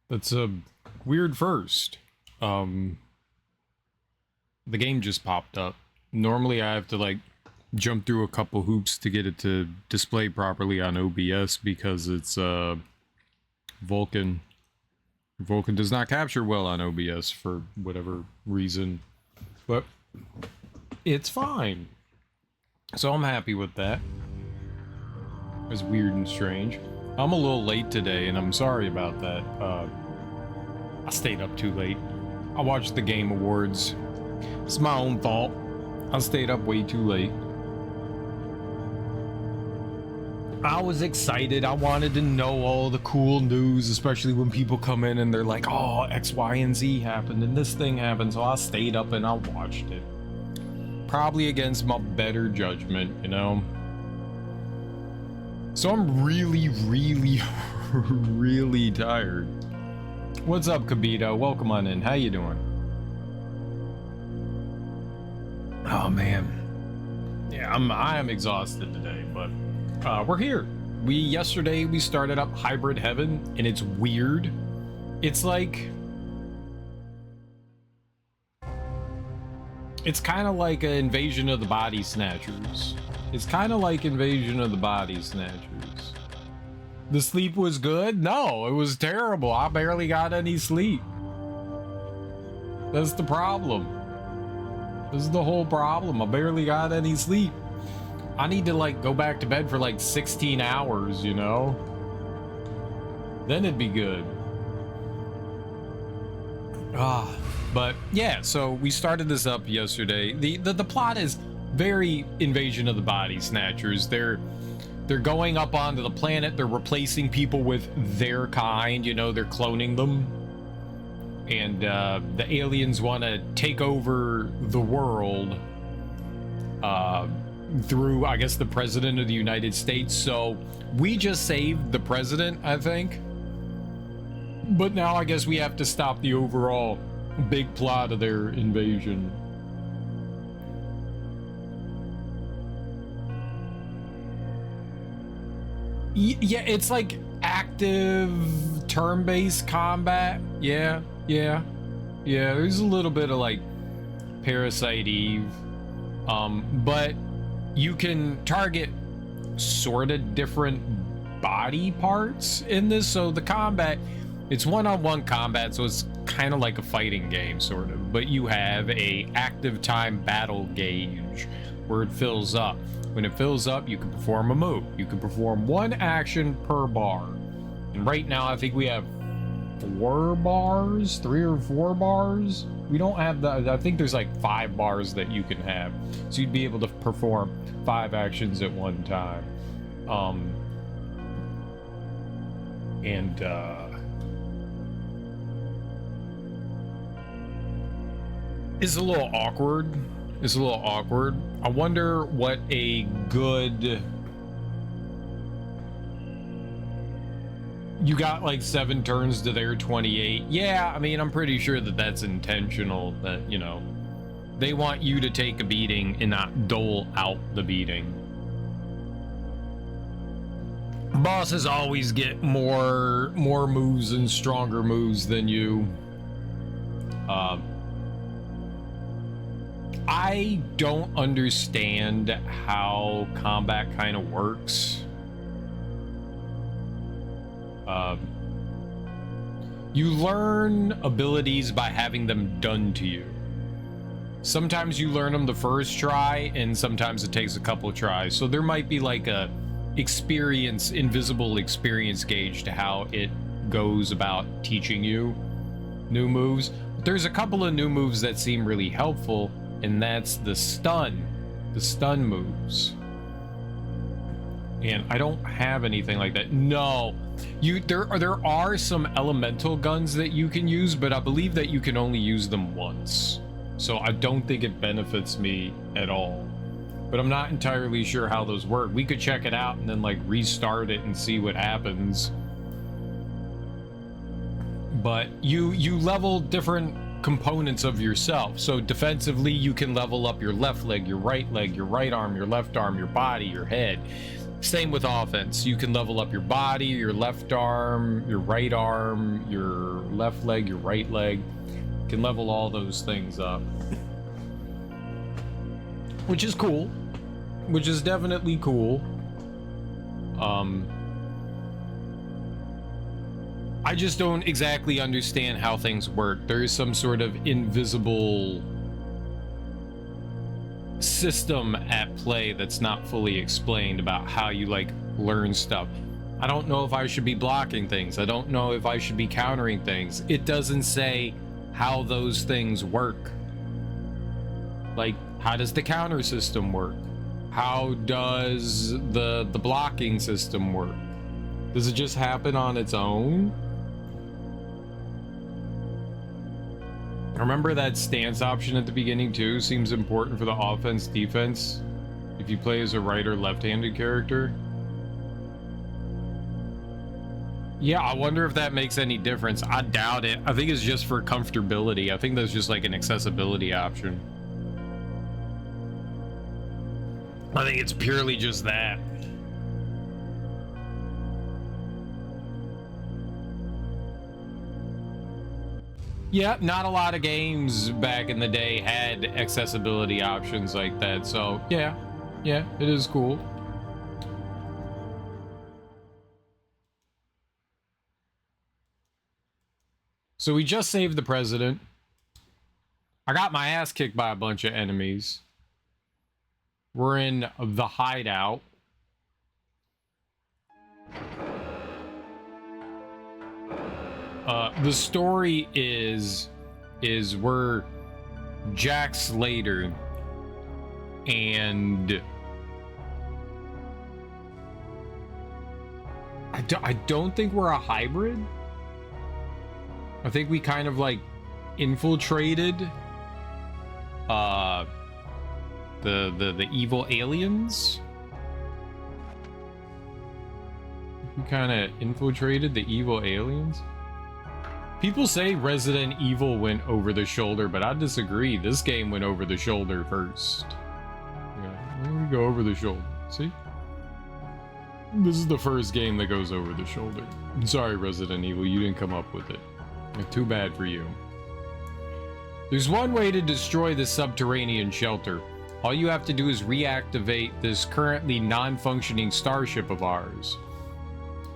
That's a weird first. Um, the game just popped up. Normally I have to like jump through a couple hoops to get it to display properly on OBS because it's Vulkan. Vulkan does not capture well on OBS for whatever reason. But it's fine. So I'm happy with that. It's weird and strange. I'm a little late today, and I'm sorry about that. I stayed up too late. I watched the Game Awards. It's my own fault. I stayed up way too late. I was excited. I wanted to know all the cool news, especially when people come in and they're like, oh, X, Y, and Z happened, and this thing happened, so I stayed up and I watched it. Probably against my better judgment, you know? So I'm really, really tired. What's up, Kabito? Welcome on in. How you doing? Oh man. Yeah, I am exhausted today, but we're here. Yesterday we started up Hybrid Heaven, and it's weird. It's like it's kind of like an Invasion of the Body Snatchers. It's kind of like Invasion of the Body Snatchers. The sleep was good? No, it was terrible. I barely got any sleep. That's the problem. This is the whole problem. I barely got any sleep. I need to like go back to bed for like 16 hours, you know? Then it'd be good. But yeah, so we started this up yesterday. The plot is very Invasion of the Body Snatchers. They're going up onto the planet. They're replacing people with their kind. You know, they're cloning them. And the aliens want to take over the world through, I guess, the president of the United States. So we just saved the president, I think. But now I guess we have to stop the overall big plot of their invasion. Yeah, it's like active turn-based combat. Yeah. There's a little bit of like Parasite Eve, but you can target sort of different body parts in this. So the combat, it's one-on-one combat, so it's kind of like a fighting game, sort of. But you have a active time battle gauge where it fills up. When it fills up, you can perform a move. You can perform one action per bar. And right now, I think we have 4 bars, 3 or 4 bars. We don't have the, I think there's like 5 bars that you can have. So you'd be able to perform 5 actions at one time. It's a little awkward. I wonder what a good... You got like 7 turns to their 28. Yeah, I mean, I'm pretty sure that that's intentional, that, you know, they want you to take a beating and not dole out the beating. Bosses always get more moves and stronger moves than you. I don't understand how combat kind of works. You learn abilities by having them done to you. Sometimes you learn them the first try, and sometimes it takes a couple tries. So there might be like a invisible experience gauge to how it goes about teaching you new moves. But there's a couple of new moves that seem really helpful, and that's the stun moves. And I don't have anything like that. No, there are some elemental guns that you can use, but I believe that you can only use them once. So I don't think it benefits me at all. But I'm not entirely sure how those work. We could check it out and then like restart it and see what happens. But you level different components of yourself. So defensively, you can level up your left leg, your right arm, your left arm, your body, your head. Same with offense. You can level up your body, your left arm, your right arm, your left leg, your right leg. You can level all those things up. Which is cool. Which is definitely cool. I just don't exactly understand how things work. There is some sort of invisible system at play that's not fully explained about how you like learn stuff. I don't know if I should be blocking things. I don't know if I should be countering things. It doesn't say how those things work. Like, how does the counter system work? How does the blocking system work? Does it just happen on its own? Remember that stance option at the beginning too? Seems important for the offense defense if you play as a right or left-handed character. Yeah, I wonder if that makes any difference. I doubt it. I think it's just for comfortability. I think that's just like an accessibility option. I think it's purely just that. Yeah, not a lot of games back in the day had accessibility options like that. So yeah, it is cool. So we just saved the president. I got my ass kicked by a bunch of enemies. We're in the hideout. The story is we're Jack Slater, and I don't think we're a hybrid. I think we kind of like infiltrated the evil aliens. We kind of infiltrated the evil aliens. People say Resident Evil went over the shoulder, but I disagree. This game went over the shoulder first. Yeah, we go over the shoulder. See? This is the first game that goes over the shoulder. I'm sorry, Resident Evil, you didn't come up with it. Too bad for you. There's one way to destroy the subterranean shelter. All you have to do is reactivate this currently non-functioning starship of ours.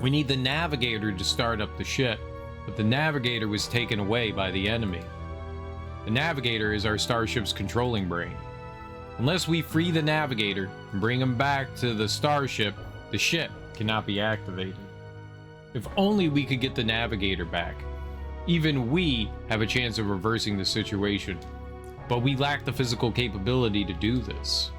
We need the navigator to start up the ship, but the navigator was taken away by the enemy. The navigator is our starship's controlling brain. Unless we free the navigator and bring him back to the starship, the ship cannot be activated. If only we could get the navigator back. Even we have a chance of reversing the situation, but we lack the physical capability to do this.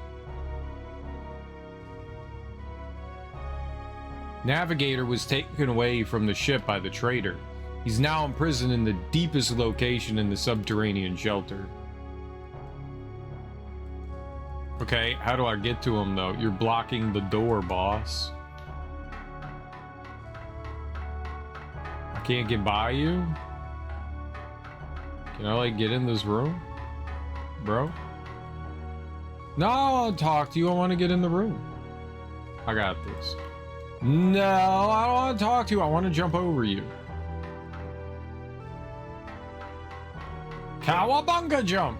Navigator was taken away from the ship by the traitor. He's now imprisoned in the deepest location in the subterranean shelter. Okay, how do I get to him though? You're blocking the door, boss. I can't get by you? Can I like get in this room? Bro? No, I'll talk to you. I want to get in the room. I got this. No, I don't want to talk to you. I want to jump over you. Cowabunga jump!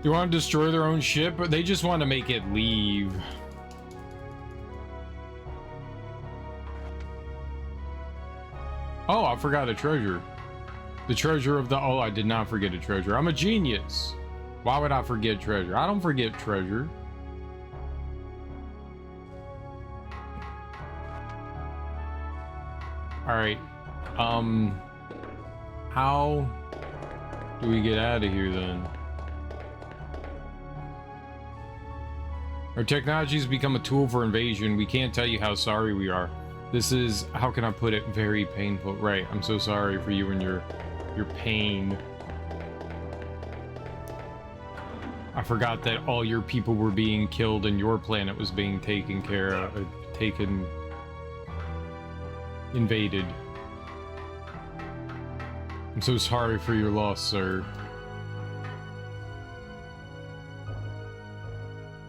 You want to destroy their own ship, or they just want to make it leave? Oh, I forgot a treasure. The treasure of the... Oh, I did not forget a treasure. I'm a genius. Why would I forget treasure? I don't forget treasure. Alright. How do we get out of here then? Our technology has become a tool for invasion. We can't tell you how sorry we are. This is, how can I put it, very painful. Right, I'm so sorry for you and your pain. I forgot that all your people were being killed and your planet was being taken care of, invaded. I'm so sorry for your loss, sir.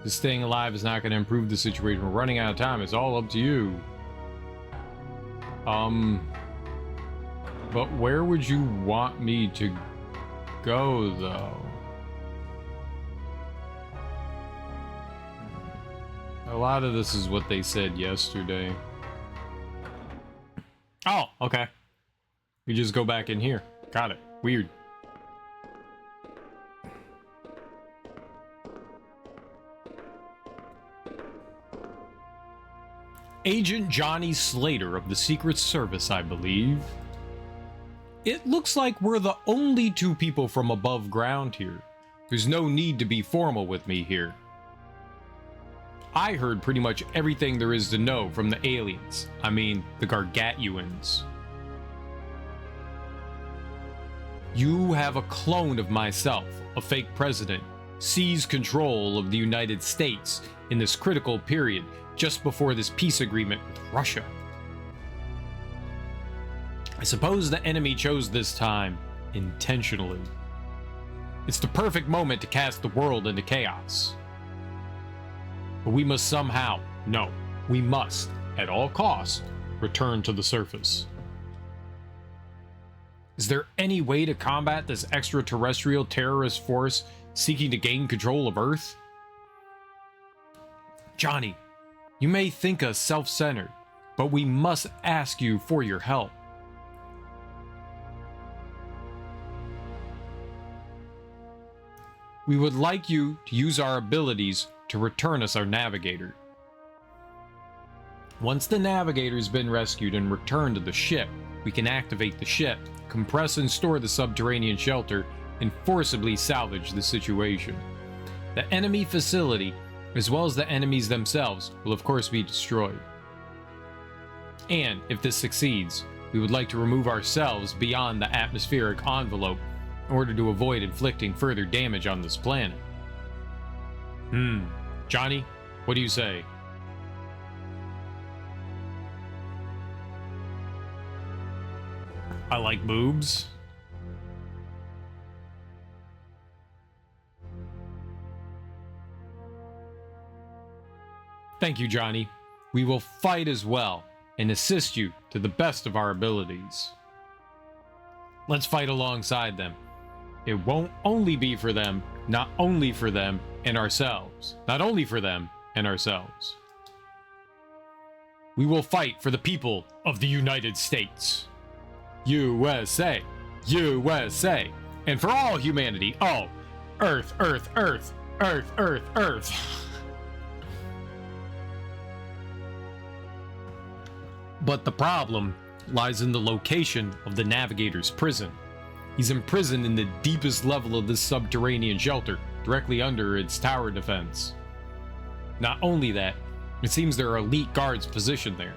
Just staying alive is not going to improve the situation. We're running out of time. It's all up to you. But where would you want me to go, though? A lot of this is what they said yesterday. Oh, okay. You just go back in here. Got it. Weird. Agent Johnny Slater of the Secret Service, I believe. It looks like we're the only two people from above ground here. There's no need to be formal with me here. I heard pretty much everything there is to know from the aliens. I mean, the Gargatuans. You have a clone of myself, a fake president, seized control of the United States in this critical period just before this peace agreement with Russia. I suppose the enemy chose this time intentionally. It's the perfect moment to cast the world into chaos. But we must somehow, no, we must, at all costs, return to the surface. Is there any way to combat this extraterrestrial terrorist force seeking to gain control of Earth? Johnny, you may think us self-centered, but we must ask you for your help. We would like you to use our abilities to return us our navigator. Once the navigator's been rescued and returned to the ship, we can activate the ship, compress and store the subterranean shelter, and forcibly salvage the situation. The enemy facility, as well as the enemies themselves, will of course be destroyed. And if this succeeds, we would like to remove ourselves beyond the atmospheric envelope in order to avoid inflicting further damage on this planet. Johnny, what do you say? I like boobs. Thank you, Johnny. We will fight as well and assist you to the best of our abilities. Let's fight alongside them. It won't only be for them, not only for them and ourselves. Not only for them and ourselves. We will fight for the people of the United States. USA, USA, and for all humanity. Oh, Earth, Earth, Earth, Earth, Earth, Earth. But the problem lies in the location of the Navigator's prison. He's imprisoned in the deepest level of this subterranean shelter, directly under its tower defense. Not only that, it seems there are elite guards positioned there.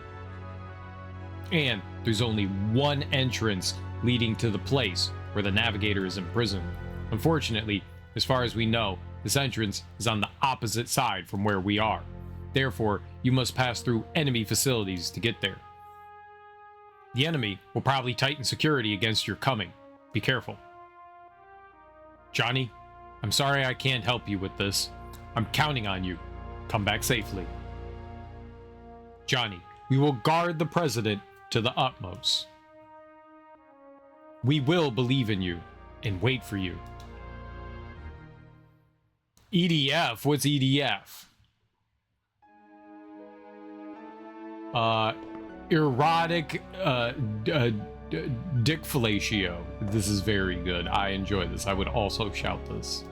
And there's only one entrance leading to the place where the Navigator is imprisoned. Unfortunately, as far as we know, this entrance is on the opposite side from where we are. Therefore, you must pass through enemy facilities to get there. The enemy will probably tighten security against your coming. Be careful. Johnny, I'm sorry I can't help you with this. I'm counting on you. Come back safely. Johnny, we will guard the president to the utmost. We will believe in you and wait for you. EDF? What's EDF? Erotic dick fellatio. This is very good. I enjoy this. I would also shout this.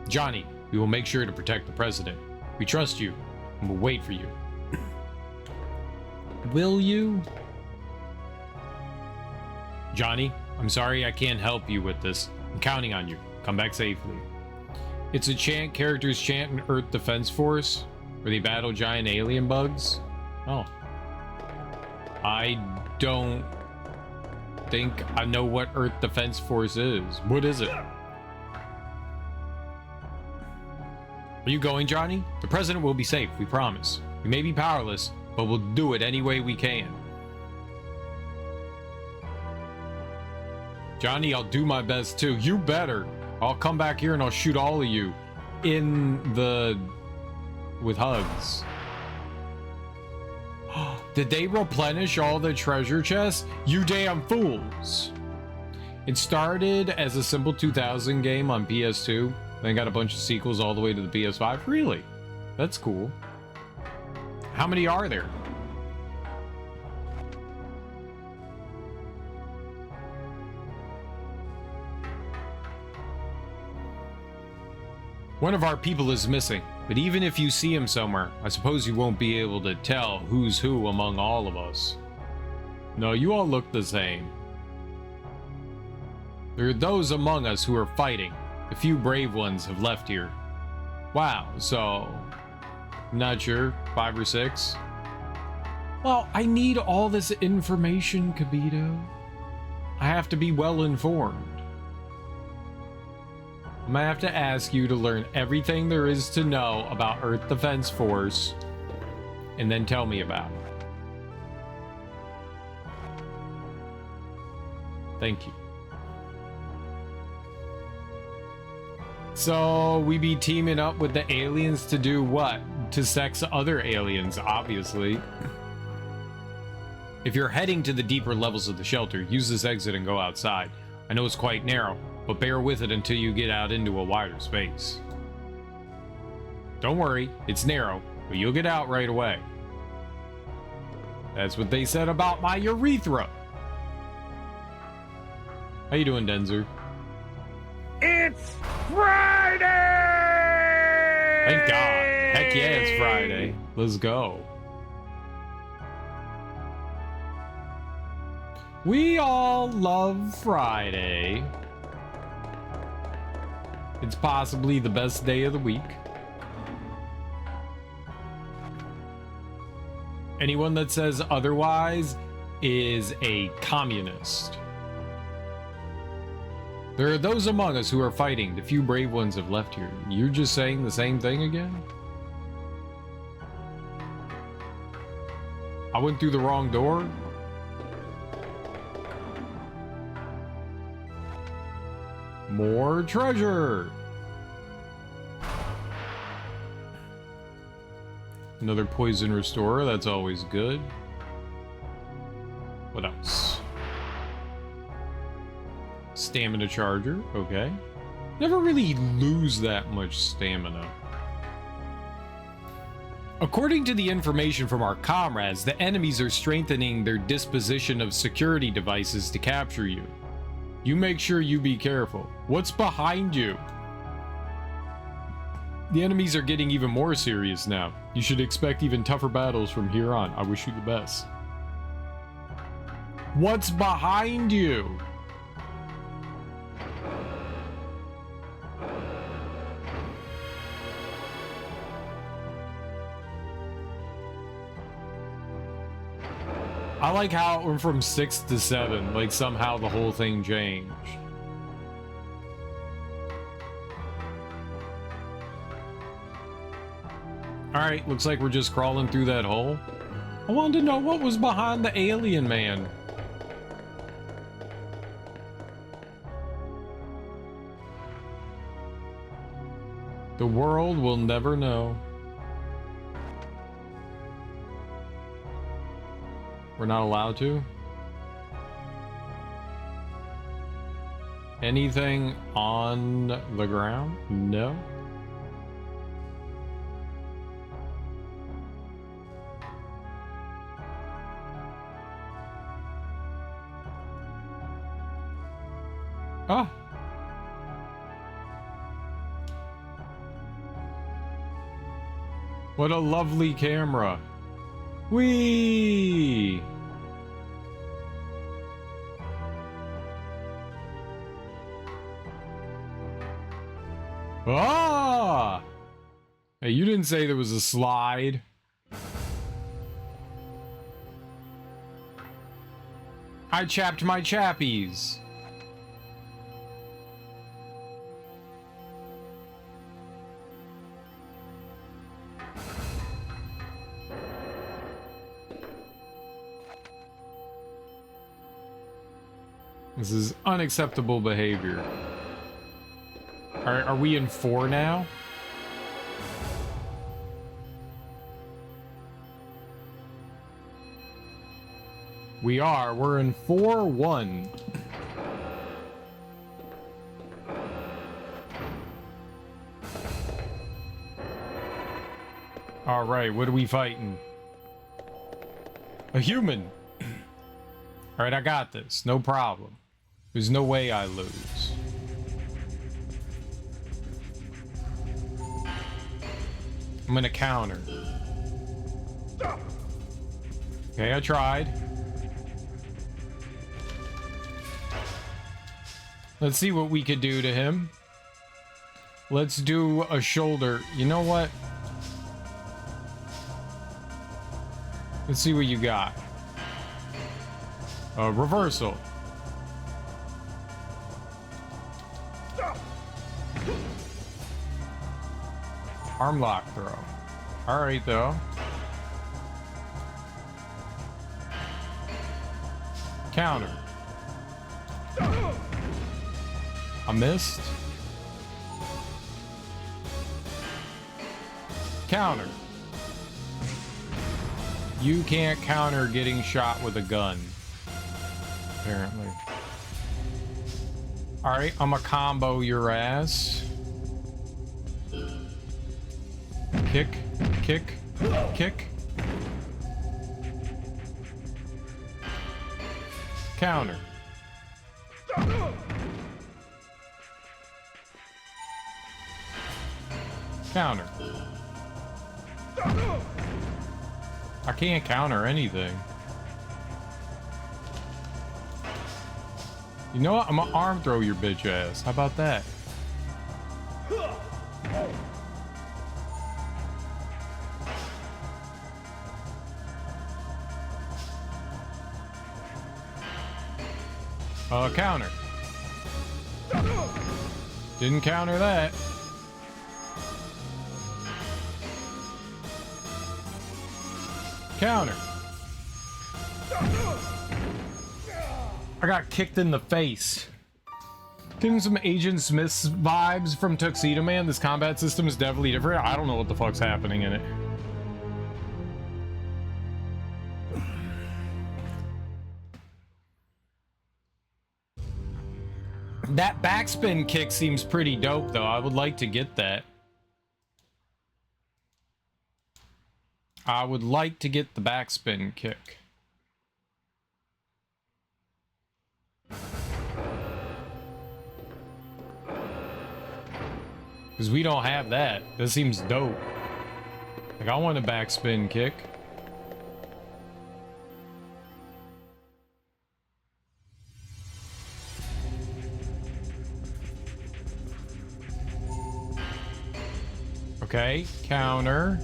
Johnny, we will make sure to protect the president. We trust you and we'll wait for you. Will you? Johnny, I'm sorry I can't help you with this. I'm counting on you. Come back safely. It's a chant characters chant in Earth Defense Force where they battle giant alien bugs. Oh. I don't think I know what Earth Defense Force is. What is it? Are you going, Johnny? The president will be safe, we promise. We may be powerless, but we'll do it any way we can. Johnny, I'll do my best too. You better. I'll come back here and I'll shoot all of you. With hugs. Did they replenish all the treasure chests? You damn fools. It started as a simple 2000 game on PS2. Then got a bunch of sequels all the way to the PS5. Really? That's cool. How many are there? One of our people is missing, but even if you see him somewhere, I suppose you won't be able to tell who's who among all of us. No, you all look the same. There are those among us who are fighting. A few brave ones have left here. Wow, so... not sure, 5 or 6? Well, I need all this information, Kibito. I have to be well informed. I'm gonna have to ask you to learn everything there is to know about Earth Defense Force, and then tell me about it. Thank you. So, we be teaming up with the aliens to do what? To sex other aliens, obviously. If you're heading to the deeper levels of the shelter, use this exit and go outside. I know it's quite narrow, but bear with it until you get out into a wider space. Don't worry, it's narrow, but you'll get out right away. That's what they said about my urethra. How you doing, Denzer? It's Friday! Thank God. Heck yeah, it's Friday. Let's go. We all love Friday. It's possibly the best day of the week. Anyone that says otherwise is a communist. There are those among us who are fighting. The few brave ones have left here. You're just saying the same thing again? I went through the wrong door? More treasure! Another poison restorer, that's always good. What else? Stamina charger, okay. Never really lose that much stamina. According to the information from our comrades, the enemies are strengthening their disposition of security devices to capture you. You make sure you be careful. What's behind you? The enemies are getting even more serious now. You should expect even tougher battles from here on. I wish you the best. What's behind you? I like how it went from 6 to 7, like somehow the whole thing changed. Alright, looks like we're just crawling through that hole. I wanted to know what was behind the alien man. The world will never know. We're not allowed to? Anything on the ground? No. Oh. What a lovely camera. Whee! Ah! Hey, you didn't say there was a slide. I chapped my chappies. This is unacceptable behavior. Are we in 4 now? We are. We're in 4-1. All right, what are we fighting? A human. All right, I got this. No problem. There's no way I lose. I'm gonna counter. Okay, I tried. Let's see what we could do to him. Let's do a shoulder. You know what? Let's see what you got. Reversal. Arm lock throw. All right, though. Counter. I missed. Counter. You can't counter getting shot with a gun. Apparently. Alright, I'm gonna combo your ass. Kick, kick, kick. Counter. Counter. I can't counter anything. You know what? I'm gonna arm throw your bitch ass. How about that? Counter. Didn't counter that. Counter. I got kicked in the face. Getting some Agent Smith's vibes from Tuxedo Man. This combat system is definitely different. I don't know what the fuck's happening in it. That backspin kick seems pretty dope, though. I would like to get that. I would like to get the backspin kick. Because we don't have that. That seems dope. Like, I want a backspin kick. Okay, counter.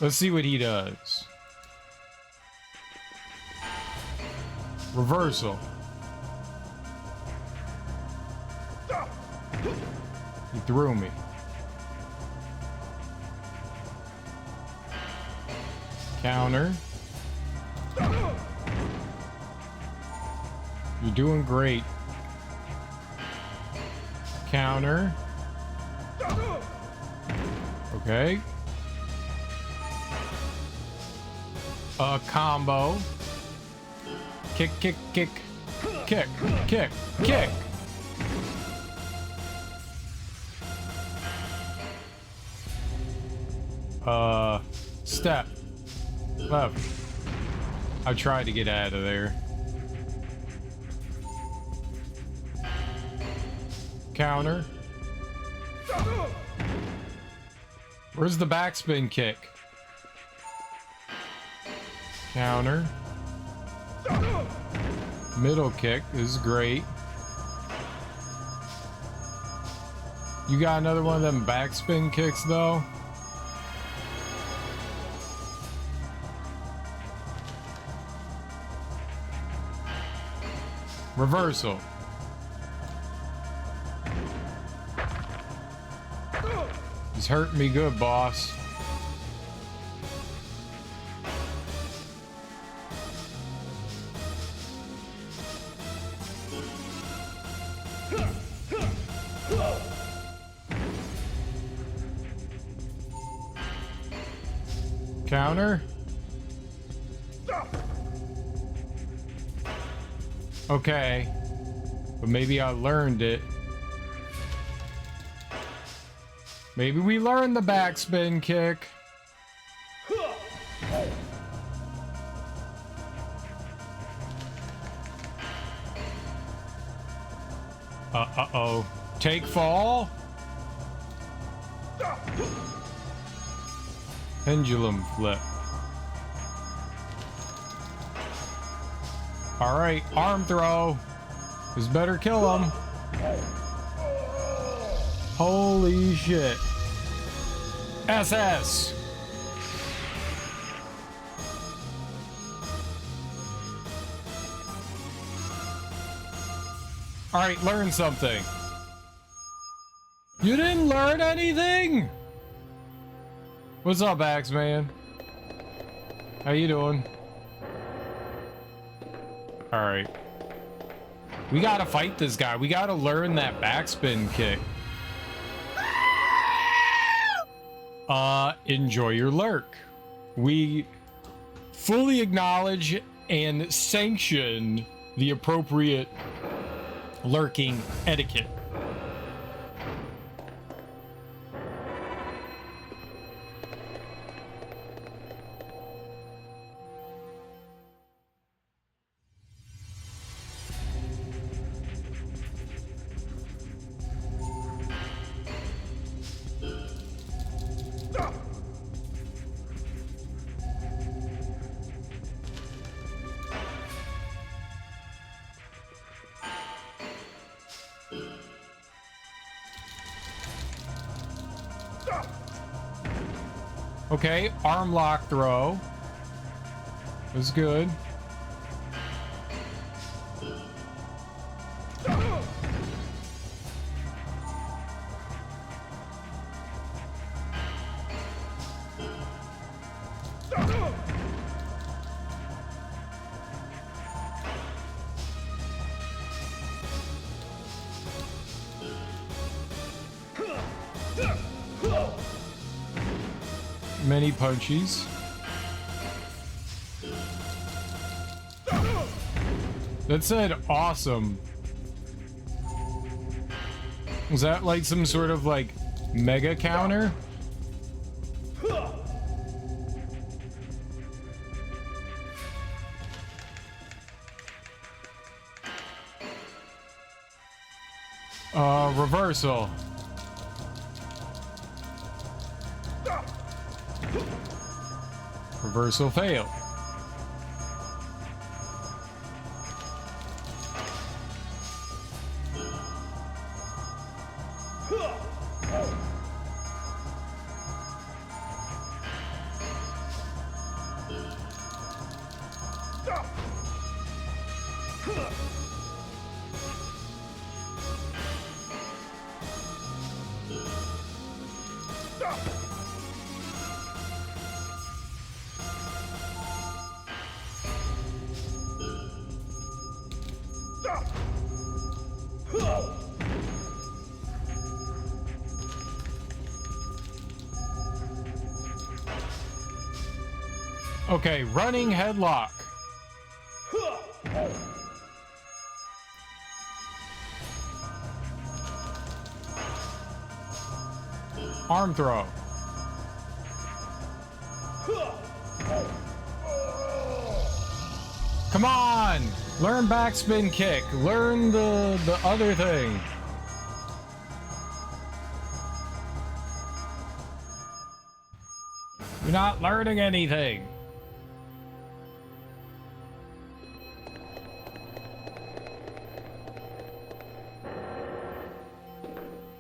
Let's see what he does. Reversal. He threw me. Counter. You're doing great. Counter. Okay. Combo. Kick, kick, kick, kick, kick, kick. Step. Left. I tried to get out of there. Counter. Where's the backspin kick? Counter. Middle kick is great. You got another one of them backspin kicks, though? Reversal. He's hurting me good, boss. Counter. Okay. But maybe I learned it. Maybe we learned the backspin kick. Uh-oh. Take fall. Pendulum flip. All right, arm throw. This better kill him. Holy shit. SS. All right, learn something. You didn't learn anything? What's up, Axeman? How you doing? All right. We gotta fight this guy. We gotta learn that backspin kick. Enjoy your lurk. We fully acknowledge and sanction the appropriate lurking etiquette. Okay, arm lock throw. Was good. Many punchies. That said awesome. Was that like some sort of like mega counter? Reversal. Reversal failed. Okay, running headlock. Arm throw. Come on! Learn backspin kick. Learn the other thing. You're not learning anything.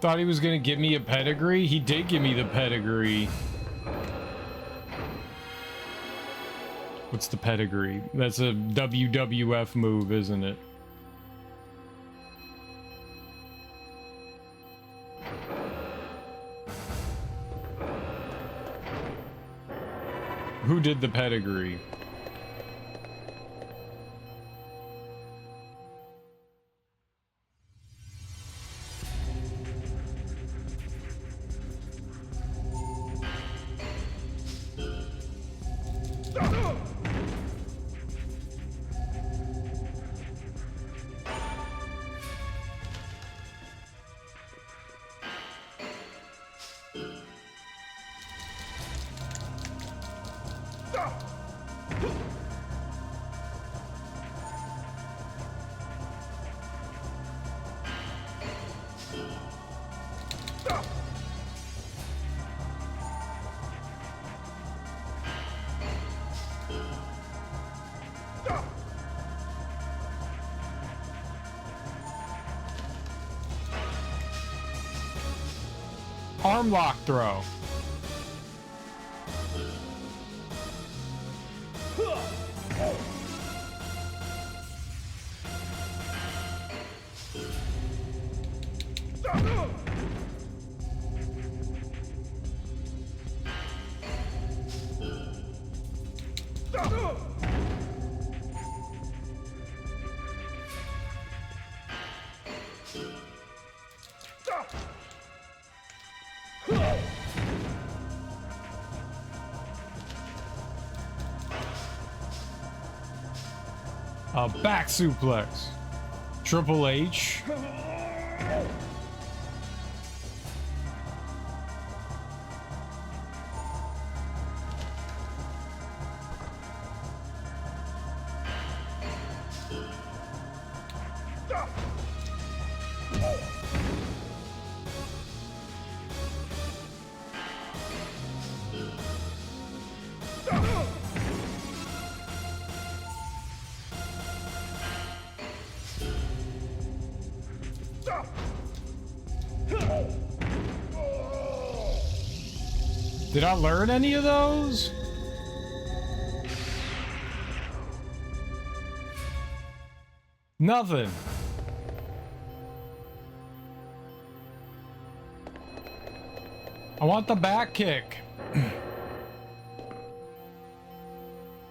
Thought he was gonna give me a pedigree. He did give me the pedigree. What's the pedigree? That's a WWF move, isn't it? Who did the pedigree? Arm lock throw. A back suplex. Triple H. Did I learn any of those? Nothing. I want the back kick.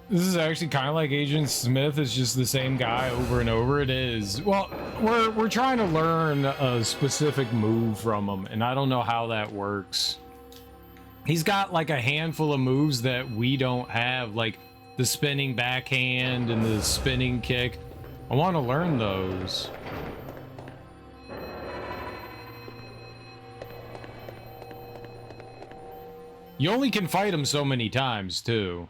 This is actually kind of like Agent Smith. It's just the same guy over and over. It is. Well, we're trying to learn a specific move from him, and I don't know how that works. He's got like a handful of moves that we don't have, like the spinning backhand and the spinning kick. I want to learn those. You only can fight him so many times, too.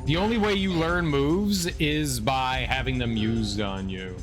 The only way you learn moves is by having them used on you.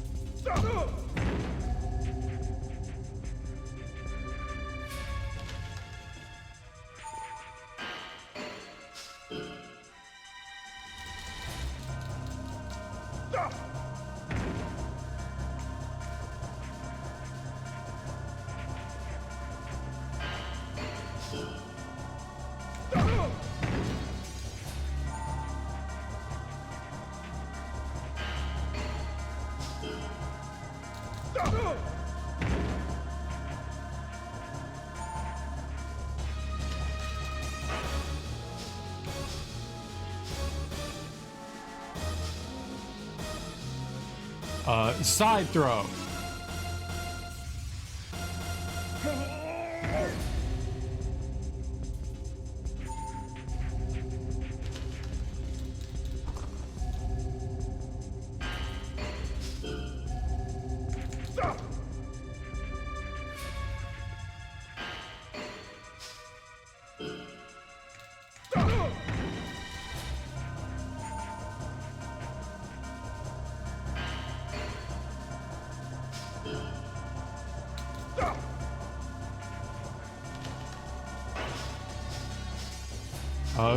Side throw.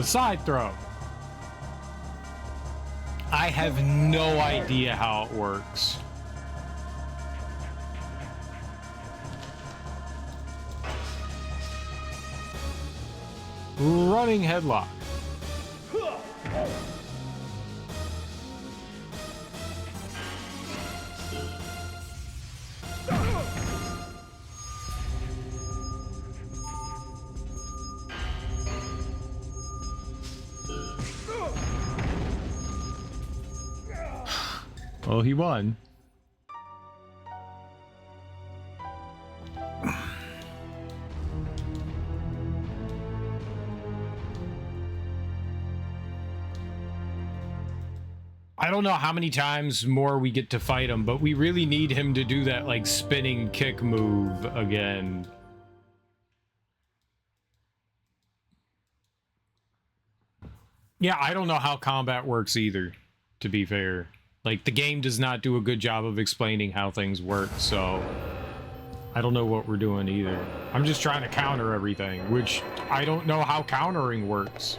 Side throw. I have no idea how it works. Running headlock. Well, he won. I don't know how many times more we get to fight him, but we really need him to do that, like, spinning kick move again. Yeah, I don't know how combat works either, to be fair. Like, the game does not do a good job of explaining how things work, so I don't know what we're doing either. I'm just trying to counter everything, which I don't know how countering works.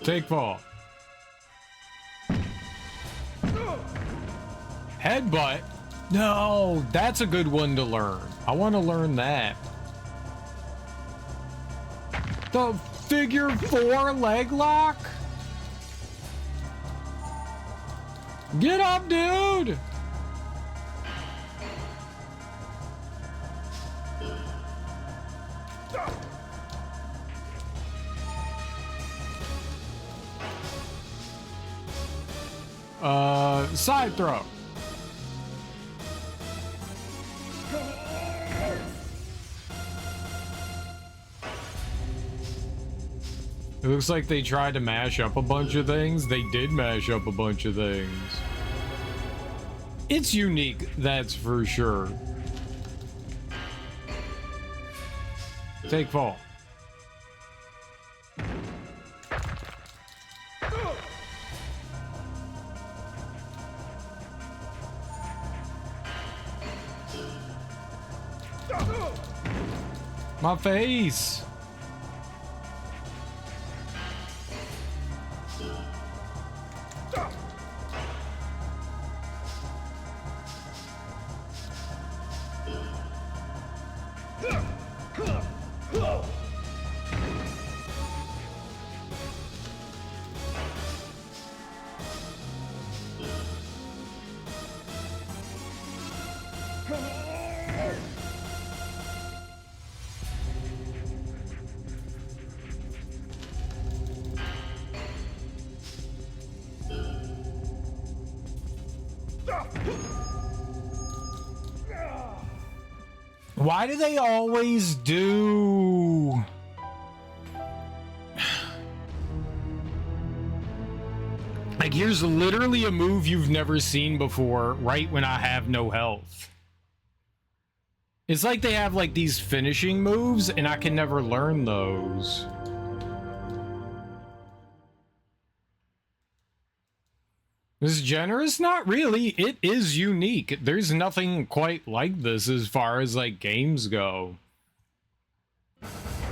Take fall. Headbutt? No, that's a good one to learn. I want to learn that. The figure 4 leg lock? Get up, dude! Side throw. It looks like they tried to mash up a bunch of things. They did mash up a bunch of things. It's unique, that's for sure. Take fall. My face. Why do they always do... Like, here's literally a move you've never seen before, right when I have no health. It's like they have, like, these finishing moves, and I can never learn those. Is generous? Not really. It is unique. There's nothing quite like this as far as, like, games go.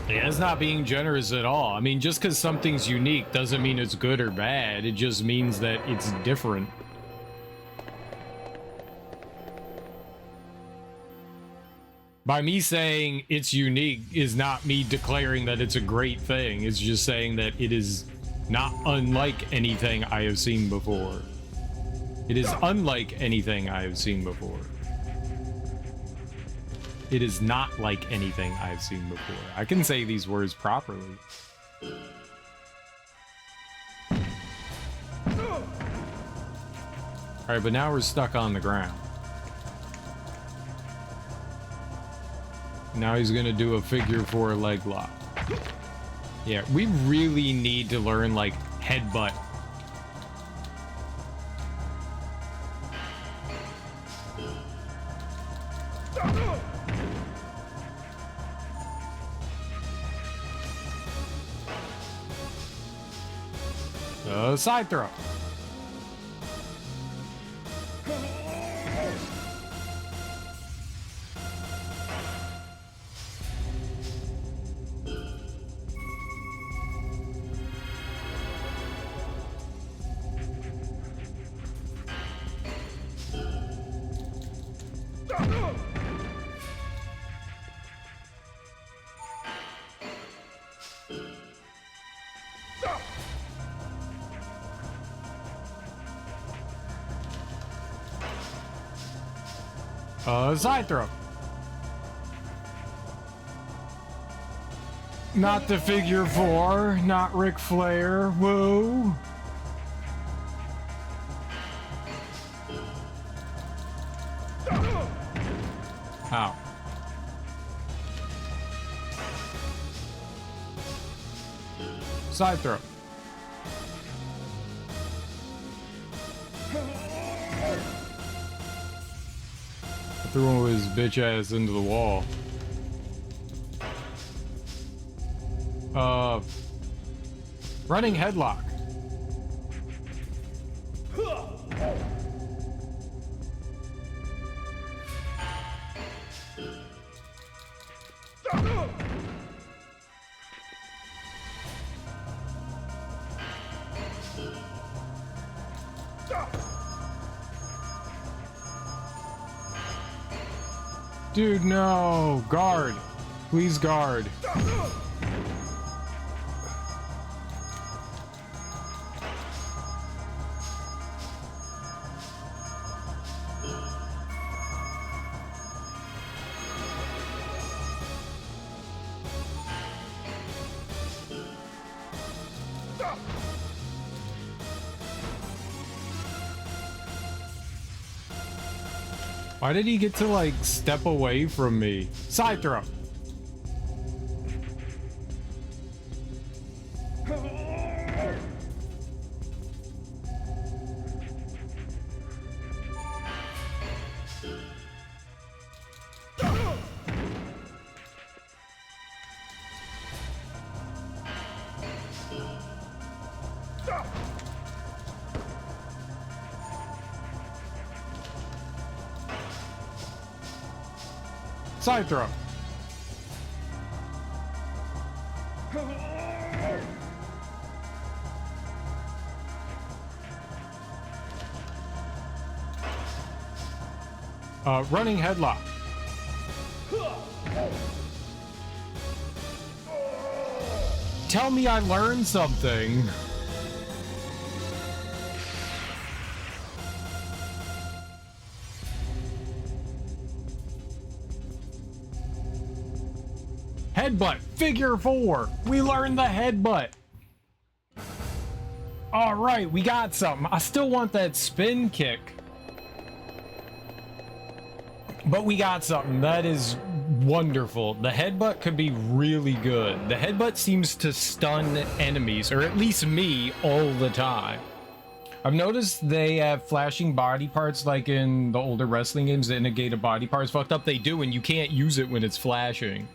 Yeah, it's not being generous at all. I mean, just because something's unique doesn't mean it's good or bad. It just means that it's different. By me saying it's unique is not me declaring that it's a great thing. It's just saying that it is not unlike anything I have seen before. It is unlike anything I have seen before. It is not like anything I've seen before. I can say these words properly. Alright, but now we're stuck on the ground. Now he's gonna do a figure 4 leg lock. Yeah, we really need to learn, like, headbutt. Side throw. Side throw. Not the figure 4, not Ric Flair. Whoa. Ow. Side throw. Threw his bitch ass into the wall. Running headlock. Dude, no. Guard. Please guard. Why did he get to, like, step away from me? Side throw. Side throw. Running headlock. Tell me I learned something. Headbutt, figure 4. We learned the headbutt. All right, we got something. I still want that spin kick. But we got something. That is wonderful. The headbutt could be really good. The headbutt seems to stun enemies, or at least me, all the time. I've noticed they have flashing body parts like in the older wrestling games that negate a body part's fucked up. They do, and you can't use it when it's flashing.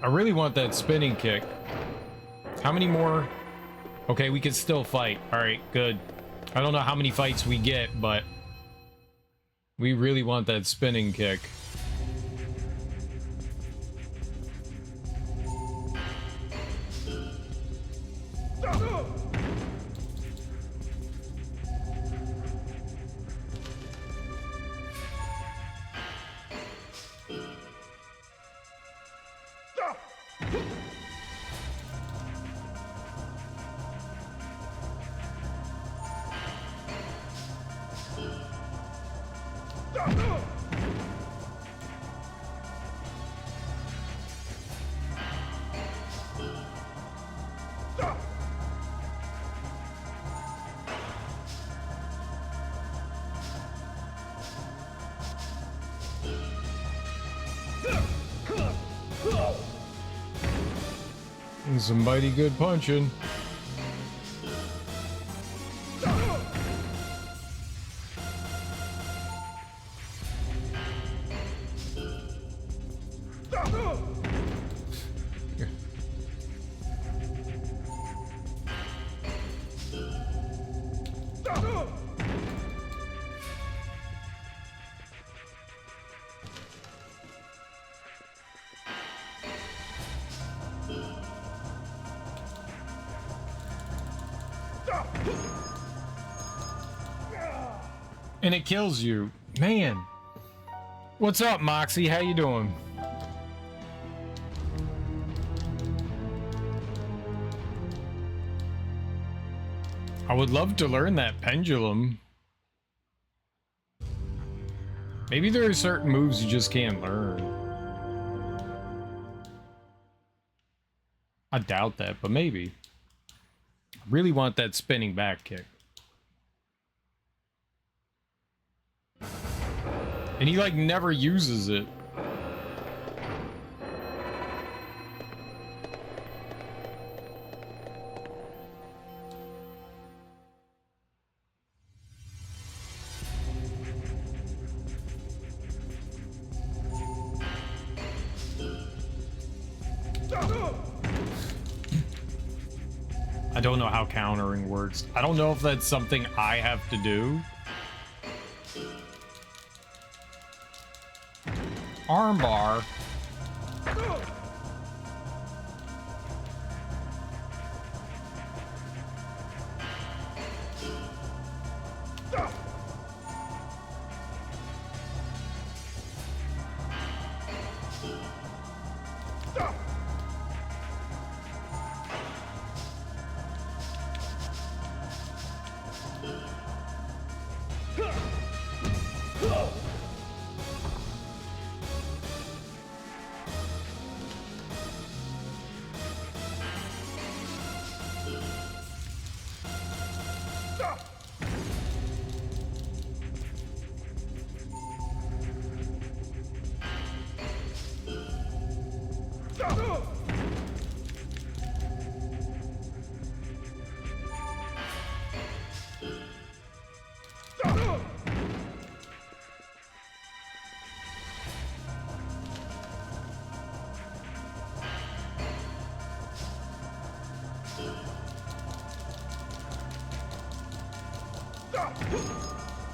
I really want that spinning kick. How many more? Okay, we can still fight. All right, good. I don't know how many fights we get, but we really want that spinning kick. Some mighty good punching. And it kills you. Man. What's up, Moxie? How you doing? I would love to learn that pendulum. Maybe there are certain moves you just can't learn. I doubt that, but maybe. I really want that spinning back kick. And he, like, never uses it. I don't know how countering works. I don't know if that's something I have to do. Armbar.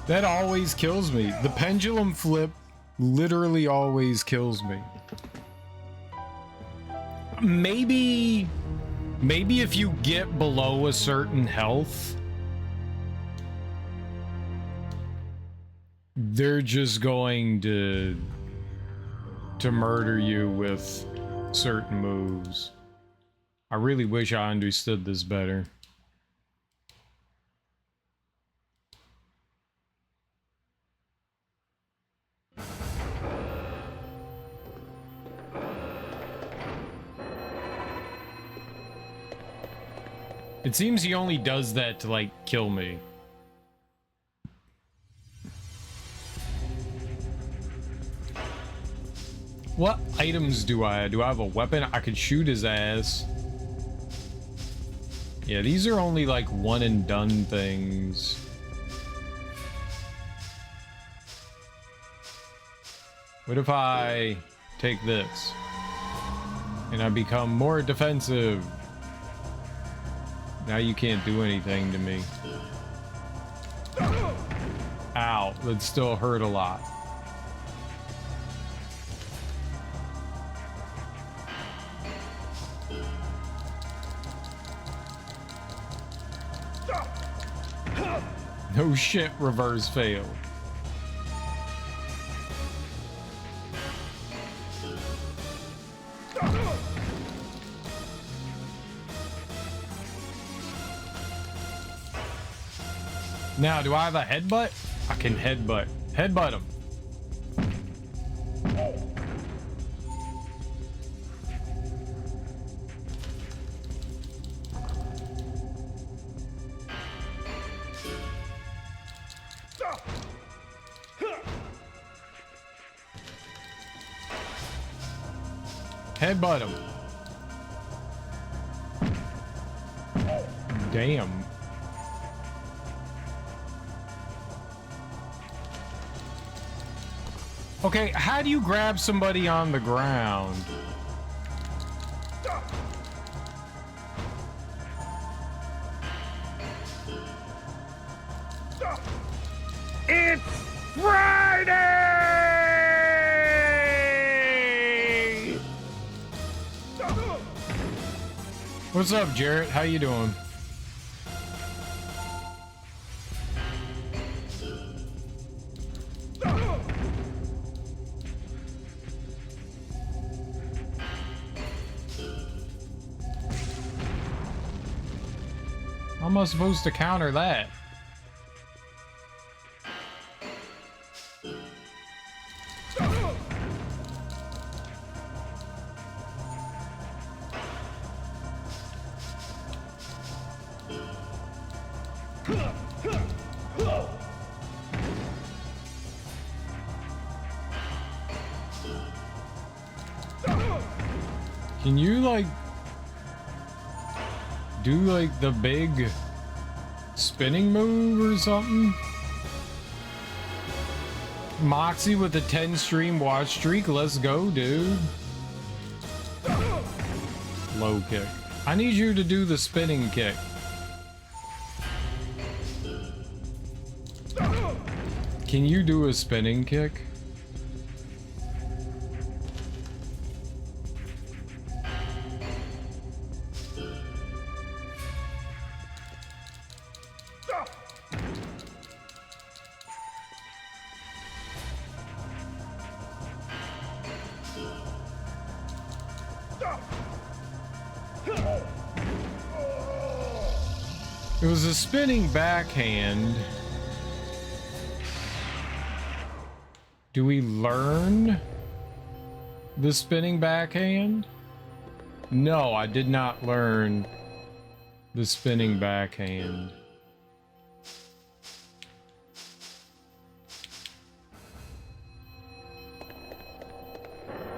That always kills me. The pendulum flip literally always kills me. Maybe if you get below a certain health, they're just going to murder you with certain moves. I really wish I understood this better. It seems he only does that to, like, kill me. What items do I have? Do I have a weapon? I could shoot his ass. Yeah, these are only, like, one and done things. What if I take this? And I become more defensive? Now you can't do anything to me. Ow, that still hurt a lot. No shit, reverse fail. Now, do I have a headbutt? I can headbutt. Headbutt him. Headbutt him. Damn. Okay, how do you grab somebody on the ground? It's Friday! What's up, Jarrett? How you doing? How am I supposed to counter that? Can you, like, do, like, the big spinning move or something? Moxie with a 10 stream watch streak. Let's go, dude. Low kick. I need you to do the spinning kick. Can you do a spinning kick? It was a spinning backhand. Do we learn the spinning backhand? No, I did not learn the spinning backhand.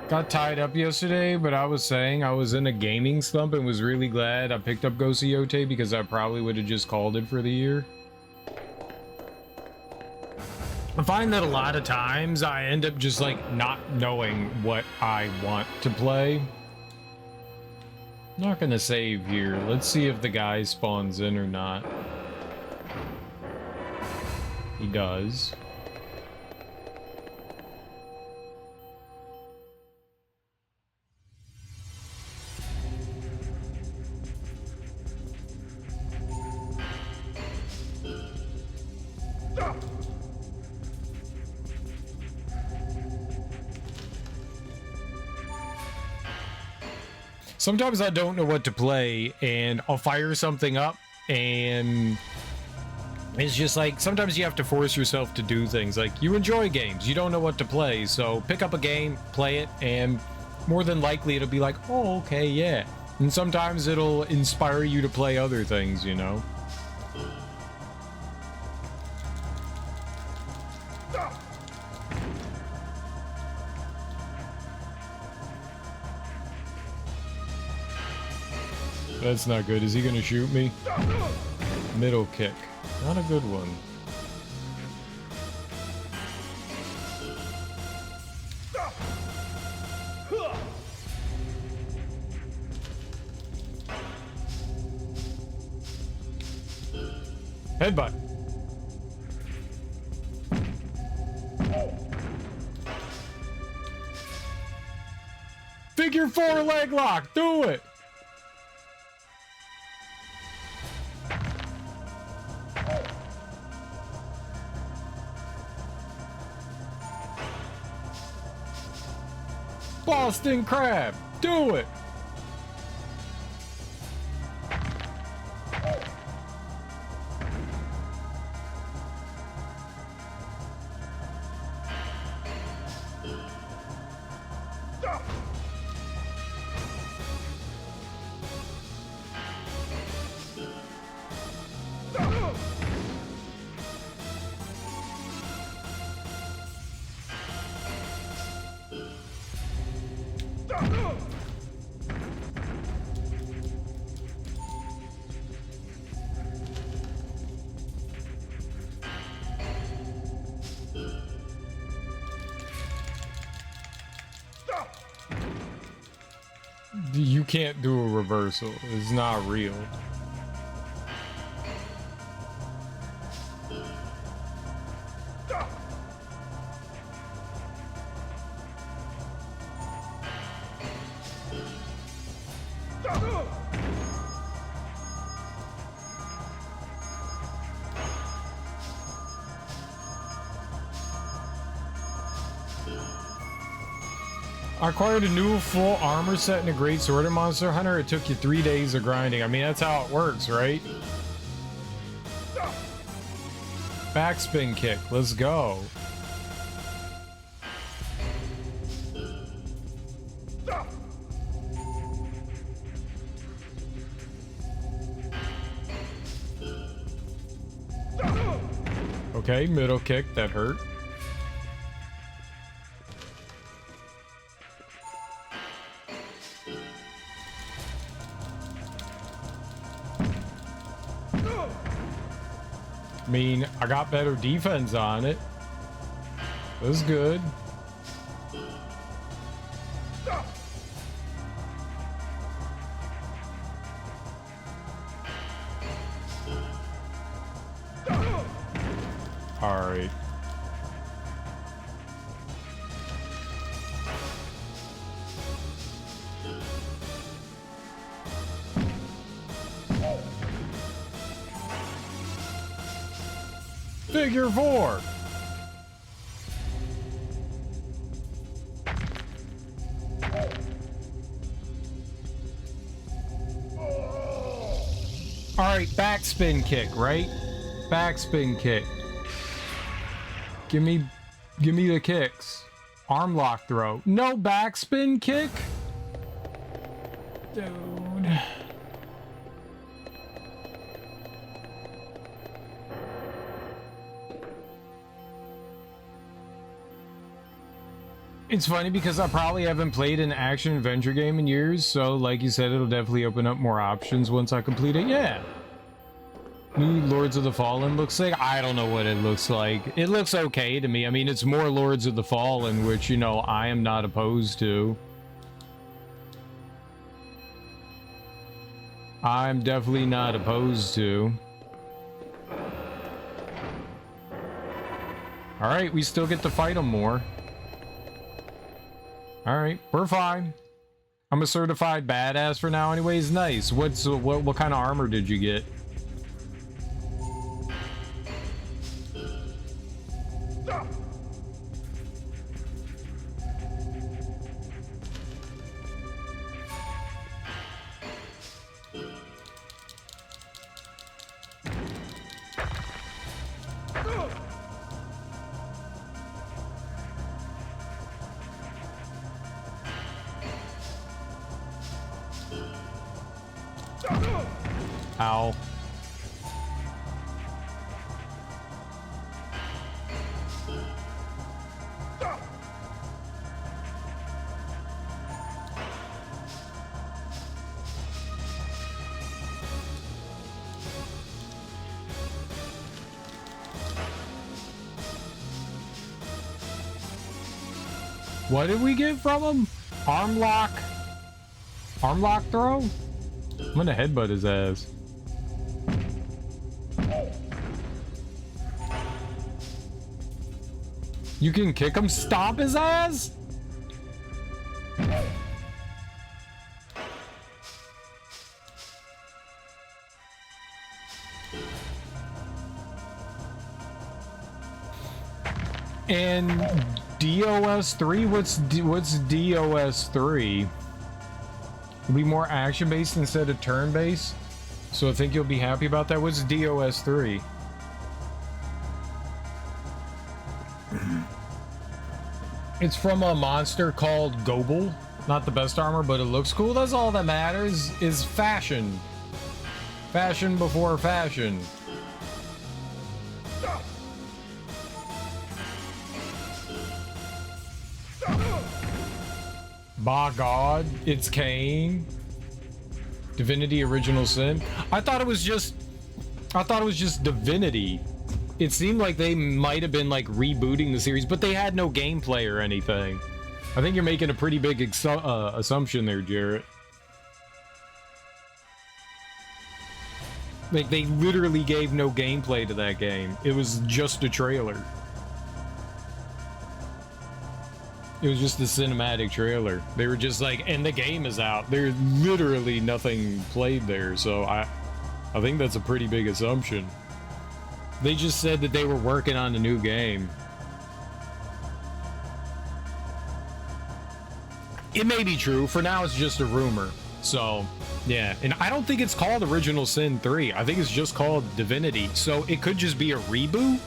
Got tied up yesterday, but I was saying I was in a gaming slump and was really glad I picked up Ghost Yote because I probably would have just called it for the year. I find that a lot of times I end up just like not knowing what I want to play. I'm not gonna save here. Let's see if the guy spawns in or not. He does. Sometimes I don't know what to play, and I'll fire something up, and it's just like, sometimes you have to force yourself to do things. Like, you enjoy games, you don't know what to play, so pick up a game, play it, and more than likely it'll be like, oh, okay, yeah. And sometimes it'll inspire you to play other things, you know? That's not good. Is he gonna shoot me? Middle kick. Not a good one. Headbutt. Figure 4 leg lock. Do it. Boston Crab, do it! You can't do a reversal. It's not real. I acquired a new full armor set and a great sword in Monster Hunter. It took you 3 days of grinding. I mean, that's how it works, right? Backspin kick. Let's go. Okay, middle kick. That hurt. I mean, I got better defense on it. It was good. All right. Figure 4. All right, backspin kick, right? Backspin kick. Give me the kicks. Arm lock throw. No backspin kick? Dude. It's funny because I probably haven't played an action adventure game in years, so like you said, it'll definitely open up more options once I complete it. Yeah. New Lords of the Fallen looks like? I don't know what it looks like. It looks okay to me. I mean, it's more Lords of the Fallen, which, you know, I am not opposed to. I'm definitely not opposed to. Alright, we still get to fight them more. Alright, we're fine. I'm a certified badass for now anyways. Nice. What kind of armor did you get? Ow. What did we get from him? Arm lock? Arm lock throw? I'm gonna headbutt his ass. You can kick him? Stomp his ass? And DOS 3? What's DOS 3? It'll be more action-based instead of turn-based. So I think you'll be happy about that. What's DOS 3? It's from a monster called Goble. Not the best armor, but it looks cool. That's all that matters, is fashion. Fashion before fashion. By God, it's Cain. Divinity Original Sin. I thought it was just Divinity. It seemed like they might have been like rebooting the series, but they had no gameplay or anything. I think you're making a pretty big assumption there, Jarrett. Like, they literally gave no gameplay to that game. It was just a trailer. It was just a cinematic trailer. They were just like, and the game is out. There's literally nothing played there, so I think that's a pretty big assumption. They just said that they were working on a new game. It may be true. For now, it's just a rumor. So, yeah. And I don't think it's called Original Sin 3. I think it's just called Divinity. So it could just be a reboot.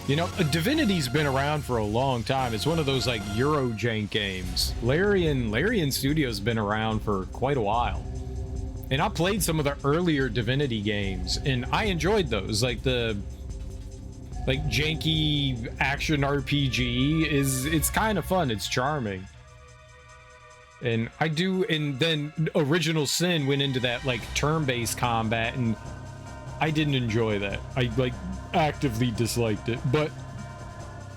You know, Divinity's been around for a long time. It's one of those, like, Eurojank games. Larian Studios been around for quite a while. And I played some of the earlier Divinity games, and I enjoyed those. Like, the... like, janky action RPG it's kind of fun. It's charming. And I do, and then Original Sin went into that, like, turn-based combat, and I didn't enjoy that. I, like, actively disliked it, but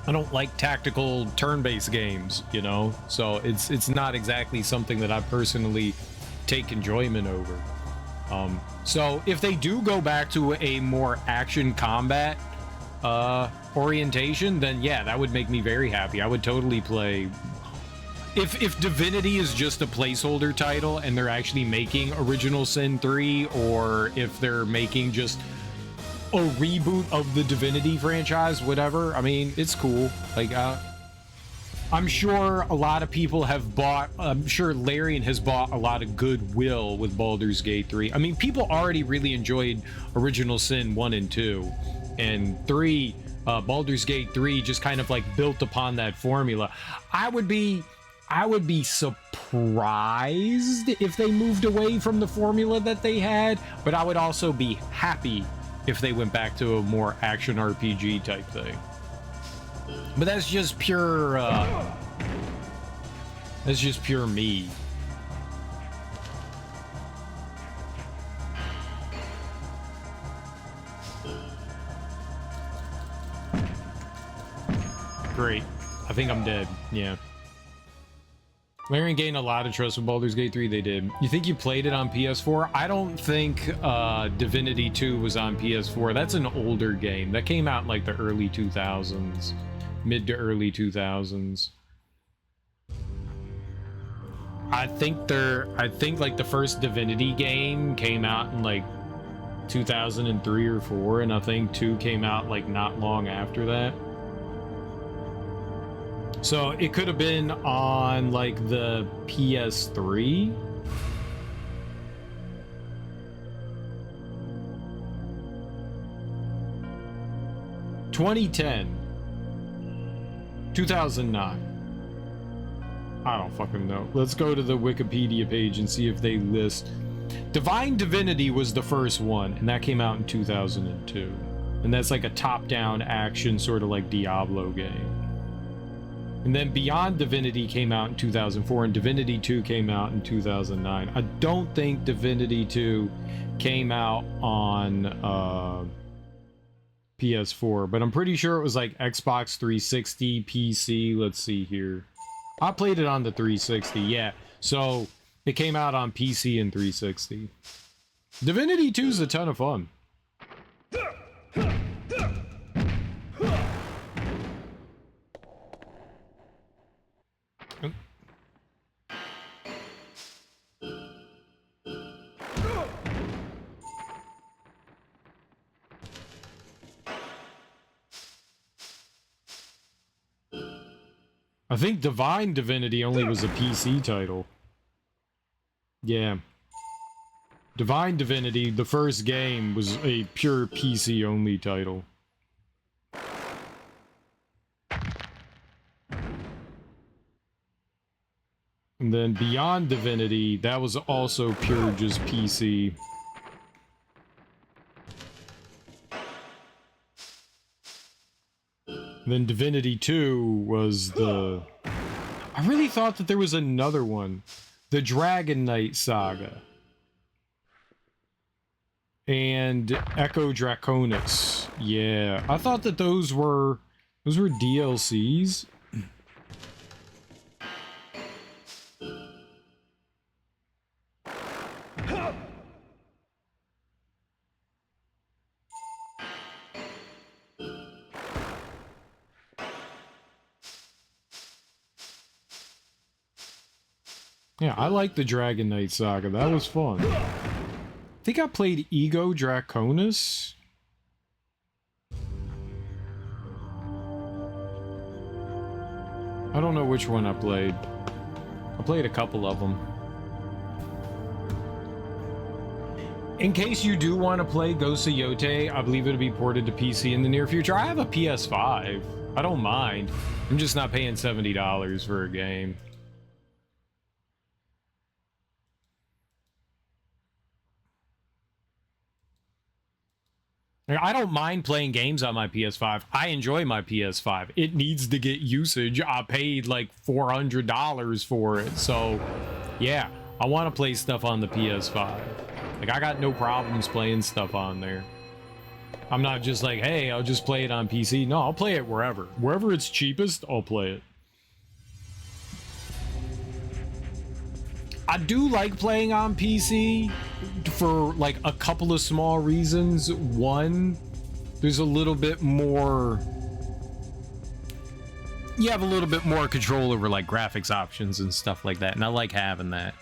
I don't like tactical turn-based games, you know? So it's not exactly something that I personally take enjoyment over. So if they do go back to a more action combat orientation, then yeah, that would make me very happy. I would totally play. If Divinity is just a placeholder title and they're actually making Original Sin 3, or if they're making just a reboot of the Divinity franchise, whatever, I mean, it's cool. Like, I'm sure a lot of people have bought, I'm sure Larian has bought a lot of goodwill with Baldur's Gate 3. I mean, people already really enjoyed Original Sin 1 and 2. And 3, Baldur's Gate 3 just kind of like built upon that formula. I would be surprised if they moved away from the formula that they had, but I would also be happy if they went back to a more action RPG type thing. But that's just pure, that's just pure me. Great. I think I'm dead. Yeah. Larian gained a lot of trust with Baldur's Gate 3. They did. You think you played it on PS4? I don't think Divinity 2 was on PS4. That's an older game. That came out in like the early 2000s. Mid to early 2000s. I think like the first Divinity game came out in like 2003 or 4, and I think 2 came out like not long after that. So it could have been on like the PS3. (2010) 2009. I don't fucking know. Let's go to the Wikipedia page and see if they list. Divine Divinity was the first one, and that came out in 2002. And that's like a top-down action, sort of like Diablo game. And then Beyond Divinity came out in 2004, and Divinity 2 came out in 2009. I don't think Divinity 2 came out on PS4, but I'm pretty sure it was like Xbox 360, PC. Let's see here. I played it on the 360, yeah. So it came out on PC and 360. Divinity 2 is a ton of fun. I think Divine Divinity only was a PC title. Yeah. Divine Divinity, the first game, was a pure PC only title. And then Beyond Divinity, that was also pure just PC. Then Divinity 2 was the... I really thought that there was another one. The Dragon Knight Saga. And Echo Draconis. Yeah. I thought that those were DLCs. Yeah, I like the Dragon Knight Saga. That was fun. I think I played Ego Draconis. I don't know which one I played. I played a couple of them. In case you do want to play Ghost of Yotei, I believe it'll be ported to PC in the near future. I have a PS5. I don't mind. I'm just not paying $70 for a game. I don't mind playing games on my PS5. I enjoy my PS5. It needs to get usage. I paid like $400 for it. So, yeah, I want to play stuff on the PS5. Like, I got no problems playing stuff on there. I'm not just like, hey, I'll just play it on PC. No, I'll play it wherever. Wherever it's cheapest, I'll play it. I do like playing on PC for like a couple of small reasons. One, there's a little bit more... You have a little bit more control over like graphics options and stuff like that, and I like having that.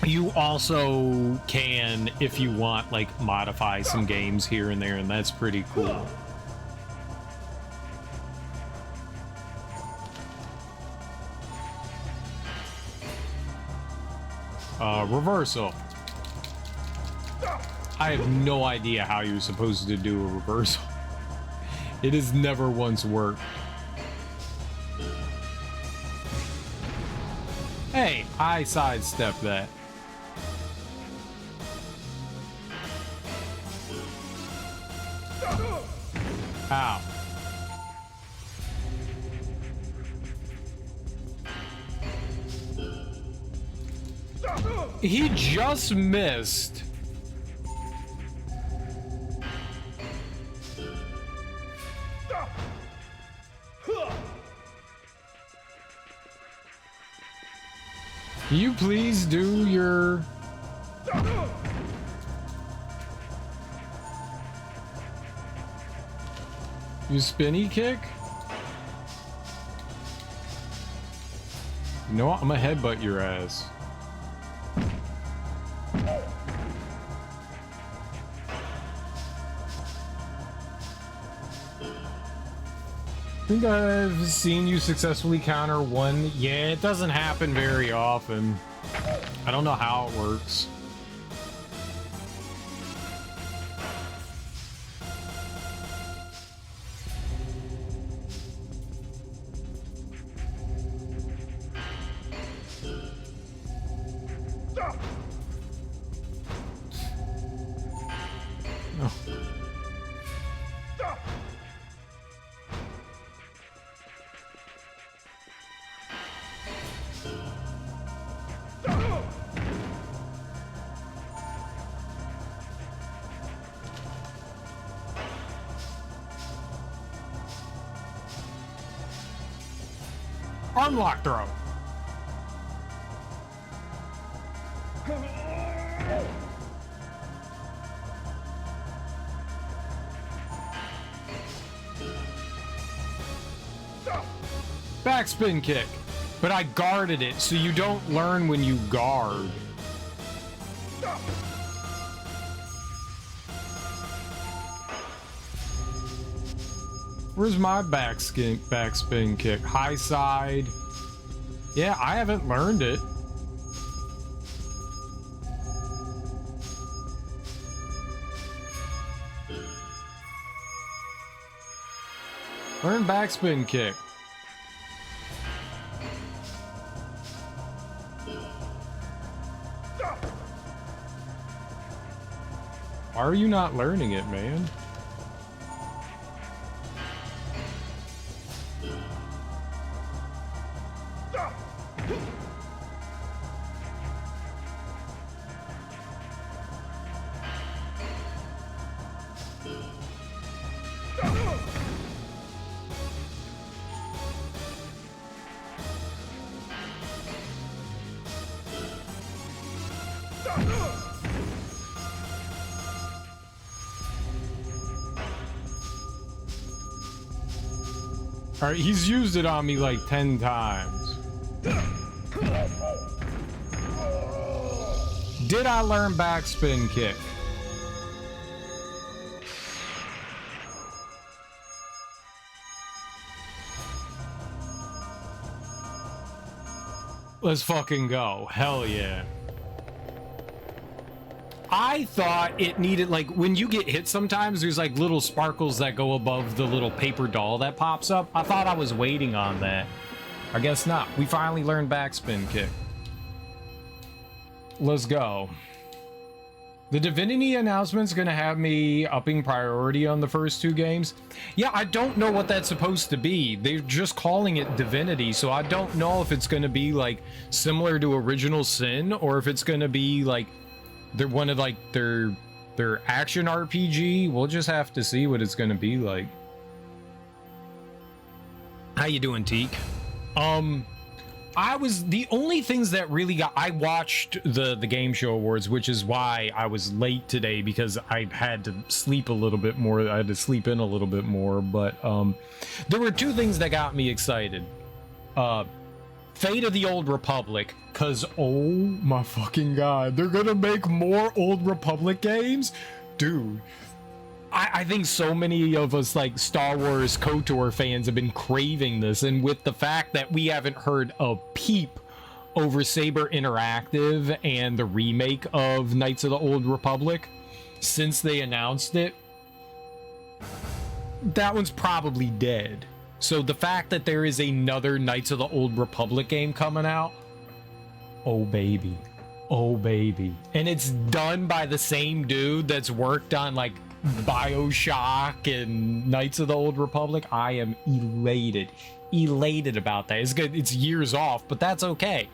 You also can, if you want, like modify some games here and there, and that's pretty cool. Reversal. I have no idea how you're supposed to do a reversal. It has never once worked. Hey, I sidestepped that. Ow. He just missed. Can you please do your... You spinny kick? You know what? I'm gonna headbutt your ass. I think I've seen you successfully counter one. Yeah, it doesn't happen very often. I don't know how it works. Unlock throw. Backspin kick. But I guarded it, so you don't learn when you guard. Where's my backspin kick? High side. Yeah, I haven't learned it. Learn backspin kick. Why are you not learning it, man? All right, he's used it on me like 10 times. Did I learn backspin kick? Let's fucking go. Hell yeah. I thought it needed, like, when you get hit sometimes, there's like little sparkles that go above the little paper doll that pops up. I thought I was waiting on that. I guess not. We finally learned backspin kick. Let's go. The Divinity announcement's gonna have me upping priority on the first two games. Yeah, I don't know what that's supposed to be. They're just calling it Divinity, so I don't know if it's gonna be like similar to Original Sin or if it's gonna be like they're one of like their action RPG. We'll just have to see what it's gonna be like. How you doing, Teak? I was the only things that really got. I watched the Game Show Awards, which is why I was late today because I had to sleep a little bit more. I had to sleep in a little bit more, but there were two things that got me excited. Fate of the Old Republic, cause oh my fucking god, they're gonna make more Old Republic games, dude. I think so many of us like Star Wars KOTOR fans have been craving this, and with the fact that we haven't heard a peep over Saber Interactive and the remake of Knights of the Old Republic since they announced it. That one's probably dead. So the fact that there is another Knights of the Old Republic game coming out, oh baby, oh baby. And it's done by the same dude that's worked on like BioShock and Knights of the Old Republic. I am elated about that. It's good. It's years off, but that's okay.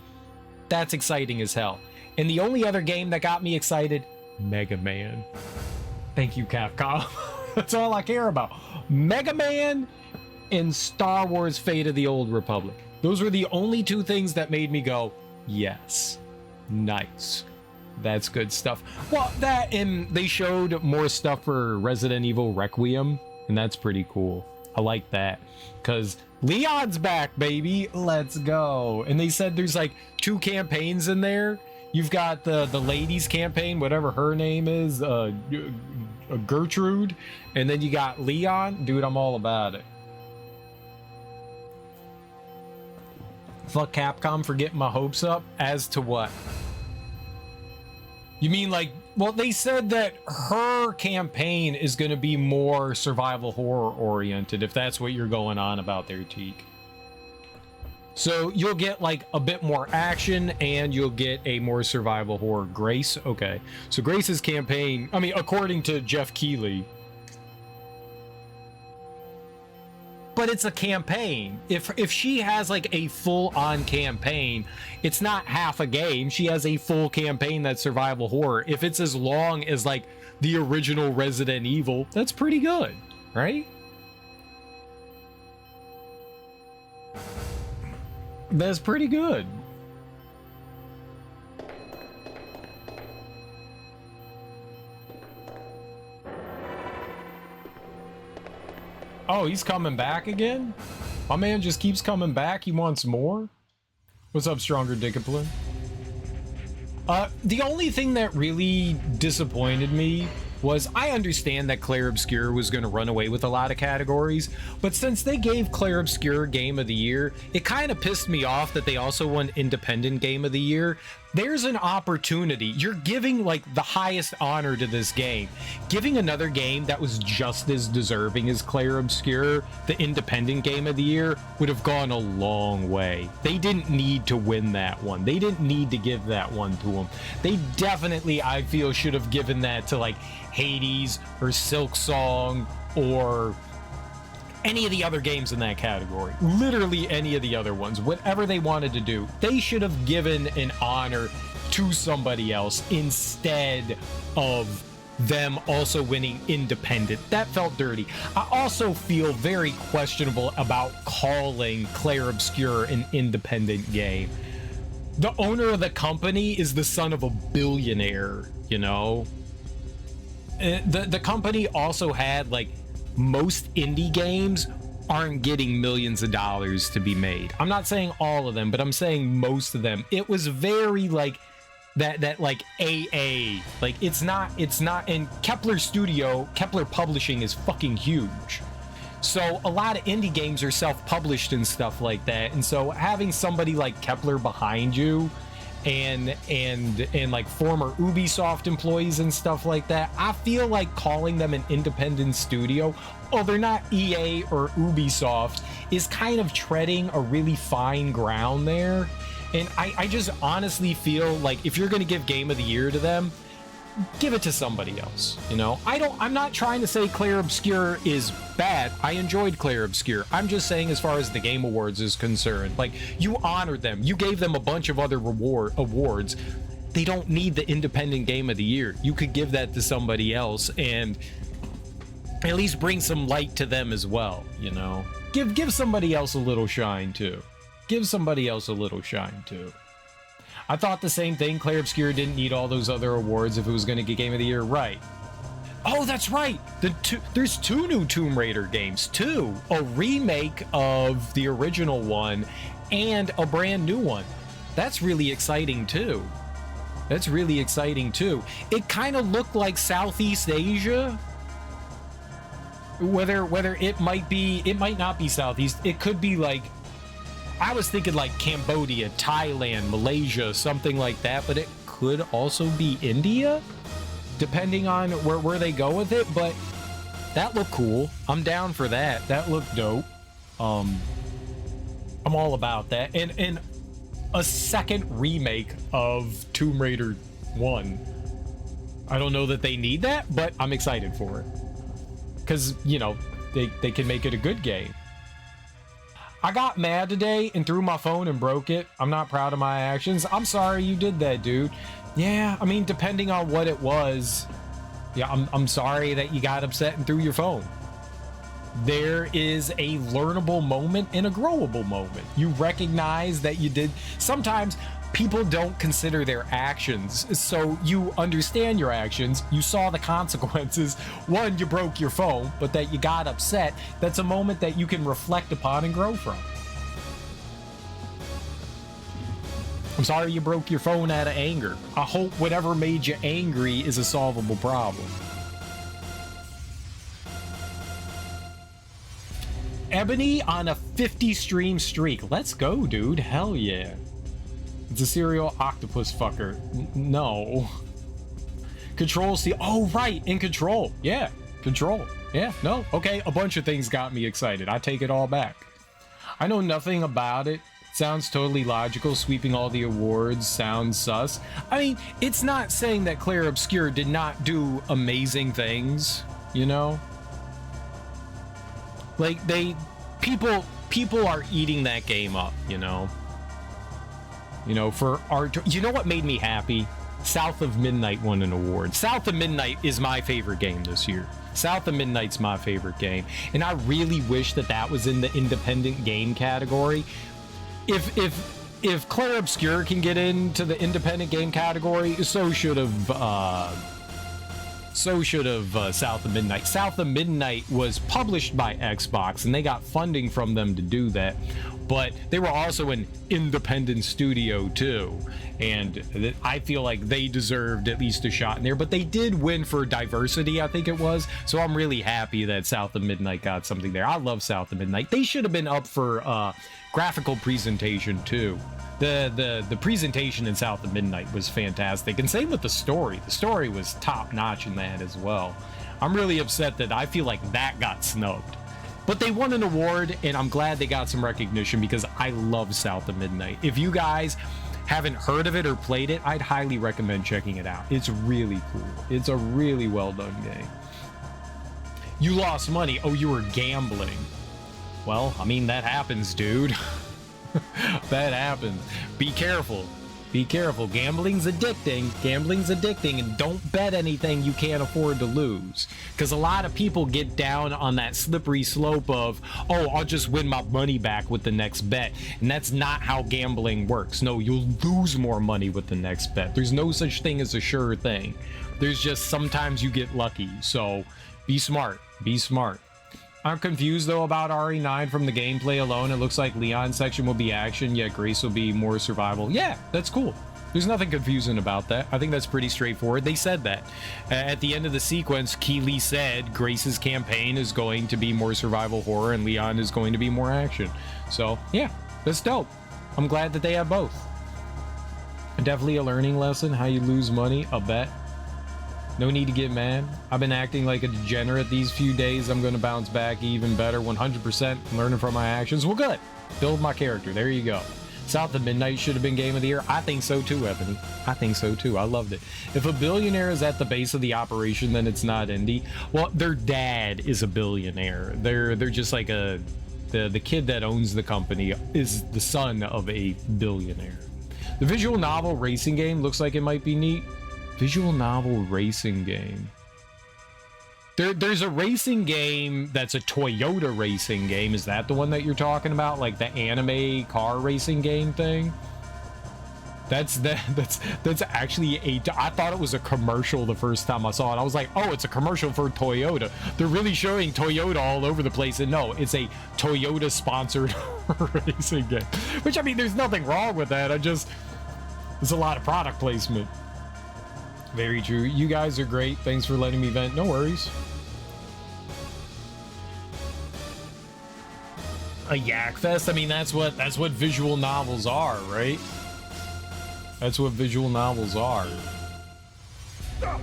That's exciting as hell. And the only other game that got me excited, Mega Man. Thank you, Capcom. That's all I care about. Mega Man and Star Wars Fate of the Old Republic. Those were the only two things that made me go, yes, nice. That's good stuff. Well, that, and they showed more stuff for Resident Evil Requiem, and that's pretty cool. I like that, because Leon's back, baby. Let's go. And they said there's like 2 campaigns in there. You've got the ladies campaign, whatever her name is, Gertrude, and then you got Leon. Dude, I'm all about it. Fuck Capcom for getting my hopes up. As to what? You mean like, well, they said that her campaign is going to be more survival horror oriented, if that's what you're going on about there, Teak. So you'll get like a bit more action and you'll get a more survival horror. Grace, okay. So Grace's campaign, I mean, according to Jeff Keighley, but it's a campaign. If she has like a full-on campaign, it's not half a game. She has a full campaign that's survival horror. If it's as long as like the original Resident Evil, that's pretty good, right? That's pretty good. Oh, he's coming back again? My man just keeps coming back. He wants more? What's up, Stronger Discipline? The only thing that really disappointed me was, I understand that Clair Obscur was going to run away with a lot of categories, but since they gave Clair Obscur Game of the Year, it kind of pissed me off that they also won Independent Game of the Year. There's an opportunity. You're giving like the highest honor to this game. Giving another game that was just as deserving as Clair Obscur the Independent Game of the Year would have gone a long way. They didn't need to win that one. They didn't need to give that one to them. They definitely, I feel, should have given that to like Hades or Silksong or any of the other games in that category. Literally any of the other ones. Whatever they wanted to do, they should have given an honor to somebody else instead of them also winning Independent. That felt dirty. I also feel very questionable about calling Clair Obscur an independent game. The owner of the company is the son of a billionaire, you know? The company also had like, most indie games aren't getting millions of dollars to be made. I'm not saying all of them, but I'm saying most of them. It was very like that like AA. Like it's not, and Kepler Publishing is fucking huge. So a lot of indie games are self-published and stuff like that. And so having somebody like Kepler behind you and like former Ubisoft employees and stuff like that, I feel like calling them an independent studio, oh, they're not EA or Ubisoft, is kind of treading a really fine ground there. And I just honestly feel like if you're going to give Game of the Year to them, give it to somebody else, you know? I'm not trying to say Clair Obscur is bad. I enjoyed Clair Obscur. I'm just saying, as far as the Game Awards is concerned, like, you honored them. You gave them a bunch of other awards. They don't need the Independent Game of the Year. You could give that to somebody else and at least bring some light to them as well, you know? Give somebody else a little shine too. Give somebody else a little shine too. I thought the same thing. Clair Obscur didn't need all those other awards if it was going to get Game of the Year, right? Oh, that's right. There's 2 new Tomb Raider games, too. A remake of the original one and a brand new one. That's really exciting, too. That's really exciting, too. It kind of looked like Southeast Asia. Whether it might not be Southeast. It could be like I was thinking like Cambodia, Thailand, Malaysia, something like that, but it could also be India, depending on where they go with it. But that looked cool. I'm down for that. That looked dope. I'm all about that. And a second remake of Tomb Raider 1. I don't know that they need that, but I'm excited for it. Because, you know, they can make it a good game. I got mad today and threw my phone and broke it. I'm not proud of my actions. I'm sorry you did that, dude. Yeah, I mean, depending on what it was, yeah, I'm sorry that you got upset and threw your phone. There is a learnable moment and a growable moment. You recognize that you did. Sometimes people don't consider their actions, so you understand your actions. You saw the consequences. One, you broke your phone, but that you got upset. That's a moment that you can reflect upon and grow from. I'm sorry you broke your phone out of anger. I hope whatever made you angry is a solvable problem. Ebony on a 50 stream streak. Let's go, dude. Hell yeah. It's a serial octopus fucker. No. Control C. Oh, right. In Control. Yeah. Control. Yeah. No. Okay. A bunch of things got me excited. I take it all back. I know nothing about it. Sounds totally logical. Sweeping all the awards sounds sus. I mean, it's not saying that Clair Obscur did not do amazing things, you know? Like, people are eating that game up, you know? You know, for art. You know what made me happy? South of Midnight won an award. South of Midnight is my favorite game this year. South of Midnight's my favorite game. And I really wish that that was in the independent game category. If Clair Obscur can get into the independent game category, so should have South of Midnight. South of Midnight was published by Xbox, and they got funding from them to do that. But they were also an independent studio too, and I feel like they deserved at least a shot in there. But they did win for diversity, I think it was. So I'm really happy that South of Midnight got something there. I love South of Midnight. They should have been up for graphical presentation too. The presentation in South of Midnight was fantastic, and same with the story. The story was top notch in that as well. I'm really upset that I feel like that got snubbed. But they won an award, and I'm glad they got some recognition because I love South of Midnight. If you guys haven't heard of it or played it, I'd highly recommend checking it out. It's really cool. It's a really well done game. You lost money. Oh, you were gambling. Well, I mean, that happens, dude. That happens. Be careful. Be careful. Gambling's addicting. Gambling's addicting, and don't bet anything you can't afford to lose. Because a lot of people get down on that slippery slope of, oh, I'll just win my money back with the next bet. And that's not how gambling works. No, you'll lose more money with the next bet. There's no such thing as a sure thing. There's just sometimes you get lucky. So be smart. Be smart. I'm confused though about RE9 from the gameplay alone. It looks like Leon's section will be action, yet Grace will be more survival. Yeah, that's cool. There's nothing confusing about that. I think that's pretty straightforward. They said that. At the end of the sequence, Keeley said Grace's campaign is going to be more survival horror and Leon is going to be more action. So yeah, that's dope. I'm glad that they have both. Definitely a learning lesson, how you lose money, a bet. No need to get mad. I've been acting like a degenerate these few days. I'm going to bounce back even better, 100%, learning from my actions. Well, good. Build my character. There you go. South of Midnight should have been Game of the Year. I think so too, Ebony. I think so too. I loved it. If a billionaire is at the base of the operation, then it's not indie. Well, their dad is a billionaire. They're just like the kid that owns the company is the son of a billionaire. The visual novel racing game looks like it might be neat. Visual novel racing game. There's a racing game that's a Toyota racing game. Is that the one that you're talking about? Like the anime car racing game thing? That's actually I thought it was a commercial the first time I saw it. I was like, oh, it's a commercial for Toyota. They're really showing Toyota all over the place. And no, it's a Toyota sponsored racing game. Which, I mean, there's nothing wrong with that. There's a lot of product placement. Very true. You guys are great. Thanks for letting me vent. No worries. a yak fest. I mean, that's what visual novels are, right? That's what visual novels are. All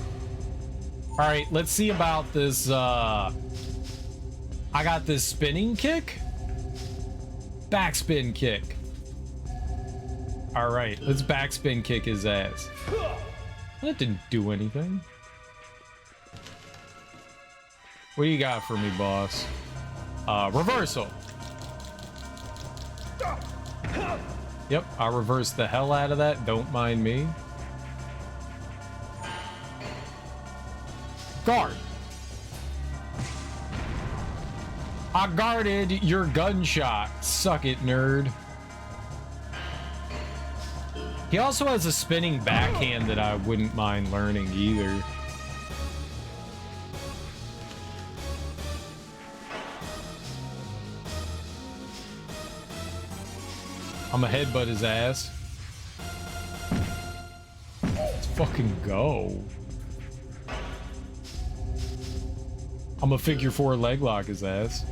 right, let's see about this. I got this spinning kick, backspin kick. All right, let's backspin kick his ass. That didn't do anything. What do you got for me, boss? Reversal. Yep, I'll reverse the hell out of that. Don't mind me. Guard. I guarded your gunshot. Suck it, nerd. He also has a spinning backhand that I wouldn't mind learning either. I'm a headbutt his ass. Let's fucking go. I'm a figure 4 leg lock his ass.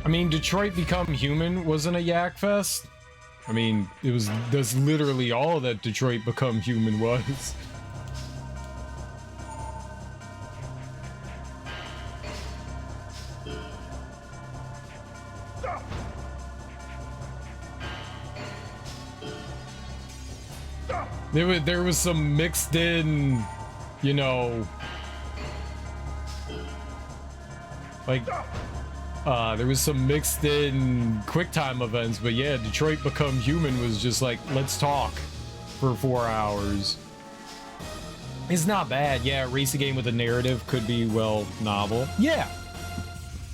I mean, Detroit Become Human wasn't a yak fest. I mean, that's literally all that Detroit Become Human was. There was some mixed in, you know, like, there was some mixed in QuickTime events, but yeah, Detroit Become Human was just like, let's talk for 4 hours. It's not bad. Yeah, a racing game with a narrative could be, well, novel. Yeah.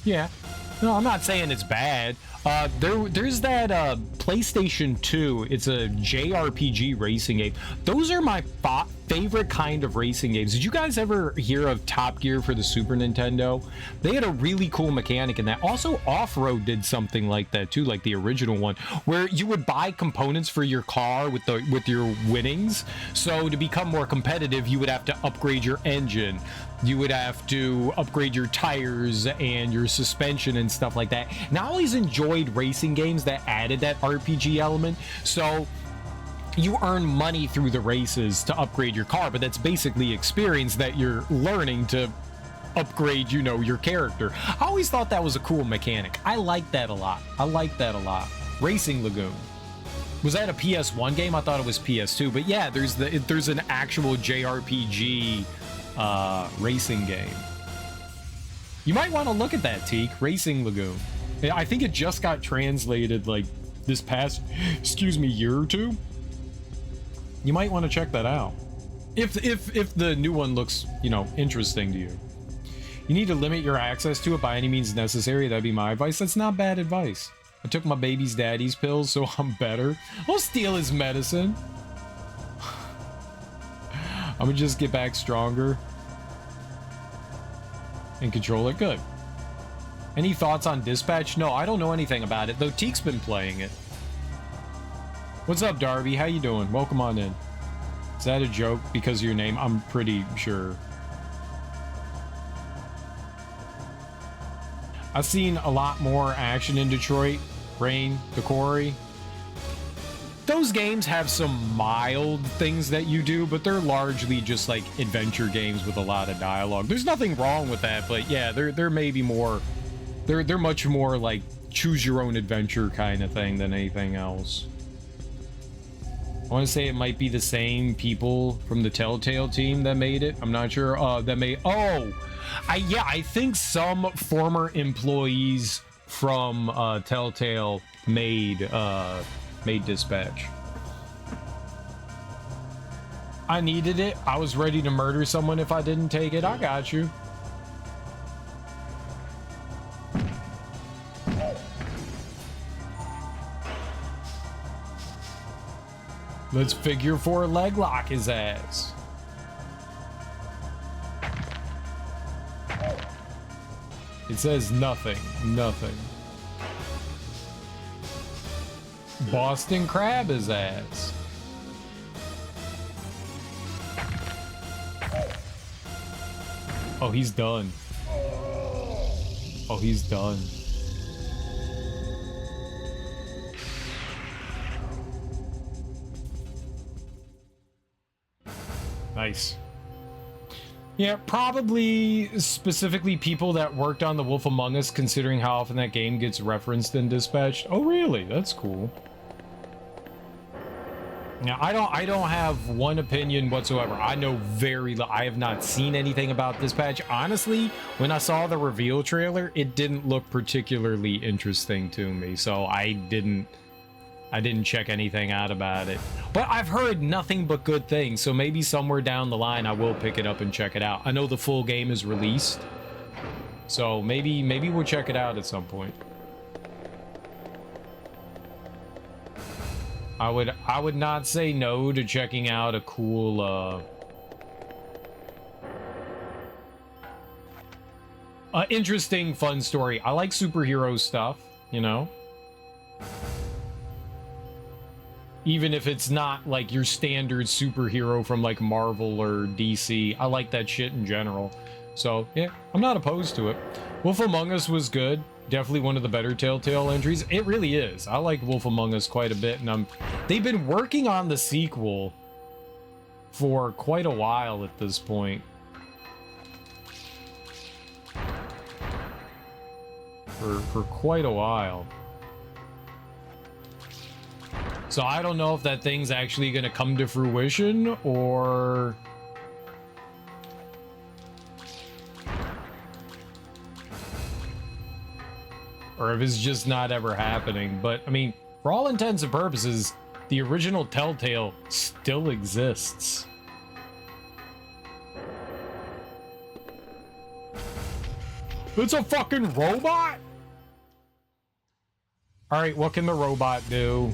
Yeah. No, I'm not saying it's bad. There's that PlayStation 2. It's a JRPG racing game. Those are my favorite kind of racing games. Did you guys ever hear of Top Gear for the Super Nintendo? They had a really cool mechanic in that. Also, Off-Road did something like that too, like the original one, where you would buy components for your car with your winnings. So to become more competitive, you would have to upgrade your engine. You would have to upgrade your tires and your suspension and stuff like that. And I always enjoyed racing games that added that RPG element. So you earn money through the races to upgrade your car, but that's basically experience that you're learning to upgrade, you know, your character. I always thought that was a cool mechanic. I like that a lot. Racing Lagoon. Was that a PS1 game? I thought it was PS2, but yeah, there's an actual JRPG racing game. You might want to look at that, Teak. Racing Lagoon. I think it just got translated like this past, year or two. You might want to check that out. If the new one looks, you know, interesting to you. You need to limit your access to it by any means necessary. That'd be my advice. That's not bad advice. I took my baby's daddy's pills, so I'm better. I'll steal his medicine. I'm gonna just get back stronger and control it. Good. Any thoughts on Dispatch? No, I don't know anything about it, though Teek's been playing it. What's up, Darby? How you doing? Welcome on in. Is that a joke because of your name? I'm pretty sure. I've seen a lot more action in Detroit. Rain, the Quarry. Those games have some mild things that you do, but they're largely just like adventure games with a lot of dialogue. There's nothing wrong with that, but yeah, they're maybe more, they're much more like choose your own adventure kind of thing than anything else. I want to say it might be the same people from the Telltale team that made it. I'm not sure. I think some former employees from Telltale made Dispatch. I needed it. I was ready to murder someone if I didn't take it. I got you. Let's figure 4 leg lock his ass. It says nothing. Nothing. Boston Crab his ass. Oh, he's done. Oh, he's done. Nice. Yeah, probably specifically people that worked on The Wolf Among Us, considering how often that game gets referenced in Dispatched. Oh, really? That's cool. Now, I don't have one opinion whatsoever. I know I have not seen anything about Dispatch. Honestly, when I saw the reveal trailer, it didn't look particularly interesting to me, so I didn't check anything out about it. But I've heard nothing but good things, so maybe somewhere down the line I will pick it up and check it out. I know the full game is released, so maybe we'll check it out at some point. I would not say no to checking out a cool interesting, fun story. I like superhero stuff, you know? Even if it's not like your standard superhero from like Marvel or DC, I like that shit in general. So yeah, I'm not opposed to it. Wolf Among Us was good. Definitely one of the better Telltale entries. It really is. I like Wolf Among Us quite a bit, and they've been working on the sequel for quite a while at this point. For quite a while. So I don't know if that thing's actually gonna come to fruition, or if it's just not ever happening. But I mean, for all intents and purposes, the original Telltale still exists. It's a fucking robot? Alright, what can the robot do?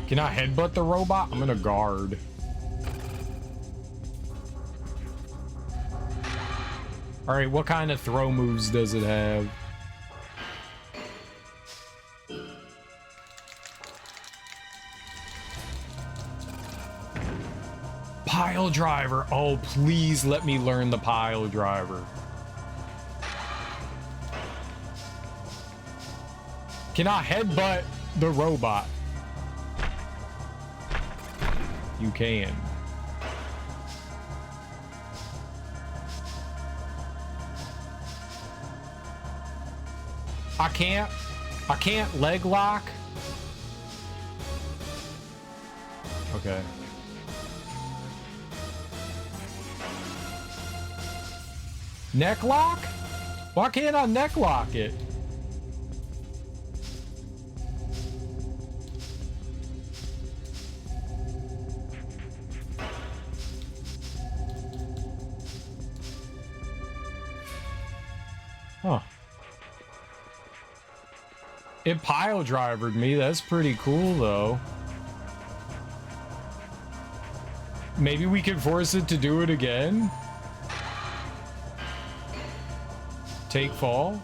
Can I headbutt the robot? I'm gonna guard. Alright, what kind of throw moves does it have? Pile driver. Oh, please let me learn the pile driver. Can I headbutt the robot? You can. I can't leg lock. Okay. Neck lock? Why can't I neck lock it? Huh. It pile drivered me. That's pretty cool, though. Maybe we can force it to do it again? Take fall?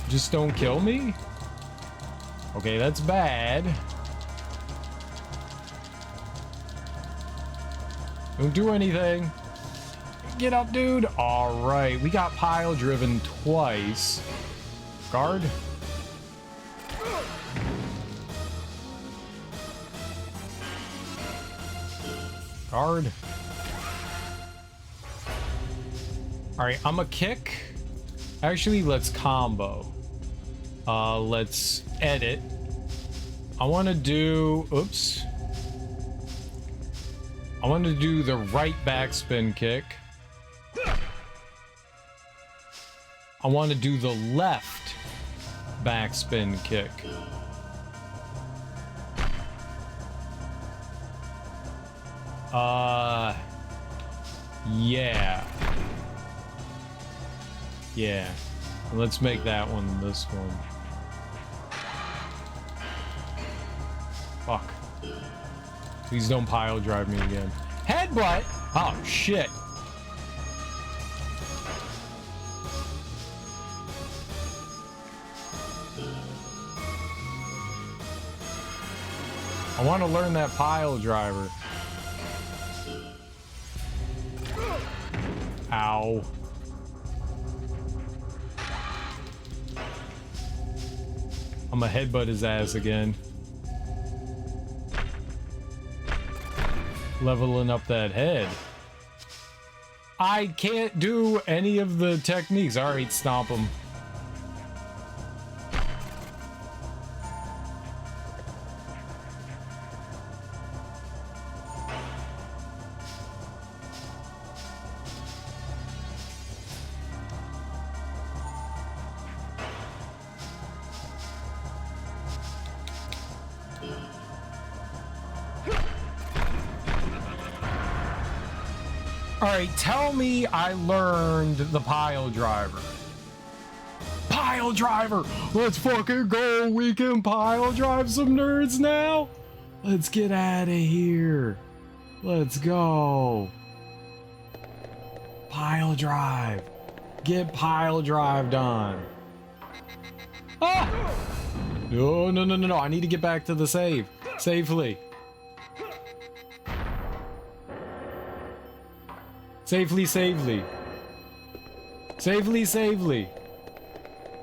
Just don't kill me? Okay, that's bad. Don't do anything. Get up, dude. All right, we got pile driven twice. Guard. Guard. All right, I'm a kick. Actually, let's combo. Let's edit. I want to do, oops. I want to do the right backspin kick. I want to do the left backspin kick. Yeah. Yeah. Let's make that one this one. Fuck. Please don't pile drive me again. Headbutt? Oh, shit. I want to learn that pile driver. Ow. I'm gonna headbutt his ass again. Leveling up that head. I can't do any of the techniques. All right, stomp him. Alright, tell me I learned the pile driver. Pile driver! Let's fucking go! We can pile drive some nerds now! Let's get out of here. Let's go. Pile drive. Get pile drive done. Ah! No, no, no, no, no. I need to get back to the save. Safely. Safely, safely. Safely, safely.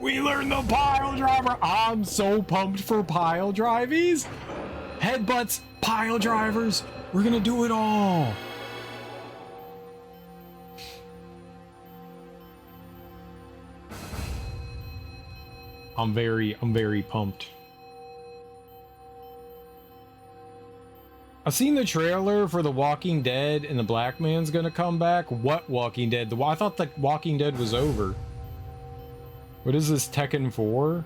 We learned the pile driver. I'm so pumped for pile drivies. Headbutts, pile drivers. We're gonna do it all. I'm very pumped. I've seen the trailer for The Walking Dead and the Black Man's gonna come back. What Walking Dead? I thought The Walking Dead was over. What is this, Tekken 4?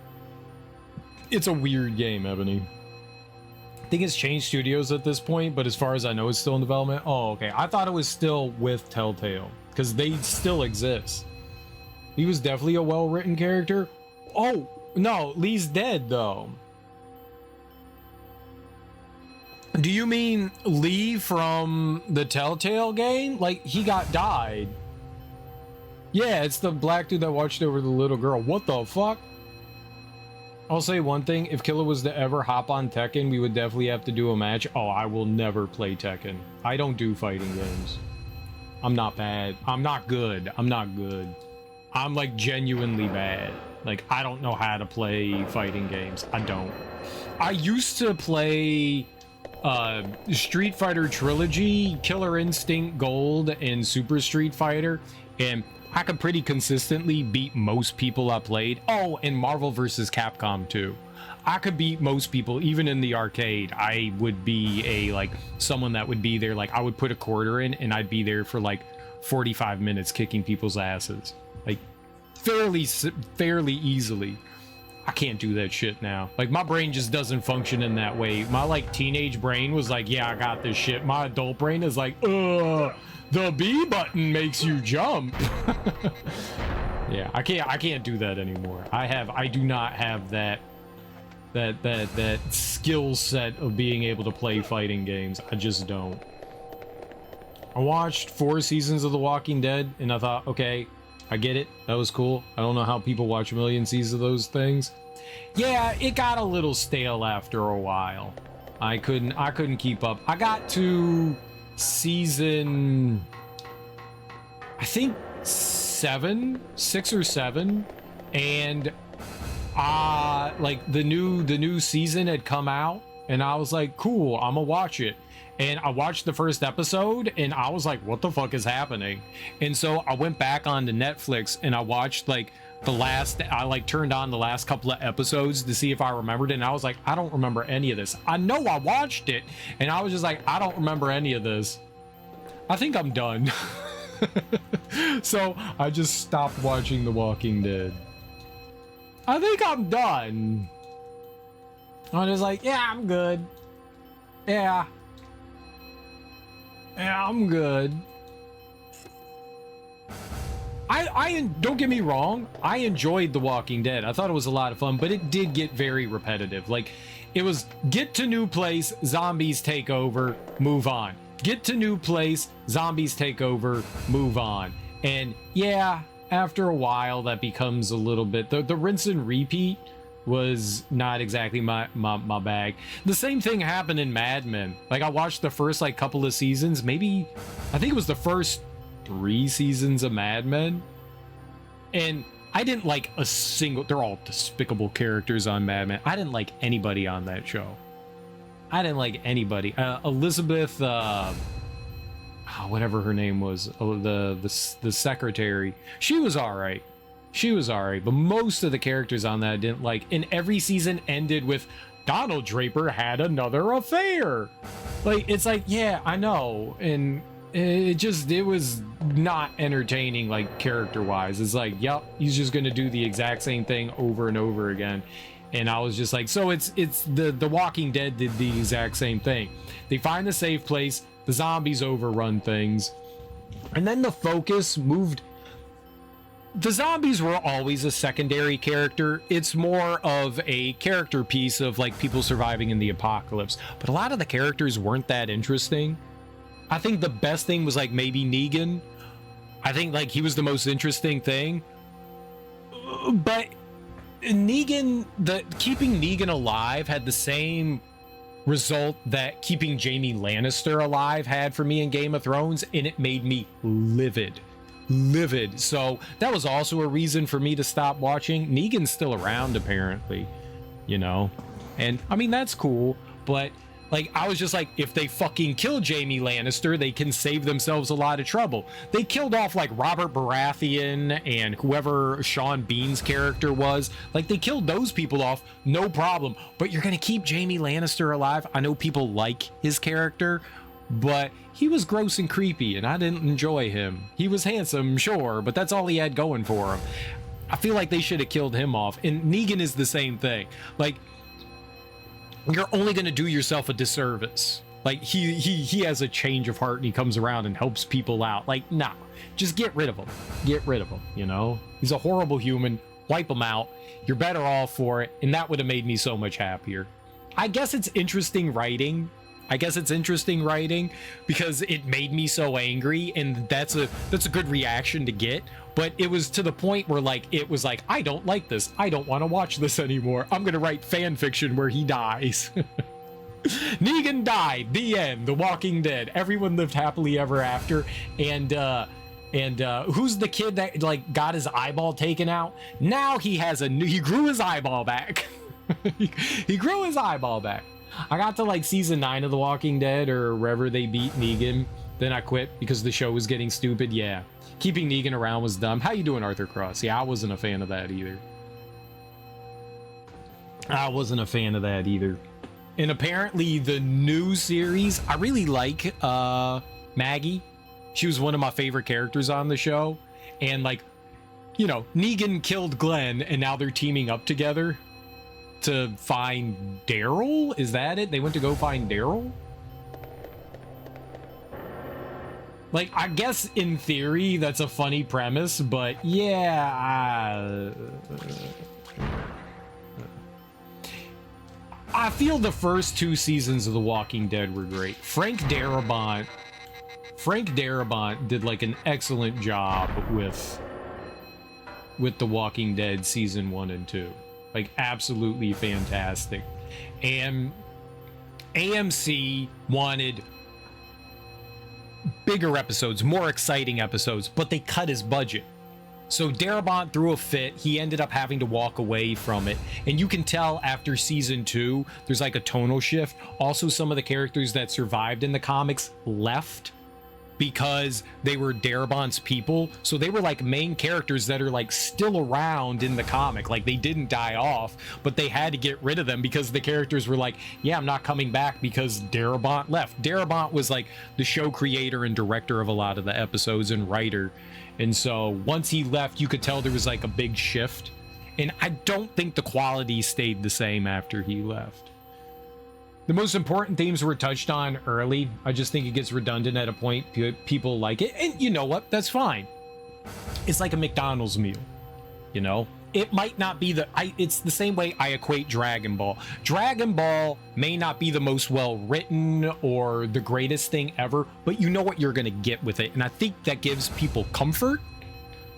It's a weird game, Ebony. I think it's changed studios at this point, but as far as I know, it's still in development. Oh, okay. I thought it was still with Telltale, because they still exist. He was definitely a well-written character. Oh, no, Lee's dead, though. Do you mean Lee from the Telltale game? Like, he died. Yeah, it's the black dude that watched over the little girl. What the fuck? I'll say one thing. If Killer was to ever hop on Tekken, we would definitely have to do a match. Oh, I will never play Tekken. I don't do fighting games. I'm not bad. I'm not good. I'm not good. I'm, like, genuinely bad. Like, I don't know how to play fighting games. I don't. I used to play Street Fighter Trilogy, Killer Instinct Gold, and Super Street Fighter, and I could pretty consistently beat most people I played. Oh, and Marvel vs. Capcom 2. I could beat most people, even in the arcade. I would be someone that would be there, like, I would put a quarter in, and I'd be there for, like, 45 minutes kicking people's asses. Like, fairly easily. I can't do that shit now. Like, my brain just doesn't function in that way. My, like, teenage brain was like, yeah, I got this shit. My adult brain is like, the B button makes you jump. Yeah, I can't do that anymore. I do not have that skill set of being able to play fighting games. I just don't. I watched 4 seasons of The Walking Dead, and I thought, okay, I get it. That was cool. I don't know how people watch a million seasons of those things. Yeah, it got a little stale after a while. I couldn't keep up. I got to season, I think 6 or 7, and like the new season had come out, and I was like, cool, I'm gonna watch it. And I watched the first episode, and I was like, what the fuck is happening? And so I went back onto Netflix, and I watched, like, I turned on the last couple of episodes to see if I remembered it, and I was like, I don't remember any of this. I know I watched it, and I was just like, I don't remember any of this. I think I'm done. So I just stopped watching The Walking Dead. I think I'm done. I was like, yeah, I'm good. Yeah, I'm good. I don't get me wrong, I enjoyed The Walking Dead. I thought it was a lot of fun, but it did get very repetitive. Like, it was get to new place, zombies take over, move on. Get to new place, zombies take over, move on. And yeah, after a while that becomes a little bit the rinse and repeat was not exactly my bag. The same thing happened in Mad Men. Like, I watched the first like couple of seasons, maybe I think it was the first 3 seasons of Mad Men, and I didn't like a single. They're all despicable characters on Mad Men. I didn't like anybody on that show. I didn't like anybody. Elizabeth, whatever her name was, the secretary. She was all right. She was all right, but most of the characters on that I didn't like. And every season ended with Donald Draper had another affair. Like, it's like, yeah, I know, and it was not entertaining, like, character wise. It's like, yep, he's just gonna do the exact same thing over and over again. And I was just like, so it's the Walking Dead did the exact same thing. They find a safe place, the zombies overrun things, and then the focus moved. The zombies were always a secondary character. It's more of a character piece of like people surviving in the apocalypse, but a lot of the characters weren't that interesting. I think the best thing was like maybe Negan. I think like he was the most interesting thing, but Negan, keeping Negan alive had the same result that keeping Jaime Lannister alive had for me in Game of Thrones, and it made me livid. So that was also a reason for me to stop watching. Negan's still around apparently, you know, and I mean that's cool, but like I was just like, if they fucking kill Jaime Lannister, they can save themselves a lot of trouble. They killed off like Robert Baratheon and whoever Sean Bean's character was. Like they killed those people off, no problem. But you're gonna keep Jaime Lannister alive. I know people like his character, but he was gross and creepy and I didn't enjoy him. He was handsome, sure, but that's all he had going for him. I feel like they should have killed him off. And Negan is the same thing. Like, you're only going to do yourself a disservice. Like, he has a change of heart and he comes around and helps people out. Like, nah, just get rid of him. Get rid of him, you know? He's a horrible human. Wipe him out. You're better off for it. And that would have made me so much happier. I guess it's interesting writing. Because it made me so angry, and that's a good reaction to get. But it was to the point where like it was like, I don't like this. I don't want to watch this anymore. I'm gonna write fan fiction where he dies. Negan died. The end. The Walking Dead. Everyone lived happily ever after. And who's the kid that like got his eyeball taken out? Now he grew his eyeball back. he grew his eyeball back. I got to like season 9 of The Walking Dead or wherever they beat Negan. Then I quit because the show was getting stupid. Yeah. Keeping Negan around was dumb. How you doing, Arthur Cross? Yeah, I wasn't a fan of that either. And apparently the new series, I really like Maggie. She was one of my favorite characters on the show. And like, you know, Negan killed Glenn and now they're teaming up together to find Daryl? Is that it? They went to go find Daryl? Like, I guess in theory that's a funny premise, but yeah, I feel the first 2 seasons of The Walking Dead were great. Frank Darabont did like an excellent job with The Walking Dead season 1 and 2. Like, absolutely fantastic. And AMC wanted bigger episodes, more exciting episodes, but they cut his budget. So Darabont threw a fit. He ended up having to walk away from it. And you can tell after season 2, there's like a tonal shift. Also, some of the characters that survived in the comics left because they were Darabont's people. So they were like main characters that are like still around in the comic. Like they didn't die off, but they had to get rid of them because the characters were like, yeah, I'm not coming back because Darabont left. Darabont was like the show creator and director of a lot of the episodes and writer. And so once he left, you could tell there was like a big shift. And I don't think the quality stayed the same after he left. The most important themes were touched on early. I just think it gets redundant at a point. People like it. And you know what? That's fine. It's like a McDonald's meal. You know? It might not be it's the same way I equate Dragon Ball. Dragon Ball may not be the most well written or the greatest thing ever, but you know what you're going to get with it. And I think that gives people comfort,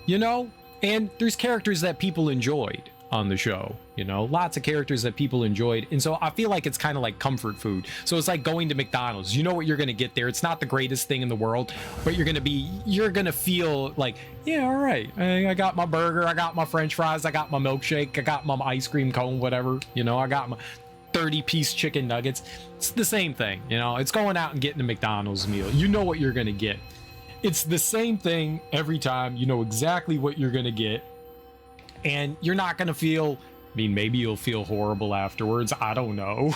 you know? And there's characters that people enjoyed on the show. You know, lots of characters that people enjoyed. And so I feel like it's kind of like comfort food. So it's like going to McDonald's. You know what you're going to get there. It's not the greatest thing in the world, but you're going to feel like, yeah, all right. I got my burger. I got my French fries. I got my milkshake. I got my ice cream cone, whatever. You know, I got my 30-piece chicken nuggets. It's the same thing. You know, it's going out and getting a McDonald's meal. You know what you're going to get. It's the same thing every time. You know exactly what you're going to get. And you're not going to feel, I mean, maybe you'll feel horrible afterwards. I don't know.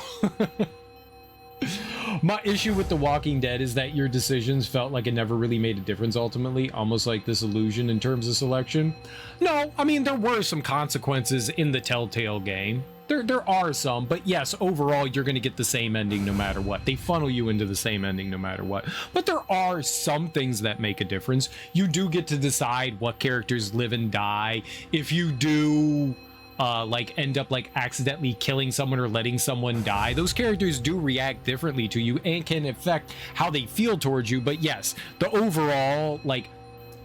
My issue with The Walking Dead is that your decisions felt like it never really made a difference ultimately, almost like this illusion in terms of selection. No, I mean, there were some consequences in the Telltale game. There are some, but yes, overall, you're going to get the same ending no matter what. They funnel you into the same ending no matter what. But there are some things that make a difference. You do get to decide what characters live and die. If you do like end up like accidentally killing someone or letting someone die, those characters do react differently to you and can affect how they feel towards you. But yes, the overall like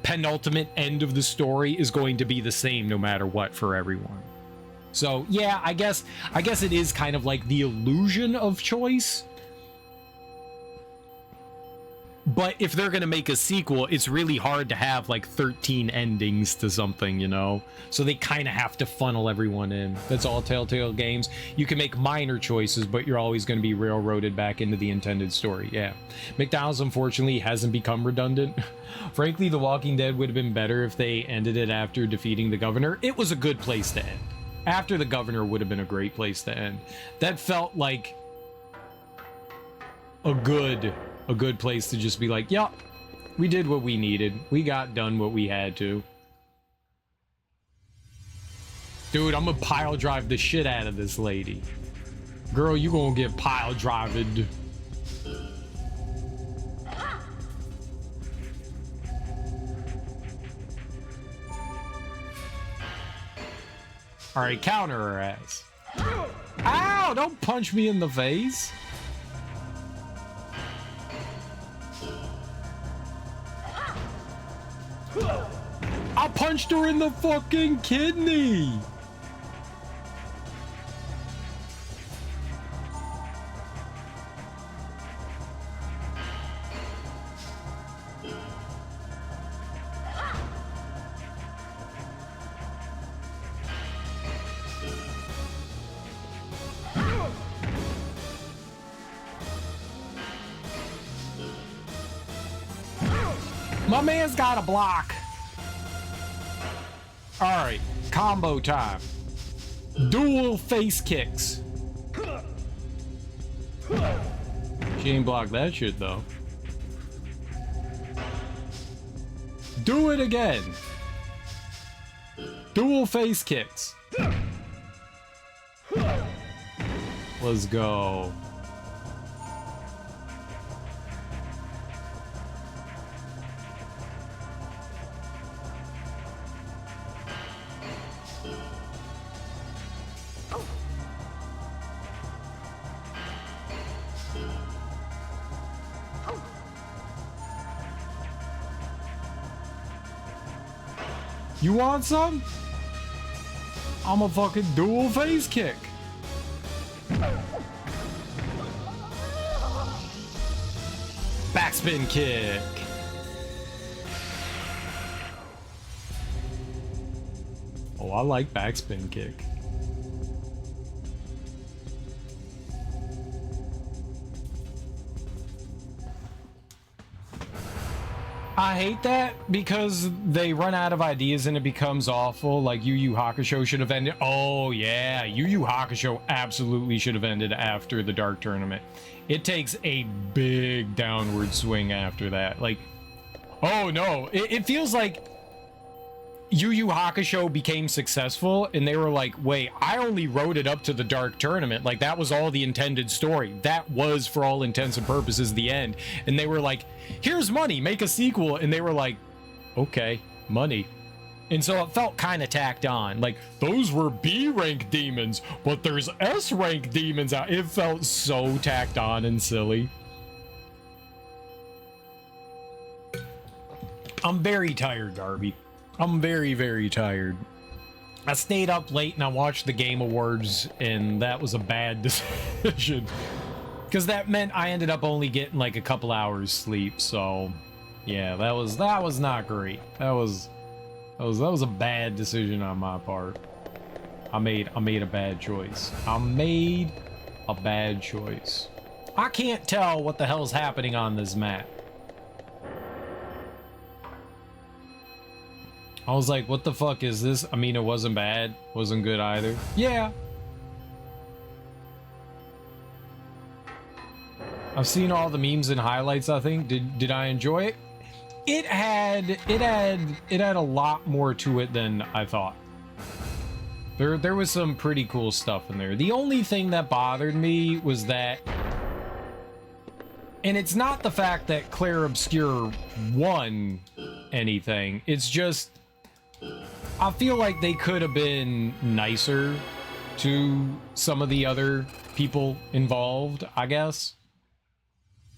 penultimate end of the story is going to be the same no matter what for everyone. So yeah, I guess it is kind of like the illusion of choice. But if they're going to make a sequel, it's really hard to have like 13 endings to something, you know? So they kind of have to funnel everyone in. That's all Telltale games. You can make minor choices, but you're always going to be railroaded back into the intended story. Yeah. McDonald's, unfortunately, hasn't become redundant. Frankly, The Walking Dead would have been better if they ended it after defeating the governor. It was a good place to end. After the governor would have been a great place to end. That felt like a good place to just be like, yep, we did what we needed. We got done what we had to. Dude, I'm gonna pile drive the shit out of this lady. Girl, you gonna get pile drived. All right, counter her ass. Ow, don't punch me in the face. I punched her in the fucking kidney. My man's got a block. All right, combo time. Dual face kicks. She ain't blocked that shit though. Do it again. Dual face kicks. Let's go. You want some? I'm a fucking dual face kick. Backspin kick. Oh, I like backspin kick. I hate that because they run out of ideas and it becomes awful. Like Yu Yu Hakusho should have ended. Oh yeah, Yu Yu Hakusho absolutely should have ended after the Dark Tournament. It takes a big downward swing after that. Like, oh no, it feels like Yu Yu Hakusho became successful and they were like, wait, I only wrote it up to the Dark Tournament. Like that was all the intended story. That was for all intents and purposes the end. And they were like, here's money, make a sequel. And they were like, okay, money. And so it felt kind of tacked on. Like those were B rank demons, but there's S rank demons out. It felt so tacked on and silly. I'm very tired, Darby. I'm very, very tired. I stayed up late and I watched the Game Awards, and that was a bad decision. Because that meant I ended up only getting like a couple hours sleep, so yeah, that was not great. That was a bad decision on my part. I made a bad choice. I made a bad choice. I can't tell what the hell's happening on this map. I was like, what the fuck is this? I mean, it wasn't bad. Wasn't good either. Yeah. I've seen all the memes and highlights, I think. Did I enjoy it? It had a lot more to it than I thought. There was some pretty cool stuff in there. The only thing that bothered me was that, and it's not the fact that Clair Obscur won anything, it's just I feel like they could have been nicer to some of the other people involved, I guess.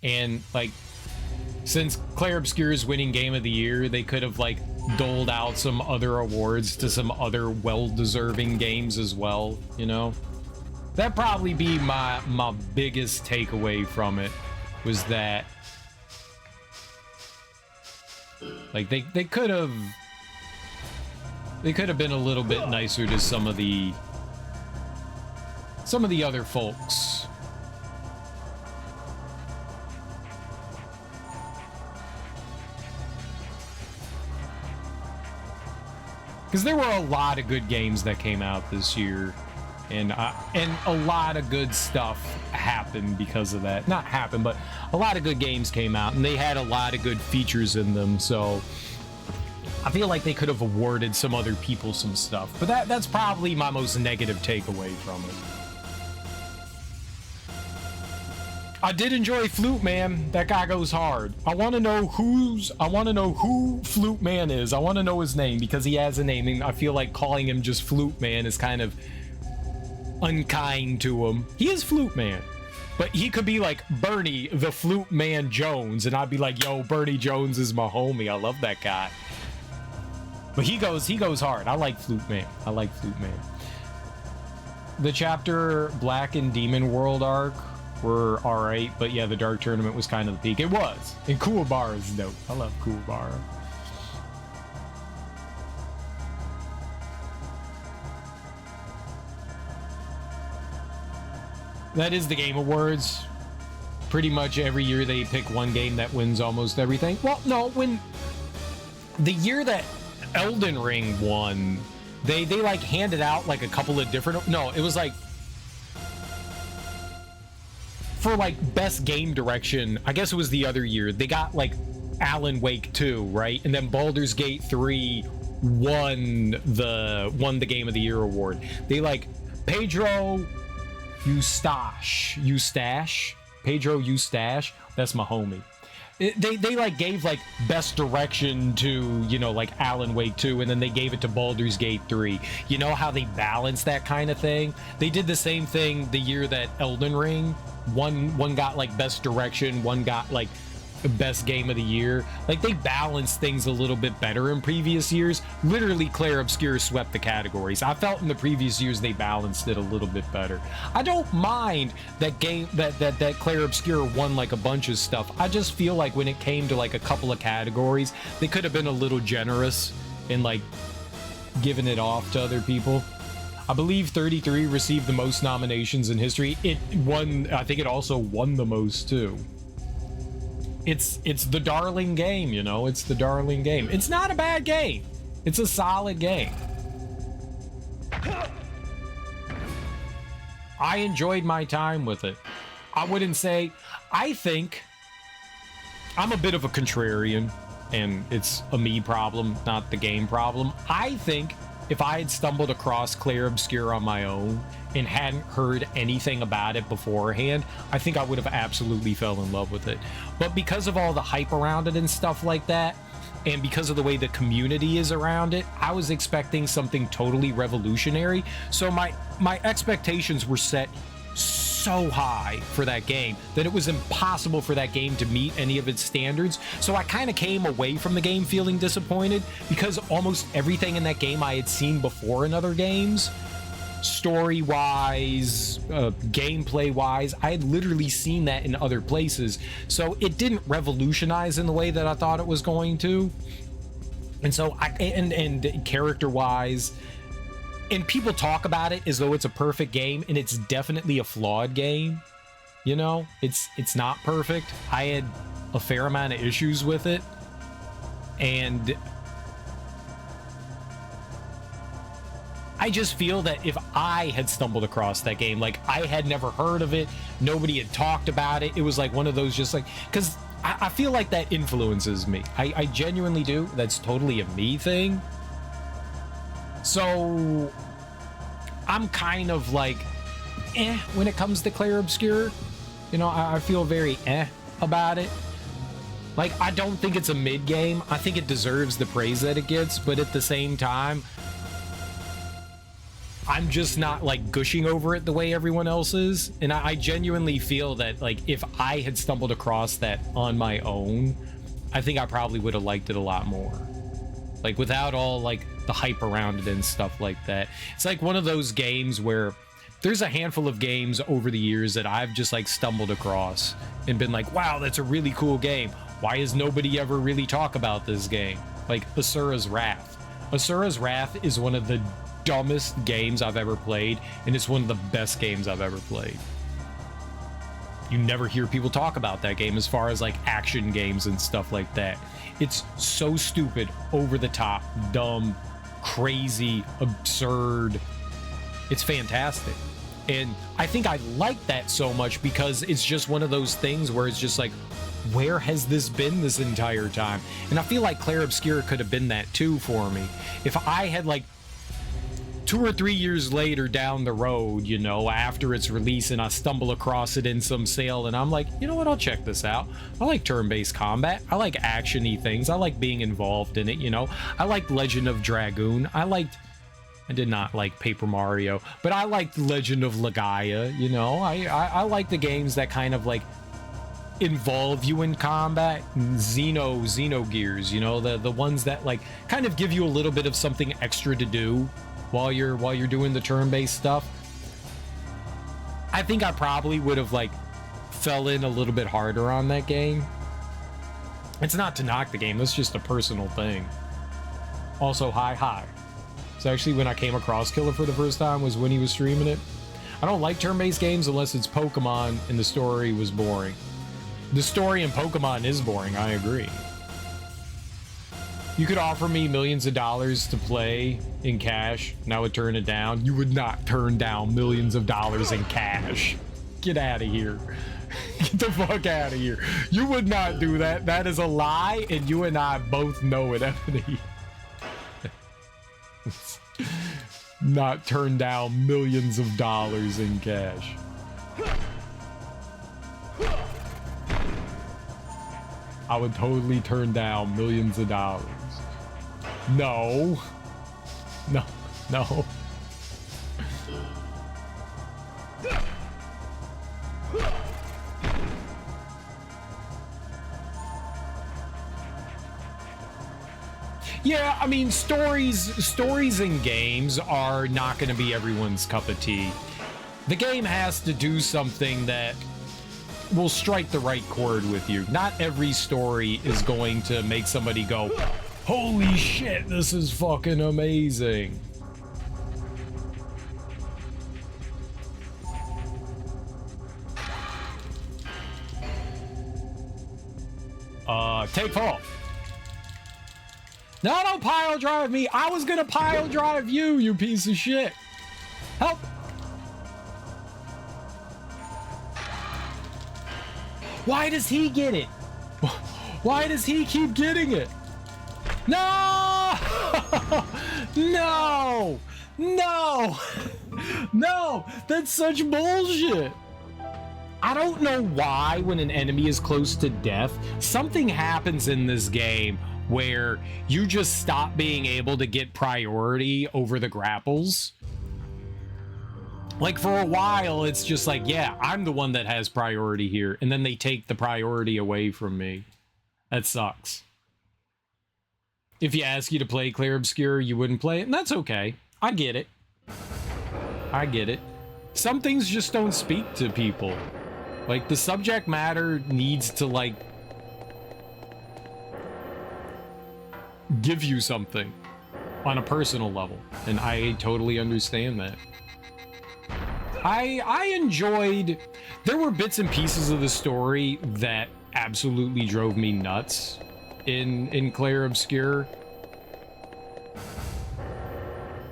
And like, since Clair Obscur is winning Game of the Year, they could have like doled out some other awards to some other well-deserving games as well, you know? That'd probably be my biggest takeaway from it, was that like they could have been a little bit nicer to some of the other folks. Because there were a lot of good games that came out this year, and a lot of good stuff happened because of that. Not happened, but a lot of good games came out, and they had a lot of good features in them, so I feel like they could have awarded some other people some stuff. But that's probably my most negative takeaway from it. I did enjoy Flute Man. That guy goes hard. I want to know who Flute Man is. I want to know his name because he has a name, and I feel like calling him just Flute Man is kind of unkind to him. He is Flute Man, but he could be like Bernie the Flute Man Jones, and I'd be like, yo, Bernie Jones is my homie. I love that guy. But he goes hard. I like Flute Man. I like Flute Man. The chapter Black and Demon World arc were alright, but yeah, the Dark Tournament was kind of the peak. It was. And Kuwabara is dope. I love Kuwabara. That is the Game Awards. Pretty much every year they pick one game that wins almost everything. Well, no, when the year that Elden Ring won, they like handed out like a couple of different, no, it was like for like best game direction, I guess it was the other year, they got like Alan Wake 2, right? And then Baldur's Gate 3 won the Game of the Year award. They like Pedro Eustache, that's my homie. They like gave like best direction to, you know, like Alan Wake 2, and then they gave it to Baldur's Gate 3. You know how they balance that kind of thing? They did the same thing the year that Elden Ring one got like best direction, one got like best game of the year. Like they balanced things a little bit better in previous years. Literally Clair Obscur swept the categories. I felt in the previous years they balanced it a little bit better. I don't mind that Clair Obscur won like a bunch of stuff. I just feel like when it came to like a couple of categories, they could have been a little generous in like giving it off to other people. I believe 33 received the most nominations in history. It won, I think it also won the most too. It's the darling game, you know, it's the darling game. It's not a bad game. It's a solid game. I enjoyed my time with it. I wouldn't say, I think I'm a bit of a contrarian, and it's a me problem, not the game problem. I think if I had stumbled across Clair Obscur on my own and hadn't heard anything about it beforehand, I think I would have absolutely fell in love with it. But because of all the hype around it and stuff like that, and because of the way the community is around it, I was expecting something totally revolutionary. So my expectations were set so high for that game that it was impossible for that game to meet any of its standards. So I kind of came away from the game feeling disappointed because almost everything in that game I had seen before in other games, story-wise, gameplay-wise, I had literally seen that in other places. So it didn't revolutionize in the way that I thought it was going to. And so and character-wise, and people talk about it as though it's a perfect game, and it's definitely a flawed game. You know, it's not perfect. I had a fair amount of issues with it, and I just feel that if I had stumbled across that game, like I had never heard of it, nobody had talked about it, it was like one of those just like, because I feel like that influences me. I genuinely do. That's totally a me thing. So I'm kind of like when it comes to Clair Obscur. You know, I feel very about it. Like, I don't think it's a mid game. I think it deserves the praise that it gets, but at the same time, I'm just not like gushing over it the way everyone else is. And I genuinely feel that like if I had stumbled across that on my own, I think I probably would have liked it a lot more. Like without all like the hype around it and stuff like that. It's like one of those games where there's a handful of games over the years that I've just like stumbled across and been like, wow, that's a really cool game. Why has nobody ever really talk about this game? Like Asura's Wrath. Asura's Wrath is one of the dumbest games I've ever played, and it's one of the best games I've ever played. You never hear people talk about that game as far as like action games and stuff like that. It's so stupid, over the top, dumb, crazy, absurd. It's fantastic. And I think I like that so much because it's just one of those things where it's just like, where has this been this entire time? And I feel like Clair Obscur could have been that too for me. If I had like 2 or 3 years later down the road, you know, after its release, and I stumble across it in some sale and I'm like, you know what, I'll check this out. I like turn-based combat. I like action-y things. I like being involved in it, you know. I liked Legend of Dragoon. I did not like Paper Mario, but I liked Legend of Legaia, you know. I like the games that kind of like involve you in combat. Xenogears, you know, the ones that like kind of give you a little bit of something extra to do while you're doing the turn-based stuff. I think I probably would have like fell in a little bit harder on that game. It's not to knock the game, that's just a personal thing. Also, hi. So actually when I came across Killer for the first time was when he was streaming it. I don't like turn-based games unless it's Pokemon and the story was boring. The story in Pokemon is boring, I agree. You could offer me millions of dollars to play in cash, and I would turn it down. You would not turn down millions of dollars in cash. Get out of here. Get the fuck out of here. You would not do that. That is a lie, and you and I both know it, Ebony. Not turn down millions of dollars in cash. I would totally turn down millions of dollars. No. Yeah, I mean, stories in games are not going to be everyone's cup of tea. The game has to do something that will strike the right chord with you. Not every story is going to make somebody go, holy shit, this is fucking amazing. Take fall. No, don't pile drive me. I was gonna pile drive you, you piece of shit. Help. Why does he get it? Why does he keep getting it? No! No! No! No! That's such bullshit. I don't know why when an enemy is close to death, something happens in this game where you just stop being able to get priority over the grapples. Like, for a while, it's just like, yeah, I'm the one that has priority here. And then they take the priority away from me. That sucks. If you ask you to play Clair Obscur, you wouldn't play it. And that's okay. I get it. I get it. Some things just don't speak to people. Like, the subject matter needs to, like, give you something on a personal level. And I totally understand that. I enjoyed... There were bits and pieces of the story that absolutely drove me nuts in Clair Obscur.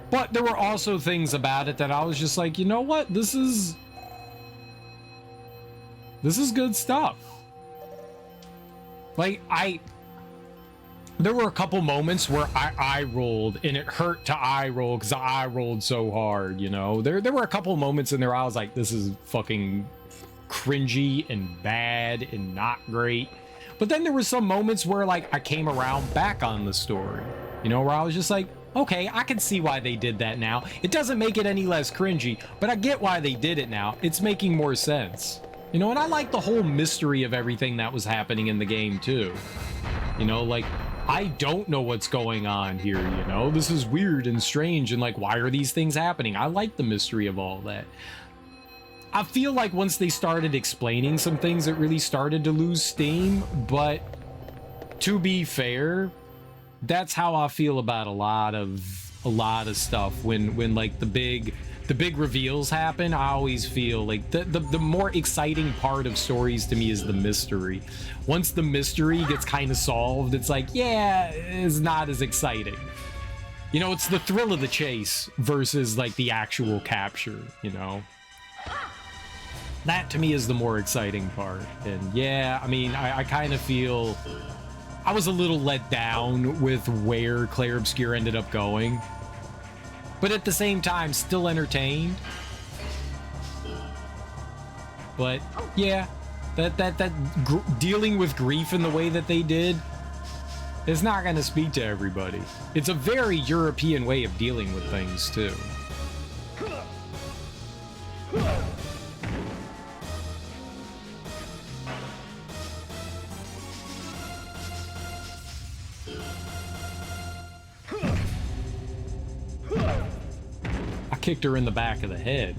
But there were also things about it that I was just like, you know what? This is good stuff. Like, there were a couple moments where I rolled, and it hurt to eye roll because I rolled so hard, you know? There were a couple moments in there I was like, this is fucking cringy and bad and not great. But then there were some moments where, like, I came around back on the story, you know, where I was just like, okay, I can see why they did that now. It doesn't make it any less cringy, but I get why they did it now. It's making more sense. You know, and I like the whole mystery of everything that was happening in the game, too. You know, like, I don't know what's going on here, you know? This is weird and strange, and like, why are these things happening? I like the mystery of all that. I feel like once they started explaining some things, it really started to lose steam, but to be fair, that's how I feel about a lot of stuff. When like the big reveals happen, I always feel like the more exciting part of stories to me is the mystery. Once the mystery gets kind of solved, it's like, yeah, it's not as exciting. You know, it's the thrill of the chase versus like the actual capture, you know? That to me is the more exciting part. And yeah, I mean, I kind of feel I was a little let down with where Clair Obscur ended up going. But at the same time, still entertained. But yeah, dealing with grief in the way that they did is not going to speak to everybody. It's a very European way of dealing with things too. I kicked her in the back of the head.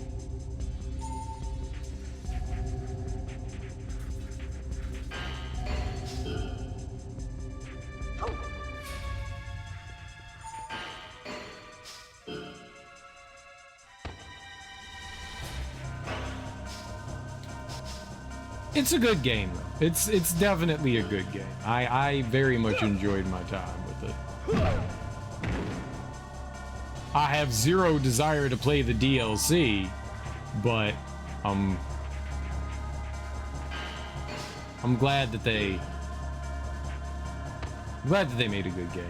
It's a good game, though. It's definitely a good game. I very much enjoyed my time with it. I have zero desire to play the DLC, but I'm glad that they made a good game.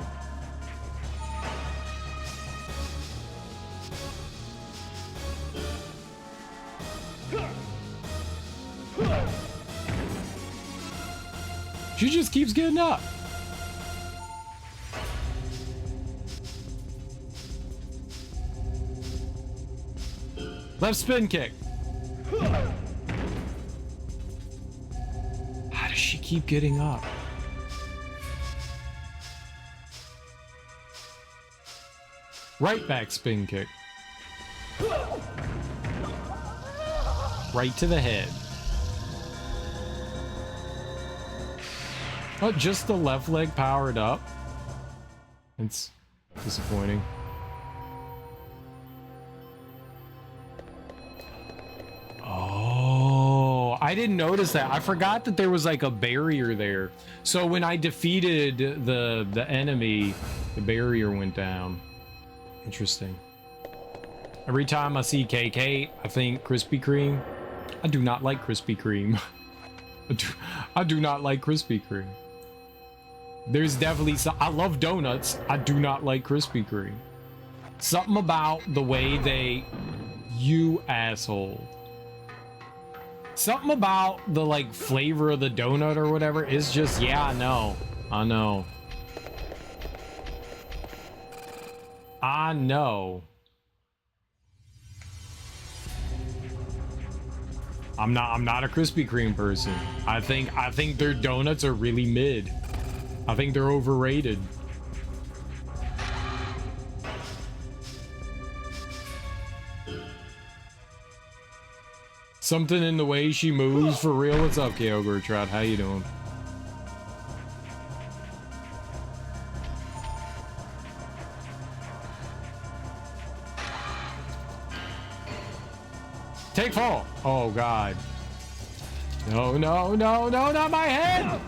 She just keeps getting up. Left spin kick. How does she keep getting up? Right back spin kick. Right to the head. Oh, just the left leg powered up. It's disappointing. Oh, I didn't notice that. I forgot that there was like a barrier there. So when I defeated the enemy, the barrier went down. Interesting. Every time I see KK, I think Krispy Kreme. I do not like Krispy Kreme. I do not like Krispy Kreme. There's definitely some, I love donuts. I do not like Krispy Kreme. Something about the way they, you asshole. Something about the like flavor of the donut or whatever is just, yeah, I know. I know. I'm not a Krispy Kreme person. I think their donuts are really mid. I think they're overrated. Something in the way she moves for real. What's up, KO Gertrude? How you doing? Take fall. Oh God. No, no, no, no, not my head.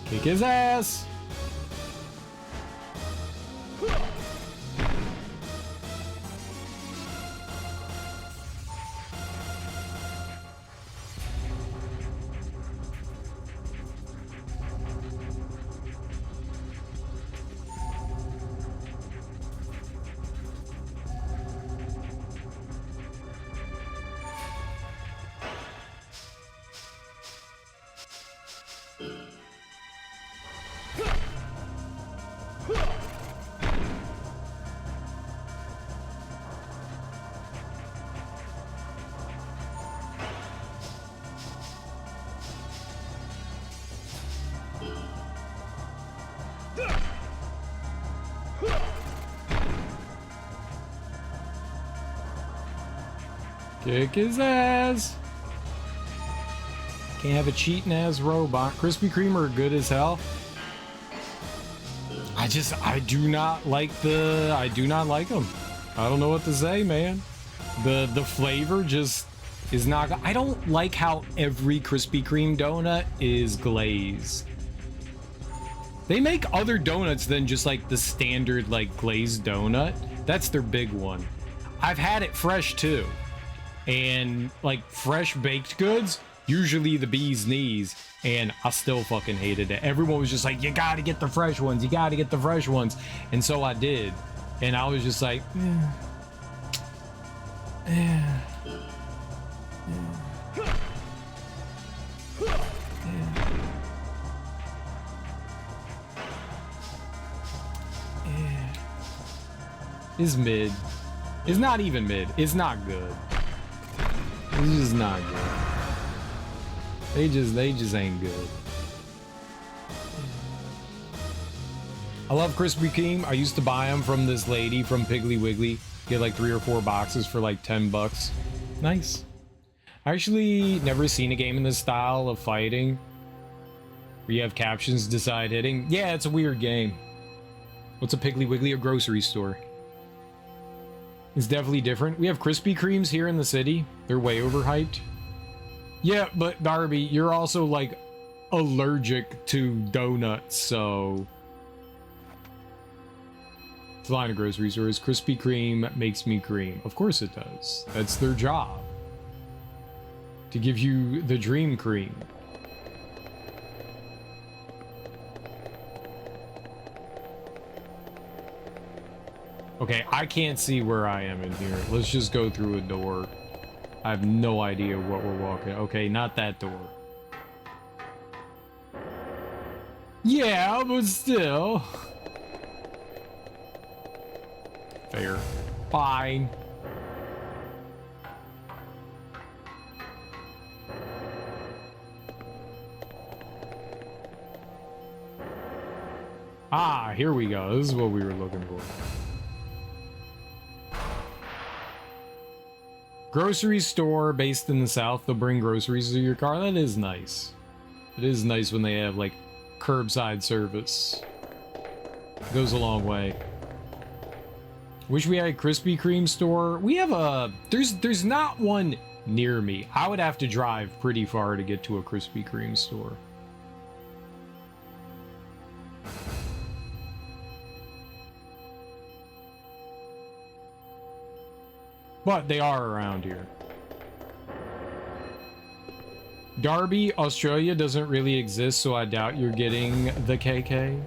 Kick his ass. Kick his ass. Can't have a cheating ass robot. Krispy Kreme are good as hell. I do not like them. I don't know what to say, man. The flavor just is not. I don't like how every Krispy Kreme donut is glazed. They make other donuts than just like the standard like glazed donut. That's their big one. I've had it fresh too. And like fresh baked goods, usually the bee's knees, and I still fucking hated it. Everyone was just like, you gotta get the fresh ones, you gotta get the fresh ones. And so I did. And I was just like, It's mid. It's not even mid. It's not good. It's just not good. They just ain't good. I love Krispy Kreme. I used to buy them from this lady from Piggly Wiggly. Get like 3 or 4 boxes for like 10 bucks. Nice. I actually never seen a game in this style of fighting where you have captions decide hitting. Yeah, it's a weird game. What's a Piggly Wiggly? A grocery store. It's definitely different. We have Krispy Kremes here in the city. They're way overhyped. Yeah, but Darby, you're also like allergic to donuts, so it's a line of grocery stores. Krispy Kreme makes me cream. Of course it does. That's their job. To give you the dream cream. Okay, I can't see where I am in here. Let's just go through a door. I have no idea what we're walking. Okay, not that door. Yeah, but still. Fair. Fine. Ah, here we go. This is what we were looking for. Grocery store based in the South. They'll bring groceries to your car. That is nice. It is nice when they have like curbside service. It goes a long way. Wish we had a Krispy Kreme store. We have a there's not one near me. I would have to drive pretty far to get to a Krispy Kreme store. But they are around here. Darby, Australia doesn't really exist, so I doubt you're getting the KK.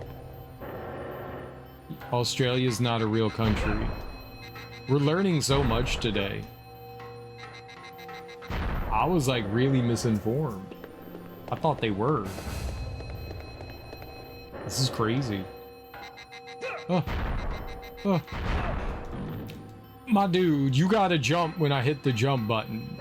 Australia's not a real country. We're learning so much today. I was like really misinformed. I thought they were. This is crazy. Oh. Oh. My dude, you gotta jump when I hit the jump button.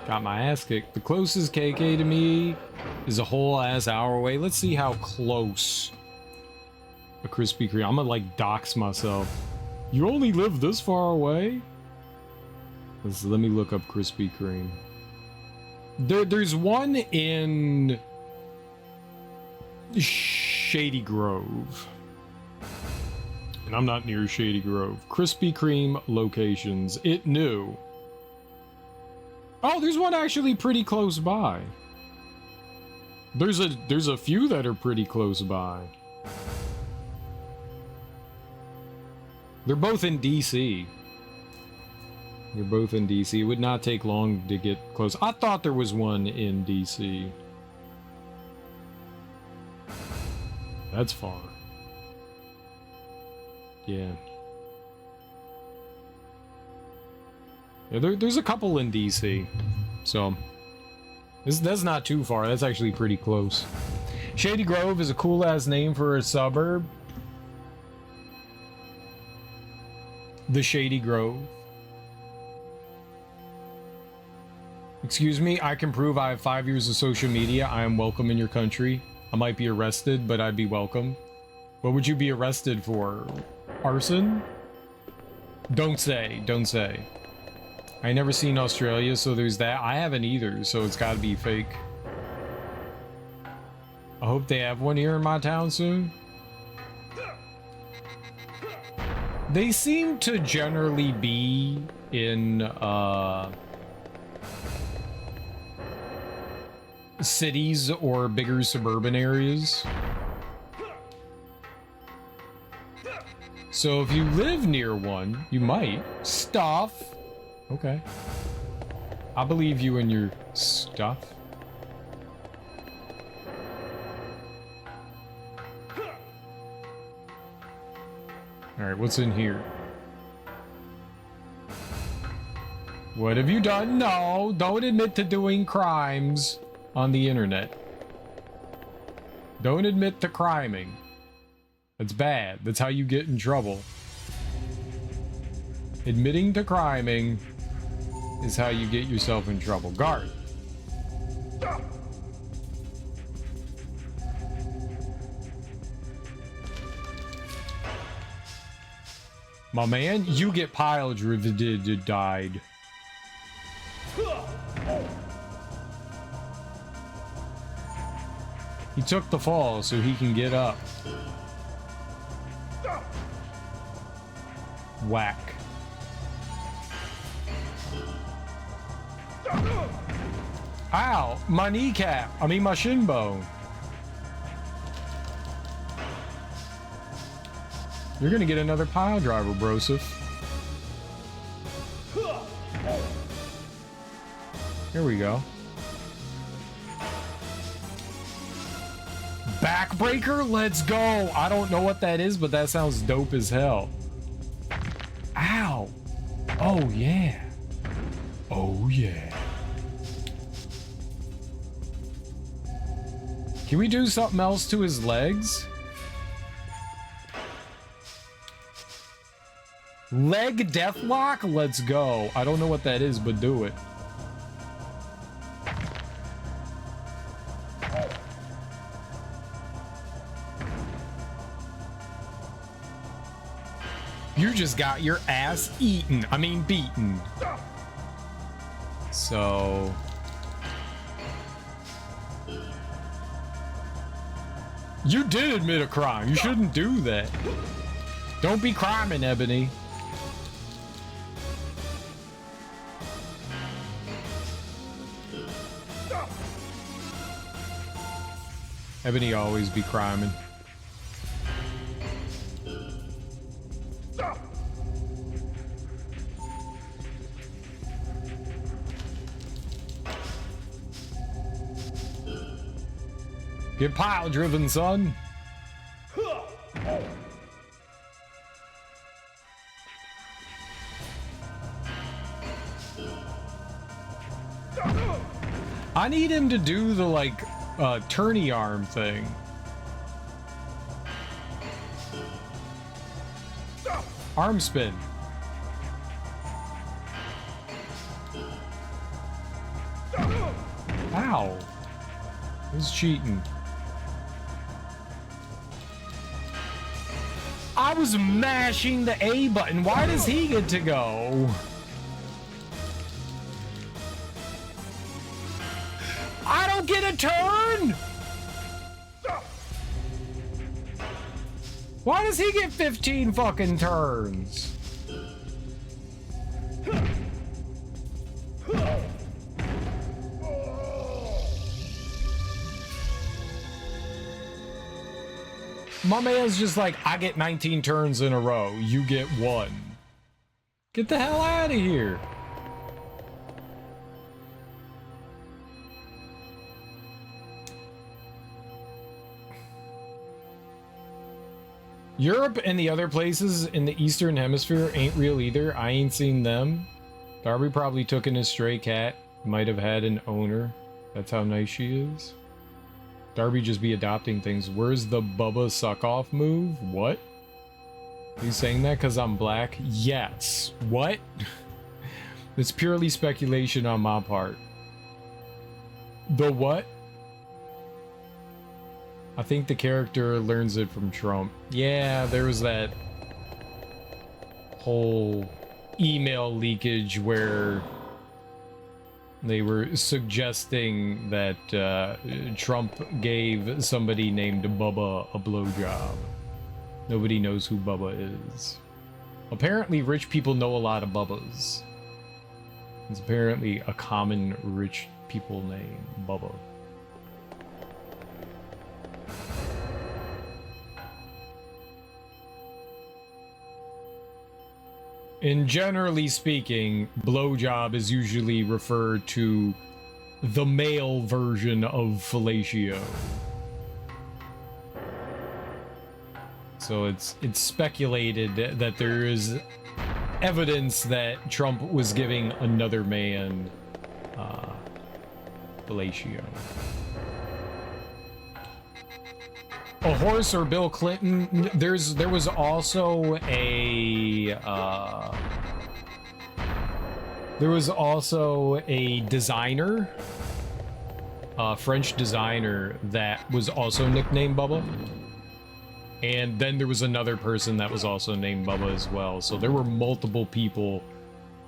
Got my ass kicked. The closest KK to me is a whole ass hour away. Let's see how close a Krispy Kreme. I'm gonna like dox myself. You only live this far away? Let me look up Krispy Kreme. There's one in Shady Grove. And I'm not near Shady Grove. Krispy Kreme locations. It knew. Oh, there's one actually pretty close by. There's a few that are pretty close by. They're both in DC. They're both in DC. It would not take long to get close. I thought there was one in DC. That's far. Yeah. Yeah, there's a couple in DC, so that's not too far. That's actually pretty close. Shady Grove is a cool-ass name for a suburb. The Shady Grove. Excuse me, I can prove I have 5 years of social media. I am welcome in your country. I might be arrested, but I'd be welcome. What would you be arrested for? Arson? Don't say, don't say. I never seen Australia, so there's that. I haven't either, so it's gotta be fake. I hope they have one here in my town soon. They seem to generally be in, cities or bigger suburban areas. So if you live near one, you might. Stuff. Okay. I believe you and your stuff. Alright, what's in here? What have you done? No, don't admit to doing crimes on the internet. Don't admit to criming. That's bad. That's how you get in trouble. Admitting to criming is how you get yourself in trouble. Guard. My man, you get pile driven died. He took the fall so he can get up. Whack. Ow! My kneecap! I mean my shin bone. You're gonna get another pile driver, Broseph. Here we go. Backbreaker? Let's go! I don't know what that is, but that sounds dope as hell. Ow! Oh, yeah. Oh, yeah. Can we do something else to his legs? Leg deathlock? Let's go. I don't know what that is, but do it. You just got your ass eaten. I mean, beaten. So... you did admit a crime. You shouldn't do that. Don't be criming, Ebony. Ebony always be criming. Get pile driven, son. I need him to do the, like, turny arm thing. Arm spin. Ow. Who's cheating? I was mashing the A button. Why does he get to go? I don't get a turn! Why does he get 15 fucking turns? My man's just like, I get 19 turns in a row, you get 1. Get the hell out of here. Europe and the other places in the Eastern Hemisphere ain't real either. I ain't seen them. Darby probably took in his stray cat. Might have had an owner. That's how nice she is. Darby just be adopting things. Where's the Bubba suck-off move? What? Are you saying that because I'm black? Yes. What? It's purely speculation on my part. The what? I think the character learns it from Trump. Yeah, there was that whole email leakage where they were suggesting that Trump gave somebody named Bubba a blowjob. Nobody knows who Bubba is. Apparently, rich people know a lot of Bubbas. It's apparently a common rich people name, Bubba. And generally speaking, blowjob is usually referred to the male version of fellatio. So it's speculated that there is evidence that Trump was giving another man fellatio. A horse or Bill Clinton? There was also a designer, a French designer that was also nicknamed Bubba, and then there was another person that was also named Bubba as well. So there were multiple people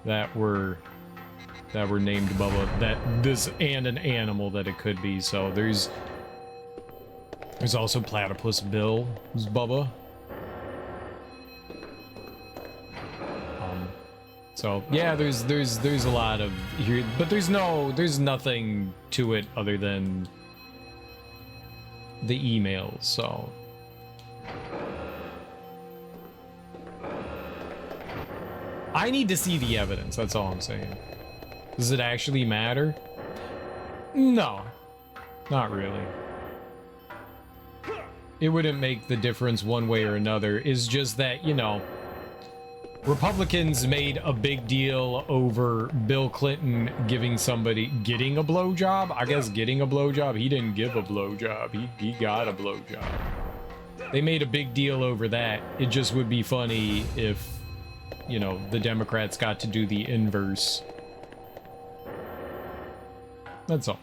that were named Bubba, and an animal that it could be. So there's also Platypus Bill, who's Bubba. So yeah, there's a lot of here, but there's nothing to it other than the emails. So I need to see the evidence. That's all I'm saying. Does it actually matter? No, not really. It wouldn't make the difference one way or another. It's just that, you know, Republicans made a big deal over Bill Clinton getting a blowjob. I guess getting a blowjob. He didn't give a blowjob. He got a blowjob. They made a big deal over that. It just would be funny if, you know, the Democrats got to do the inverse. That's all.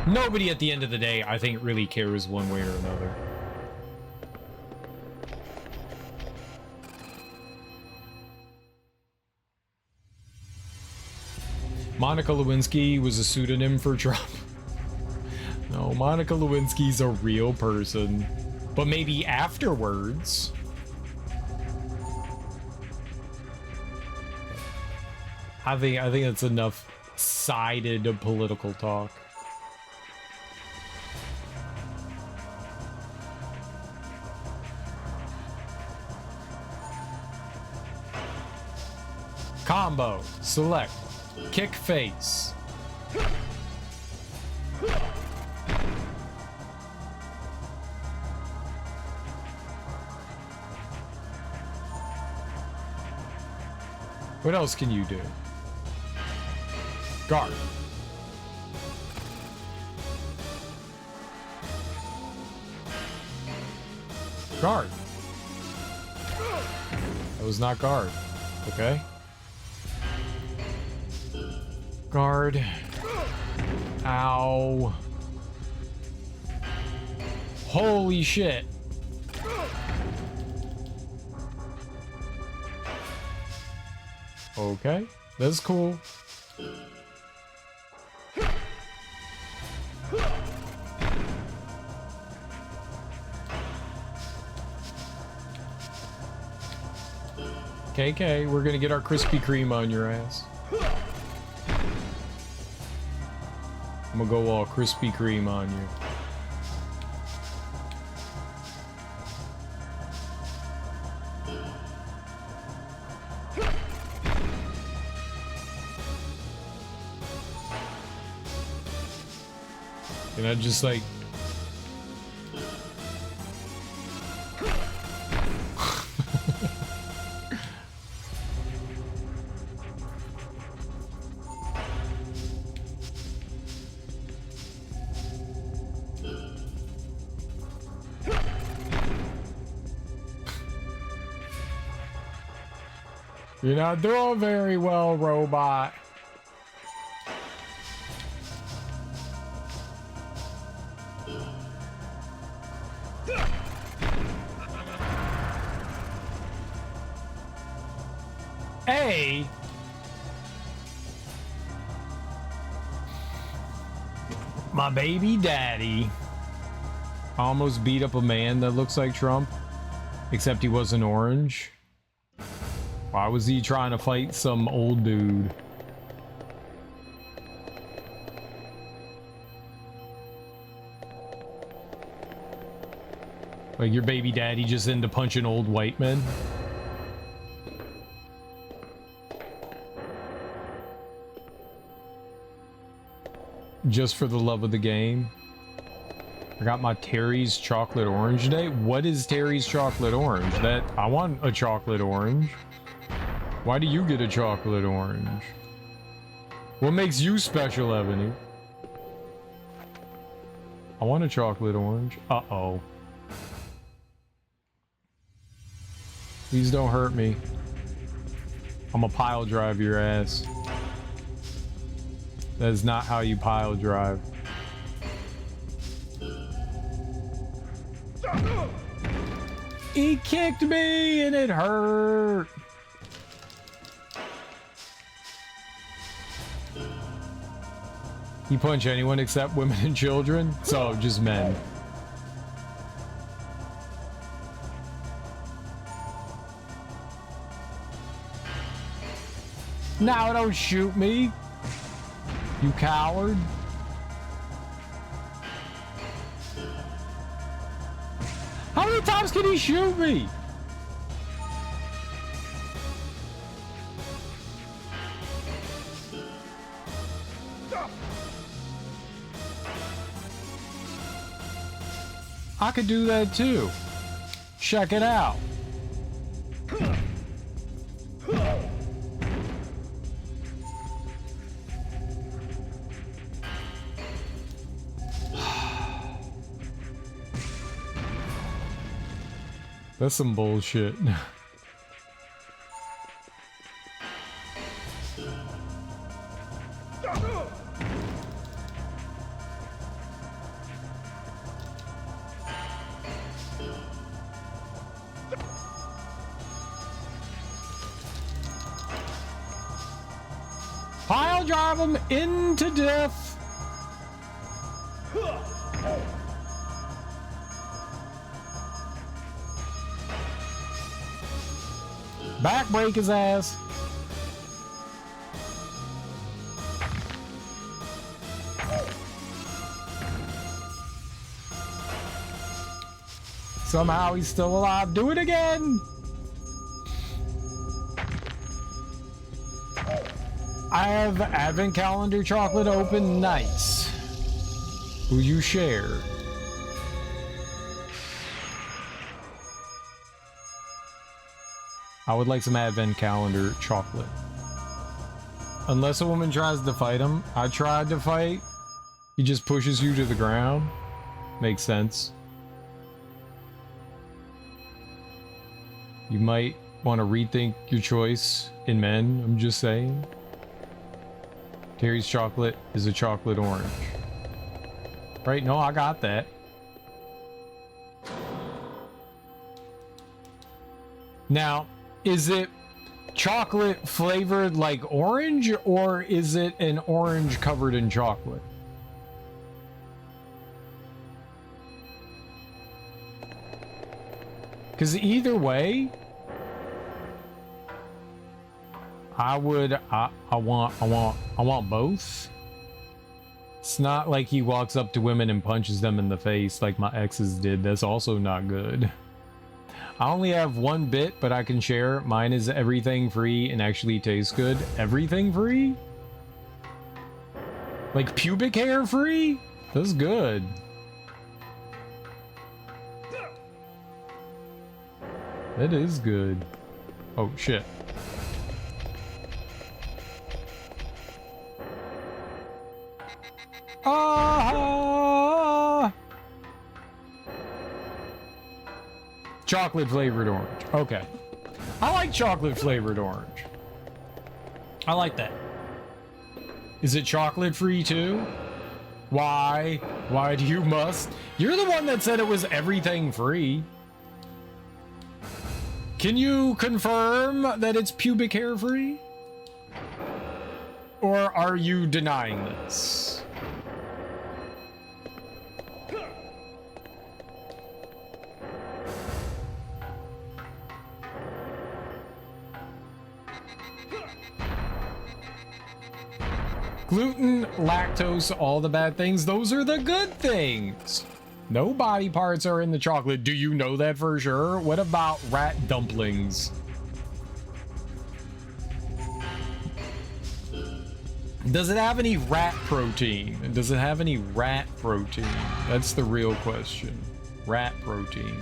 Nobody at the end of the day, I think, really cares one way or another. Monica Lewinsky was a pseudonym for Trump. No, Monica Lewinsky's a real person. But maybe afterwards. I think that's enough sided political talk. Combo, select, kick face. What else can you do? Guard. Guard. That was not guard. Okay. Guard. Ow. Holy shit. Okay, that's cool. KK, we're gonna get our Krispy Kreme on your ass. I'm gonna go all Krispy Kreme on you. And I just like... You're not doing very well, robot. Hey! My baby daddy almost beat up a man that looks like Trump, except he wasn't orange. Why was he trying to fight some old dude? Like your baby daddy just into punching old white men? Just for the love of the game. I got my Terry's chocolate orange day. What is Terry's chocolate orange? That I want a chocolate orange. Why do you get a chocolate orange? What makes you special, Ebony? I want a chocolate orange. Uh-oh. Please don't hurt me. I'm gonna pile drive your ass. That is not how you pile drive. He kicked me and it hurt. He punch anyone except women and children? So, just men. Now don't shoot me. You coward. How many times can he shoot me? I could do that too. Check it out. That's some bullshit. Pile drive him into death. Back break his ass. Somehow he's still alive. Do it again. I have advent calendar chocolate open. Nice. Will you share? I would like some advent calendar chocolate. Unless a woman tries to fight him. I tried to fight. He just pushes you to the ground. Makes sense. You might want to rethink your choice in men, I'm just saying. Terry's chocolate is a chocolate orange. Right? No, I got that. Now, is it chocolate flavored like orange, or is it an orange covered in chocolate? Because either way, I want both. It's not like he walks up to women and punches them in the face like my exes did. That's also not good. I only have one bit, but I can share. Mine is everything free and actually tastes good. Everything free? Like pubic hair free? That's good. That is good. Oh, shit. Ah! Chocolate flavored orange. Okay. I like chocolate flavored orange. I like that. Is it chocolate free too? Why? Why do you must? You're the one that said it was everything free. Can you confirm that it's pubic hair free? Or are you denying this? Gluten, lactose, all the bad things, those are the good things. No body parts are in the chocolate. Do you know that for sure? What about rat dumplings? Does it have any rat protein? Does it have any rat protein? That's the real question. Rat protein.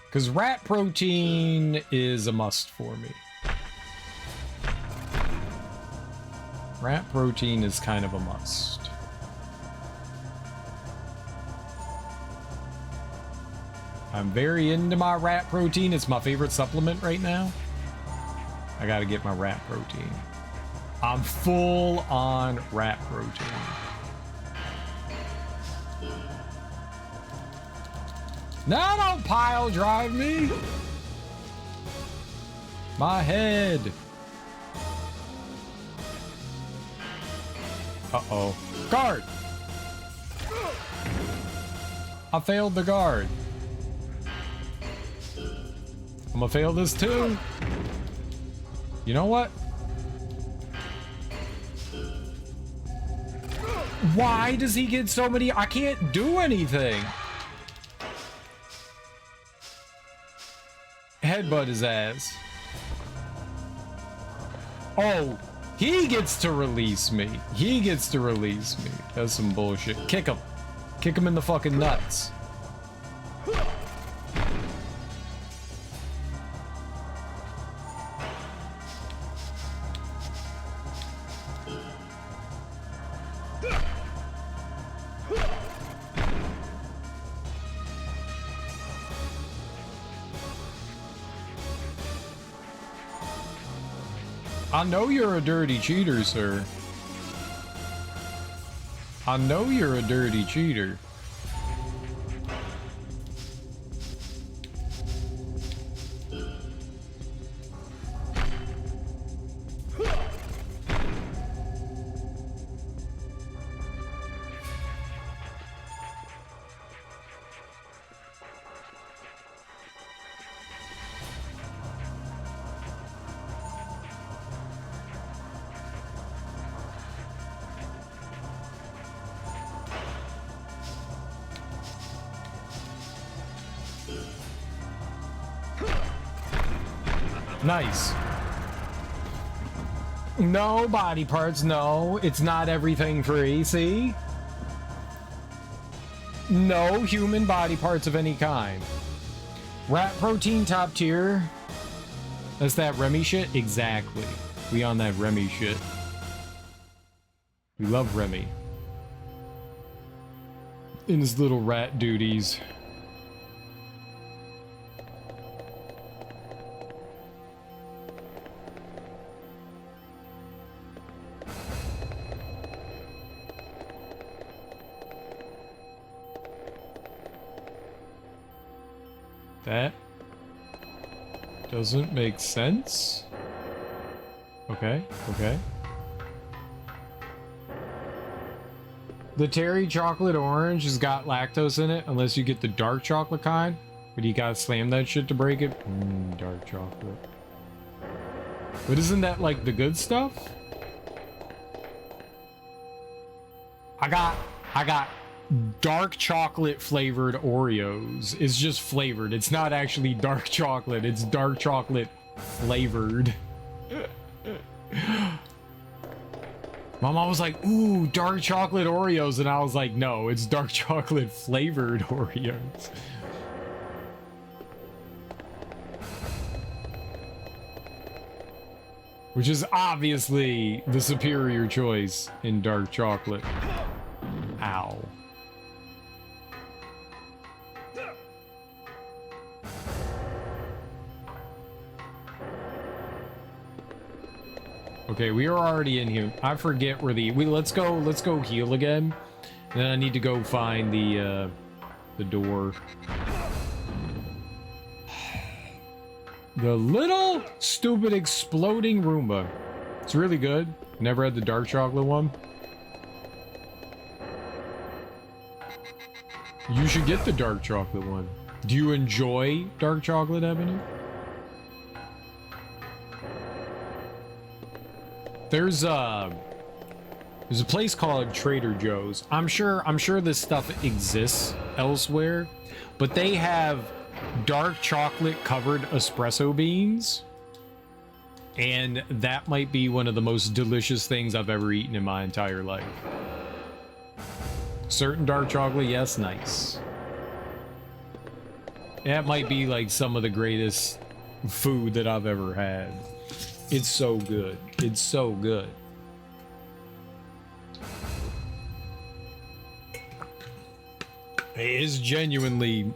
Because rat protein is a must for me. Rat protein is kind of a must. I'm very into my rat protein. It's my favorite supplement right now. I gotta get my rat protein. I'm full on rat protein. No, don't pile drive me. My head. Uh-oh. Guard! I failed the guard. I'm gonna fail this too. You know what? Why does he get so many? I can't do anything. Headbutt his ass. Oh, he gets to release me. He gets to release me. That's some bullshit. Kick him. Kick him in the fucking nuts. I know you're a dirty cheater, sir. I know you're a dirty cheater. Nice. No body parts, no. It's not everything free, see? No human body parts of any kind. Rat protein top tier. That's that Remy shit? Exactly. We on that Remy shit. We love Remy. In his little rat duties. That doesn't make sense. Okay, okay. The Terry chocolate orange has got lactose in it, unless you get the dark chocolate kind. But you gotta slam that shit to break it. Dark chocolate. But isn't that like the good stuff? I got dark chocolate flavored Oreos. It's just flavored. It's not actually dark chocolate. It's dark chocolate flavored. My mom was like, ooh, dark chocolate Oreos. And I was like, no, it's dark chocolate flavored Oreos. Which is obviously the superior choice in dark chocolate. Ow. Okay, we are already in here. I forget where let's go heal again. And then I need to go find the door. The little stupid exploding Roomba. It's really good. Never had the dark chocolate one. You should get the dark chocolate one. Do you enjoy dark chocolate, Ebony? There's a place called Trader Joe's. I'm sure this stuff exists elsewhere, but they have dark chocolate covered espresso beans, and that might be one of the most delicious things I've ever eaten in my entire life. Certain dark chocolate, yes, nice. That might be like some of the greatest food that I've ever had. It's so good. It's so good. It is genuinely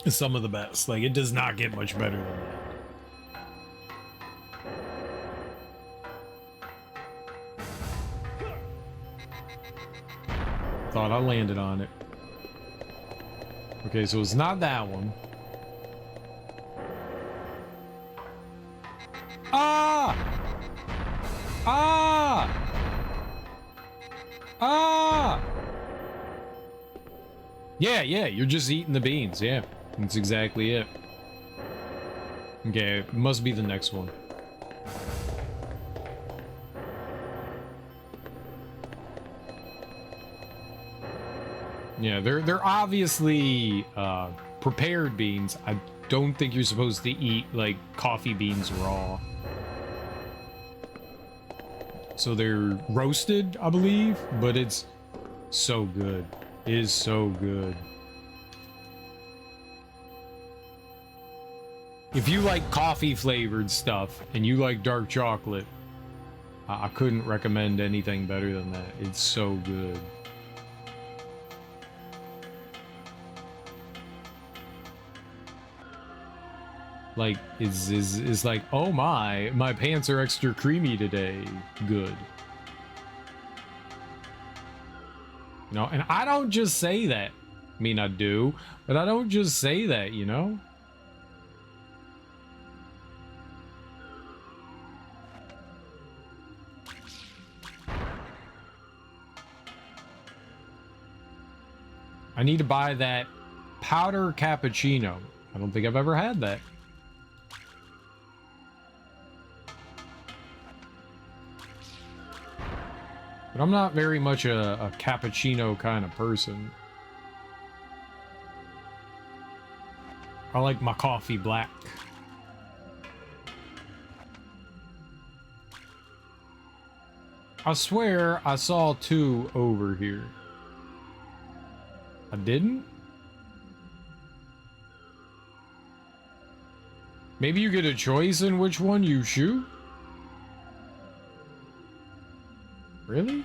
some of the best. Like, it does not get much better than that. Thought I landed on it. Okay, so it's not that one. Ah! Ah! Ah! Yeah, you're just eating the beans, yeah. That's exactly it. Okay, it must be the next one. Yeah, they're obviously prepared beans. I don't think you're supposed to eat like coffee beans raw. So they're roasted, I believe, but it's so good. It is so good. If you like coffee flavored stuff and you like dark chocolate, I couldn't recommend anything better than that. It's so good. Like, it's like, oh my pants are extra creamy today. Good. You know, and I don't just say that. I mean, I do, but I don't just say that, you know? I need to buy that powder cappuccino. I don't think I've ever had that. But I'm not very much a cappuccino kind of person. I like my coffee black. I swear I saw two over here. I didn't? Maybe you get a choice in which one you shoot? Really?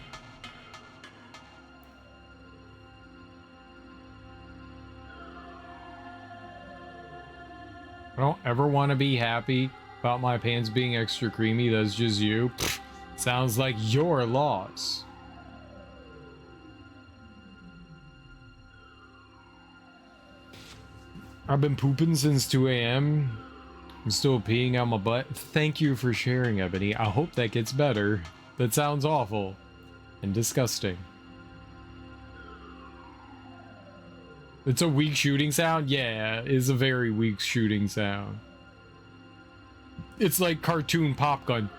I don't ever want to be happy about my pants being extra creamy. That's just you. Pfft, sounds like your loss. I've been pooping since 2 a.m. I'm still peeing out my butt. Thank you for sharing, Ebony. I hope that gets better. That sounds awful and disgusting. It's a weak shooting sound? Yeah, it's a very weak shooting sound. It's like cartoon pop gun.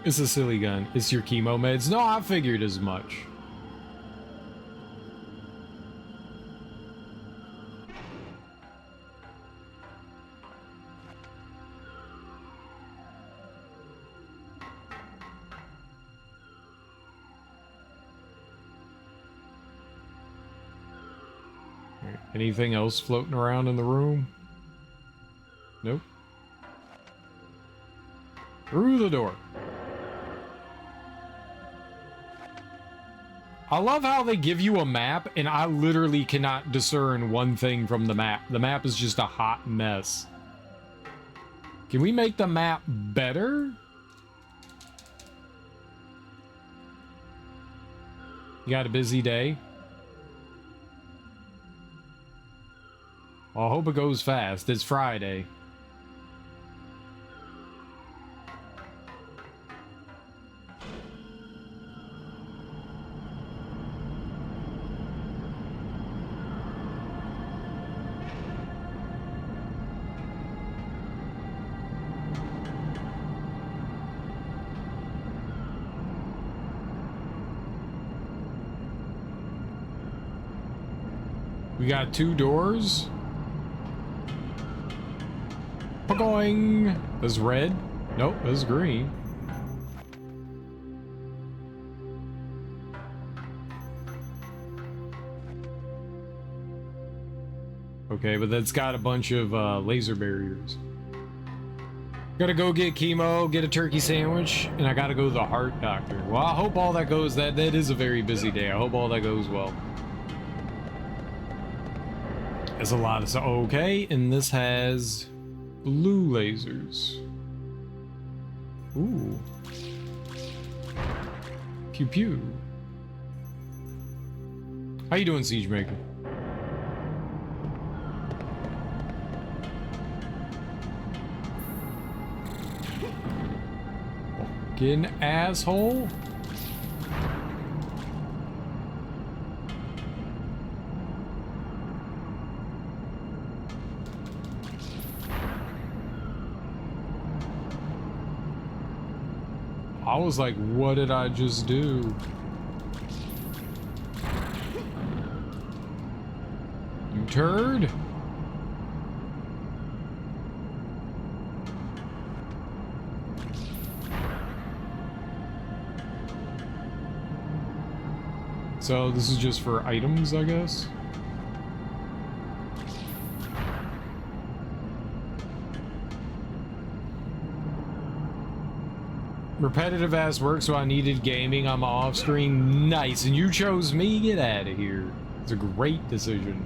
It's a silly gun. It's your chemo meds. No, I figured as much. Anything else floating around in the room? Nope. Through the door. I love how they give you a map and I literally cannot discern one thing from the map. The map is just a hot mess. Can we make the map better? You got a busy day? Well, I hope it goes fast. It's Friday. We got 2 doors. Going. That's red. Nope, that's green. Okay, but that's got a bunch of laser barriers. Gotta go get chemo, get a turkey sandwich, and I gotta go to the heart doctor. Well, I hope all that goes. That is a very busy day. I hope all that goes well. There's a lot of stuff. Okay, and this has blue lasers. Ooh. Pew pew. How you doing, Siegemaker? Fucking asshole. I was like, what did I just do? You turd? So this is just for items, I guess? Repetitive ass work, so I needed gaming on my off screen. Nice, and you chose me? Get out of here. It's a great decision.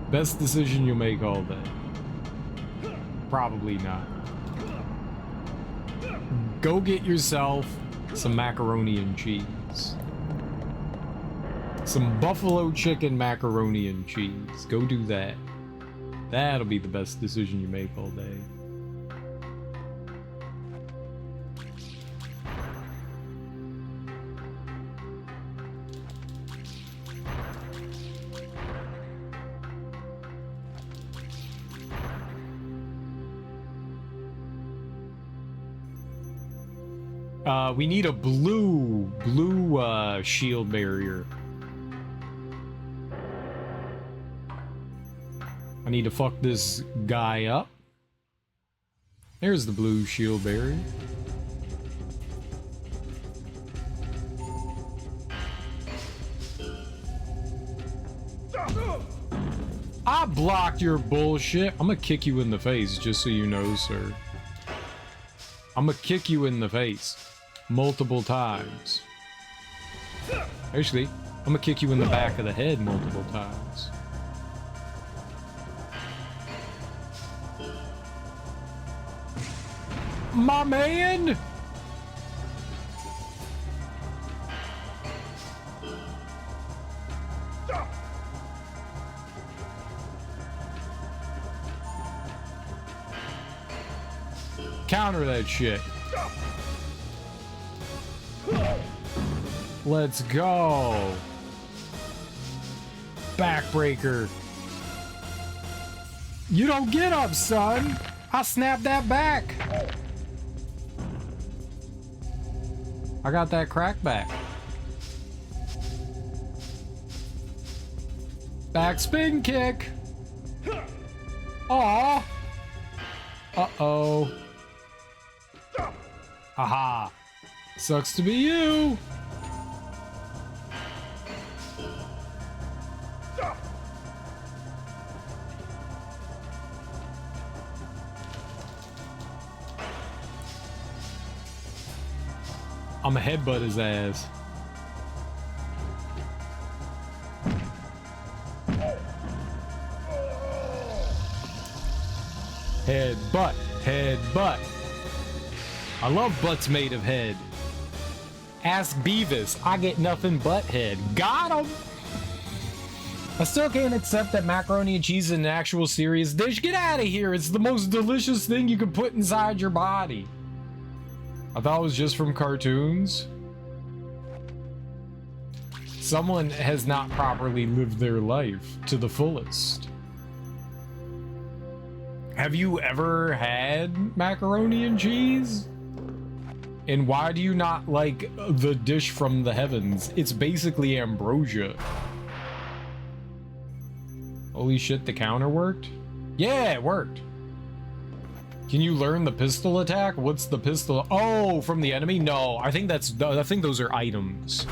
Best decision you'll make all day. Probably not. Go get yourself some macaroni and cheese. Some buffalo chicken macaroni and cheese. Go do that. That'll be the best decision you make all day. We need a blue shield barrier. I need to fuck this guy up. There's the blue shield barrier. I blocked your bullshit. I'm gonna kick you in the face, just so you know, sir. I'm gonna kick you in the face multiple times. Actually, I'm gonna kick you in the back of the head multiple times. My man! Counter that shit. Let's go. Backbreaker. You don't get up, son. I snapped that back. I got that crack back. Back spin kick. Aw. Uh-oh. Aha. Sucks to be you. I'ma headbutt his ass. Headbutt, headbutt. I love butts made of head. Ask Beavis. I get nothing but head. Got him! I still can't accept that macaroni and cheese is an actual serious dish. Get out of here! It's the most delicious thing you can put inside your body. I thought it was just from cartoons. Someone has not properly lived their life to the fullest. Have you ever had macaroni and cheese? And why do you not like the dish from the heavens? It's basically ambrosia. Holy shit, the counter worked? Yeah, it worked. Can you learn the pistol attack? What's the pistol? Oh, from the enemy? No, I think those are items.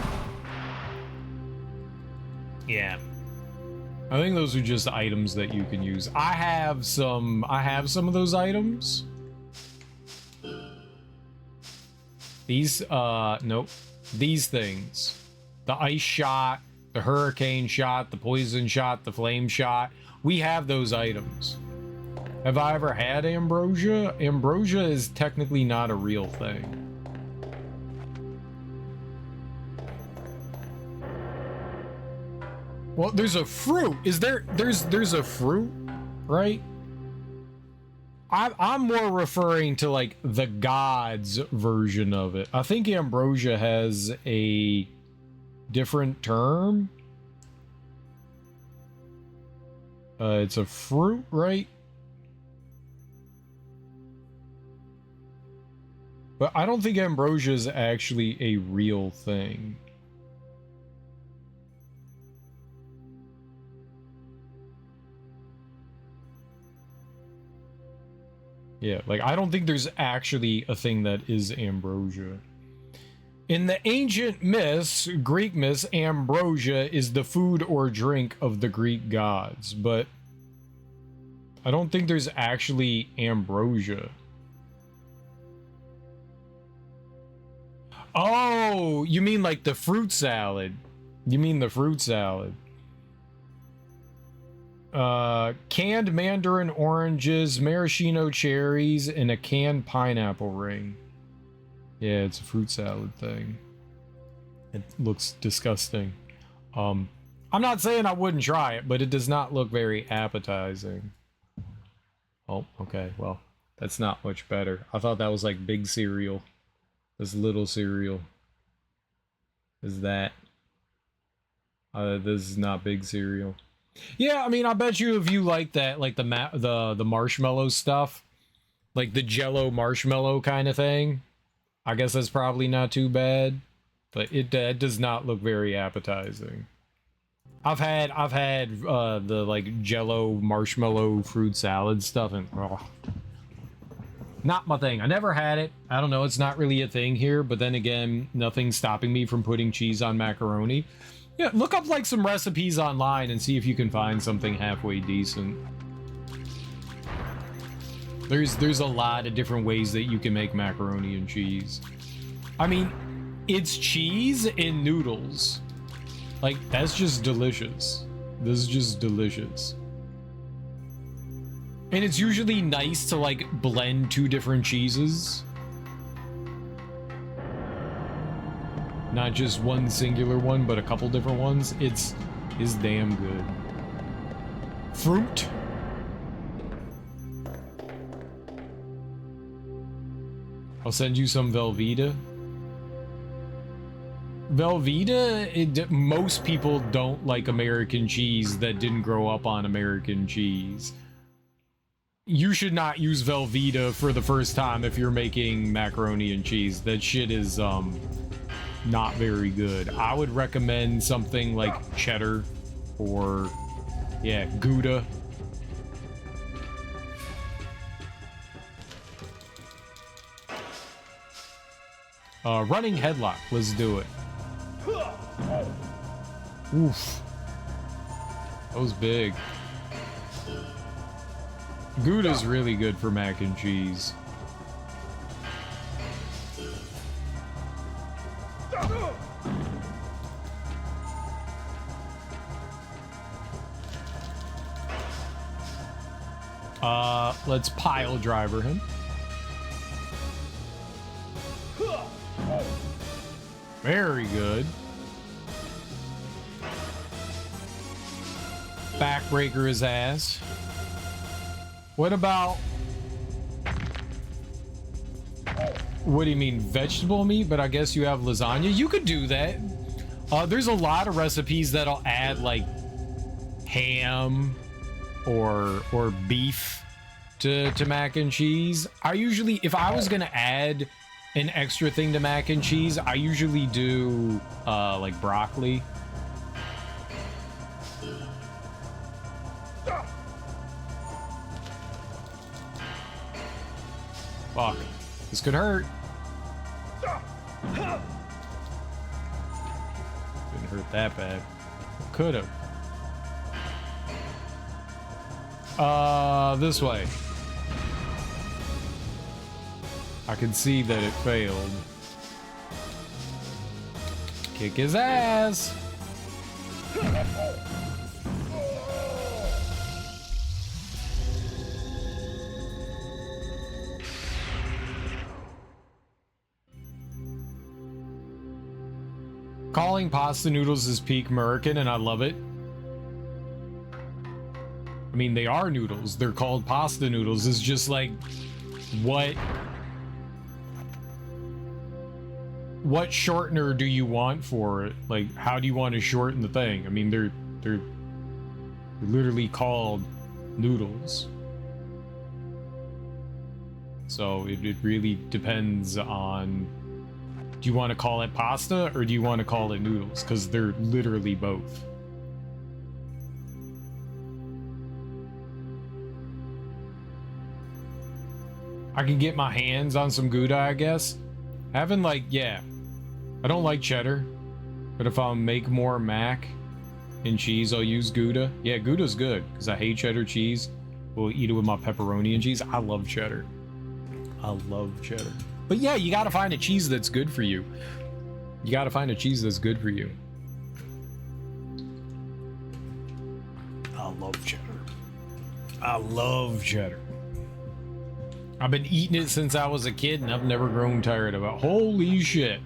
Yeah. I think those are just items that you can use. I have some of those items. These, nope. These things. The ice shot, the hurricane shot, the poison shot, the flame shot. We have those items. Have I ever had ambrosia? Ambrosia is technically not a real thing. Well, there's a fruit. Is there? There's a fruit, right? I'm more referring to like the gods version of it. I think ambrosia has a different term. It's a fruit, right? But I don't think ambrosia is actually a real thing. Yeah, like I don't think there's actually a thing that is ambrosia. In the ancient myths, Greek myths, ambrosia is the food or drink of the Greek gods, but I don't think there's actually ambrosia. Oh, you mean like the fruit salad. You mean the fruit salad. Canned mandarin oranges, maraschino cherries, and a canned pineapple ring. Yeah, it's a fruit salad thing. It looks disgusting. I'm not saying I wouldn't try it, but it does not look very appetizing. Oh, okay, well, that's not much better. I thought that was like big cereal. This little cereal is that. This is not big cereal. Yeah, I mean, I bet you if you like that, like the marshmallow stuff, like the Jello marshmallow kind of thing, I guess that's probably not too bad. But it does not look very appetizing. I've had the like Jello marshmallow fruit salad stuff, and not my thing. I never had it. I don't know. It's not really a thing here. But then again, nothing's stopping me from putting cheese on macaroni. Yeah, look up like some recipes online and see if you can find something halfway decent. There's a lot of different ways that you can make macaroni and cheese. I mean, it's cheese in noodles. Like, that's just delicious. This is just delicious. And it's usually nice to like blend two different cheeses. Not just one singular one, but a couple different ones. It's damn good. Fruit. I'll send you some Velveeta. Velveeta, most people don't like American cheese that didn't grow up on American cheese. You should not use Velveeta for the first time if you're making macaroni and cheese. That shit is not very good. I would recommend something like cheddar or yeah, Gouda. Running headlock, let's do it. Oof. That was big. Gouda's really good for mac and cheese. Let's pile driver him. Very good. Backbreaker his ass. What about... What do you mean, vegetable meat? But I guess you have lasagna. You could do that. There's a lot of recipes that'll add like ham or beef to mac and cheese. I usually, if I was gonna add an extra thing to mac and cheese, I usually do like broccoli. Fuck. This could hurt. Didn't hurt that bad. Could have. This way. I can see that it failed. Kick his ass. Calling pasta noodles is peak American, and I love it. I mean, they are noodles. They're called pasta noodles. It's just like, what shortener do you want for it? Like, how do you want to shorten the thing? I mean, they're literally called noodles. So it really depends on, do you want to call it pasta or do you want to call it noodles? Because they're literally both. I can get my hands on some Gouda, I guess. Having like, yeah, I don't like cheddar, but if I'll make more mac and cheese, I'll use Gouda. Yeah, Gouda's good because I hate cheddar cheese. We'll eat it with my pepperoni and cheese. I love cheddar. I love cheddar. But yeah, you gotta find a cheese that's good for you. You gotta find a cheese that's good for you. I love cheddar. I love cheddar. I've been eating it since I was a kid and I've never grown tired of it. Holy shit.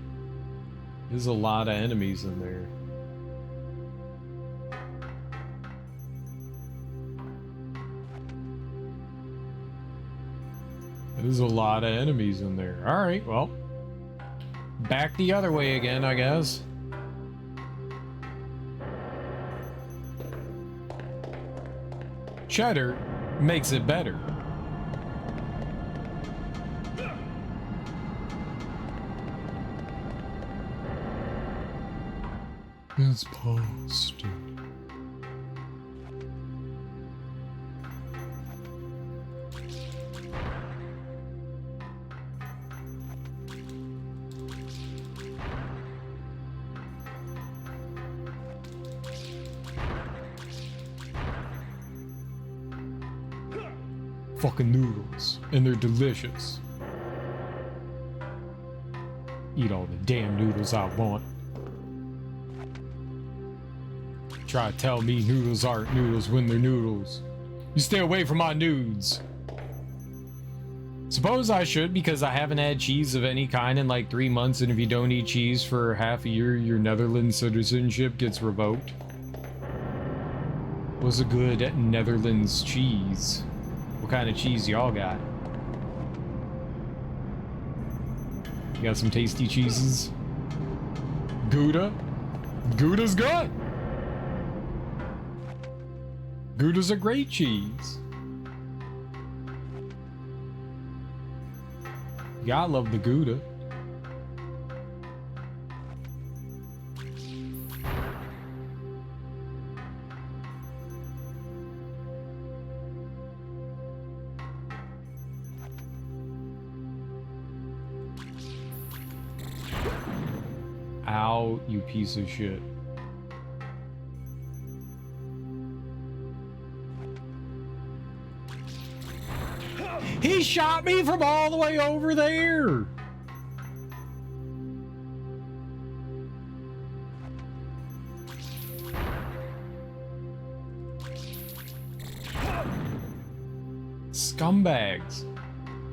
There's a lot of enemies in there. There's a lot of enemies in there. Alright, well. Back the other way again, I guess. Cheddar makes it better. It's pasta. fucking noodles, and they're delicious. Eat all the damn noodles I want. Try to tell me noodles aren't noodles when they're noodles. You stay away from my nudes. Suppose I should, because I haven't had cheese of any kind in like 3 months, and if you don't eat cheese for half a year, your Netherlands citizenship gets revoked. What's a good Netherlands cheese? What kind of cheese y'all got? You got some tasty cheeses? Gouda? Gouda's good! Gouda's a great cheese. Yeah, I love the Gouda. Ow, you piece of shit. He shot me from all the way over there. Scumbags.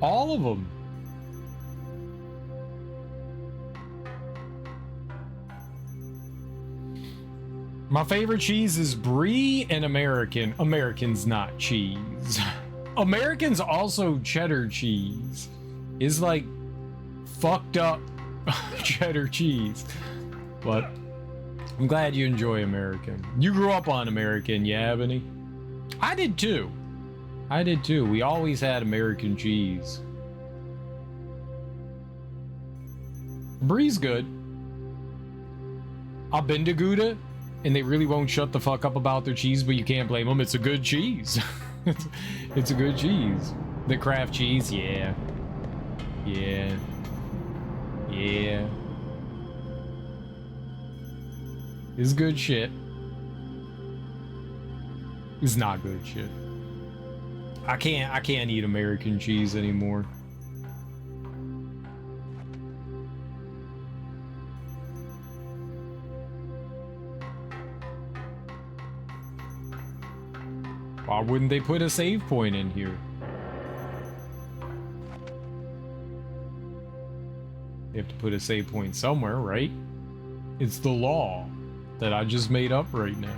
All of them. My favorite cheese is Brie and American. American's not cheese. American's also cheddar cheese. Is like fucked up cheddar cheese. But I'm glad you enjoy American. You grew up on American, yeah, Ebony? I did too. I did too. We always had American cheese. Brie's good. I've been to Gouda, and they really won't shut the fuck up about their cheese, but you can't blame them. It's a good cheese. It's a good cheese. The Kraft cheese, yeah. Yeah. Yeah. It's good shit. It's not good shit. I can't eat American cheese anymore. Why wouldn't they put a save point in here? They have to put a save point somewhere, right? It's the law that I just made up right now.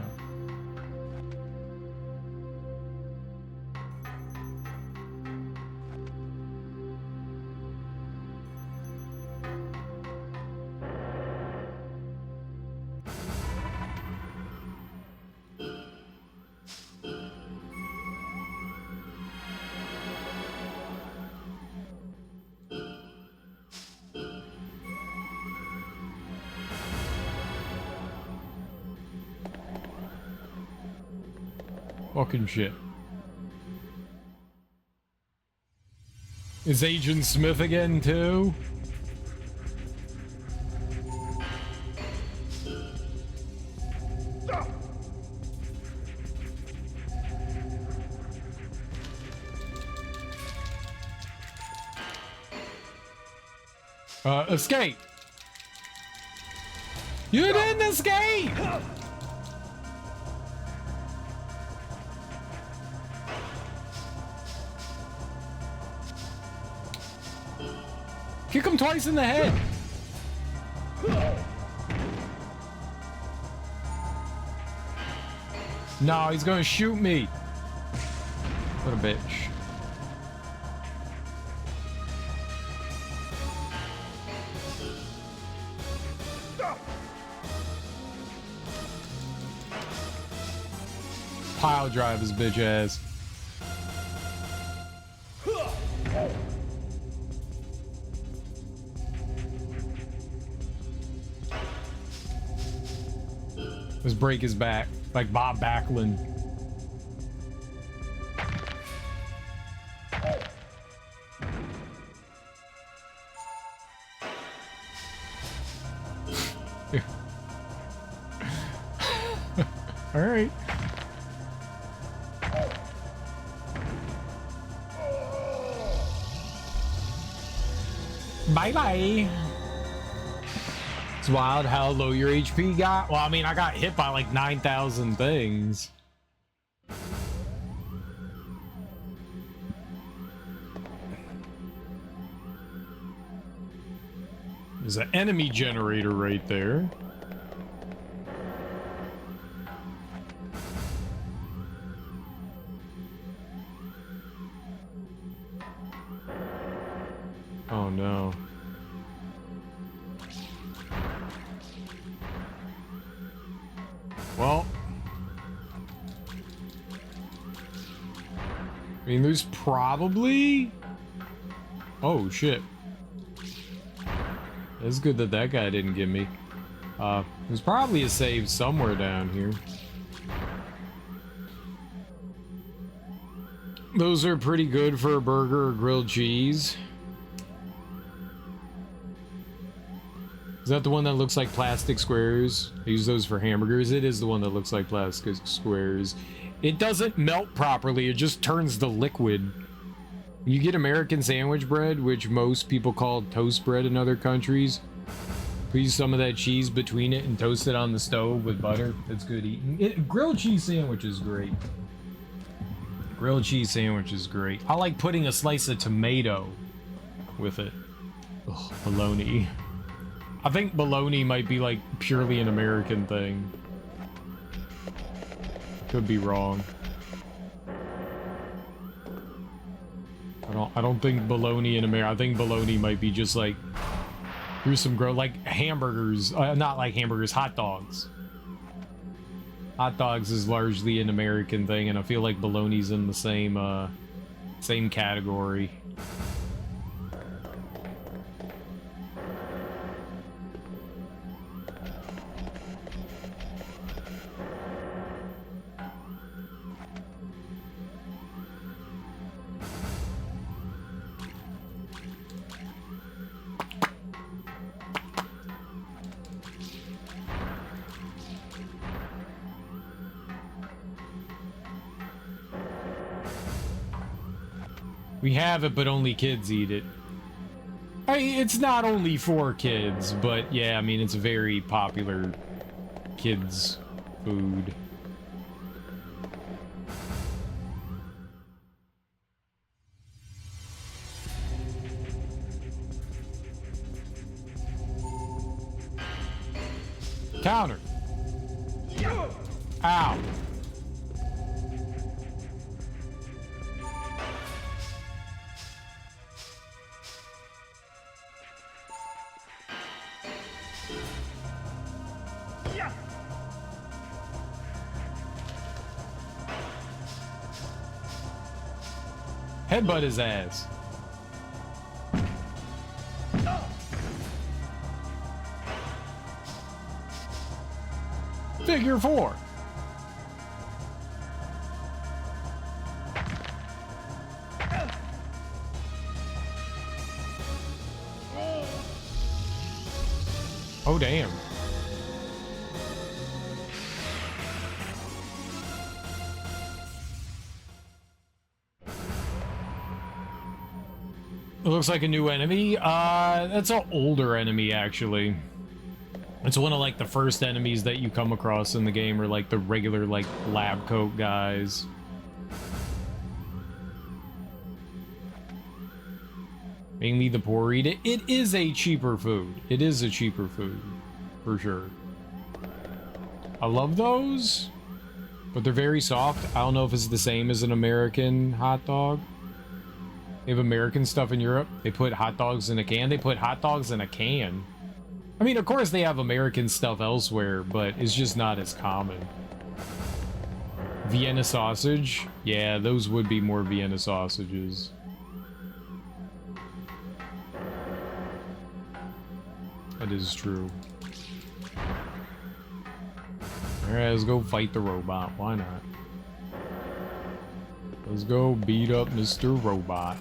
Fucking shit. Is Agent Smith again, too? Escape! You didn't escape! Kick him twice in the head. No, he's gonna shoot me. What a bitch. Pile drive his bitch ass. Let's break his back, like Bob Backlund. All right. Bye-bye. It's wild how low your HP got. Well, I mean, I got hit by like 9,000 things. There's an enemy generator right there. Oh no. Well, I mean, there's probably... Oh, shit. It's good that that guy didn't get me. There's probably a save somewhere down here. Those are pretty good for a burger or grilled cheese. Is that the one that looks like plastic squares? I use those for hamburgers. It is the one that looks like plastic squares. It doesn't melt properly. It just turns the liquid. You get American sandwich bread, which most people call toast bread in other countries. Put some of that cheese between it and toast it on the stove with butter. It's good eating. Grilled cheese sandwich is great. Grilled cheese sandwich is great. I like putting a slice of tomato with it. Ugh, bologna. I think bologna might be like purely an American thing. Could be wrong. I don't think bologna in America. I think bologna might be just like, here's some like hamburgers, not like hamburgers, hot dogs. Hot dogs is largely an American thing, and I feel like bologna's in the same category. We have it, but only kids eat it. It's not only for kids, but yeah, I mean, it's a very popular kids' food. Counter. Ow. Headbutt his ass. Figure 4. Oh, damn. It looks like a new enemy. That's an older enemy, actually. It's one of, like, the first enemies that you come across in the game, or, like, the regular, like, lab coat guys. Mainly the poor eat it. It is a cheaper food. It is a cheaper food, for sure. I love those, but they're very soft. I don't know if it's the same as an American hot dog. They have American stuff in Europe. They put hot dogs in a can. They put hot dogs in a can. I mean, of course they have American stuff elsewhere, but it's just not as common. Vienna sausage. Yeah, those would be more Vienna sausages. That is true. Alright, let's go fight the robot. Why not? Let's go beat up Mr. Robot.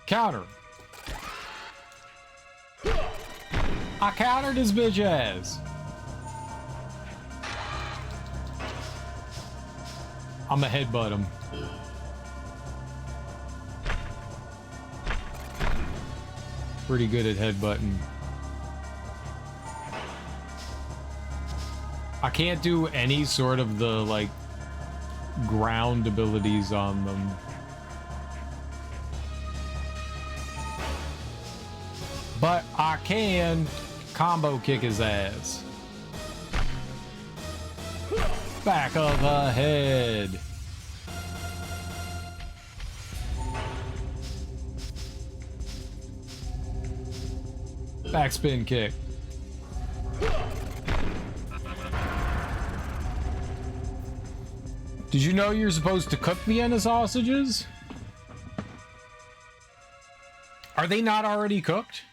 Counter. I countered his bitch ass. I'ma headbutt him. Pretty good at headbutting. I can't do any sort of the, like, ground abilities on them. But I can combo kick his ass. Back of the head. Backspin kick. Did you know you're supposed to cook Vienna sausages? Are they not already cooked?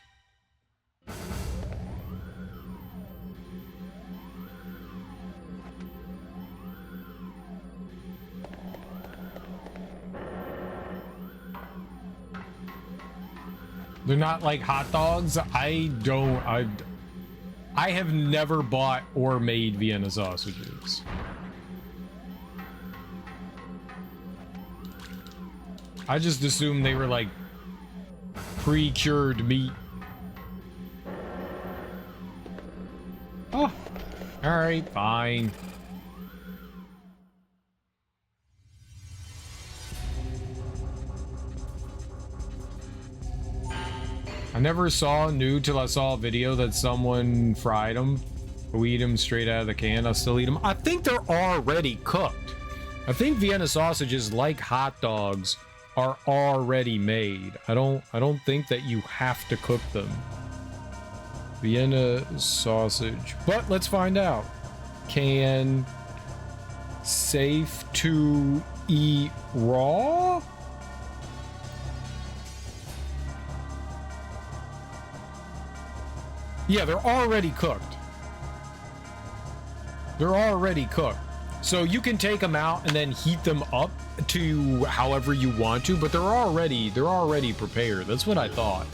They're not like hot dogs. I have never bought or made Vienna sausages. I just assumed they were like pre-cured meat. Oh, all right, fine. I never saw new till I saw a video that someone fried them. We eat them straight out of the can. I'll still eat them. I think they're already cooked. I think Vienna sausages, like hot dogs, are already made. I don't think that you have to cook them. Vienna sausage. But let's find out. Can safe to eat raw? Yeah, they're already cooked. They're already cooked. So you can take them out and then heat them up to however you want to, but they're already prepared. That's what I thought.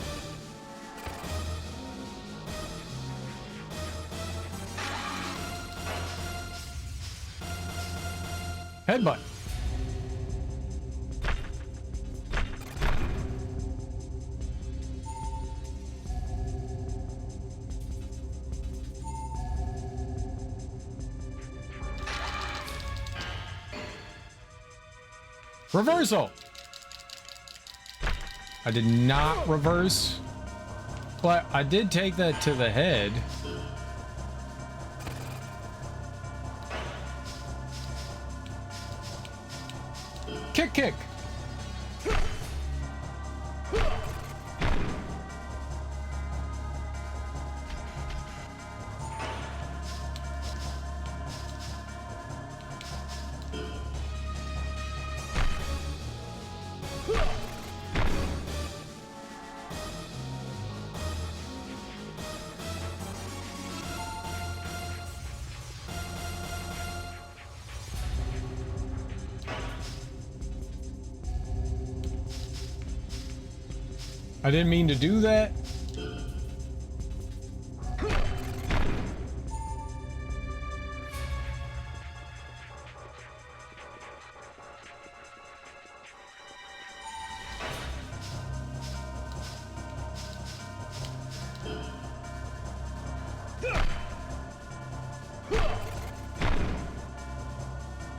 Headbutt. Reversal. I did not reverse, but I did take that to the head. Kick, kick. I didn't mean to do that.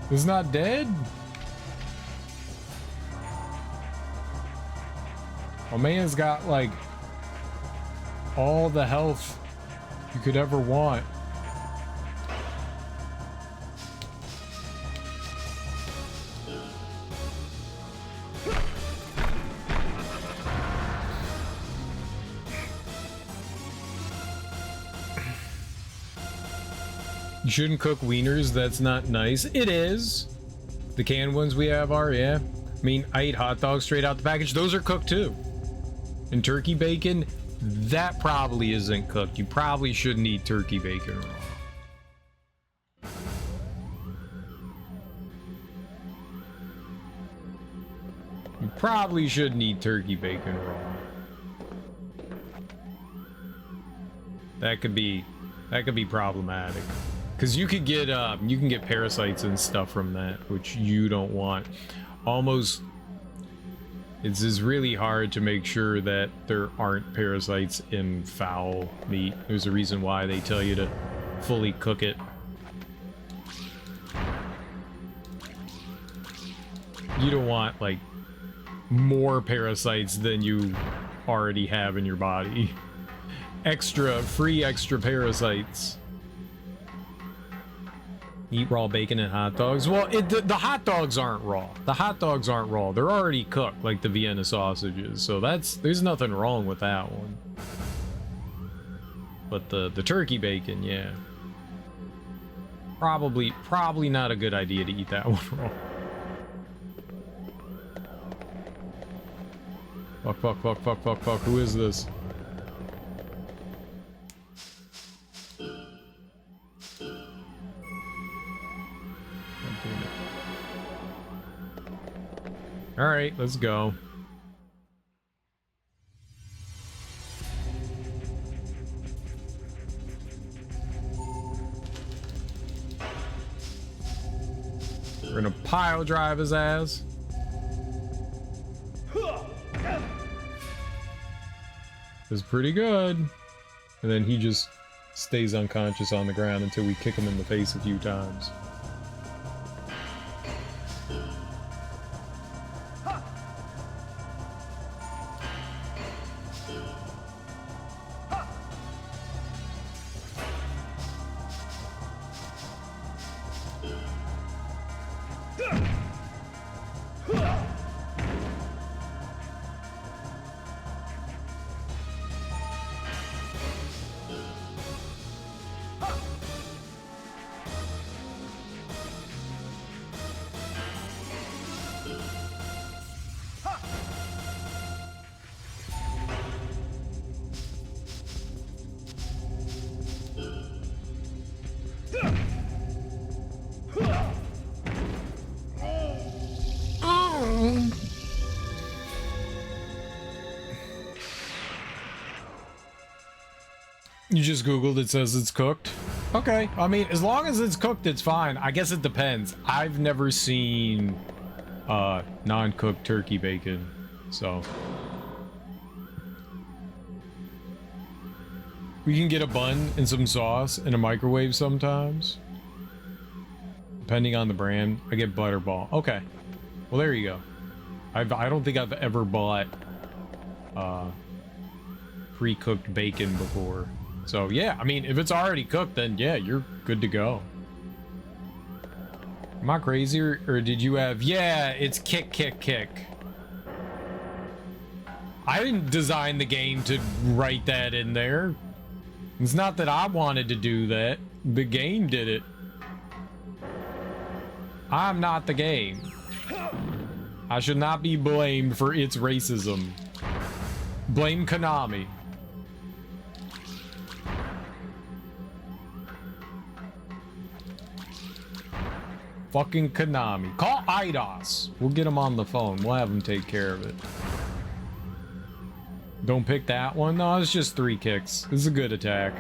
He's not dead? My man's got like all the health you could ever want. You shouldn't cook wieners. That's not nice. It is. The canned ones we have are, yeah. I mean, I eat hot dogs straight out the package. Those are cooked too. And turkey bacon, that probably isn't cooked. You probably shouldn't eat turkey bacon raw. You probably shouldn't eat turkey bacon raw. That could be problematic. Because you can get parasites and stuff from that, which you don't want. Almost, it's really hard to make sure that there aren't parasites in fowl meat. There's a reason why they tell you to fully cook it. You don't want, like, more parasites than you already have in your body. Free extra parasites. Eat raw bacon and hot dogs. Well, the hot dogs aren't raw. The hot dogs aren't raw. They're already cooked, like the Vienna sausages. So there's nothing wrong with that one. But the turkey bacon, yeah. Probably not a good idea to eat that one raw. Fuck. Who is this? All right, let's go. We're gonna pile drive his ass. It's pretty good. And then he just stays unconscious on the ground until we kick him in the face a few times. You just Googled, it says it's cooked. Okay, I mean, as long as it's cooked, it's fine. I guess it depends. I've never seen non-cooked turkey bacon, so. We can get a bun and some sauce in a microwave sometimes. Depending on the brand. I get Butterball. Okay. Well, there you go. I don't think I've ever bought pre-cooked bacon before. So yeah, I mean, if it's already cooked, then yeah, you're good to go. Am I crazy, or did you have... Yeah, it's kick. I didn't design the game to write that in there. It's not that I wanted to do that. The game did it. I'm not the game. I should not be blamed for its racism. Blame Konami. Fucking Konami. Call Eidos. We'll get him on the phone. We'll have him take care of it. Don't pick that one. No, it's just 3 kicks. This is a good attack.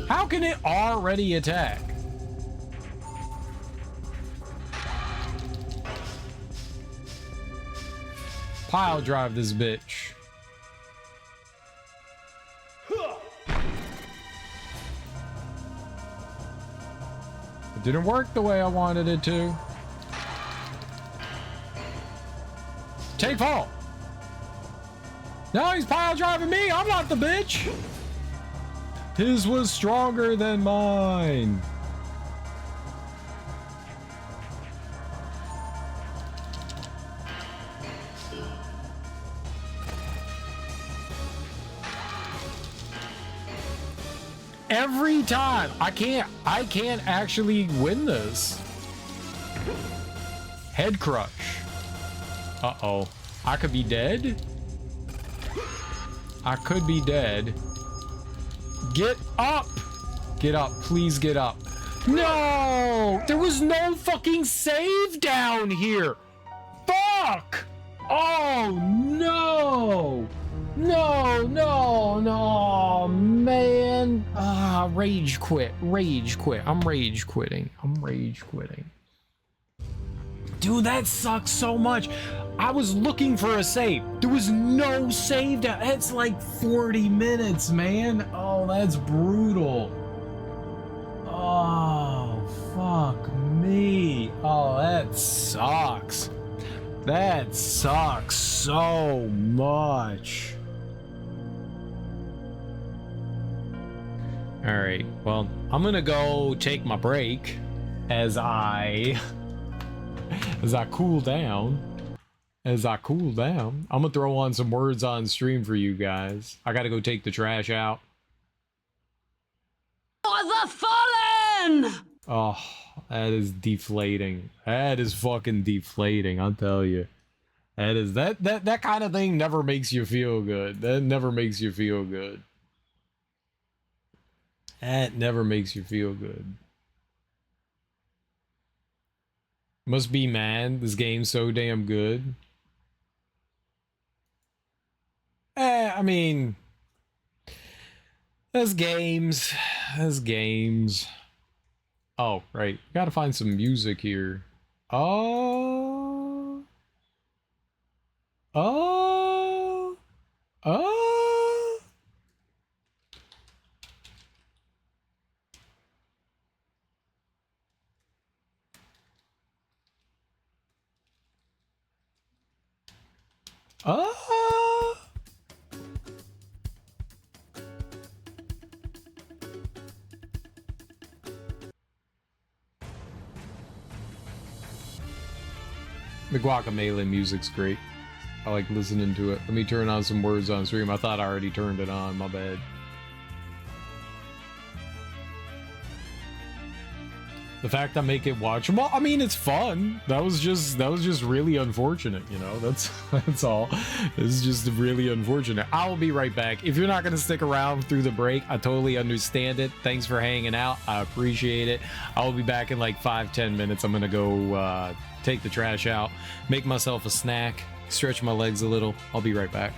How can it already attack? Pile drive this bitch. It didn't work the way I wanted it to. Take fall. No, he's pile driving me. I'm not the bitch. His was stronger than mine. Every time. I can't actually win this. Head crush. Uh-oh. I could be dead. I could be dead. Get up! Get up, please get up. No! There was no fucking save down here! Fuck! Oh no! No, man. Rage quit. I'm rage quitting. Dude, that sucks so much. I was looking for a save. There was no save down. That's like 40 minutes, man. Oh, that's brutal. Oh, fuck me. Oh, that sucks. That sucks so much. All right, well, I'm gonna go take my break as I cool down. I'm gonna throw on some words on stream for you guys. I gotta go take the trash out. For the fallen! Oh, that is deflating. That is fucking deflating, I'll tell you. That is that kind of thing never makes you feel good. That never makes you feel good. That never makes you feel good. Must be mad. This game's so damn good. I mean, there's games. Oh, right. Gotta find some music here. Oh. The Guacamelee music's great. I like listening to it. Let me turn on some words on stream. I thought I already turned it on. My bad. The fact I make it watchable, I mean, it's fun. That was just really unfortunate, you know. That's all. This is just really unfortunate. I will be right back. If you're not gonna stick around through the break, I totally understand it. Thanks for hanging out. I appreciate it. I will be back in like 5-10 minutes. I'm gonna go take the trash out, make myself a snack, stretch my legs a little. I'll be right back.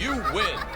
You win.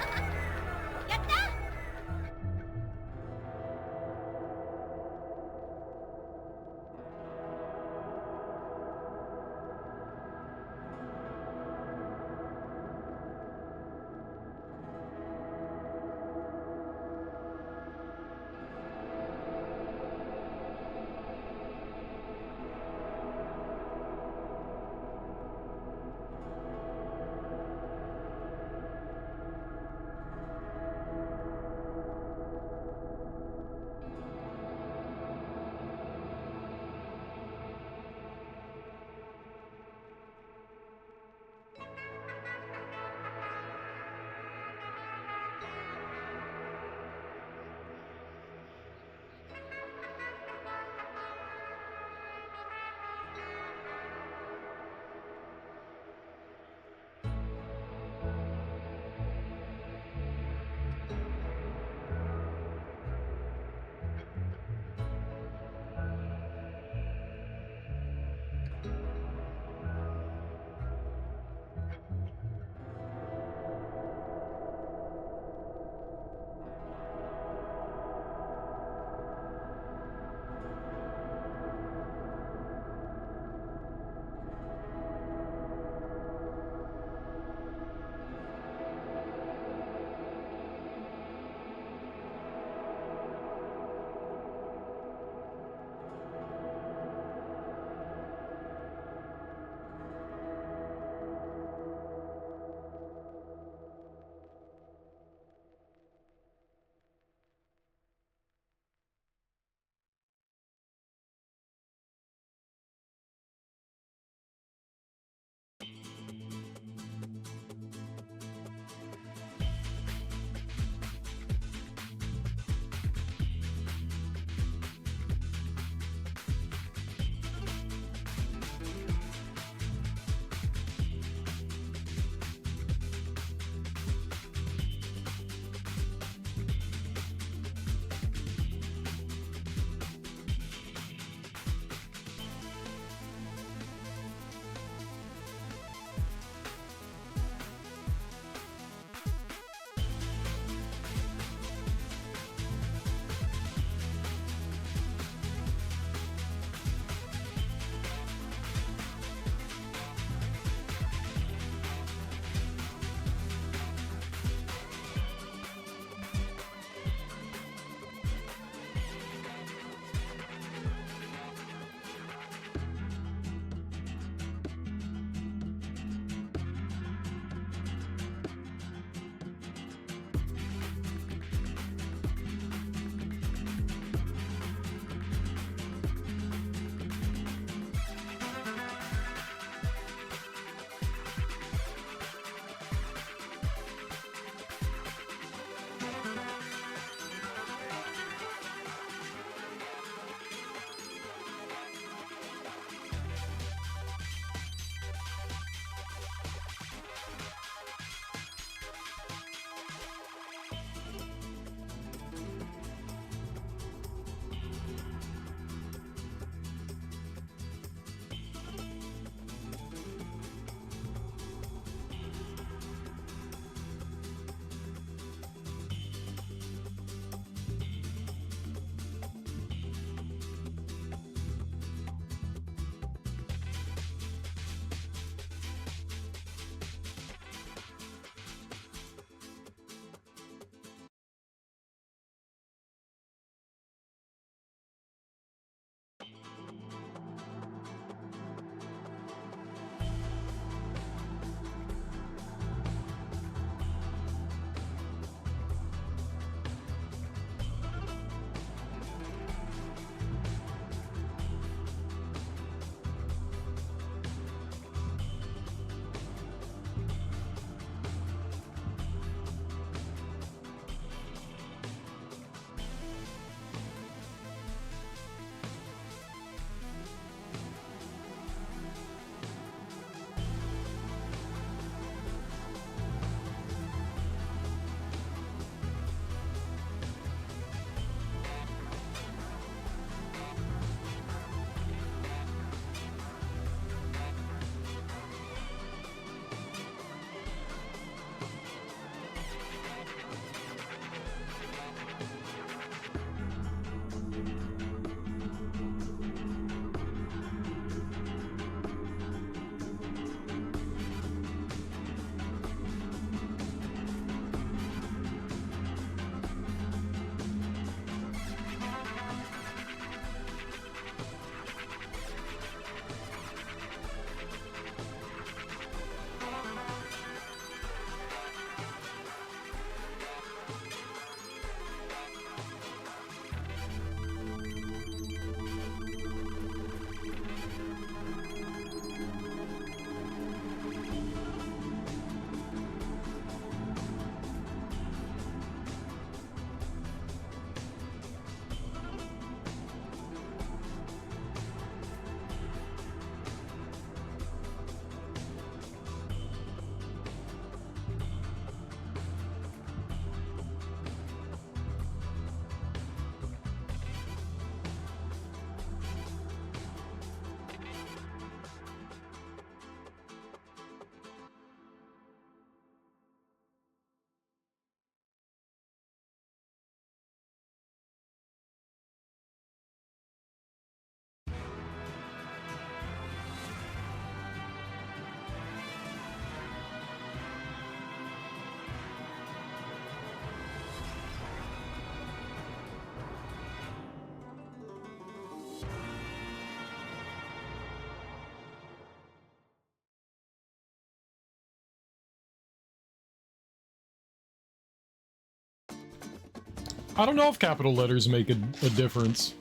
I don't know if capital letters make a difference.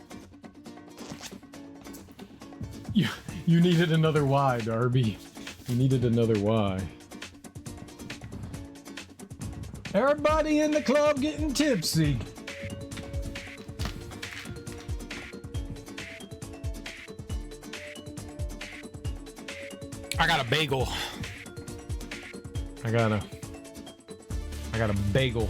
You needed another Y, Darby. You needed another Y. Everybody in the club getting tipsy. I got a bagel. I got a bagel.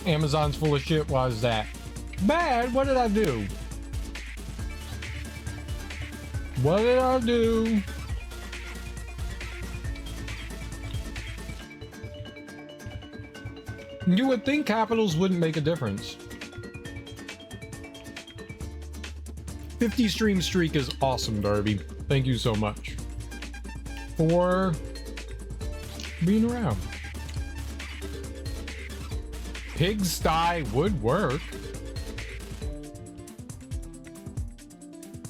Amazon's full of shit. Why is that? Bad? What did I do? What did I do? You would think capitals wouldn't make a difference. 50 stream streak is awesome, Darby. Thank you so much for being around. Pigsty would work.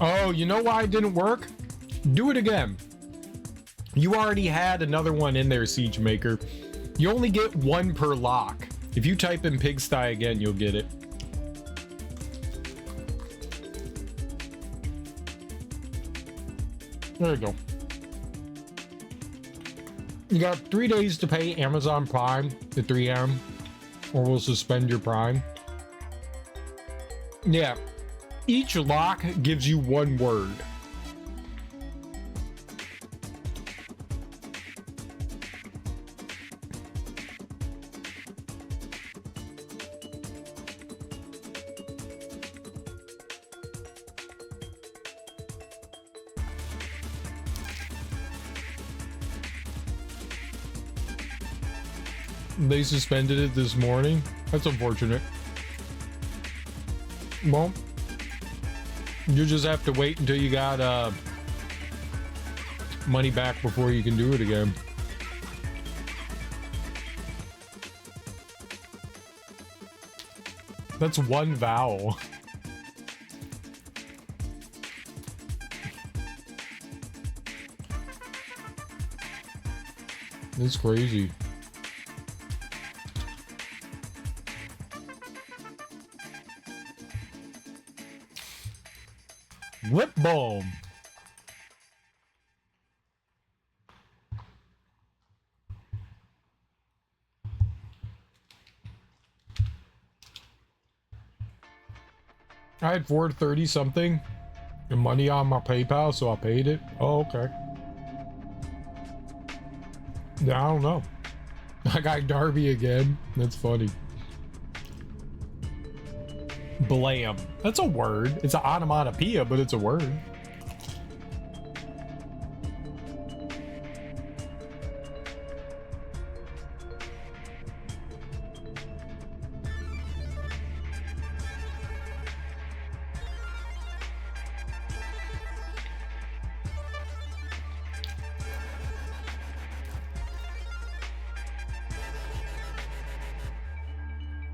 Oh, you know why it didn't work? Do it again. You already had another one in there, Siege Maker. You only get one per lock. If you type in pigsty again, you'll get it. There you go. You got 3 days to pay Amazon Prime at 3 AM, or we'll suspend your Prime. Yeah. Each lock gives you one word. They suspended it this morning. That's unfortunate. Well, you just have to wait until you got money back before you can do it again. That's one vowel. It's crazy. Whip bomb. I had 430 something and money on my PayPal, so I paid it. Oh, okay. Yeah, I don't know. I got Darby again. That's funny. Blam. That's a word. It's an onomatopoeia, but it's a word.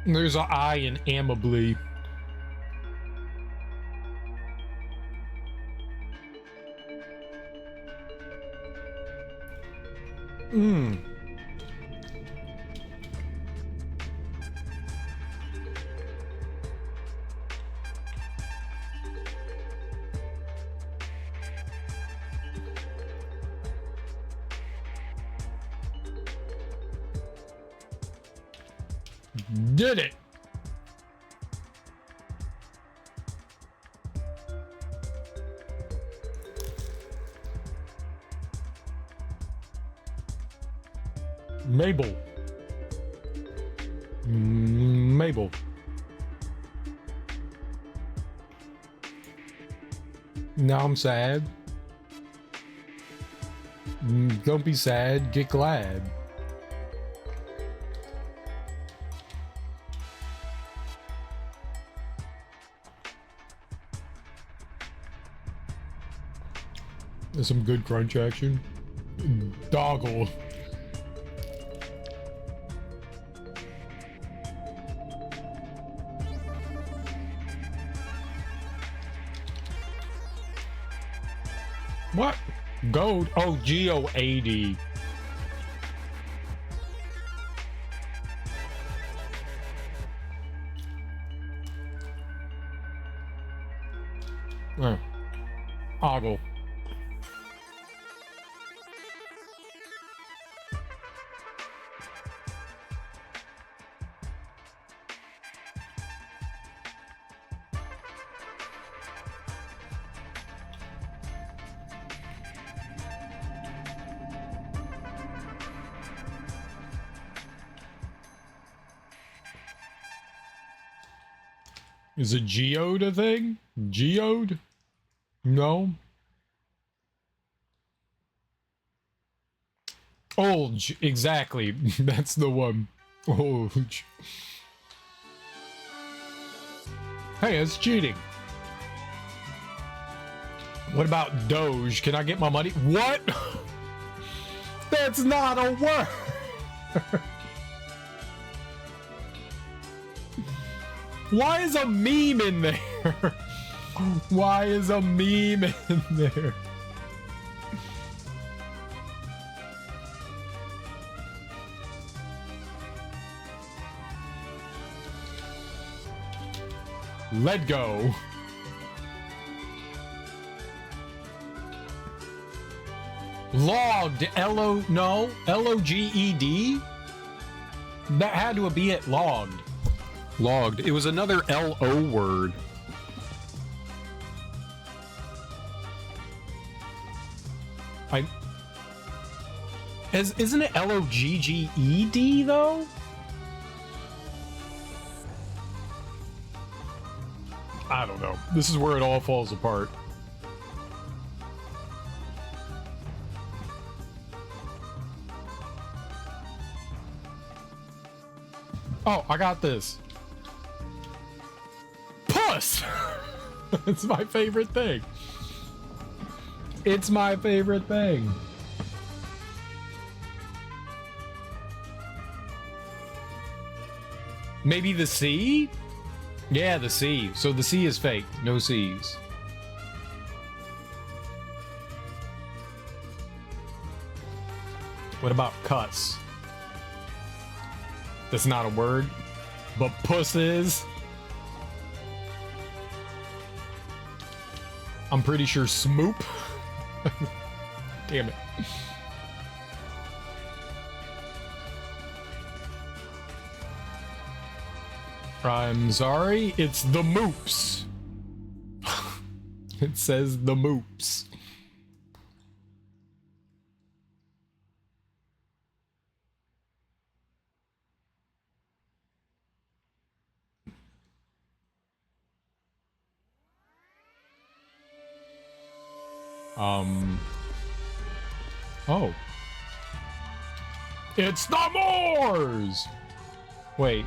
There's an I in amably. Did it. Mabel. Mabel. Now I'm sad. Don't be sad, get glad. There's some good crunch action. Doggle. What? Gold. Oh, G-O-A-D. Ogle. Is a geode a thing? Geode? No. Olge, exactly. That's the one. Olge. Hey, it's cheating. What about Doge? Can I get my money? What? That's not a word. Why is a meme in there? Why is a meme in there? Let go. Logged. L-O... No. L-O-G-E-D? That had to be it. Logged. Logged. It was another L-O word. Isn't it L-O-G-G-E-D though? I don't know. This is where it all falls apart. Oh, I got this. Puss! It's my favorite thing. It's my favorite thing. Maybe the C? Yeah, the C. So the C is fake. No C's. What about cuss? That's not a word. But puss is. I'm pretty sure smoop. Damn it. I'm sorry, it's the moops. It says the moops. Oh. It's the Moors! Wait.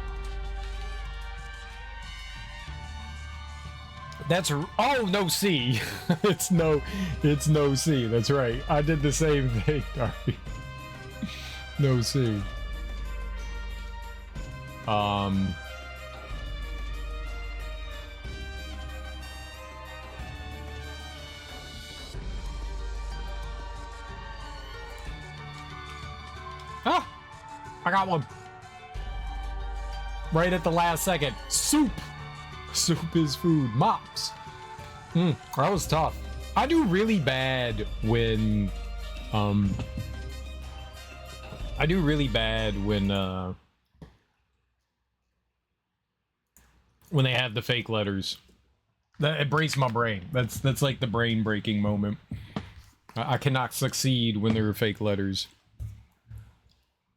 That's oh no C. it's no C. That's right. I did the same thing, Darby. No C. Ah! I got one. Right at the last second. Soup! Soup is food. Mops. That was tough. I do really bad when when they have the fake letters. It breaks my brain. That's like the brain breaking moment. I cannot succeed when there are fake letters.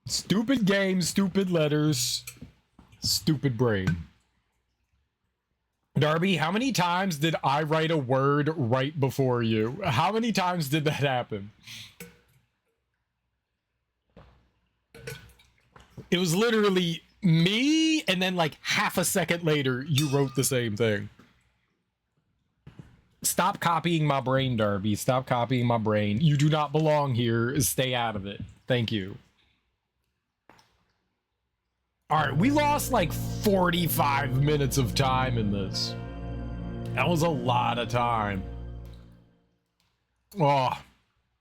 Stupid game, stupid letters, stupid brain. Darby, how many times did I write a word right before you? How many times did that happen? It was literally me, and then like half a second later, you wrote the same thing. Stop copying my brain, Darby. Stop copying my brain. You do not belong here. Stay out of it. Thank you. Alright, we lost like 45 minutes of time in this. That was a lot of time. Oh,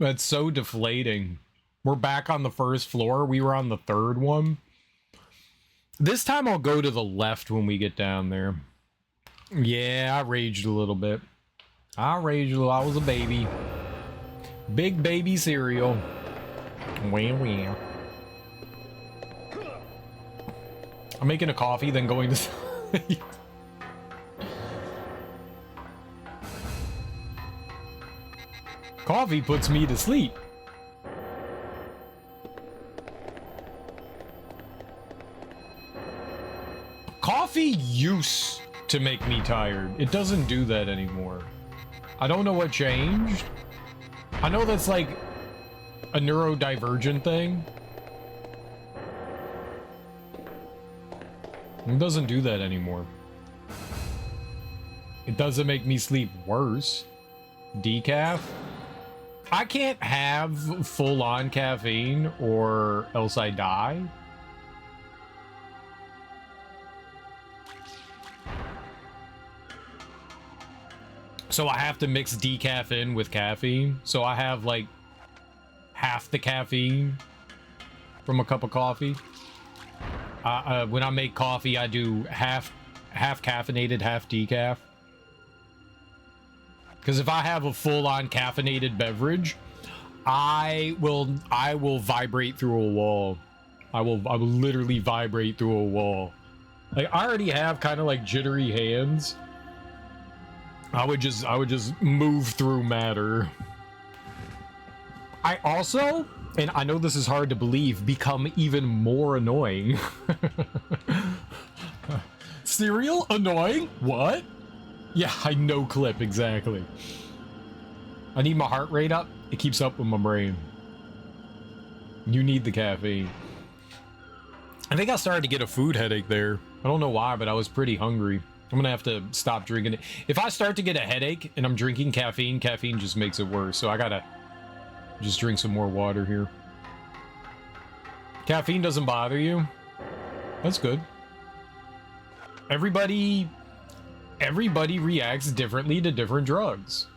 That's so deflating. We're back on the first floor. We were on the third one. This time I'll go to the left when we get down there. Yeah, I raged a little bit. I raged a little. I was a baby. Big baby cereal. Wah, wah. I'm making a coffee, then going to sleep. Coffee puts me to sleep. Coffee used to make me tired. It doesn't do that anymore. I don't know what changed. I know that's like a neurodivergent thing. It doesn't do that anymore. It doesn't make me sleep worse. Decaf? I can't have full-on caffeine or else I die. So I have to mix decaf in with caffeine. So I have like half the caffeine from a cup of coffee. When I make coffee, I do half caffeinated, half decaf. Because if I have a full-on caffeinated beverage, I will vibrate through a wall. I will literally vibrate through a wall. Like I already have kind of like jittery hands. I would just move through matter. I also, and I know this is hard to believe, become even more annoying. Cereal? Annoying? What? Yeah, I know clip, exactly. I need my heart rate up. It keeps up with my brain. You need the caffeine. I think I started to get a food headache there. I don't know why, but I was pretty hungry. I'm gonna have to stop drinking it. If I start to get a headache and I'm drinking caffeine, caffeine just makes it worse. So I gotta just drink some more water here. Caffeine doesn't bother you? That's good. Everybody reacts differently to different drugs.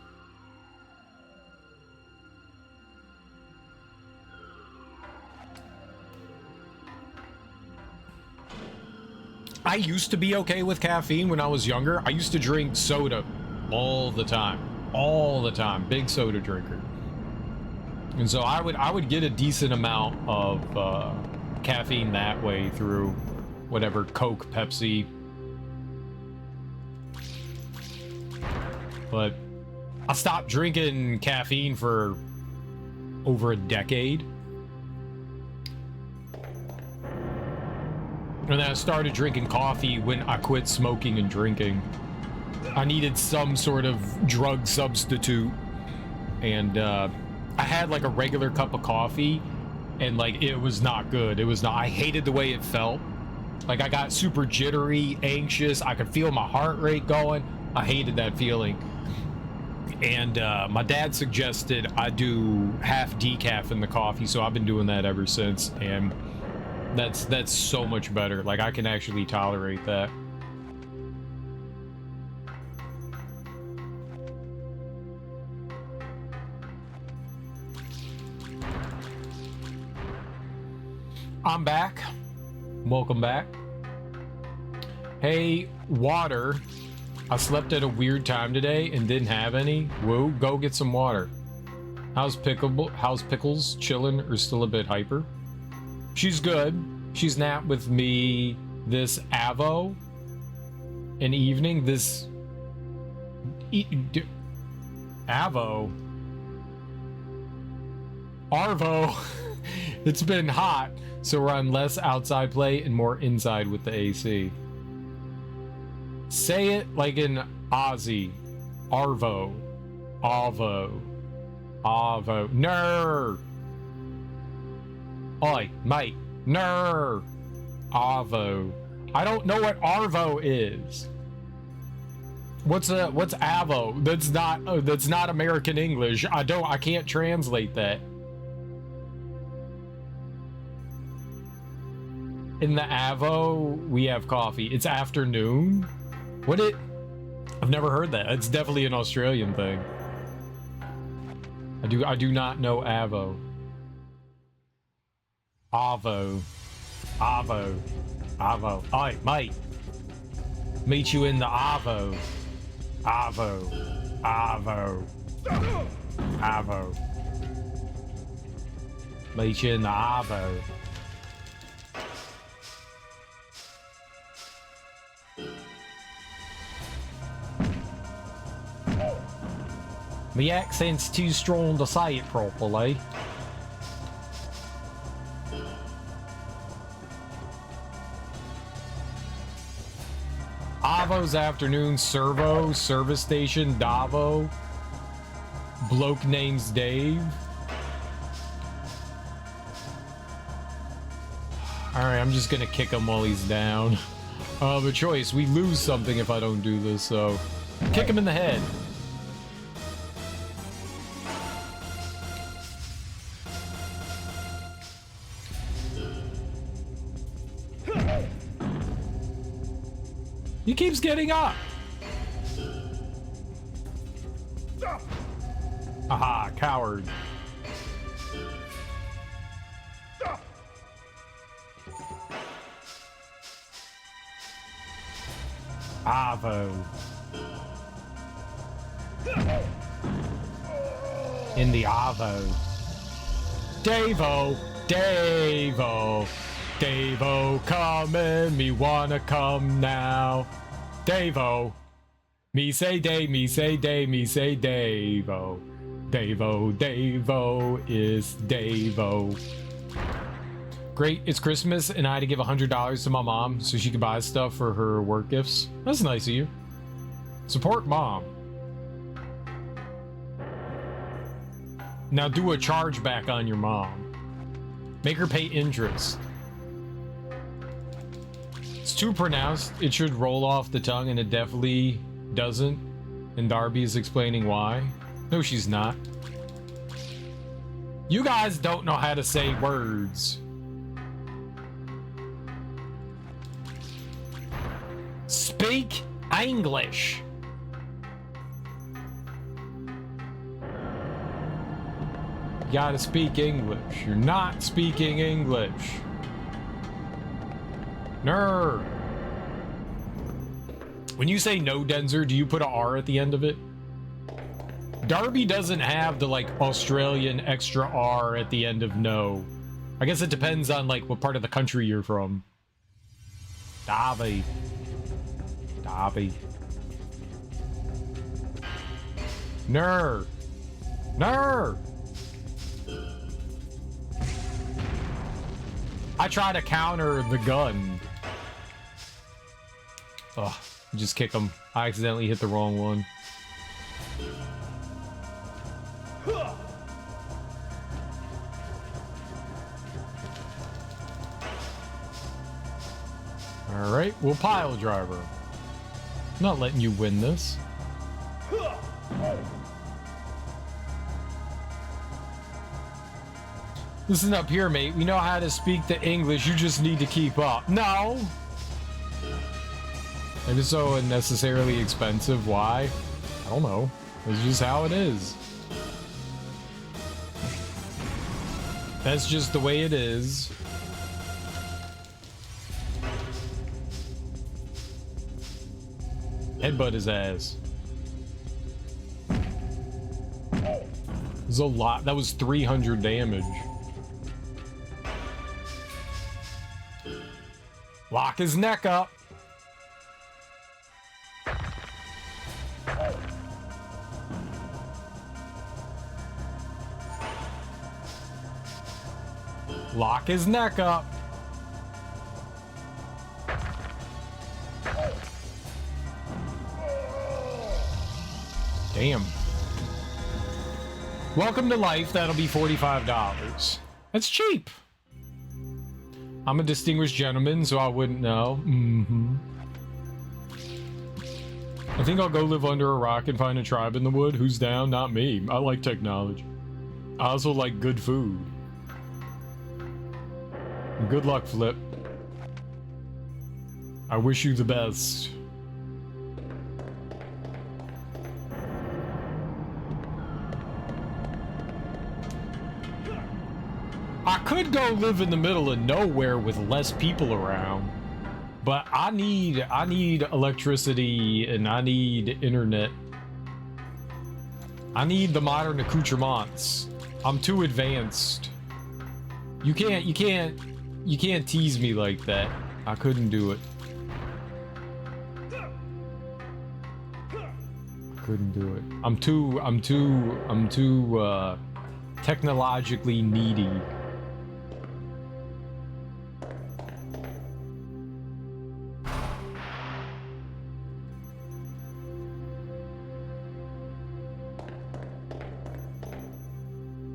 I used to be okay with caffeine when I was younger. I used to drink soda all the time. All the time. Big soda drinker. And so I would get a decent amount of caffeine that way through whatever Coke, Pepsi. But I stopped drinking caffeine for over a decade. And then I started drinking coffee when I quit smoking and drinking. I needed some sort of drug substitute. And I had like a regular cup of coffee and like it was not good. It was not, I hated the way it felt. Like I got super jittery, anxious. I could feel my heart rate going. I hated that feeling. And my dad suggested I do half decaf in the coffee, so I've been doing that ever since. And that's so much better. Like I can actually tolerate that. I'm back. Welcome back. Hey, water. I slept at a weird time today and didn't have any. Whoa, go get some water. How's Pickles? Chillin' or still a bit hyper? She's good. She's napped with me this Avo. An evening. This Avo. Arvo. It's been hot, so we're on less outside play and more inside with the AC. Say it like in Aussie. Arvo. Avo. Avo. Ner. Oi, mate. Ner. Avo. I don't know what Arvo is. What's Avo? That's not American English. I can't translate that. In the Avo, we have coffee. It's afternoon. I've never heard that. It's definitely an Australian thing. I do not know Avo. Avo. Avo. Avo. Alright, mate. Meet you in the Avo. Avo. Avo. Avo. Meet you in the Avo. My accent's too strong to say it properly. Avo's afternoon servo, service station, Davo. Bloke name's Dave. Alright, I'm just gonna kick him while he's down. The choice, we lose something if I don't do this, so... Kick him in the head. He keeps getting up. Aha, coward. Avo. In the Avo. Davo. Davo. Davo coming, me wanna come now. Davo. Me say day, me say day, me say Davo. Davo, Davo is Davo. Great, it's Christmas and I had to give $100 to my mom so she could buy stuff for her work gifts. That's nice of you. Support mom. Now do a chargeback on your mom. Make her pay interest. It's too pronounced. It should roll off the tongue, and it definitely doesn't. And Darby is explaining why. No, she's not. You guys don't know how to say words. Speak English. You gotta speak English. You're not speaking English. Nerd. When you say no, Denzer, do you put a R at the end of it? Darby doesn't have the like Australian extra R at the end of no. I guess it depends on like what part of the country you're from. Darby. Darby. Nerd. Nerd. I try to counter the gun. Ugh, just kick him. I accidentally hit the wrong one. Alright, we'll pile driver. Not letting you win this. Listen up here, mate. We know how to speak the English. You just need to keep up. No! It is so unnecessarily expensive. Why? I don't know. It's just how it is. That's just the way it is. Headbutt his ass. There's a lot. That was 300 damage. Lock his neck up. Lock his neck up. Damn. Welcome to life. That'll be $45. That's cheap. I'm a distinguished gentleman, so I wouldn't know. I think I'll go live under a rock and find a tribe in the wood. Who's down? Not me. I like technology. I also like good food. Good luck, Flip. I wish you the best. go live in the middle of nowhere with less people around. But I need electricity and I need internet. I need the modern accoutrements. I'm too advanced. You can't tease me like that. I couldn't do it. Couldn't do it. I'm too technologically needy.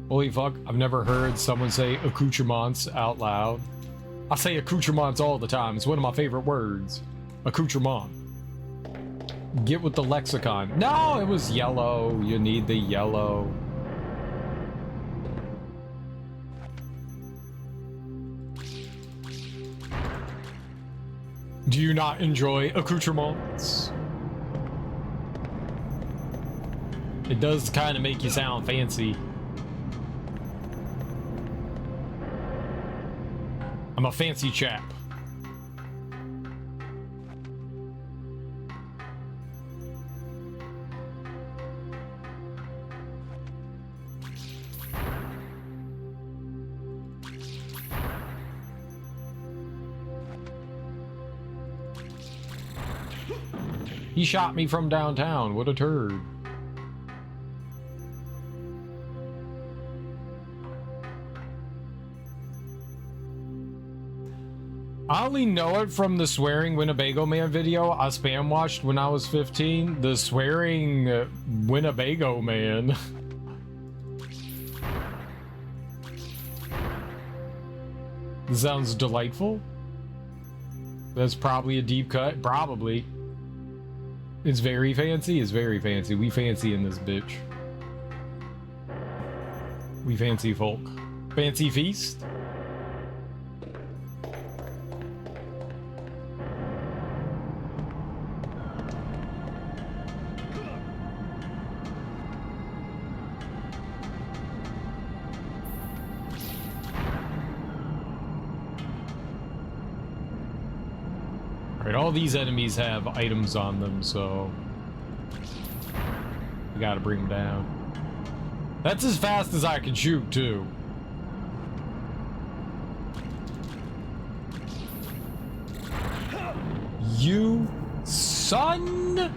Holy fuck, I've never heard someone say accoutrements out loud. I say accoutrements all the time. It's one of my favorite words. Accoutrement. Get with the lexicon. No, it was yellow. You need the yellow. Do you not enjoy accoutrements? It does kind of make you sound fancy. I'm a fancy chap. He shot me from downtown. What a turd. I only know it from the Swearing Winnebago Man video I spam watched when I was 15. The Swearing Winnebago Man. Sounds delightful. That's probably a deep cut. Probably. It's very fancy. It's very fancy. We fancy in this bitch. We fancy folk. Fancy feast? All these enemies have items on them, so we gotta bring them down. That's as fast as I can shoot, too. You son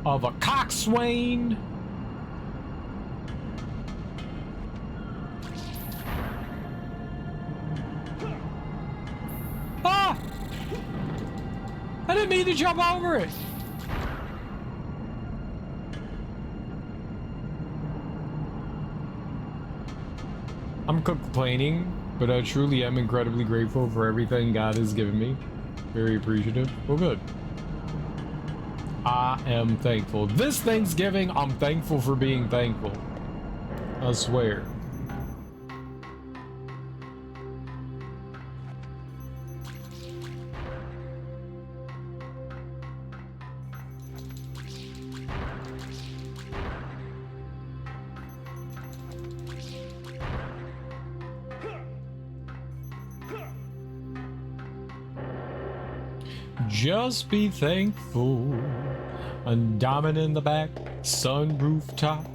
of a coxswain! I didn't mean to jump over it. I'm complaining, but I truly am incredibly grateful for everything God has given me. Very appreciative. Well, good. I am thankful. This Thanksgiving, I'm thankful for being thankful. I swear. Just be thankful. A diamond in the back, sunroof top.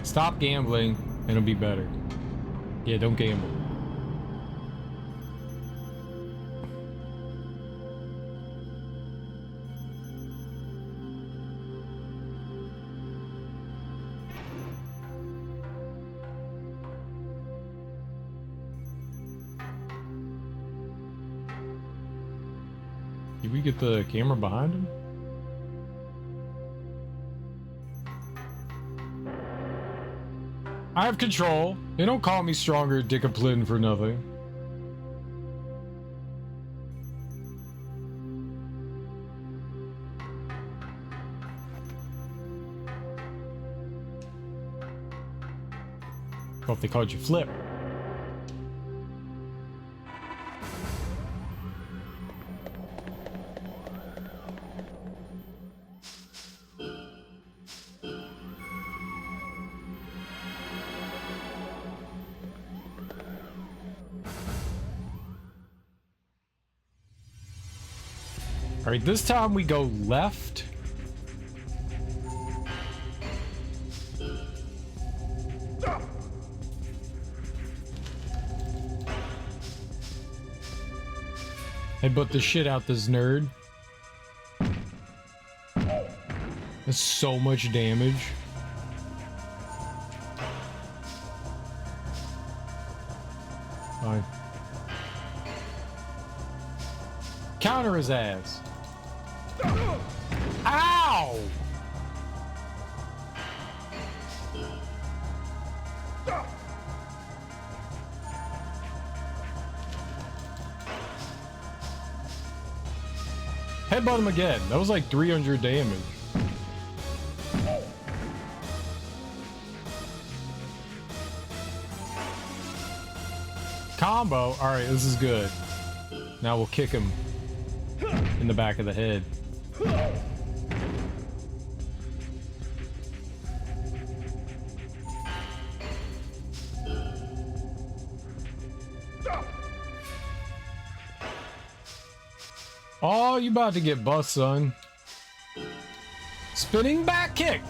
Stop gambling and it'll be better. Yeah, don't gamble. Did we get the camera behind him? I have control. They don't call me stronger Dickaplin for nothing. Well, if they called you Flip. All right, this time we go left. Headbutt the shit out this nerd. That's so much damage. Fine. Counter his ass. Ow! Headbutt him again. That was like 300 damage. Combo. Alright, this is good. Now we'll kick him in the back of the head. Oh, you about to get bust, son. Spinning back kick.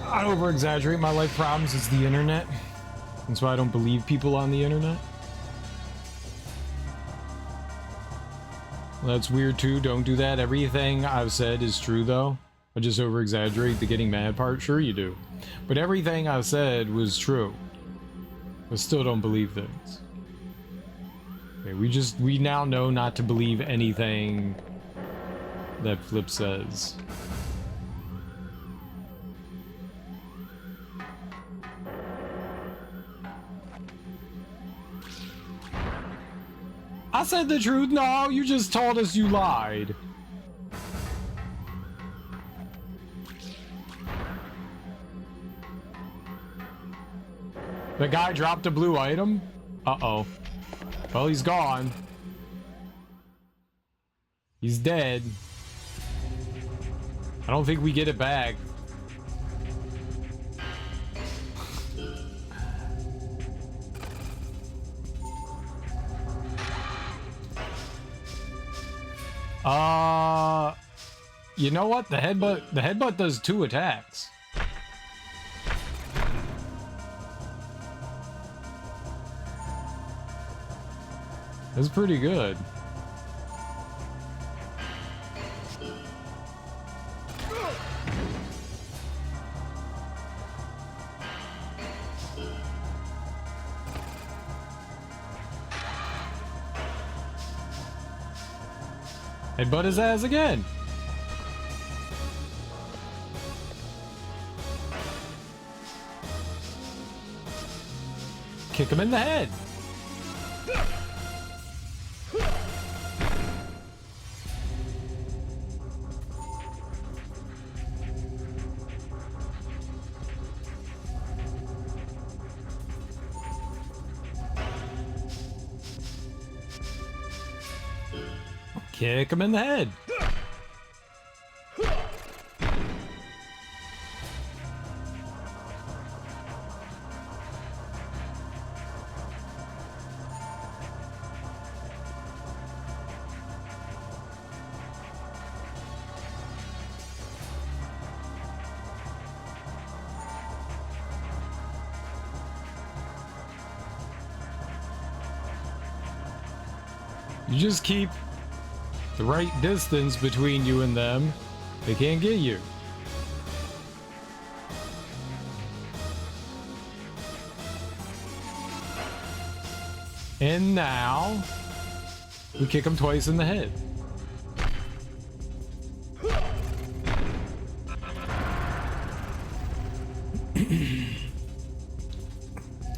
I over-exaggerate my life problems. It's the internet. That's why I don't believe people on the internet. Well, that's weird too. Don't do that. Everything I've said is true though. I just over-exaggerate the getting mad part. Sure you do. But everything I've said was true. I still don't believe things. Okay, we now know not to believe anything that Flip says. I said the truth. No, you just told us you lied. The guy dropped a blue item? Uh-oh. Well, he's gone. He's dead. I don't think we get it back. You know what? The headbutt does 2 attacks. That's pretty good. Headbutt his ass again. Kick him in the head. Kick him in the head. You just keep the right distance between you and them. They can't get you. And now we kick him twice in the head.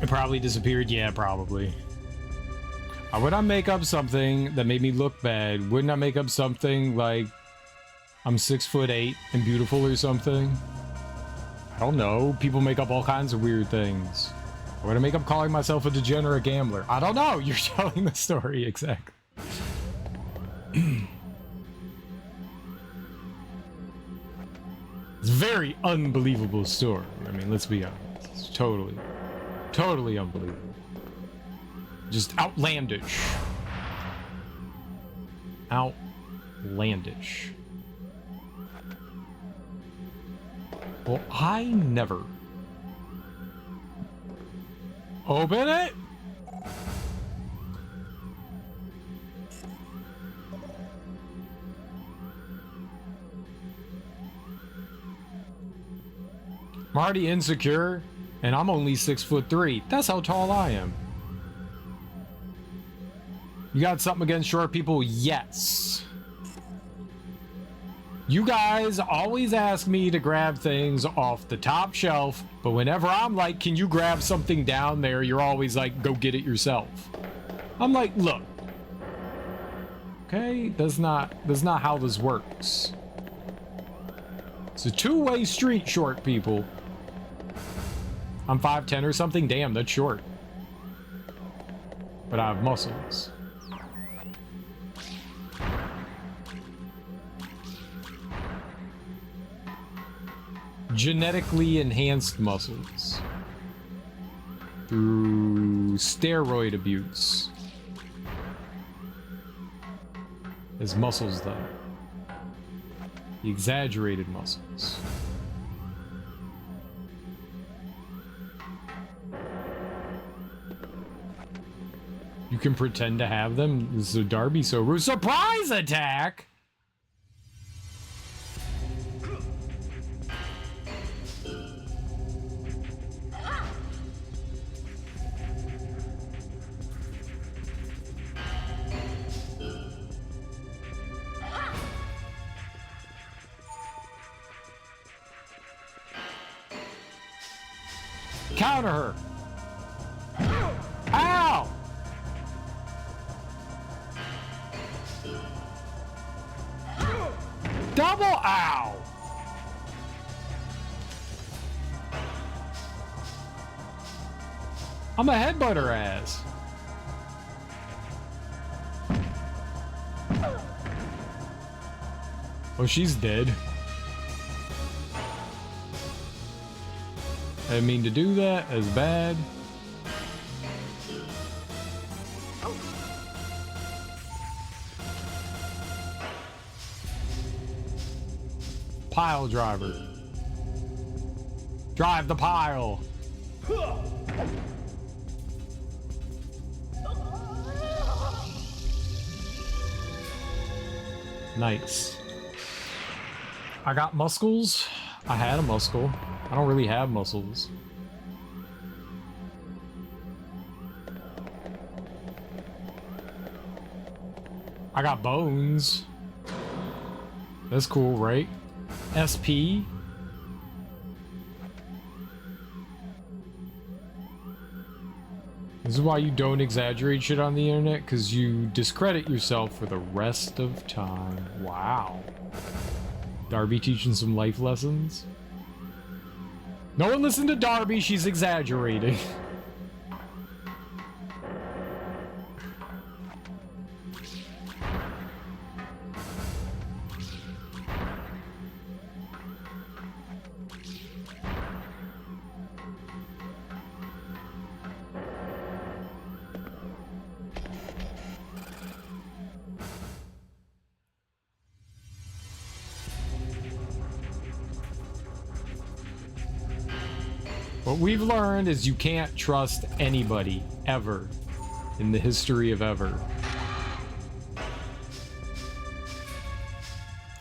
It probably disappeared. Yeah, probably. Would I make up something that made me look bad? Wouldn't I make up something like I'm 6'8" and beautiful or something? I don't know. People make up all kinds of weird things. Or would I make up calling myself a degenerate gambler? I don't know. You're telling the story exactly. It's a very unbelievable story. I mean, let's be honest. It's totally unbelievable. Just outlandish. Outlandish. Well, I never. Open it? I'm already insecure, and I'm only 6'3". That's how tall I am. You got something against short people? Yes. You guys always ask me to grab things off the top shelf, but whenever I'm like, can you grab something down there, you're always like, go get it yourself. I'm like, look. Okay, that's not how this works. It's a two-way street, short people. I'm 5'10" or something. Damn, that's short. But I have muscles. Genetically enhanced muscles. Through steroid abuse. As muscles, though. The exaggerated muscles. You can pretend to have them. This is a Darby so rude. Surprise attack! Counter her! Ow! Double ow! I'm a headbutt her ass. Oh, she's dead. I didn't mean to do that. That's bad. Pile driver. Drive the pile. Nice. I got muscles. I had a muscle. I don't really have muscles. I got bones. That's cool, right? SP. This is why you don't exaggerate shit on the internet, because you discredit yourself for the rest of time. Wow. Darby teaching some life lessons. No one listen to Darby, she's exaggerating. What we've learned is you can't trust anybody, ever, in the history of ever.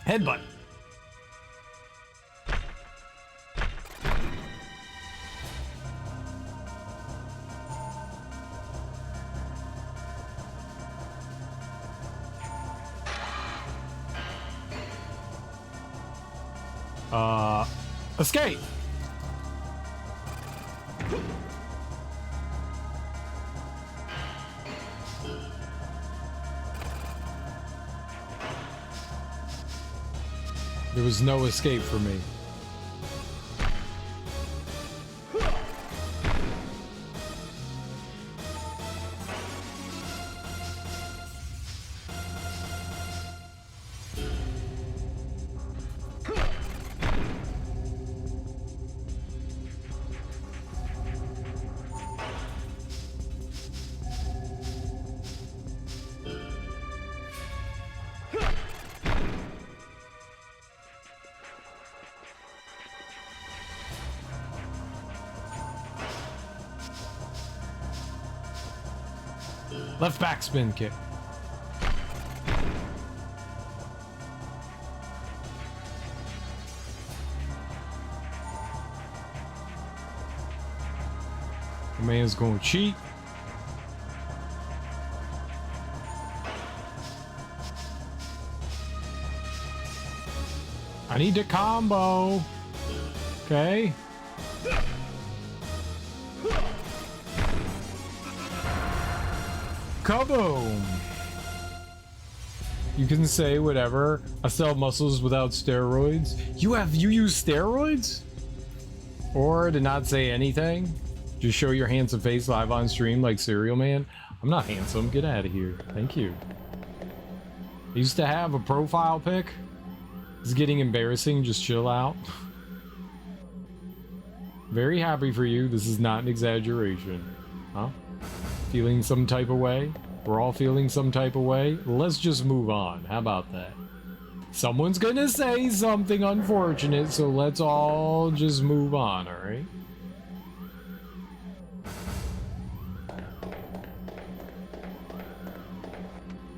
Headbutt. Escape. There was no escape for me. Left backspin kick. The man's gonna cheat. I need to combo. Okay. Kaboom. You can say whatever. I still have muscles without steroids. You use steroids? Or to not say anything? Just show your handsome face live on stream like Cereal Man? I'm not handsome. Get out of here. Thank you. I used to have a profile pic. It's getting embarrassing. Just chill out. Very happy for you. This is not an exaggeration. Huh? Feeling some type of way? We're all feeling some type of way? Let's just move on. How about that? Someone's gonna say something unfortunate, so let's all just move on, alright?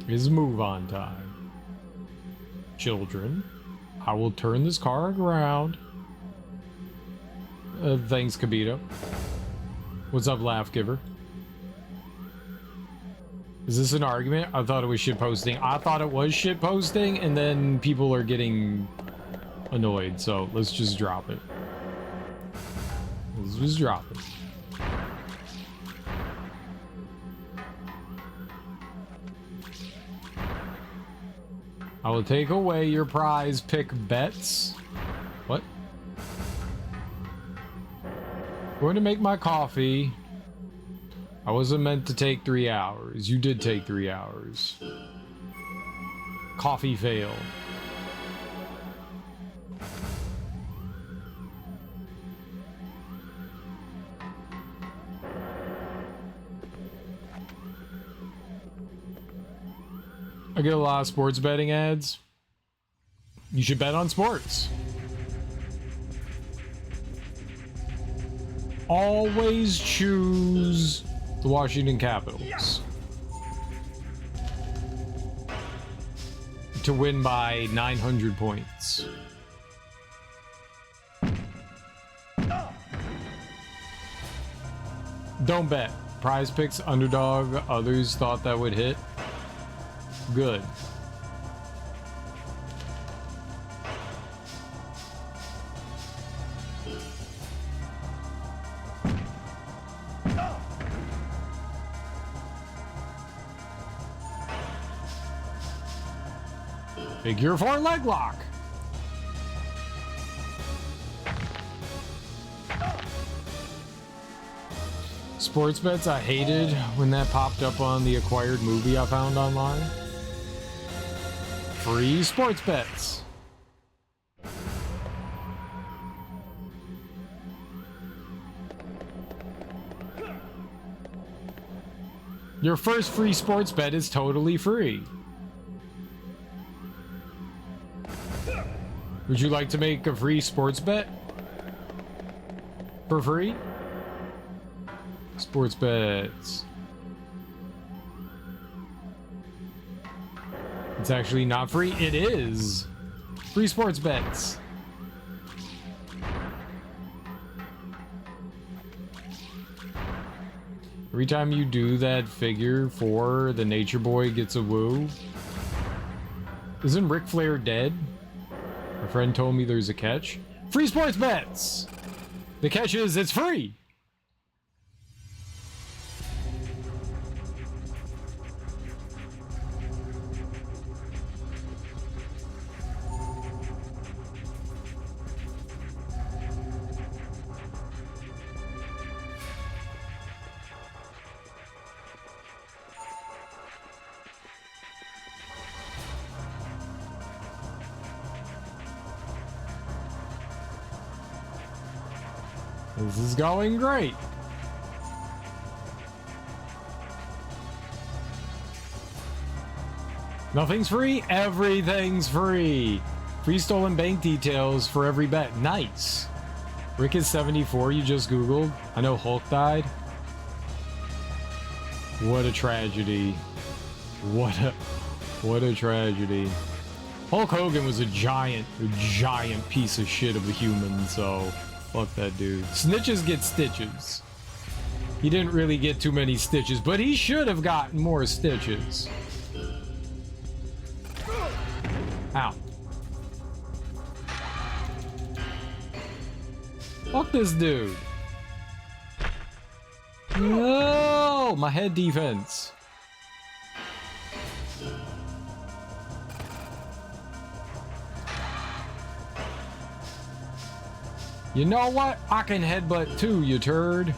It's move on time. Children, I will turn this car around. Thanks, Kabito. What's up, Laugh Giver? Is this an argument? I thought it was shit posting. I thought it was shit posting, and then people are getting annoyed, so let's just drop it. Let's just drop it. I will take away your prize pick bets. What? Going to make my coffee. I wasn't meant to take 3 hours. You did take 3 hours. Coffee fail. I get a lot of sports betting ads. You should bet on sports. Always choose the Washington Capitals to win by 900 points. Don't bet. Prize picks underdog. Others thought that would hit. Good. Figure 4 leg lock. Sports bets, I hated when that popped up on the acquired movie I found online. Free sports bets. Your first free sports bet is totally free. Would you like to make a free sports bet? For free? Sports bets. It's actually not free. It is. Free sports bets. Every time you do that figure 4, the Nature Boy gets a woo. Isn't Ric Flair dead? My friend told me there's a catch. Free sports bets! The catch is it's free! This is going great. Nothing's free, everything's free. Free stolen bank details for every bet. Nice. Rick is 74, you just Googled. I know Hulk died. What a tragedy. What a tragedy. Hulk Hogan was a giant piece of shit of a human, so fuck that dude. Snitches get stitches. He didn't really get too many stitches, but he should have gotten more stitches. Ow. Fuck this dude. No, my head defense. You know what? I can headbutt too, you turd.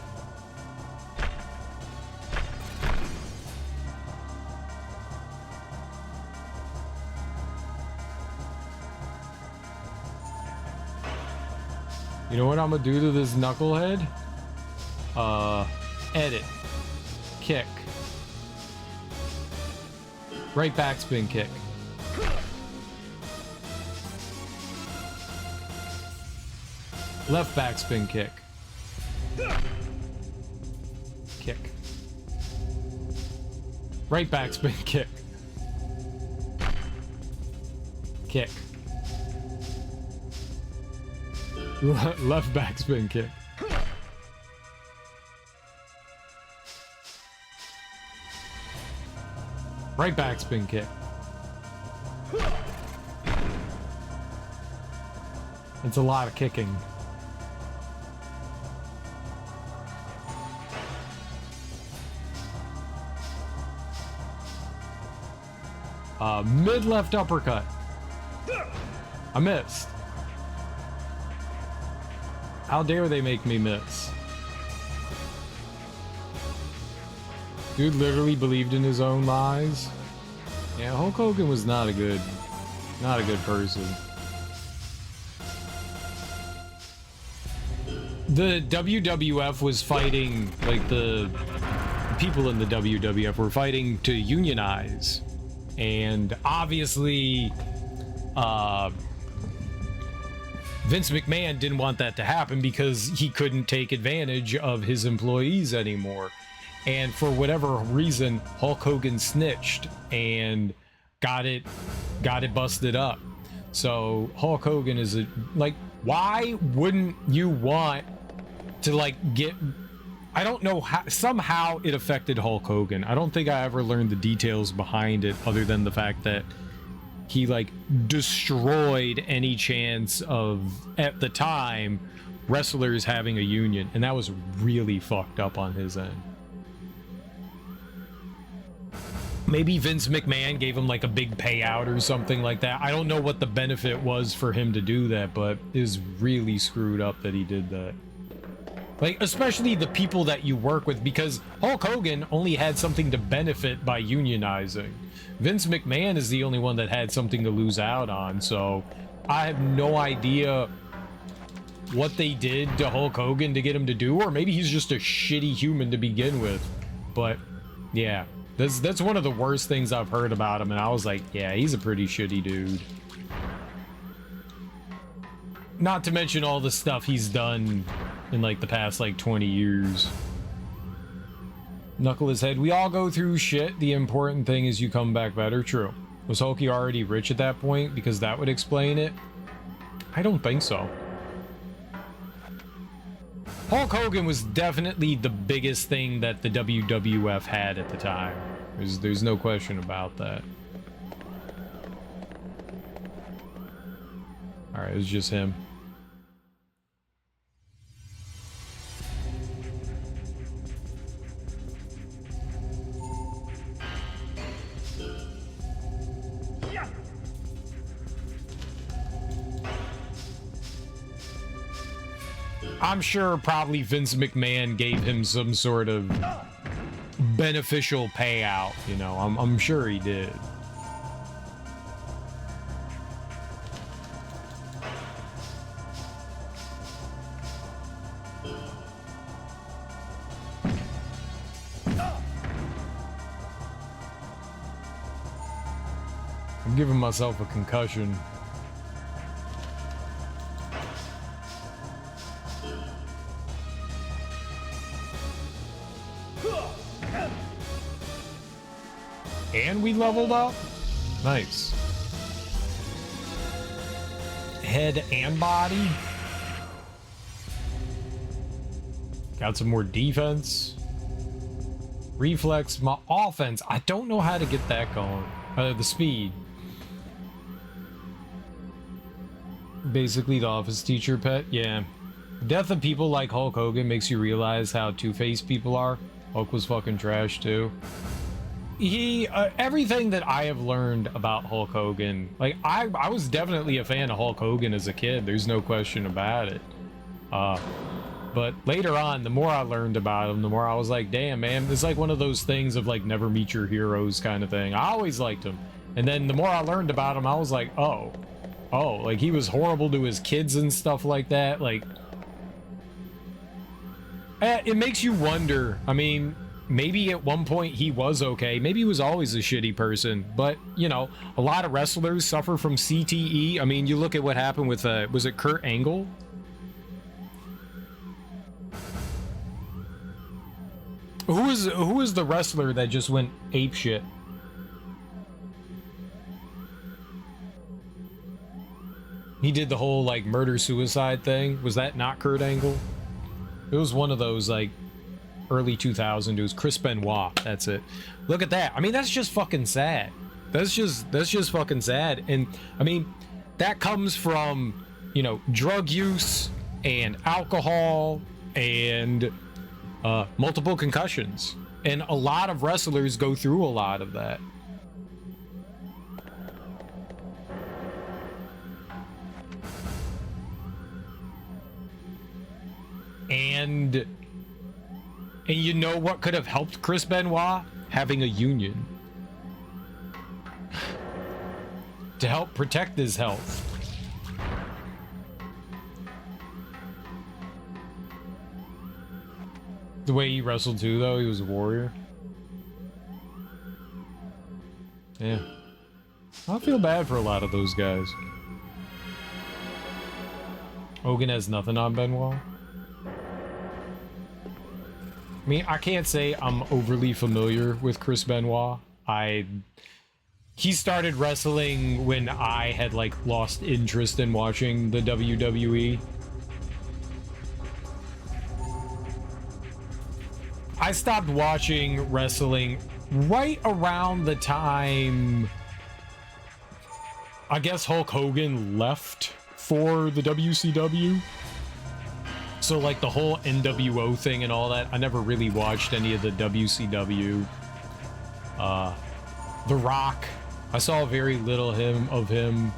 You know what I'm gonna do to this knucklehead? Edit. Kick. Right backspin kick. Left backspin kick. Kick. Right backspin kick. Kick. Left backspin kick. Right backspin kick. It's a lot of kicking. Mid left uppercut. I missed. How dare they make me miss? Dude literally believed in his own lies. Yeah, Hulk Hogan was not a good person. The WWF was fighting, like the people in the WWF were fighting to unionize. And obviously, Vince McMahon didn't want that to happen because he couldn't take advantage of his employees anymore. And for whatever reason, Hulk Hogan snitched and got it busted up. So Hulk Hogan is why wouldn't you want to get, I don't know how, somehow it affected Hulk Hogan. I don't think I ever learned the details behind it other than the fact that he destroyed any chance of, at the time, wrestlers having a union, and that was really fucked up on his end. Maybe Vince McMahon gave him a big payout or something like that. I don't know what the benefit was for him to do that, but it was really screwed up that he did that. Especially the people that you work with, because Hulk Hogan only had something to benefit by unionizing. Vince McMahon is the only one that had something to lose out on, so I have no idea what they did to Hulk Hogan to get him to do, or maybe he's just a shitty human to begin with. But yeah, that's one of the worst things I've heard about him, and I was like, yeah, he's a pretty shitty dude. Not to mention all the stuff he's done in the past 20 years. Knuckle his head. We all go through shit. The important thing is you come back better. True. Was Hulky already rich at that point? Because that would explain it. I don't think so. Hulk Hogan was definitely the biggest thing that the WWF had at the time. There's no question about that. Alright, it was just him. I'm sure probably Vince McMahon gave him some sort of beneficial payout, you know. I'm sure he did. I'm giving myself a concussion. and we leveled up. Nice. Head and body. Got some more defense. Reflex, my offense. I don't know how to get that going. The speed. Basically the office teacher pet. Yeah. Death of people like Hulk Hogan makes you realize how two-faced people are. Hulk was fucking trash too. He, everything that I have learned about Hulk Hogan, like I was definitely a fan of Hulk Hogan as a kid. There's no question about it. But later on, the more I learned about him, the more I was like, damn, man, it's like one of those things of like never meet your heroes kind of thing. I always liked him. And then the more I learned about him, I was like, oh, like he was horrible to his kids and stuff like that. Like, it makes you wonder. I mean, maybe at one point he was okay. Maybe he was always a shitty person. But, you know, a lot of wrestlers suffer from CTE. I mean, you look at what happened with, was it Kurt Angle? Who was the wrestler that just went apeshit? He did the whole like murder-suicide thing. Was that not Kurt Angle? It was one of those like early 2000s. It was Chris Benoit. That's it. Look at that. I mean, that's just fucking sad. That's just fucking sad. And I mean, that comes from, you know, drug use and alcohol and multiple concussions, and a lot of wrestlers go through a lot of that. And you know what could have helped Chris Benoit? Having a union to help protect his health. The way he wrestled too, though, he was a warrior. Yeah. I feel bad for a lot of those guys. Hogan has nothing on Benoit. I mean, I can't say I'm overly familiar with Chris Benoit. He started wrestling when I had, like, lost interest in watching the WWE. I stopped watching wrestling right around the time, I guess, Hulk Hogan left for the WCW. So like the whole NWO thing and all that, I never really watched any of the WCW. The Rock, I saw very little of him.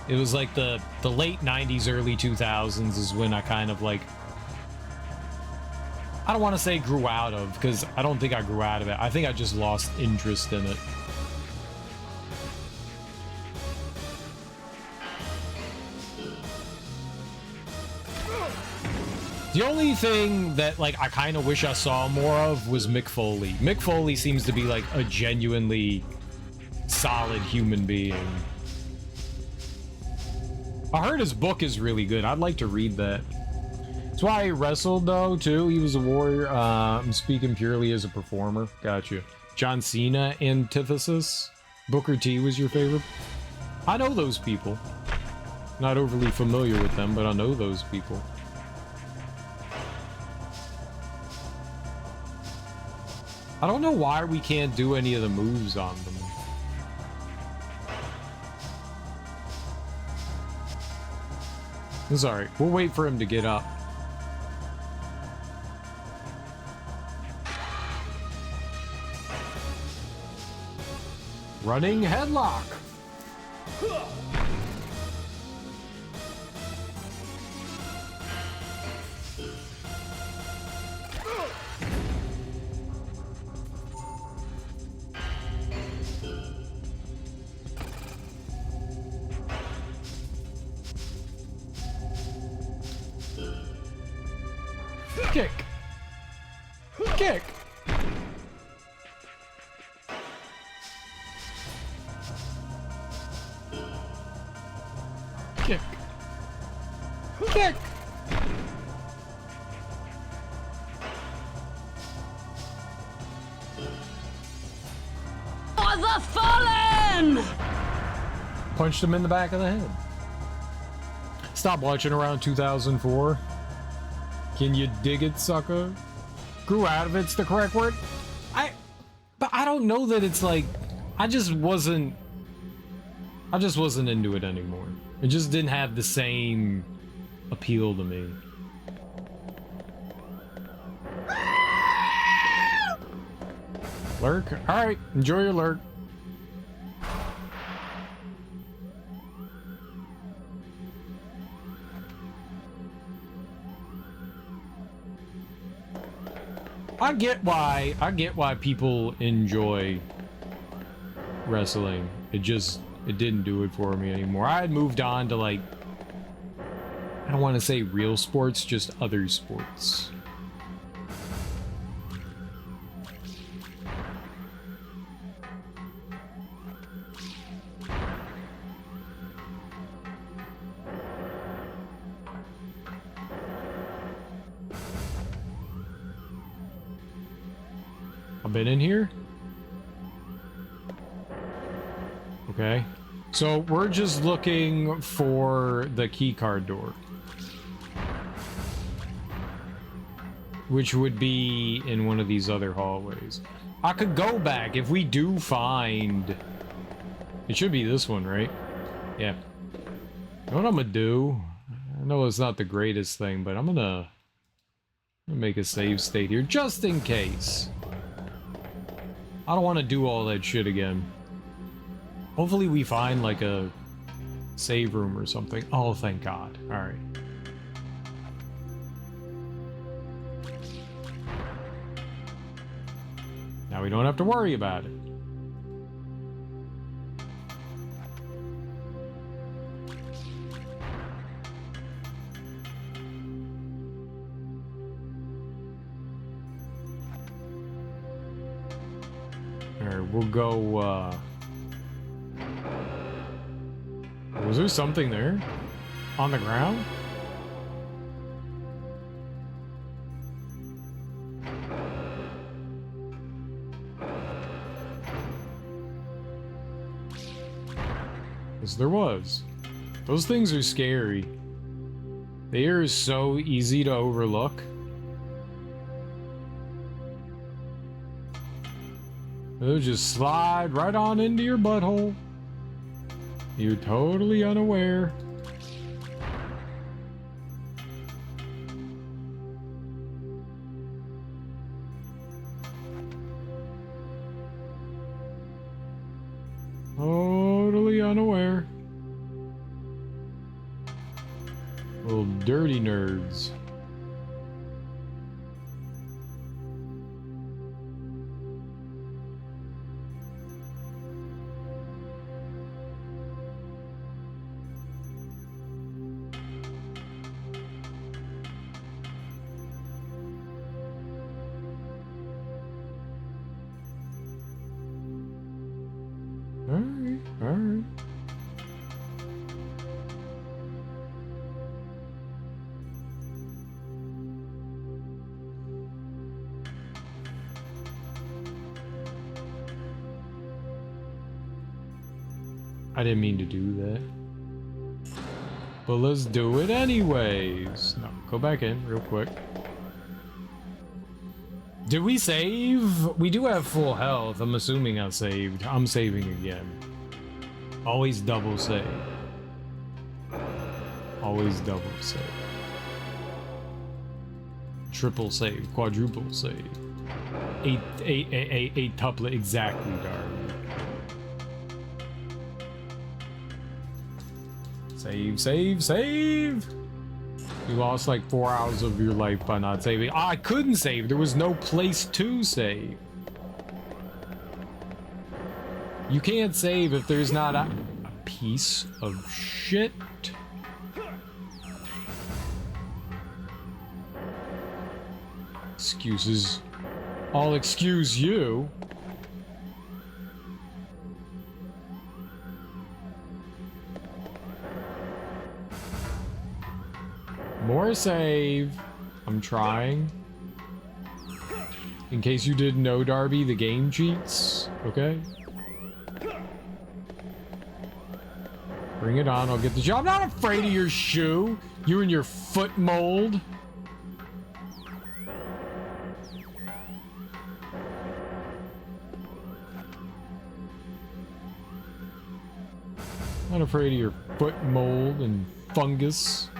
It was like the late 90s, early 2000s is when I kind of like, I don't want to say grew out of, because I don't think I grew out of it. I think I just lost interest in it. The only thing that like I kind of wish I saw more of was Mick Foley. Mick Foley seems to be like a genuinely solid human being. I heard his book is really good. I'd like to read that. That's why he wrestled, though, too. He was a warrior. I'm speaking purely as a performer. Gotcha. John Cena, antithesis. Booker T was your favorite? I know those people. Not overly familiar with them, but I know those people. I don't know why we can't do any of the moves on them. It's alright. We'll wait for him to get up. Running headlock. Kick. Kick. Kick. Kick. fallen! Punched him in the back of the head. Stop watching around 2004. Can you dig it, sucker? Grew out of it's the correct word. But I don't know that it's like, I just wasn't into it anymore. It just didn't have the same appeal to me. Lurk? Alright, enjoy your lurk. I get why people enjoy wrestling. It didn't do it for me anymore. I had moved on to, like, I don't want to say real sports, just other sports. I've been in here? Okay. So we're just looking for the key card door. Which would be in one of these other hallways. I could go back if we do find... It should be this one, right? Yeah. You know what I'm gonna do? I know it's not the greatest thing, but I'm gonna make a save state here, just in case. I don't want to do all that shit again. Hopefully we find, like, a save room or something. Oh, thank God. Alright. Now we don't have to worry about it. Alright, we'll go, Was there something there? On the ground? Yes, there was. Those things are scary. They are so easy to overlook. They'll just slide right on into your butthole. You're totally unaware. Totally unaware. Little dirty nerds. Alright. I didn't mean to do that. But let's do it anyways. No, go back in real quick. Did we save? We do have full health. I'm assuming I saved. I'm saving again. Always double save. Always double save. Triple save. Quadruple save. Eight tuplet exactly, Darby. Save! You lost like 4 hours of your life by not saving. I couldn't save. There was no place to save. You can't save if there's not a piece of shit. Excuses. I'll excuse you. More save. I'm trying. In case you didn't know, Darby, the game cheats. Okay? Bring it on, I'll get the job. I'm not afraid of your shoe. You and your foot mold. Not afraid of your foot mold and fungus.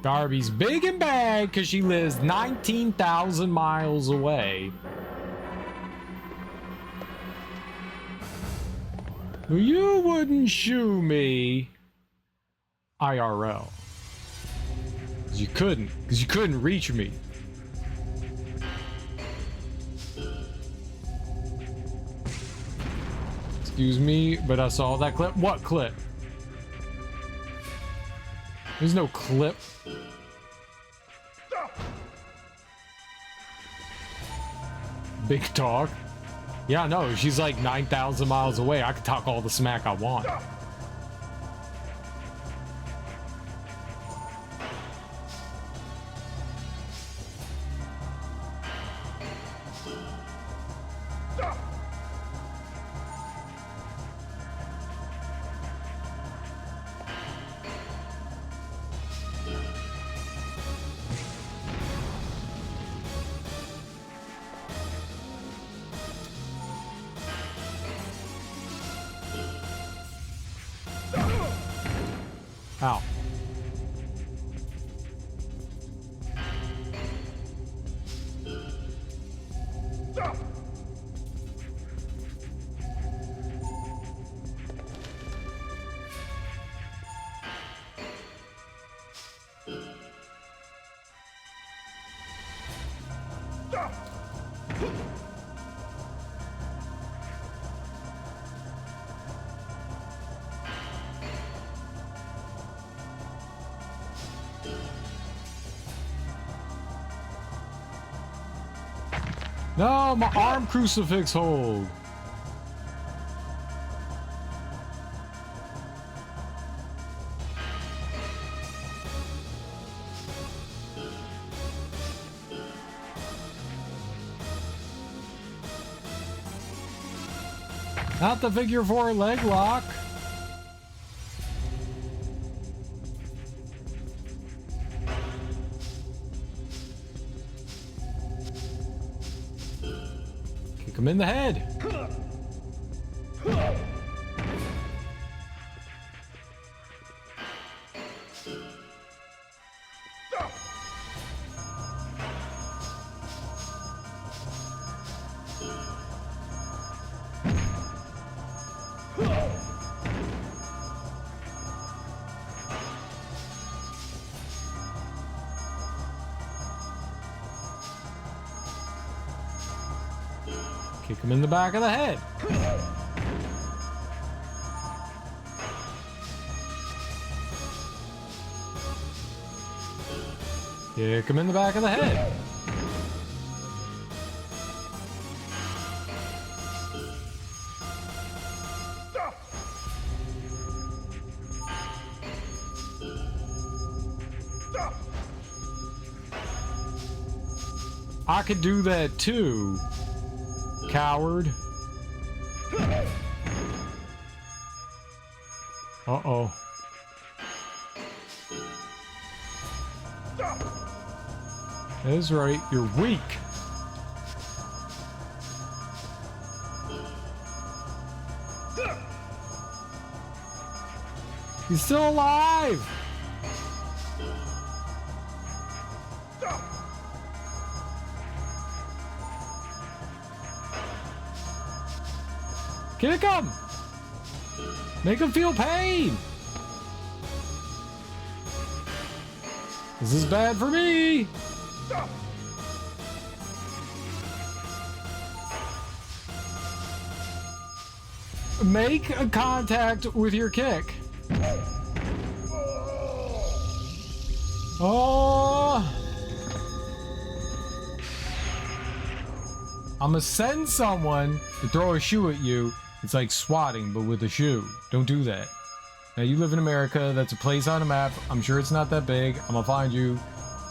Darby's big and bad because she lives 19,000 miles away. You wouldn't shoe me IRL. Because you couldn't reach me. Excuse me, but I saw that clip. What clip? There's no clip. Big talk. Yeah, no, she's like 9,000 miles away. I could talk all the smack I want. Ow. No, my arm crucifix hold. Not the figure 4 leg lock. Kick him in the head. Kick him in the back of the head. Kick him in the back of the head. I could do that too. Coward. Uh-oh. That's right, you're weak. He's still alive! Kick him! Make him feel pain! This is bad for me! Make a contact with your kick. Oh! I'm gonna send someone to throw a shoe at you. It's like swatting, but with a shoe. Don't do that. Now you live in America. That's a place on a map. I'm sure it's not that big. I'm gonna find you.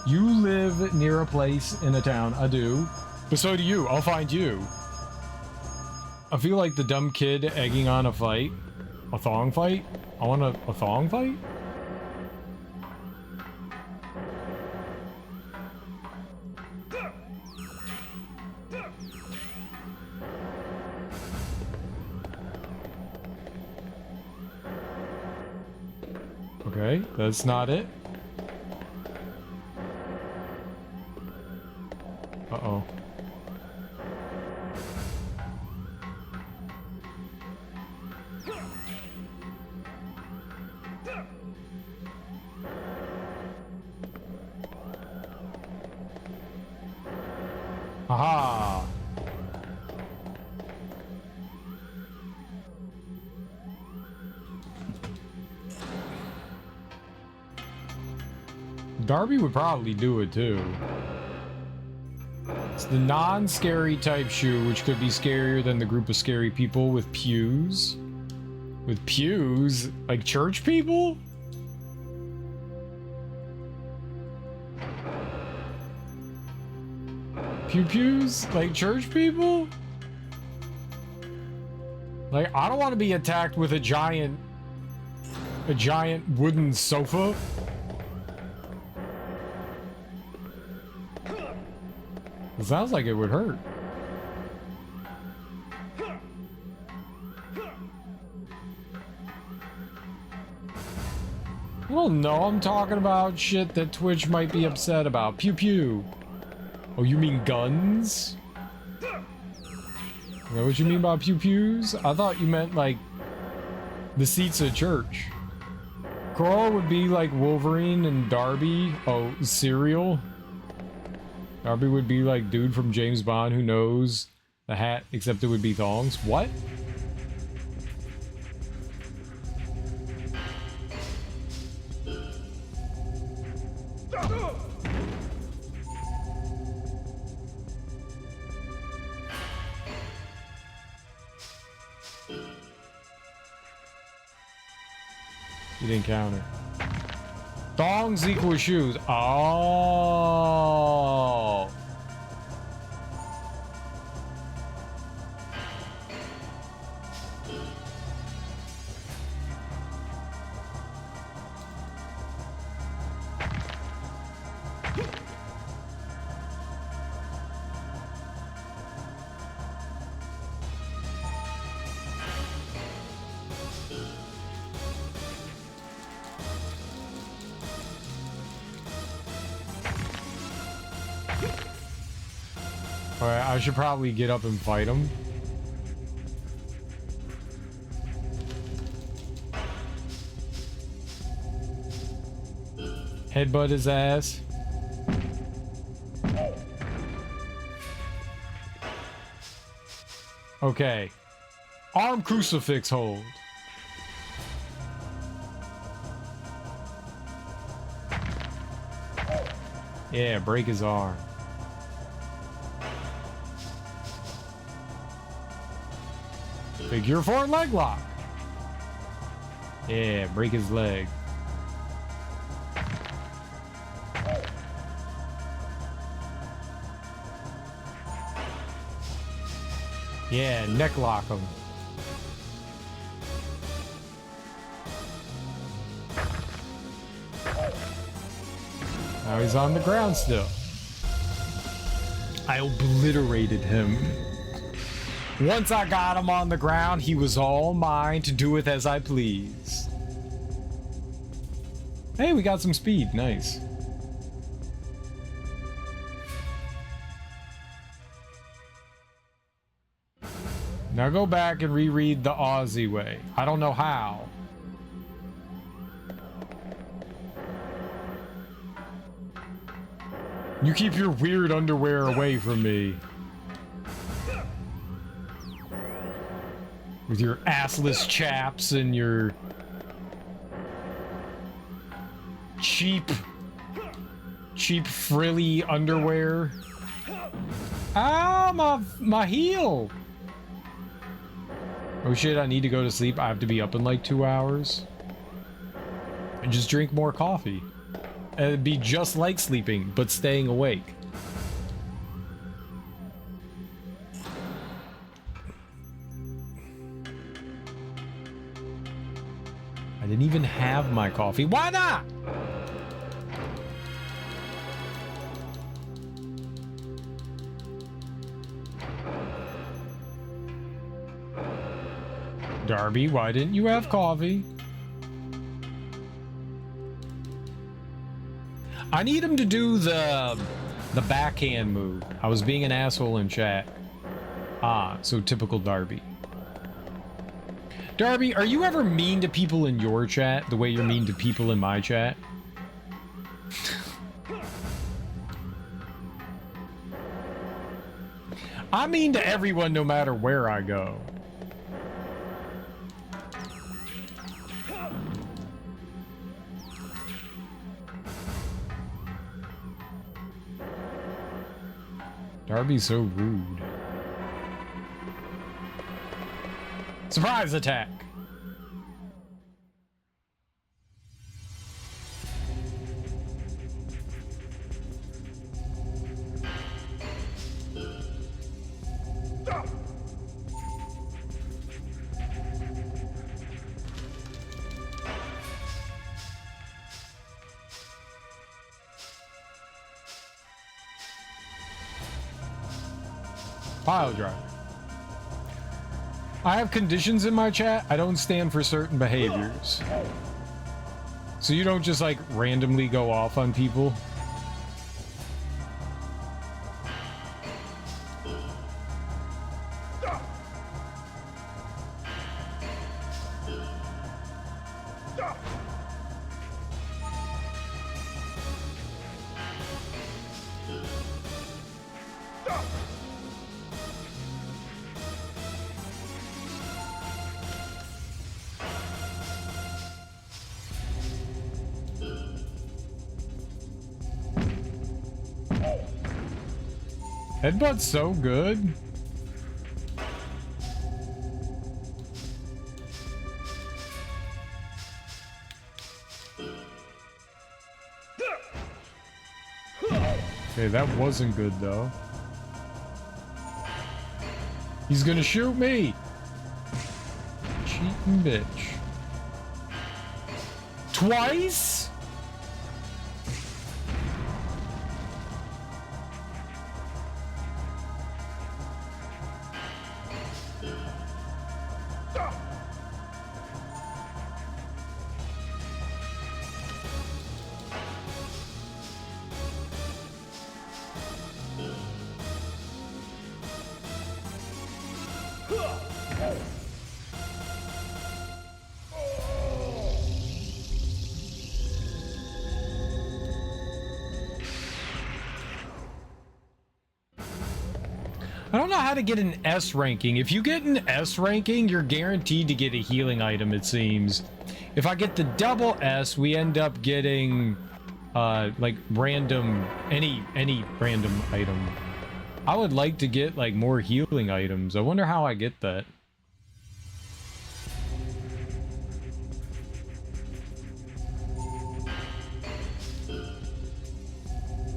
You live near a place in a town. I do. But so do you. I'll find you. I feel like the dumb kid egging on a fight. A thong fight? I want a thong fight? Okay, that's not it. Uh-oh. Aha! Darby would probably do it too. It's the non-scary type shoe, which could be scarier than the group of scary people with pews. With pews? Like church people? Pews? Like church people? Like, I don't want to be attacked with a giant wooden sofa. It sounds like it would hurt. Well, no, I'm talking about shit that Twitch might be upset about. Pew pew. Oh, you mean guns? Is that what you mean by pew pews? I thought you meant like the seats of church. Coral would be like Wolverine and Darby. Oh, cereal. Darby would be like dude from James Bond who knows the hat, except it would be thongs. What? You didn't counter. Thongs equal shoes. Oh. Alright, I should probably get up and fight him. Headbutt his ass. Okay. Arm crucifix hold. Yeah, break his arm. Figure 4 leg lock. Yeah, break his leg. Yeah, neck lock him. Now he's on the ground still. I obliterated him. Once I got him on the ground, he was all mine to do with as I please. Hey, we got some speed. Nice. Now go back and reread the Aussie way. I don't know how. You keep your weird underwear away from me. With your assless chaps and your cheap frilly underwear. Ah, my heel. Oh shit, I need to go to sleep. I have to be up in like 2 hours. and just drink more coffee. And it'd be just like sleeping, but staying awake. I didn't even have my coffee. Why not? Darby, why didn't you have coffee? I need him to do the backhand move. I was being an asshole in chat. Ah, so typical Darby. Darby, are you ever mean to people in your chat the way you're mean to people in my chat? I'm mean to everyone no matter where I go. Darby's so rude. Surprise attack! Pile driver. I have conditions in my chat. I don't stand for certain behaviors. So you don't just like randomly go off on people. Headbutt's so good. Okay, that wasn't good though. He's gonna shoot me! Cheating bitch. Twice? I don't know how to get an S ranking. If you get an S ranking, you're guaranteed to get a healing item, it seems. If I get the double S, we end up getting like random any random item. I would like to get like more healing items. I wonder how I get that.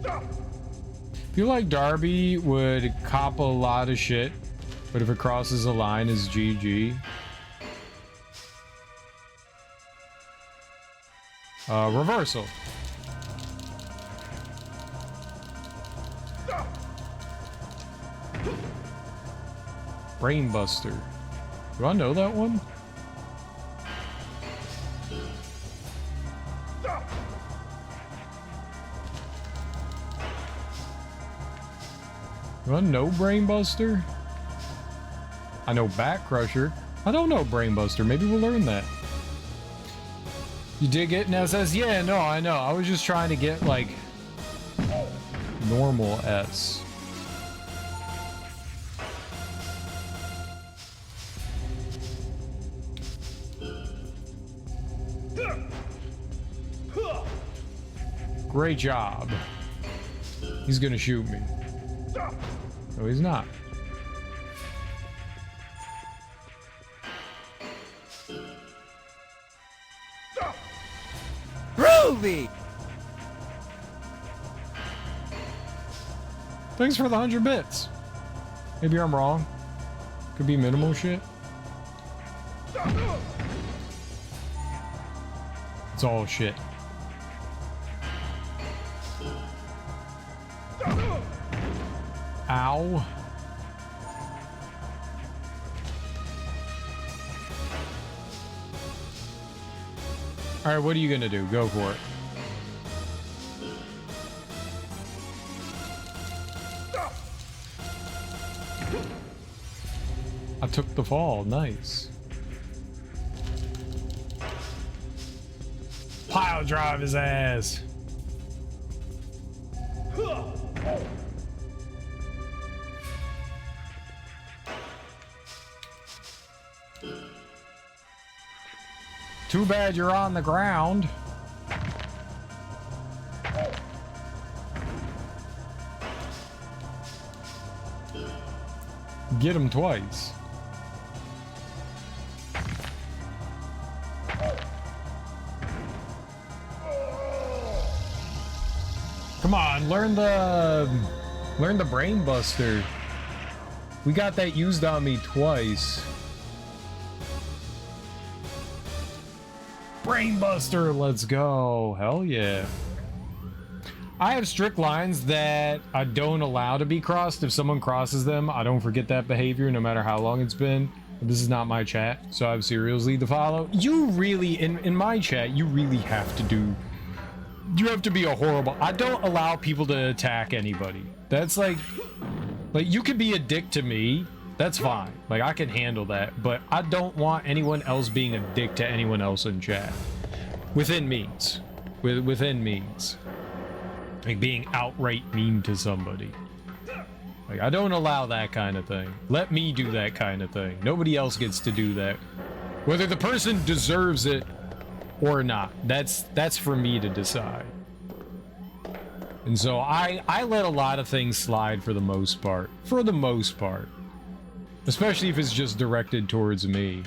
I feel like Darby would cop a lot of shit, but if it crosses the line, is GG. Reversal. Brainbuster. Do I know that one? Do I know Brainbuster? I know Back Crusher. I don't know Brainbuster. Maybe we'll learn that. You did get an SS? Yeah, no, I know. I was just trying to get, like, normal S. Great job. He's gonna shoot me. No, he's not. movie! Thanks for the 100 bits. Maybe I'm wrong. Could be minimal shit. It's all shit. Ow. Alright, what are you gonna do? Go for it. I took the fall. Nice. Pile drive his ass. Too bad you're on the ground. Get him twice. Come on, learn the Brain Buster. We got that used on me twice. Brain Buster, let's go. Hell yeah. I have strict lines that I don't allow to be crossed. If someone crosses them, I don't forget that behavior no matter how long it's been. This is not my chat, so I have serials lead to follow. You really, in my chat, you really have to do... You have to be a horrible... I don't allow people to attack anybody. That's like you could be a dick to me. That's fine. Like, I can handle that. But I don't want anyone else being a dick to anyone else in chat. Within means. Within means. Like, being outright mean to somebody. Like, I don't allow that kind of thing. Let me do that kind of thing. Nobody else gets to do that. Whether the person deserves it or not. That's for me to decide. And so I let a lot of things slide for the most part. For the most part. Especially if it's just directed towards me.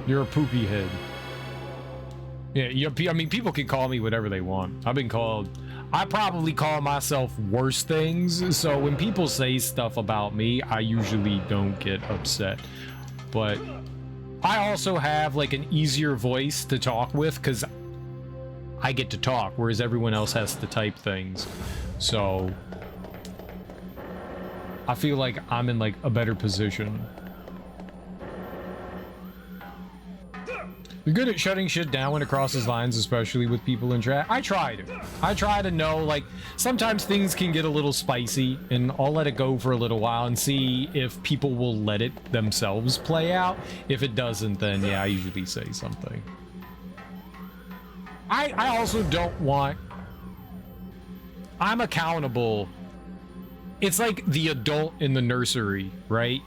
You're a poopy head. Yeah, I mean, people can call me whatever they want. I've been called... I probably call myself worse things, so when people say stuff about me, I usually don't get upset. But I also have, like, an easier voice to talk with, because I get to talk, whereas everyone else has to type things. So I feel like I'm in, like, a better position. You're good at shutting shit down when it crosses lines, especially with people in chat. I try to know, like, sometimes things can get a little spicy, and I'll let it go for a little while and see if people will let it themselves play out. If it doesn't, then yeah, I usually say something. I also don't want... I'm accountable. It's like the adult in the nursery, right?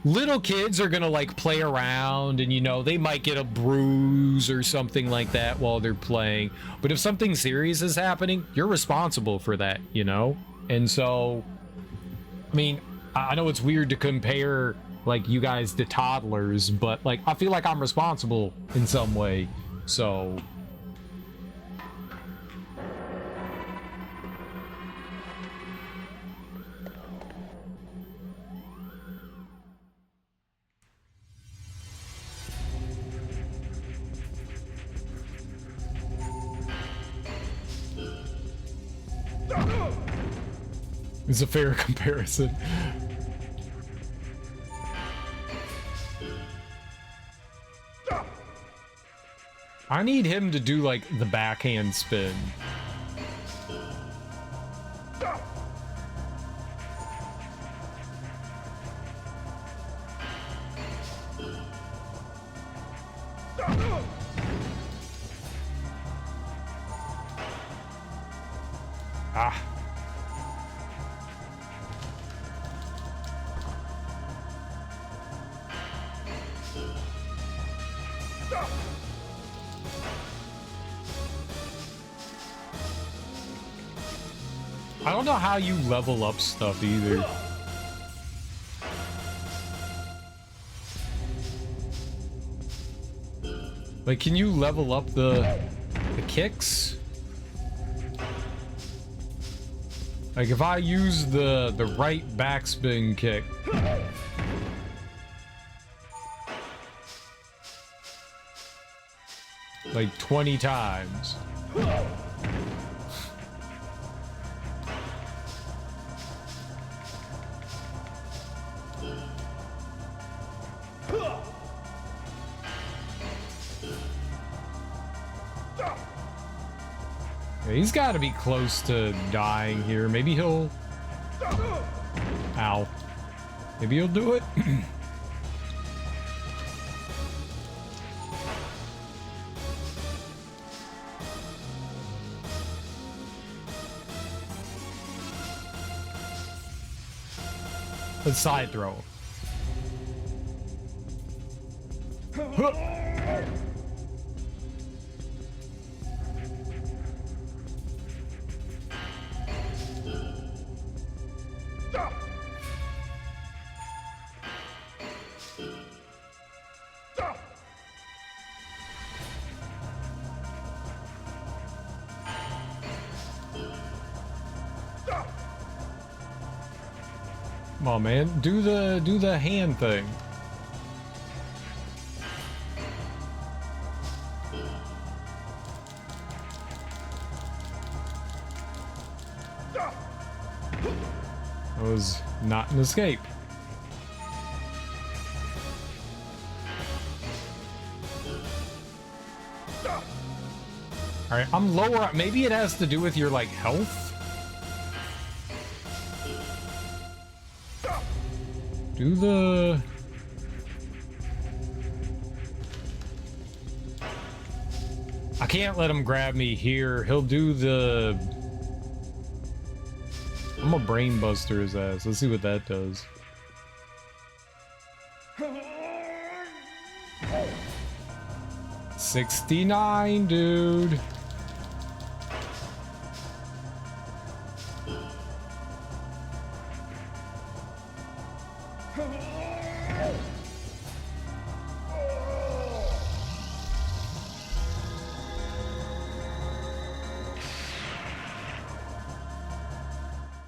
Little kids are gonna, like, play around and, you know, they might get a bruise or something like that while they're playing. But if something serious is happening, you're responsible for that, you know? And so, I mean, I know it's weird to compare, like, you guys to toddlers, but, like, I feel like I'm responsible in some way, so... It's a fair comparison. I need him to do, like, the backhand spin. Ah. I don't know how you level up stuff either. Like, can you level up the kicks? Like, if I use the right backspin kick. Like 20 times. Yeah, he's got to be close to dying here. Maybe he'll... Ow. Maybe he'll do it? Let's side throw. Huh. Come on, man. Do the hand thing. That was not an escape. All right, I'm lower. Maybe it has to do with your like health. Do the... I can't let him grab me here. He'll do the... I'm gonna brain buster his ass. Let's see what that does. $69, dude.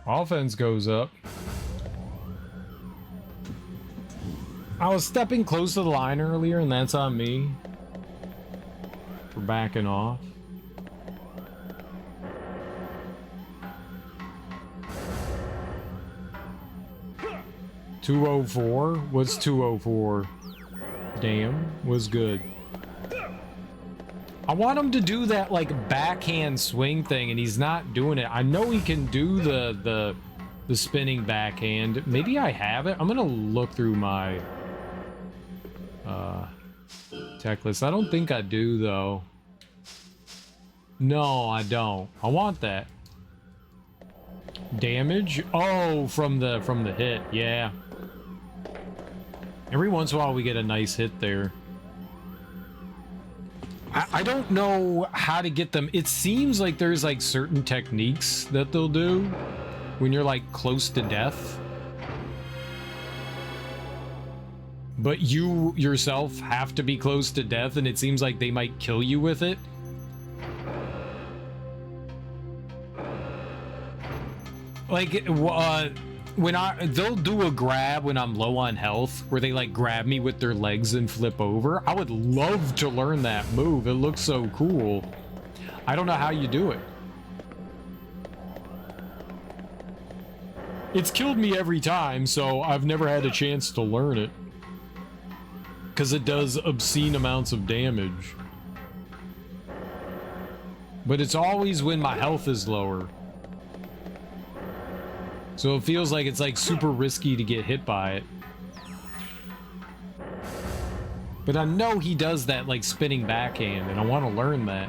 Offense goes up. I was stepping close to the line earlier, and that's on me for backing off. $204? What's $204? Damn, was good. I want him to do that like backhand swing thing, and he's not doing it. I know he can do the spinning backhand. Maybe I have it. I'm gonna look through my tech list. I don't think I do though. No, I don't. I want that. Damage? Oh, from the hit. Yeah. Every once in a while we get a nice hit there. I don't know how to get them. It seems like there's like certain techniques that they'll do when you're like close to death. But you yourself have to be close to death, and it seems like they might kill you with it. Like, when they'll do a grab when I'm low on health, where they like grab me with their legs and flip over. I would love to learn that move. It looks so cool. I don't know how you do it. It's killed me every time, so I've never had a chance to learn it. Because it does obscene amounts of damage. But it's always when my health is lower. So it feels like it's like super risky to get hit by it. But I know he does that like spinning backhand, and I want to learn that.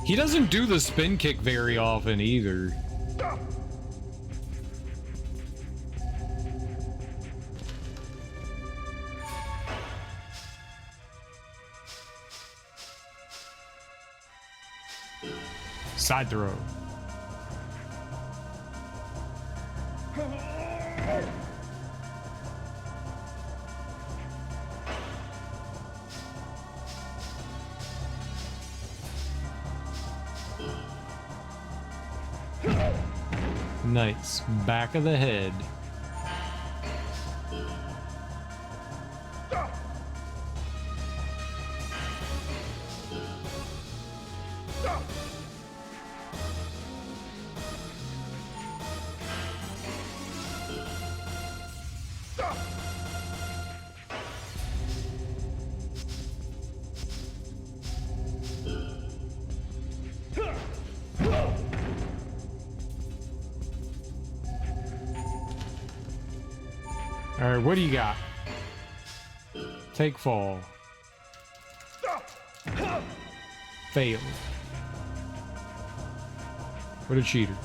He doesn't do the spin kick very often either. Side throw. Nice. Back of the head. Alright, what do you got? Take fall. Fail. What a cheater.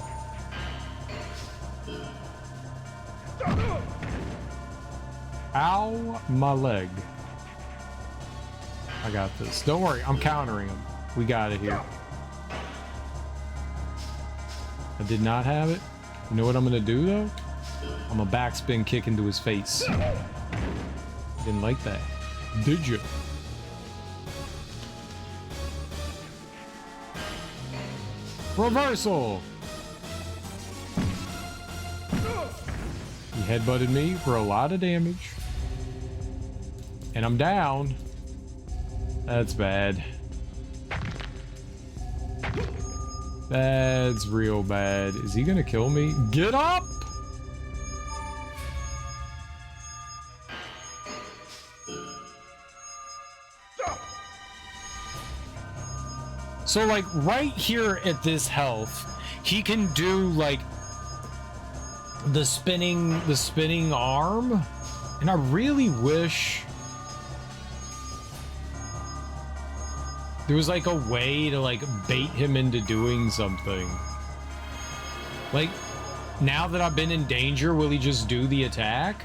Ow, my leg. I got this. Don't worry, I'm countering him. We got it here. I did not have it. You know what I'm gonna do though? I'm a backspin kick into his face. Didn't like that. Did you? Reversal! He headbutted me for a lot of damage. And I'm down. That's bad. That's real bad. Is he gonna kill me? Get up! So like right here at this health, he can do like the spinning arm, and I really wish there was like a way to like bait him into doing something. Like now that I've been in danger, will he just do the attack?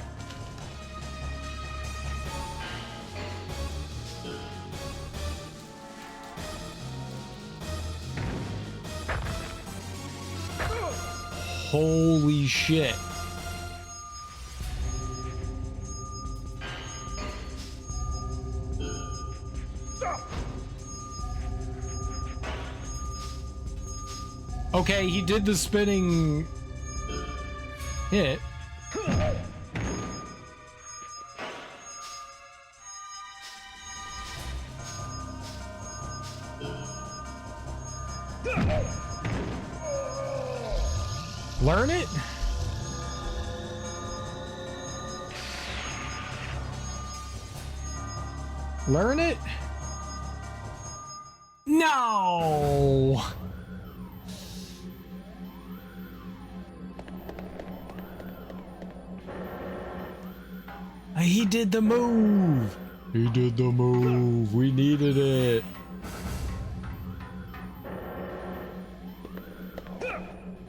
Holy shit. Okay, he did the spinning hit. Learn it? Learn it? No! He did the move! He did the move! We needed it!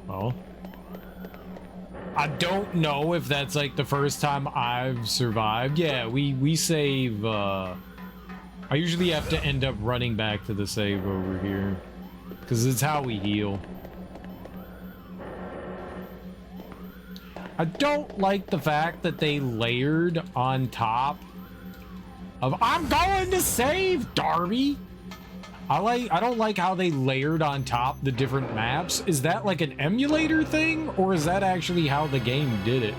Oh. I don't know if that's like the first time I've survived. Yeah, we save, I usually have to end up running back to the save over here, because it's how we heal. I don't like the fact that they layered on top of I'm going to save Darby. I don't like how they layered on top the different maps. Is that like an emulator thing, or is that actually how the game did it?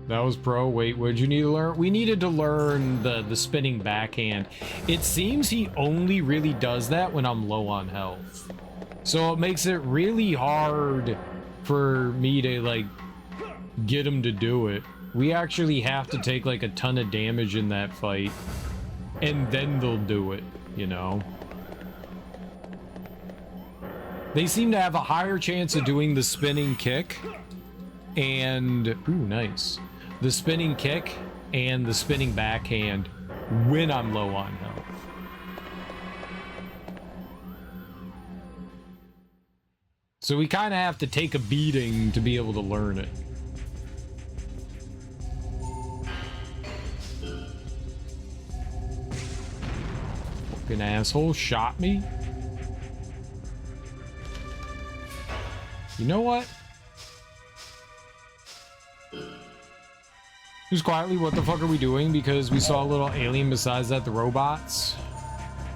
That was pro. Wait, what did you need to learn? We needed to learn the spinning backhand. It seems he only really does that when I'm low on health. So it makes it really hard for me to, like, get him to do it. We actually have to take, like, a ton of damage in that fight. And then they'll do it, you know? They seem to have a higher chance of doing the spinning kick. And... ooh, nice. The spinning kick and the spinning backhand when I'm low on health. So we kind of have to take a beating to be able to learn it. Fucking asshole shot me. You know what? Just quietly, what the fuck are we doing? Because we saw a little alien besides that, the robots.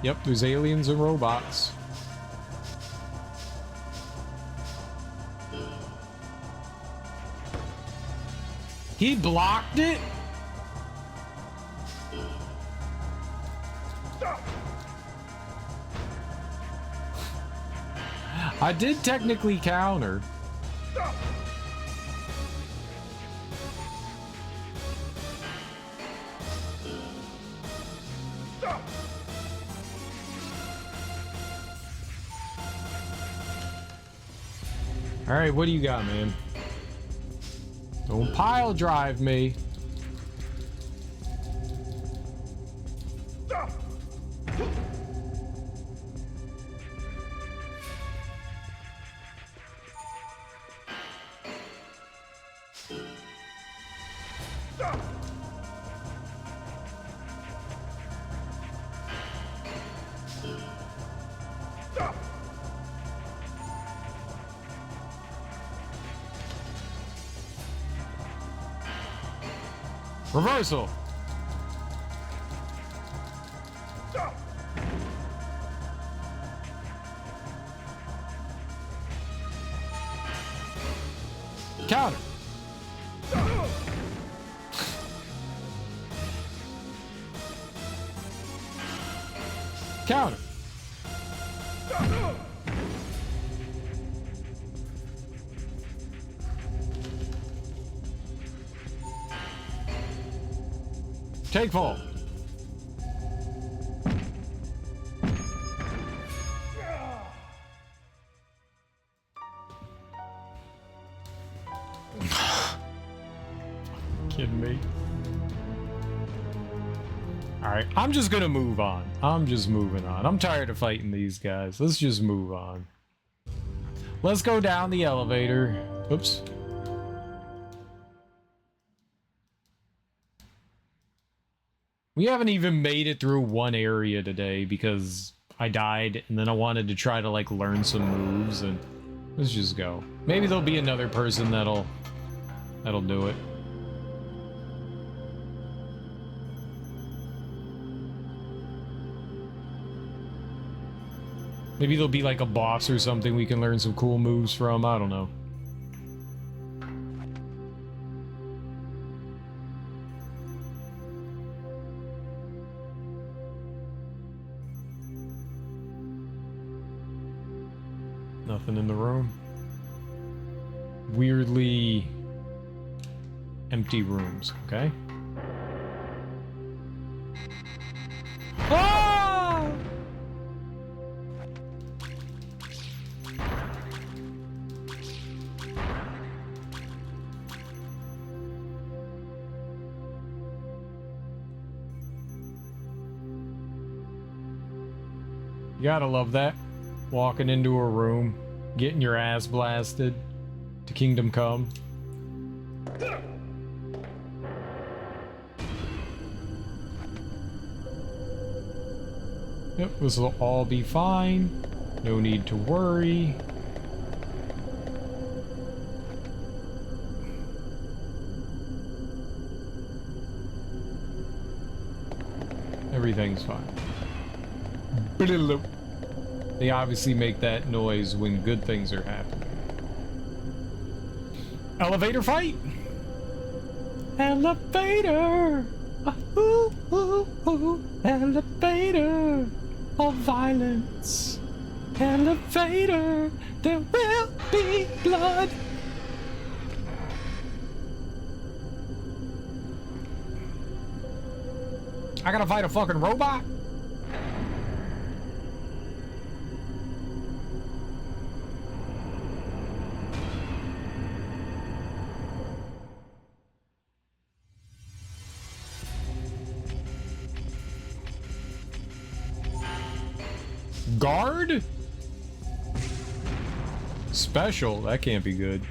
Yep, there's aliens and robots. He blocked it? I did technically counter. All right, what do you got, man? Don't pile drive me. Reversal. Counter. Counter. Take fall. Kidding me? Alright, I'm just gonna move on. I'm just moving on. I'm tired of fighting these guys. Let's just move on. Let's go down the elevator. Oops. We haven't even made it through one area today because I died and then I wanted to try to like learn some moves, and let's just go. Maybe there'll be another person that'll do it. Maybe there'll be like a boss or something we can learn some cool moves from. I don't know. Nothing in the room. Weirdly empty rooms, okay? Ah! You gotta love that. Walking into a room, getting your ass blasted to Kingdom Come. Yep, this will all be fine. No need to worry. Everything's fine. They obviously make that noise when good things are happening. Elevator fight! Elevator! Ooh, ooh, ooh. Elevator of violence. Elevator, there will be blood. I gotta fight a fucking robot? Guard? Special? That can't be good.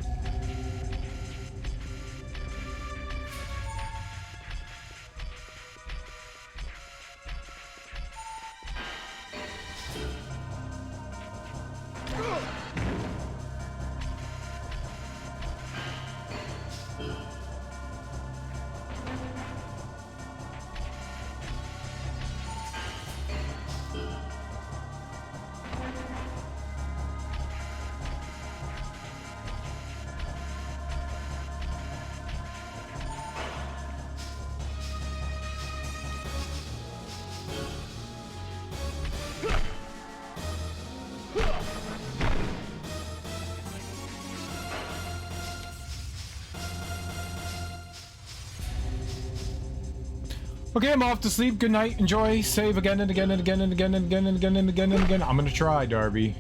Okay, I'm off to sleep. Good night. Enjoy. Save again and again and again and again and again and again and again and again. I'm gonna try, Darby.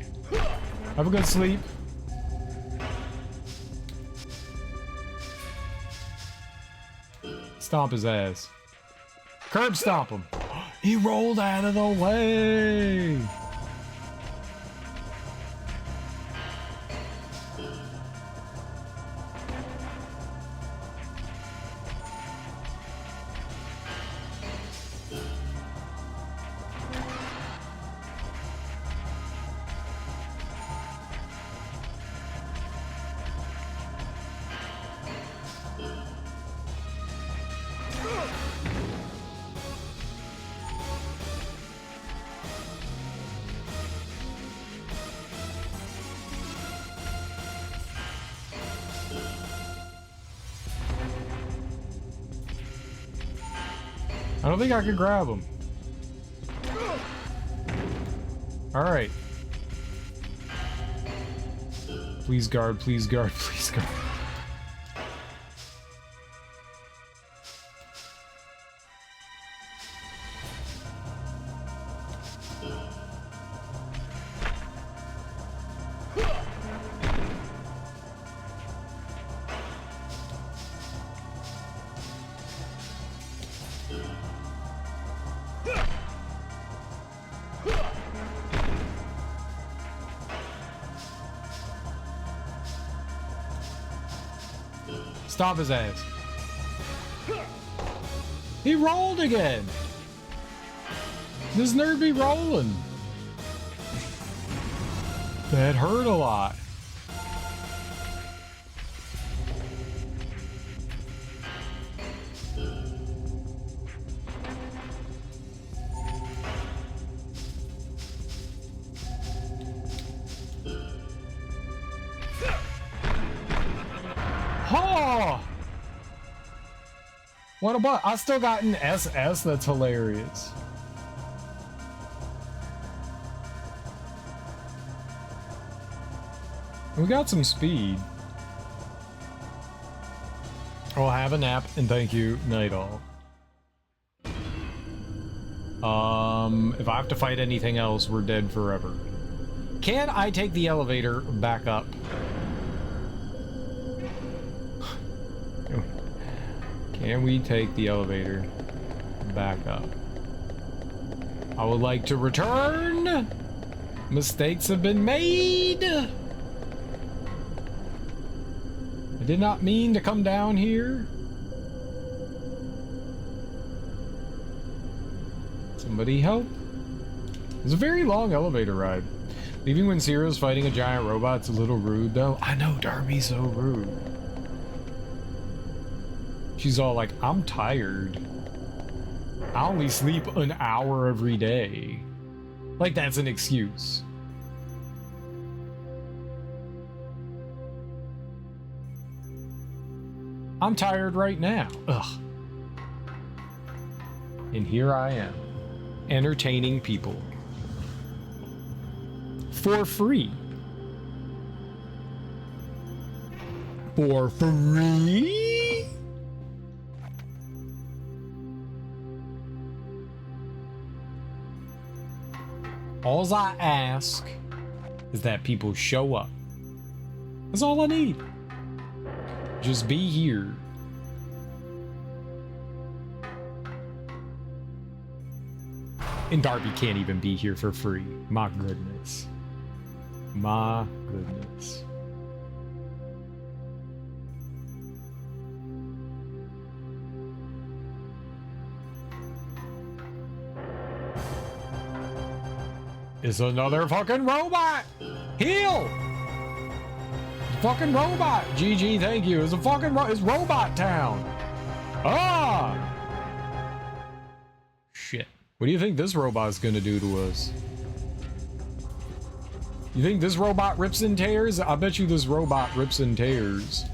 Have a good sleep. Stomp his ass. Curb stomp him. He rolled out of the way. I don't think I can grab him. Alright. Please guard, please guard, please guard. Stop his ass. He rolled again. This nerd be rolling. That hurt a lot. What about? I still got an SS that's hilarious. We got some speed. I'll have a nap and thank you, night all. If I have to fight anything else, we're dead forever. Can I take the elevator back up? Can we take the elevator back up? I would like to return. Mistakes have been made. I did not mean to come down here. Somebody help. It's a very long elevator ride. Leaving when Ciro's fighting a giant robot's a little rude though. I know, Darby's so rude. She's all like, I'm tired. I only sleep an hour every day. Like that's an excuse. I'm tired right now. Ugh. And here I am, entertaining people. For free. For free? All I ask is that people show up. That's all I need. Just be here. And Darby can't even be here for free. My goodness. My goodness. It's another fucking robot! Heal! Fucking robot! GG, thank you. It's a fucking it's Robot Town! Ah! Shit. What do you think this robot's gonna do to us? You think this robot rips and tears? I bet you this robot rips and tears.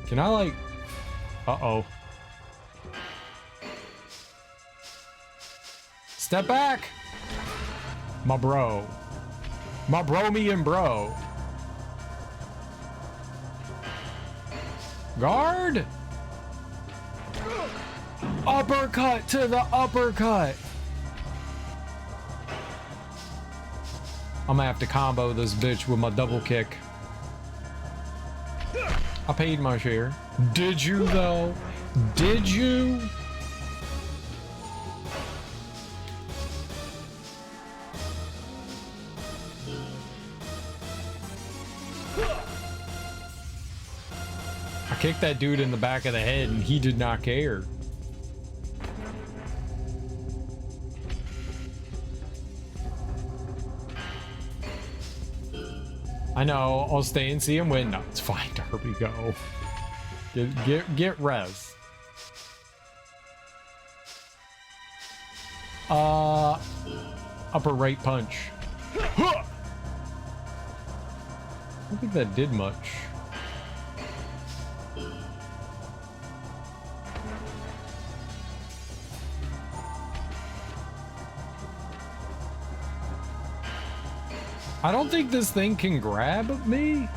Can I like... Uh-oh. Step back! My bro. My bro, me and bro. Guard! Uppercut to the uppercut! I'm gonna have to combo this bitch with my double kick. I paid my share. Did you, though? Did you? I kicked that dude in the back of the head and he did not care. I know, I'll stay and see him win. No, it's fine, Darby, go. Get res. Upper right punch. I don't think that did much. I don't think this thing can grab me.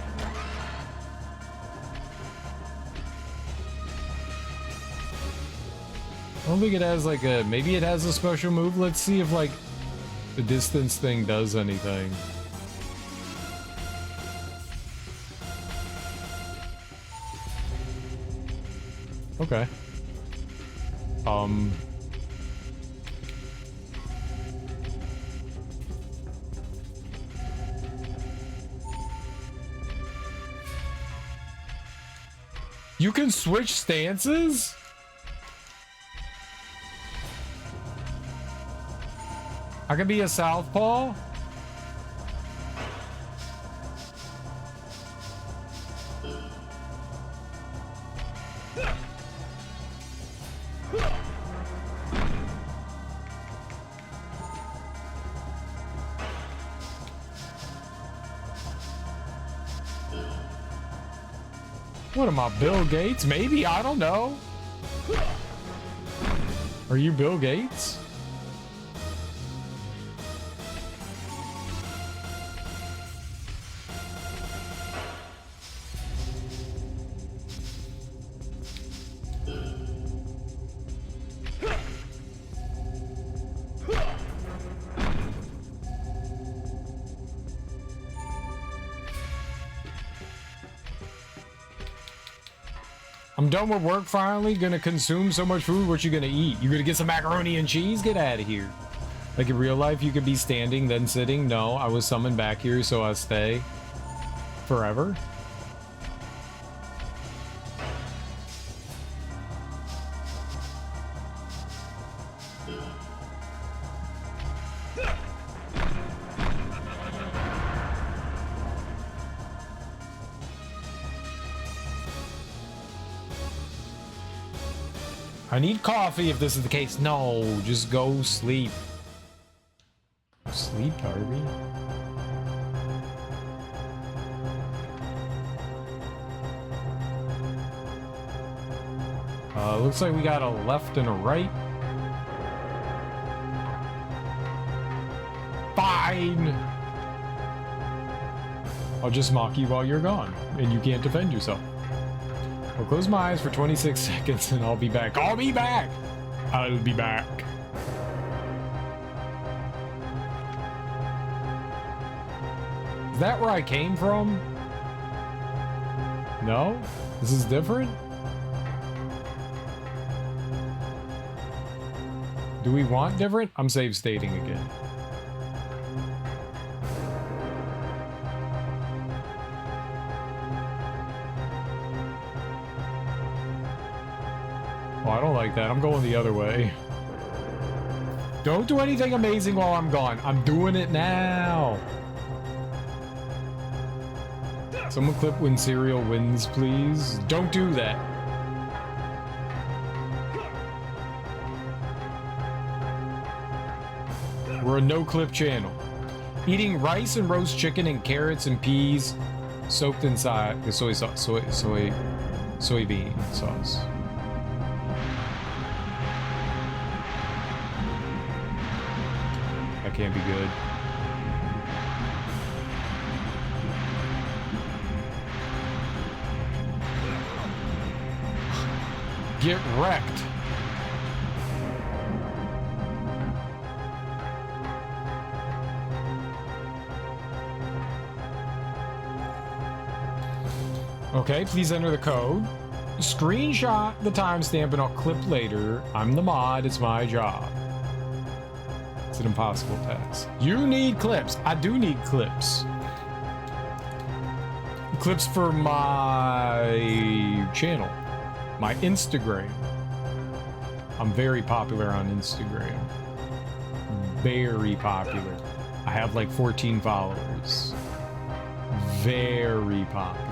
I don't think it has like a, maybe it has a special move. Let's see if like the distance thing does anything. Okay. You can switch stances? I could be a southpaw? What am I, Bill Gates? Maybe, I don't know. Are you Bill Gates? I'm done with work finally. Gonna consume so much food. What you gonna eat? You gonna get some macaroni and cheese? Get out of here. Like in real life, you could be standing, then sitting. No, I was summoned back here, so I stay forever. I need coffee if this is the case. No, just go sleep. Sleep, Darby. Looks like we got a left and a right. Fine. I'll just mock you while you're gone, and you can't defend yourself. I'll close my eyes for 26 seconds and I'll be back. I'll be back! I'll be back. Is that where I came from? No? This is different? Do we want different? I'm save stating again. Oh, I don't like that. I'm going the other way. Don't do anything amazing while I'm gone. I'm doing it now. Someone clip when cereal wins, please. Don't do that. We're a no-clip channel. Eating rice and roast chicken and carrots and peas soaked inside the soy sauce, soybean sauce. That can't be good. Get wrecked. Okay, please enter the code. Screenshot the timestamp and I'll clip later. I'm the mod, it's my job. It's an impossible task. You need clips. I do need clips. Clips for my channel. My Instagram. I'm very popular on Instagram. Very popular. I have like 14 followers. Very popular.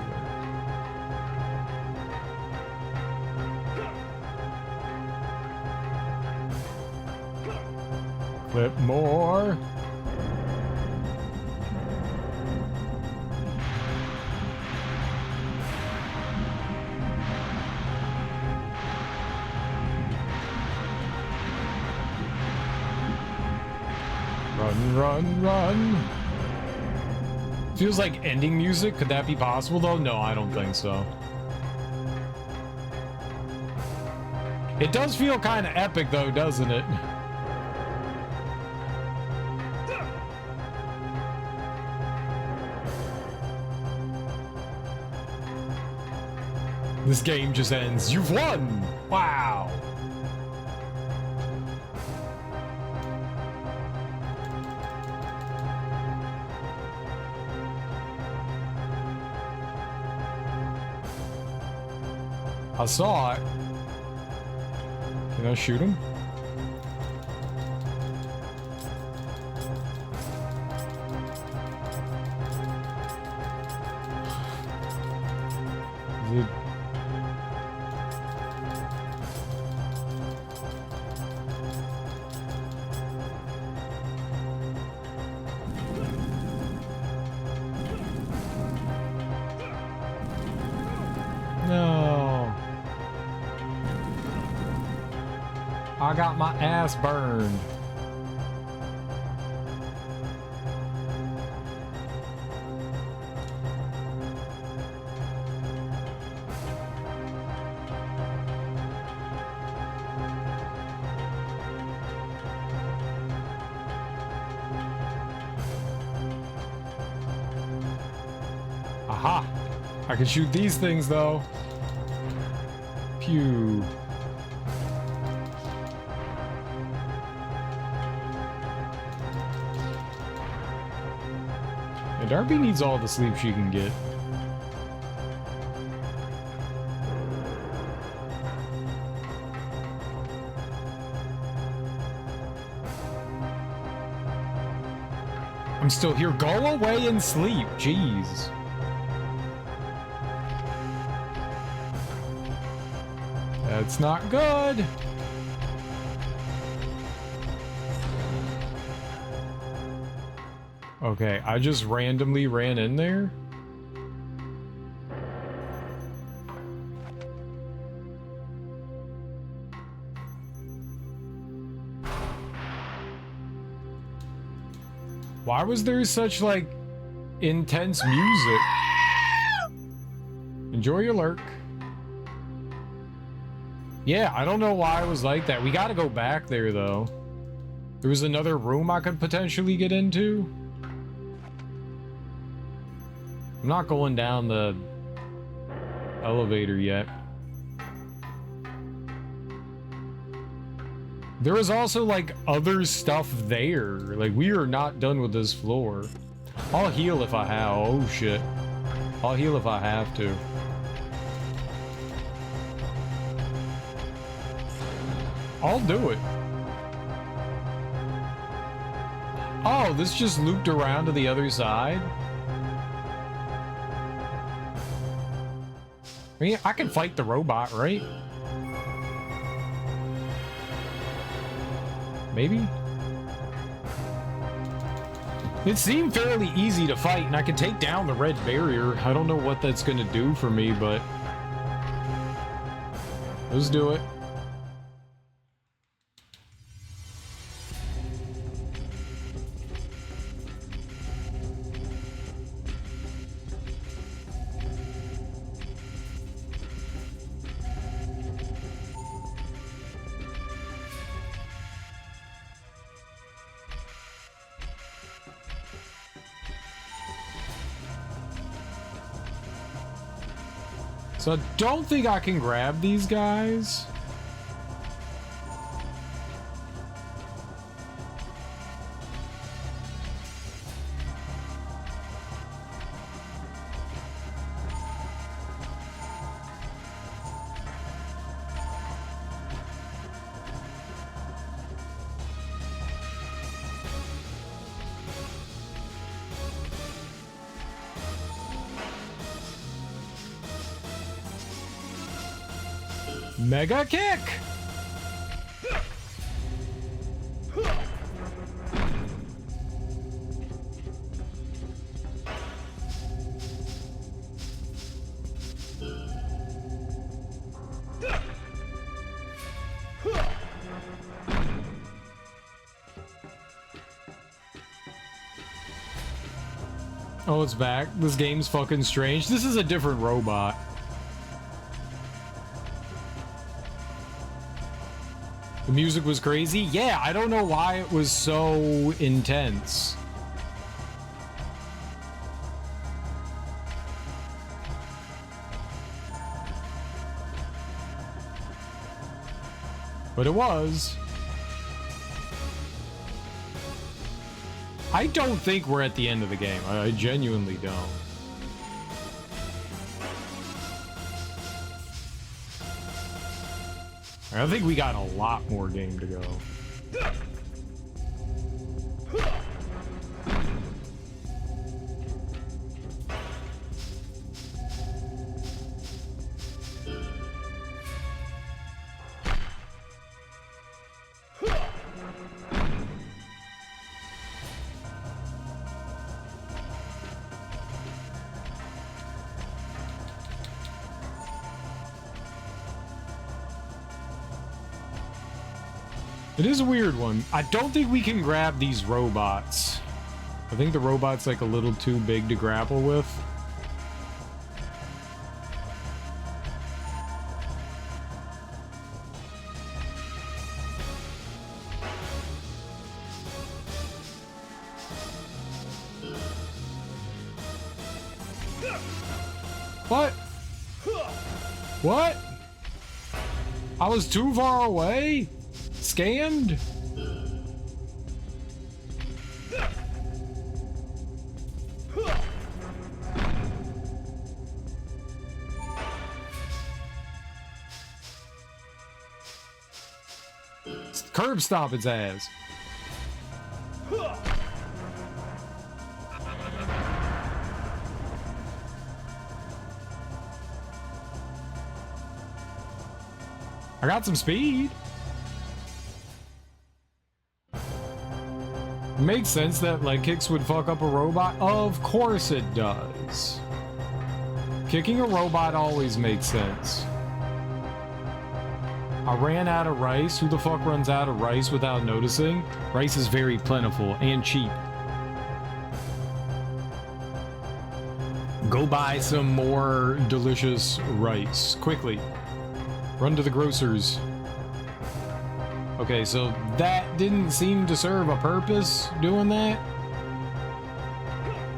Clip more. Run, run, run. Feels like ending music. Could that be possible though? No, I don't think so. It does feel kind of epic though, doesn't it? This game just ends. You've won! Wow! I saw it. Can I shoot him? Is it... No. I got my ass burned. Aha! I can shoot these things though. Pew. And Darby needs all the sleep she can get. I'm still here. Go away and sleep. Jeez. That's not good. Okay, I just randomly ran in there. Why was there such, like, intense music? Enjoy your lurk. Yeah, I don't know why it was like that. We gotta go back there, though. There was another room I could potentially get into. I'm not going down the elevator yet. There was also, like, other stuff there. Like, we are not done with this floor. I'll heal if I have. Oh, shit. I'll heal if I have to. I'll do it. Oh, this just looped around to the other side? I mean, I can fight the robot, right? Maybe? It seemed fairly easy to fight, and I could take down the red barrier. I don't know what that's gonna do for me, but... let's do it. So I don't think I can grab these guys. Mega kick! Oh, it's back. This game's fucking strange. This is a different robot. The music was crazy. Yeah, I don't know why it was so intense. But it was. I don't think we're at the end of the game. I genuinely don't. I think we got a lot more game to go. It is a weird one. I don't think we can grab these robots. I think the robot's like a little too big to grapple with. What? What? I was too far away? Scammed? Curb stomp its ass. I got some speed. Makes sense that leg kicks would fuck up a robot. Of course it does. Kicking a robot always makes sense. I ran out of rice. Who the fuck runs out of rice without noticing? Rice is very plentiful and cheap. Go buy some more delicious rice. Quickly. Run to the grocers. Okay, so that didn't seem to serve a purpose doing that.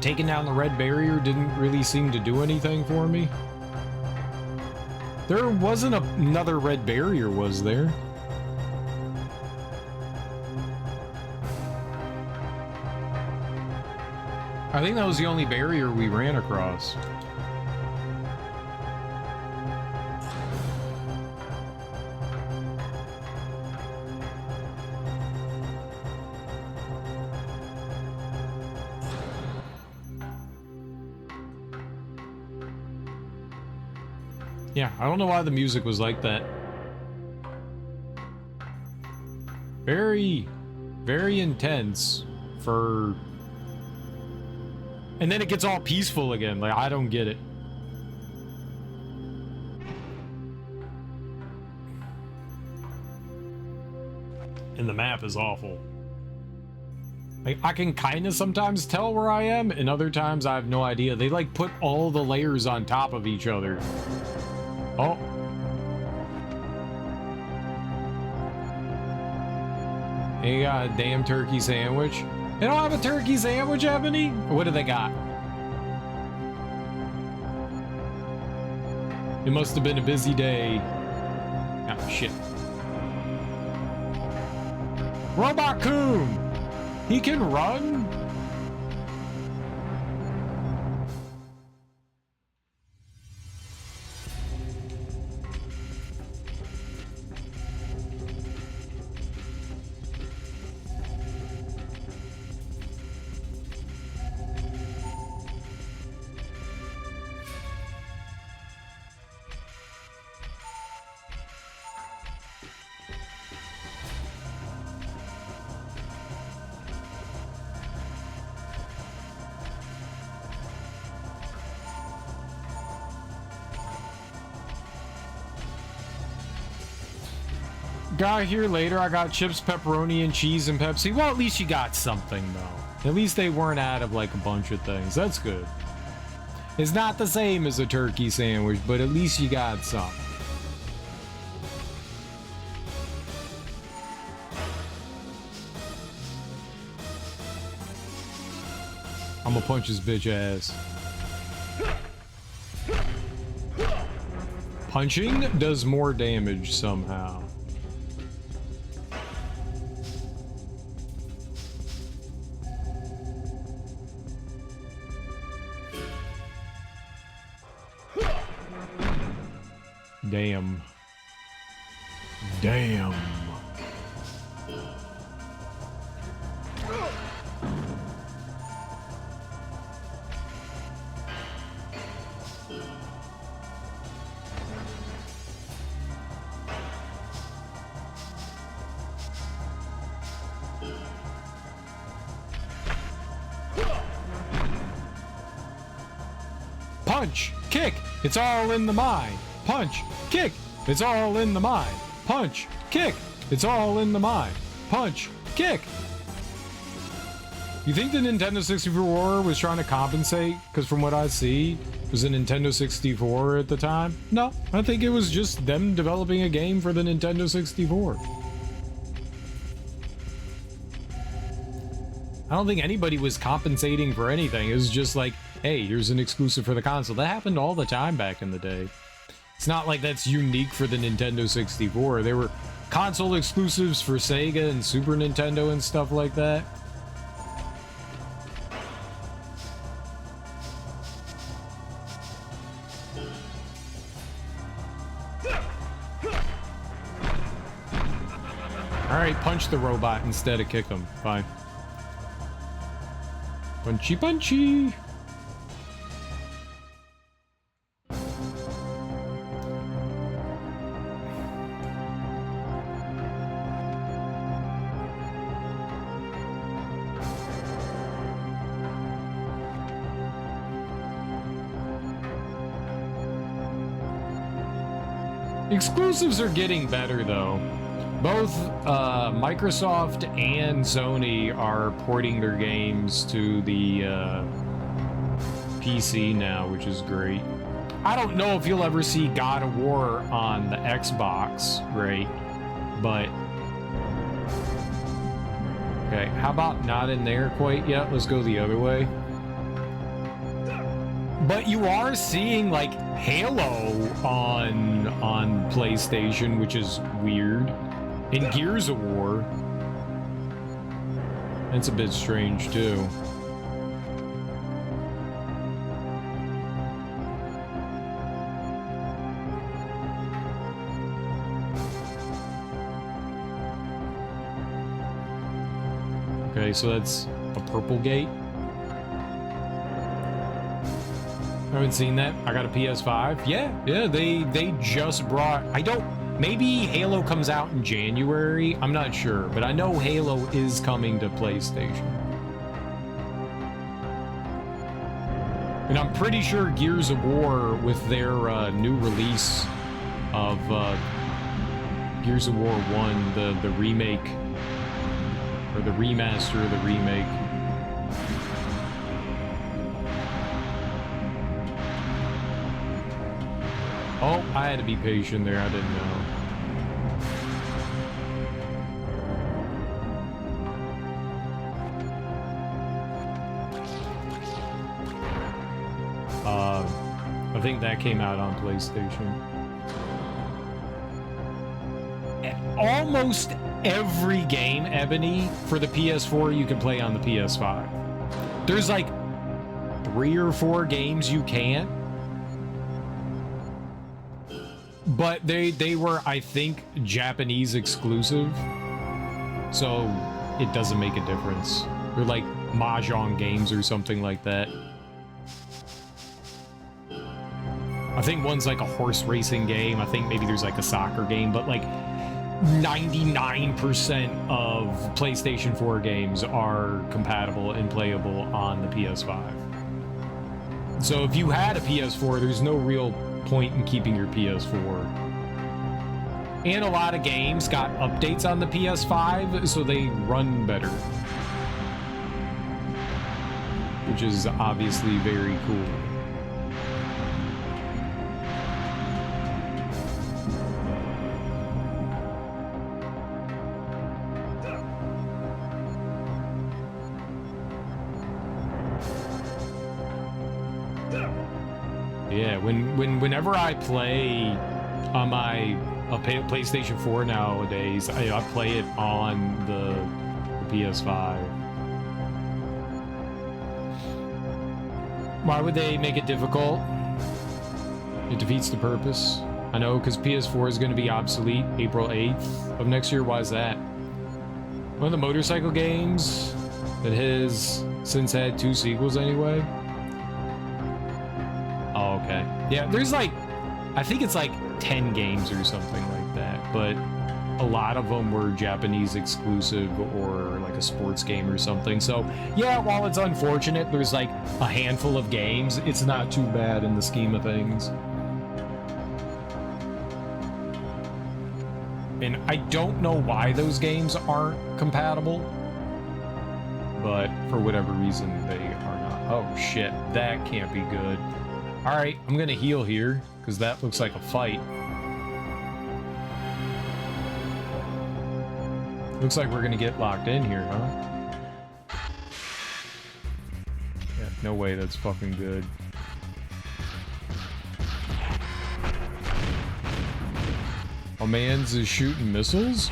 Taking down the red barrier didn't really seem to do anything for me. There wasn't another red barrier, was there? I think that was the only barrier we ran across. Yeah, I don't know why the music was like that. Very, very intense for... And then it gets all peaceful again. Like, I don't get it. And the map is awful. Like, I can kind of sometimes tell where I am, and other times I have no idea. They, like, put all the layers on top of each other. Oh. They got a damn turkey sandwich. They don't have a turkey sandwich, Ebony? What do they got? It must have been a busy day. Ah, shit. Robot Coon! He can run? Got here later, I got chips, pepperoni, and cheese, and Pepsi. Well, at least you got something, though. At least they weren't out of, like, a bunch of things. That's good. It's not the same as a turkey sandwich, but at least you got some. I'm gonna punch his bitch ass. Punching does more damage somehow. Damn. Damn. Punch, kick, it's all in the mind. Punch, kick, it's all in the mind. Punch, kick, it's all in the mind. Punch, kick. You think the Nintendo 64 was trying to compensate? Because from what I see, it was a Nintendo 64 at the time. No, I think it was just them developing a game for the Nintendo 64. I don't think anybody was compensating for anything. It was just like, hey, here's an exclusive for the console. That happened all the time back in the day. It's not like that's unique for the Nintendo 64. There were console exclusives for Sega and Super Nintendo and stuff like that. Alright, punch the robot instead of kick him. Fine. Punchy punchy! Exclusives are getting better, though. Both Microsoft and Sony are porting their games to the PC now, which is great. I don't know if you'll ever see God of War on the Xbox, right? But... okay, how about not in there quite yet? Let's go the other way. But you are seeing, like, Halo on PlayStation, which is weird. And Gears of War. That's a bit strange, too. Okay, so that's a purple gate. I haven't seen that. I got a PS5. Yeah, they just brought... maybe Halo comes out in January. I'm not sure, but I know Halo is coming to PlayStation. And I'm pretty sure Gears of War, with their new release of Gears of War 1, the remake, or the remaster of the remake. Oh, I had to be patient there, I didn't know. I think that came out on PlayStation. Almost every game, Ebony, for the PS4 you can play on the PS5. There's like 3 or 4 games you can't. But they were, I think, Japanese exclusive. So it doesn't make a difference. They're like Mahjong games or something like that. I think one's like a horse racing game. I think maybe there's like a soccer game, but like 99% of PlayStation 4 games are compatible and playable on the PS5. So if you had a PS4, there's no real point in keeping your PS4. And a lot of games got updates on the PS5, so they run better. Which is obviously very cool. Yeah, whenever I play on my PlayStation 4 nowadays, I play it on the PS5. Why would they make it difficult? It defeats the purpose. I know, because PS4 is going to be obsolete April 8th of next year. Why is that? One of the motorcycle games that has since had 2 sequels anyway. Oh, okay. Yeah, there's like, I think it's like 10 games or something like that, but a lot of them were Japanese exclusive or like a sports game or something. So yeah, while it's unfortunate, there's like a handful of games, it's not too bad in the scheme of things. And I don't know why those games aren't compatible, but for whatever reason, they are not. Oh shit, that can't be good. All right, I'm gonna heal here because that looks like a fight. Looks like we're gonna get locked in here, huh? Yeah, no way, that's fucking good. Oh, man's is shooting missiles?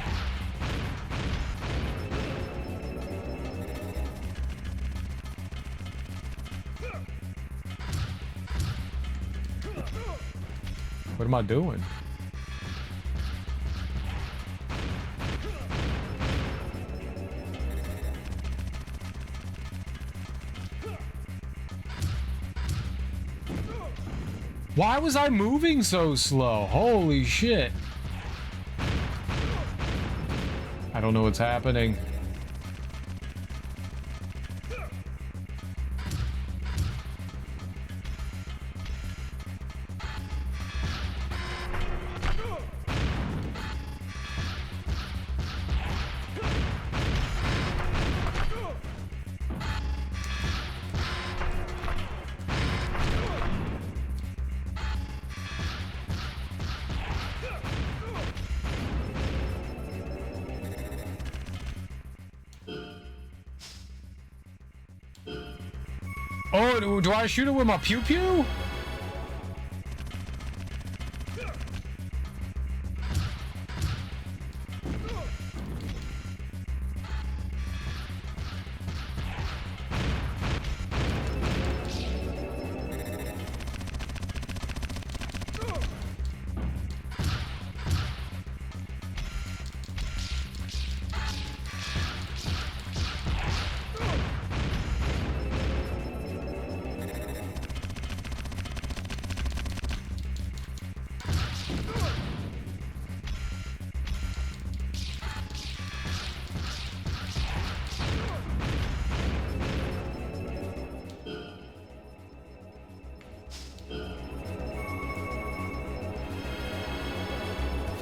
What am I doing? Why was I moving so slow? Holy shit. I don't know what's happening. Oh, do I shoot it with my pew-pew?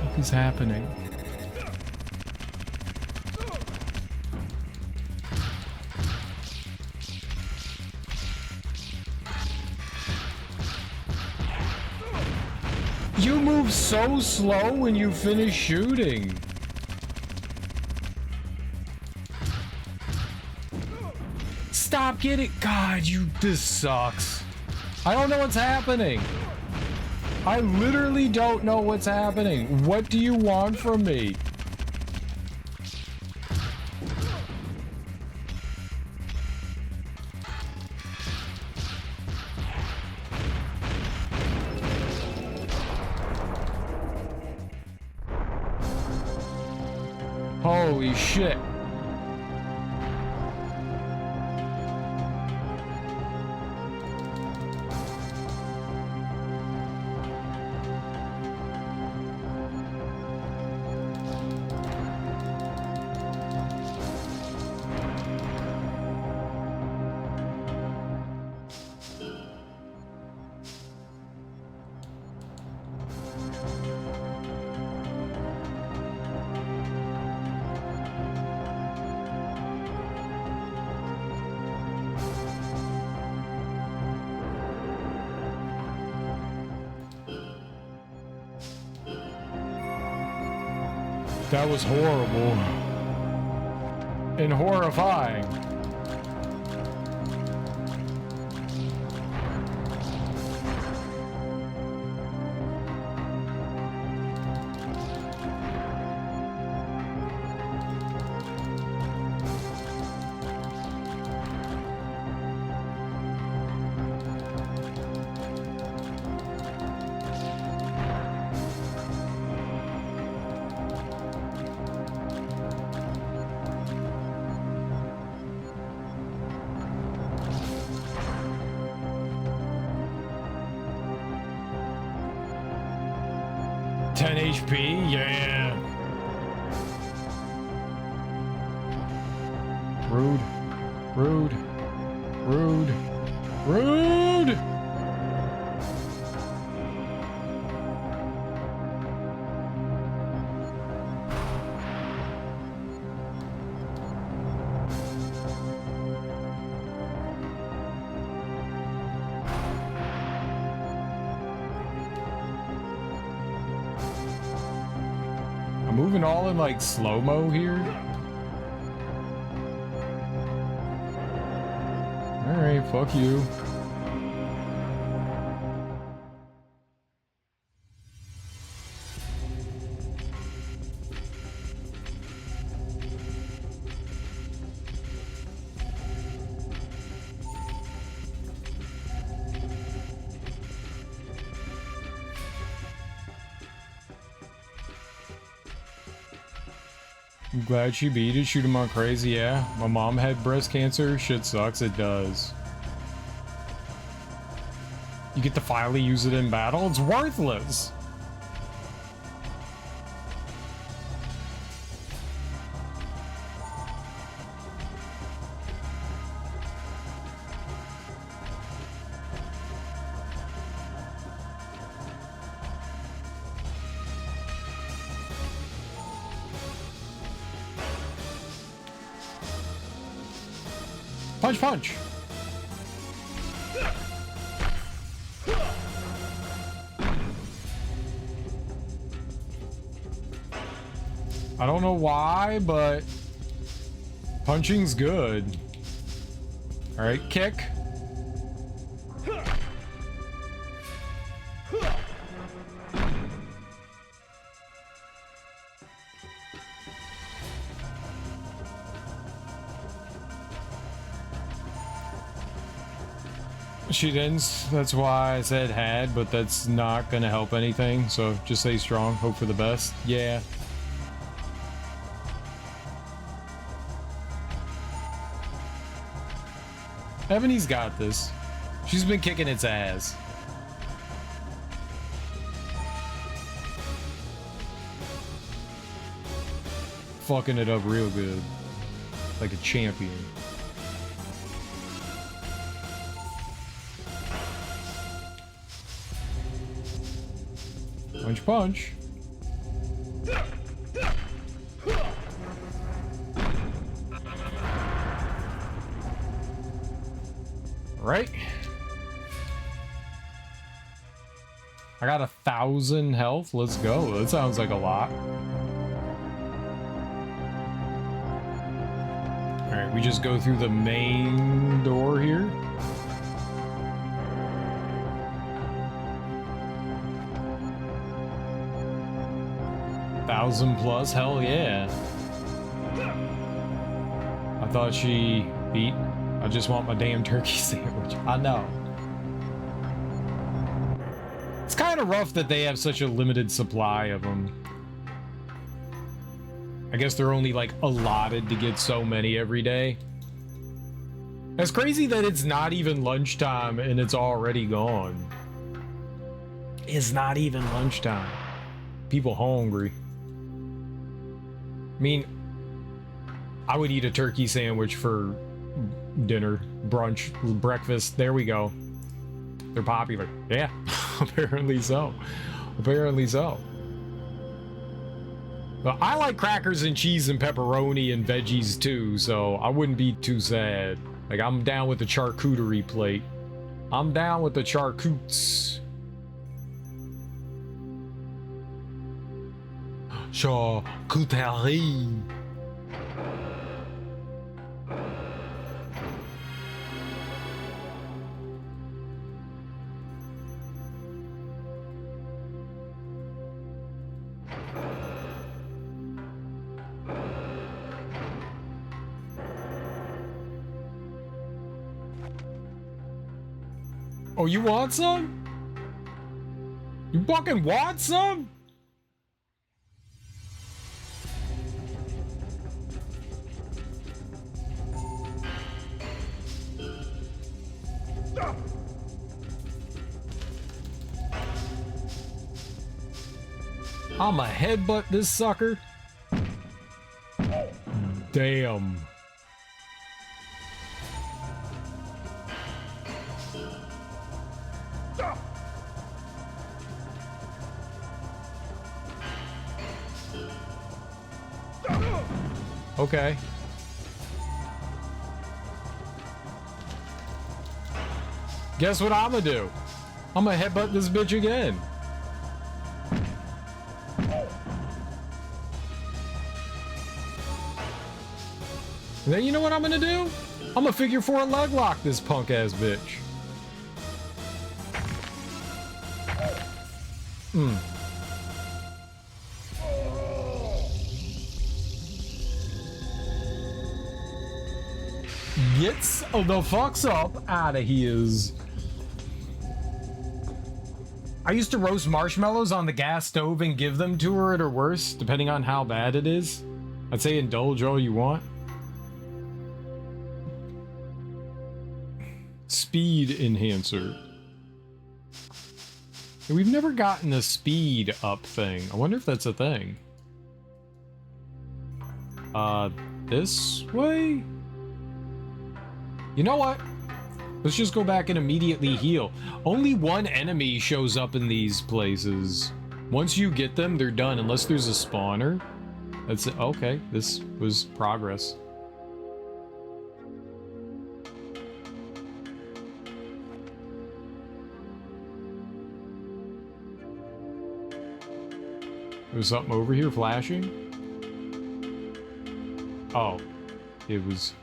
What is happening? You move so slow when you finish shooting. Stop getting... God, this sucks. I don't know what's happening. I literally don't know what's happening. What do you want from me? Holy shit. That was horrible and horrifying. HP, yeah. Rude, rude, rude, rude. I'm moving all in like slow-mo here. Alright, fuck you. I'm glad she beat it. Shoot him on crazy, yeah. My mom had breast cancer. Shit sucks, it does. You get to finally use it in battle? It's worthless! Punch, punch! I don't know why, but punching's good. Alright, kick. She didn't, that's why I said had, but that's not gonna help anything, so just stay strong, hope for the best. Yeah. Ebony's got this. She's been kicking its ass. Fucking it up real good. Like a champion. Punch, punch. Right. I got 1,000 health. Let's go. That sounds like a lot. All right, we just go through the main door here. 1,000 plus? Hell yeah. I thought she beat. I just want my damn turkey sandwich. I know. It's kind of rough that they have such a limited supply of them. I guess they're only like allotted to get so many every day. It's crazy that it's not even lunchtime and it's already gone. It's not even lunchtime. People hungry. I mean, I would eat a turkey sandwich for dinner, brunch, breakfast. There we go. They're popular. Yeah, apparently so. Apparently so. But I like crackers and cheese and pepperoni and veggies too, so I wouldn't be too sad. Like, I'm down with the charcuterie plate. I'm down with the charcutes. Charcuterie. Oh, you want some? You fucking want some? I'ma headbutt this sucker. Damn. Okay. Guess what I'm gonna do? I'm gonna headbutt this bitch again. And then you know what I'm gonna do? I'm gonna figure 4 leg lock this punk ass bitch. Gets the fucks up out of his. I used to roast marshmallows on the gas stove and give them to her at her worst, depending on how bad it is. I'd say indulge all you want. Speed enhancer. We've never gotten a speed up thing. I wonder if that's a thing. This way? You know what? Let's just go back and immediately heal. Only one enemy shows up in these places. Once you get them, they're done, unless there's a spawner. That's it. Okay, this was progress. There's something over here flashing? Oh, it was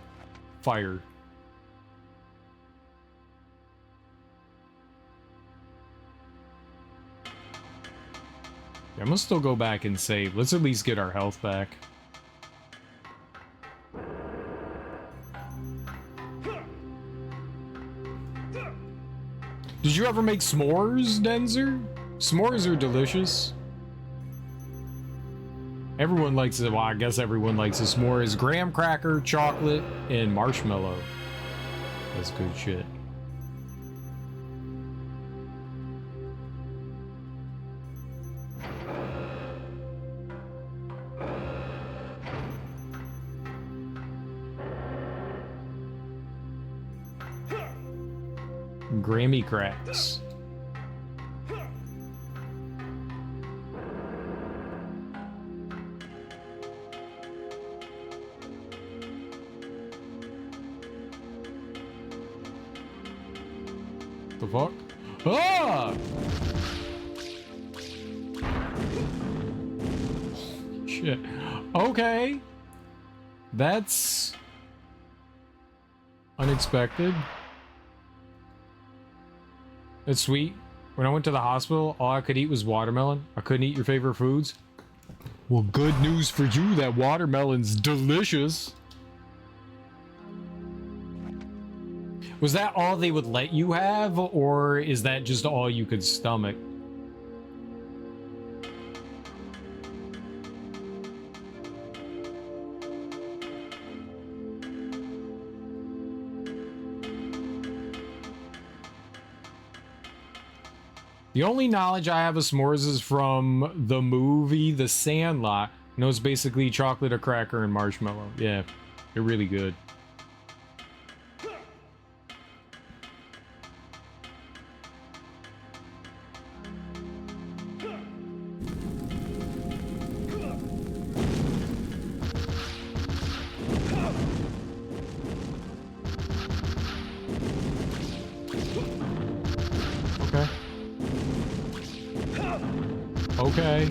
fire. Yeah, I'm gonna still go back and save. Let's at least get our health back. Did you ever make s'mores, Denzer? S'mores are delicious. Everyone likes it. Well, I guess everyone likes a s'mores. Graham cracker, chocolate, and marshmallow. That's good shit. Grammy cracks. The fuck? Ah! Shit. Okay. That's unexpected. It's sweet. When I went to the hospital, all I could eat was watermelon. I couldn't eat your favorite foods. Well, good news for you, that watermelon's delicious. Was that all they would let you have, or is that just all you could stomach? The only knowledge I have of s'mores is from the movie The Sandlot. You know, it's basically chocolate, a cracker, and marshmallow. Yeah, they're really good. Okay.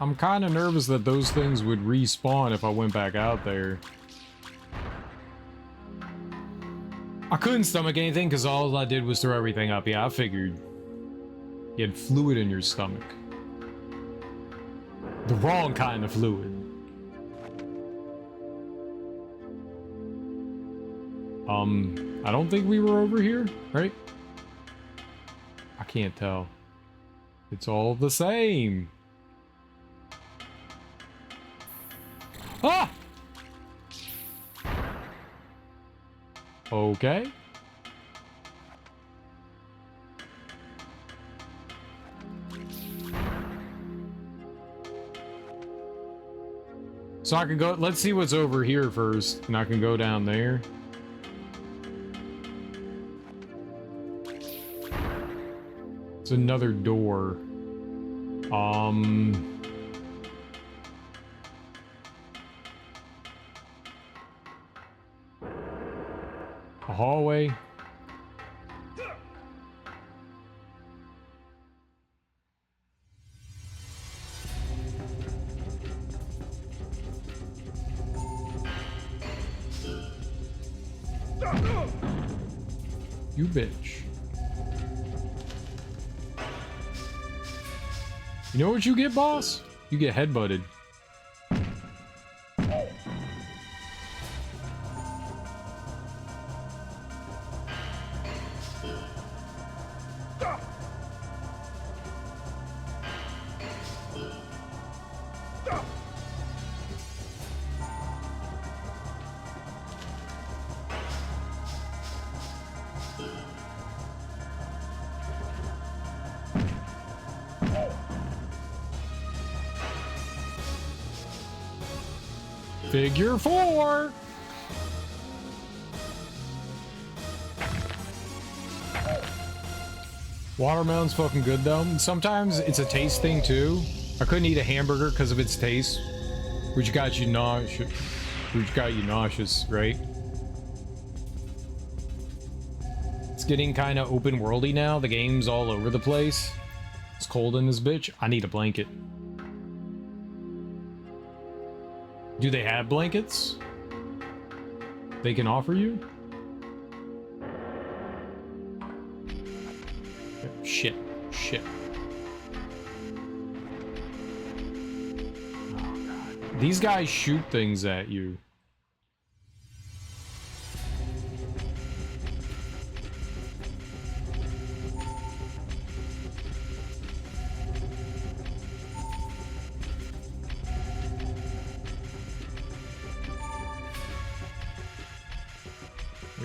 I'm kind of nervous that those things would respawn if I went back out there. I couldn't stomach anything because all I did was throw everything up. Yeah, I figured you had fluid in your stomach. The wrong kind of fluid. I don't think we were over here, right? I can't tell. It's all the same. Ah! Okay. So I can go, let's see what's over here first, and I can go down there. It's another door. A hallway. You bitch. You know what you get, boss? You get headbutted. Figure 4. Watermelon's fucking good though. Sometimes it's a taste thing too. I couldn't eat a hamburger because of its taste, which got you nauseous. Right? It's getting kind of open worldy now. The game's all over the place. It's cold in this bitch. I need a blanket. Do they have blankets they can offer you? Shit. Shit. Oh, God. These guys shoot things at you.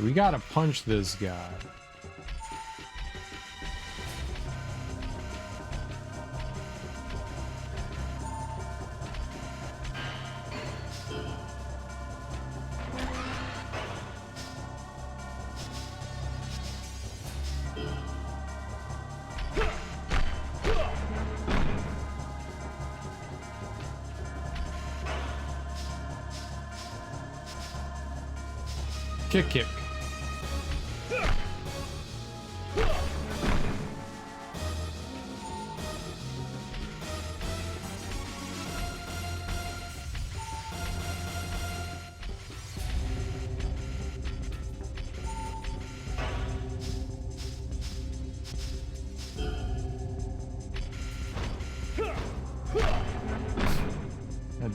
We gotta punch this guy. Kick.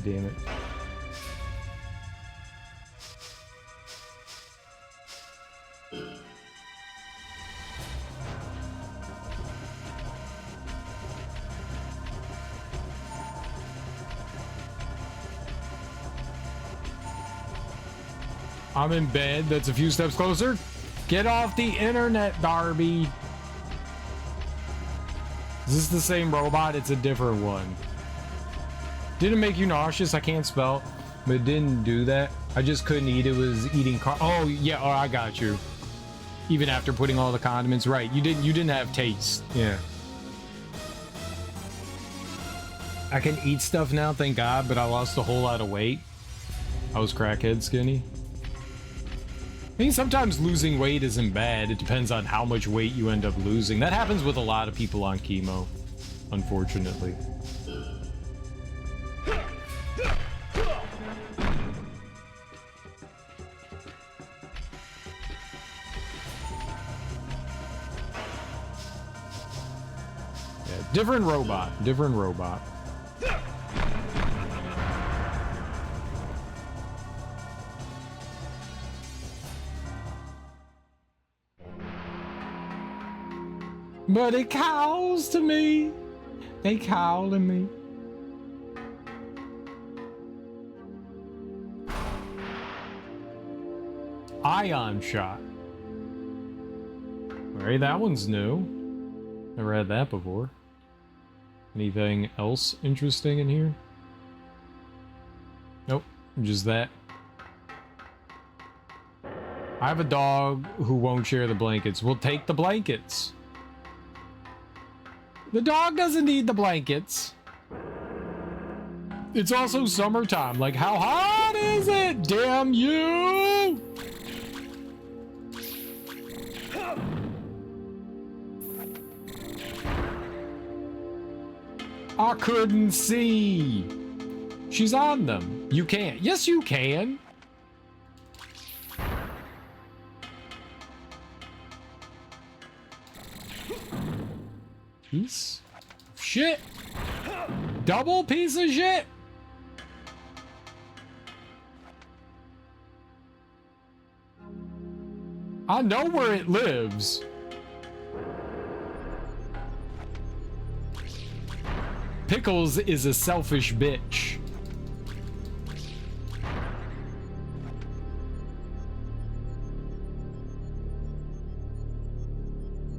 damn it. I'm in bed. That's a few steps closer. Get off the internet, Darby. Is this the same robot? It's a different one. Didn't make you nauseous. I can't spell, but it didn't do that. I just couldn't eat. It was eating oh yeah. Oh, I got you. Even after putting all the condiments, right? You didn't have taste. Yeah. I can eat stuff now, thank God, but I lost a whole lot of weight. I was crackhead skinny. I mean, sometimes losing weight isn't bad. It depends on how much weight you end up losing. That happens with a lot of people on chemo, unfortunately. Yeah, different robot. Different robot. But it calls to me. They call to me. Ion shot. Alright, that one's new. Never had that before. Anything else interesting in here? Nope, just that. I have a dog who won't share the blankets. We'll take the blankets. The dog doesn't need the blankets. It's also summertime. Like, how hot is it? Damn you! I couldn't see. She's on them. You can't. Yes, you can. Piece of shit. Double piece of shit. I know where it lives. Pickles is a selfish bitch.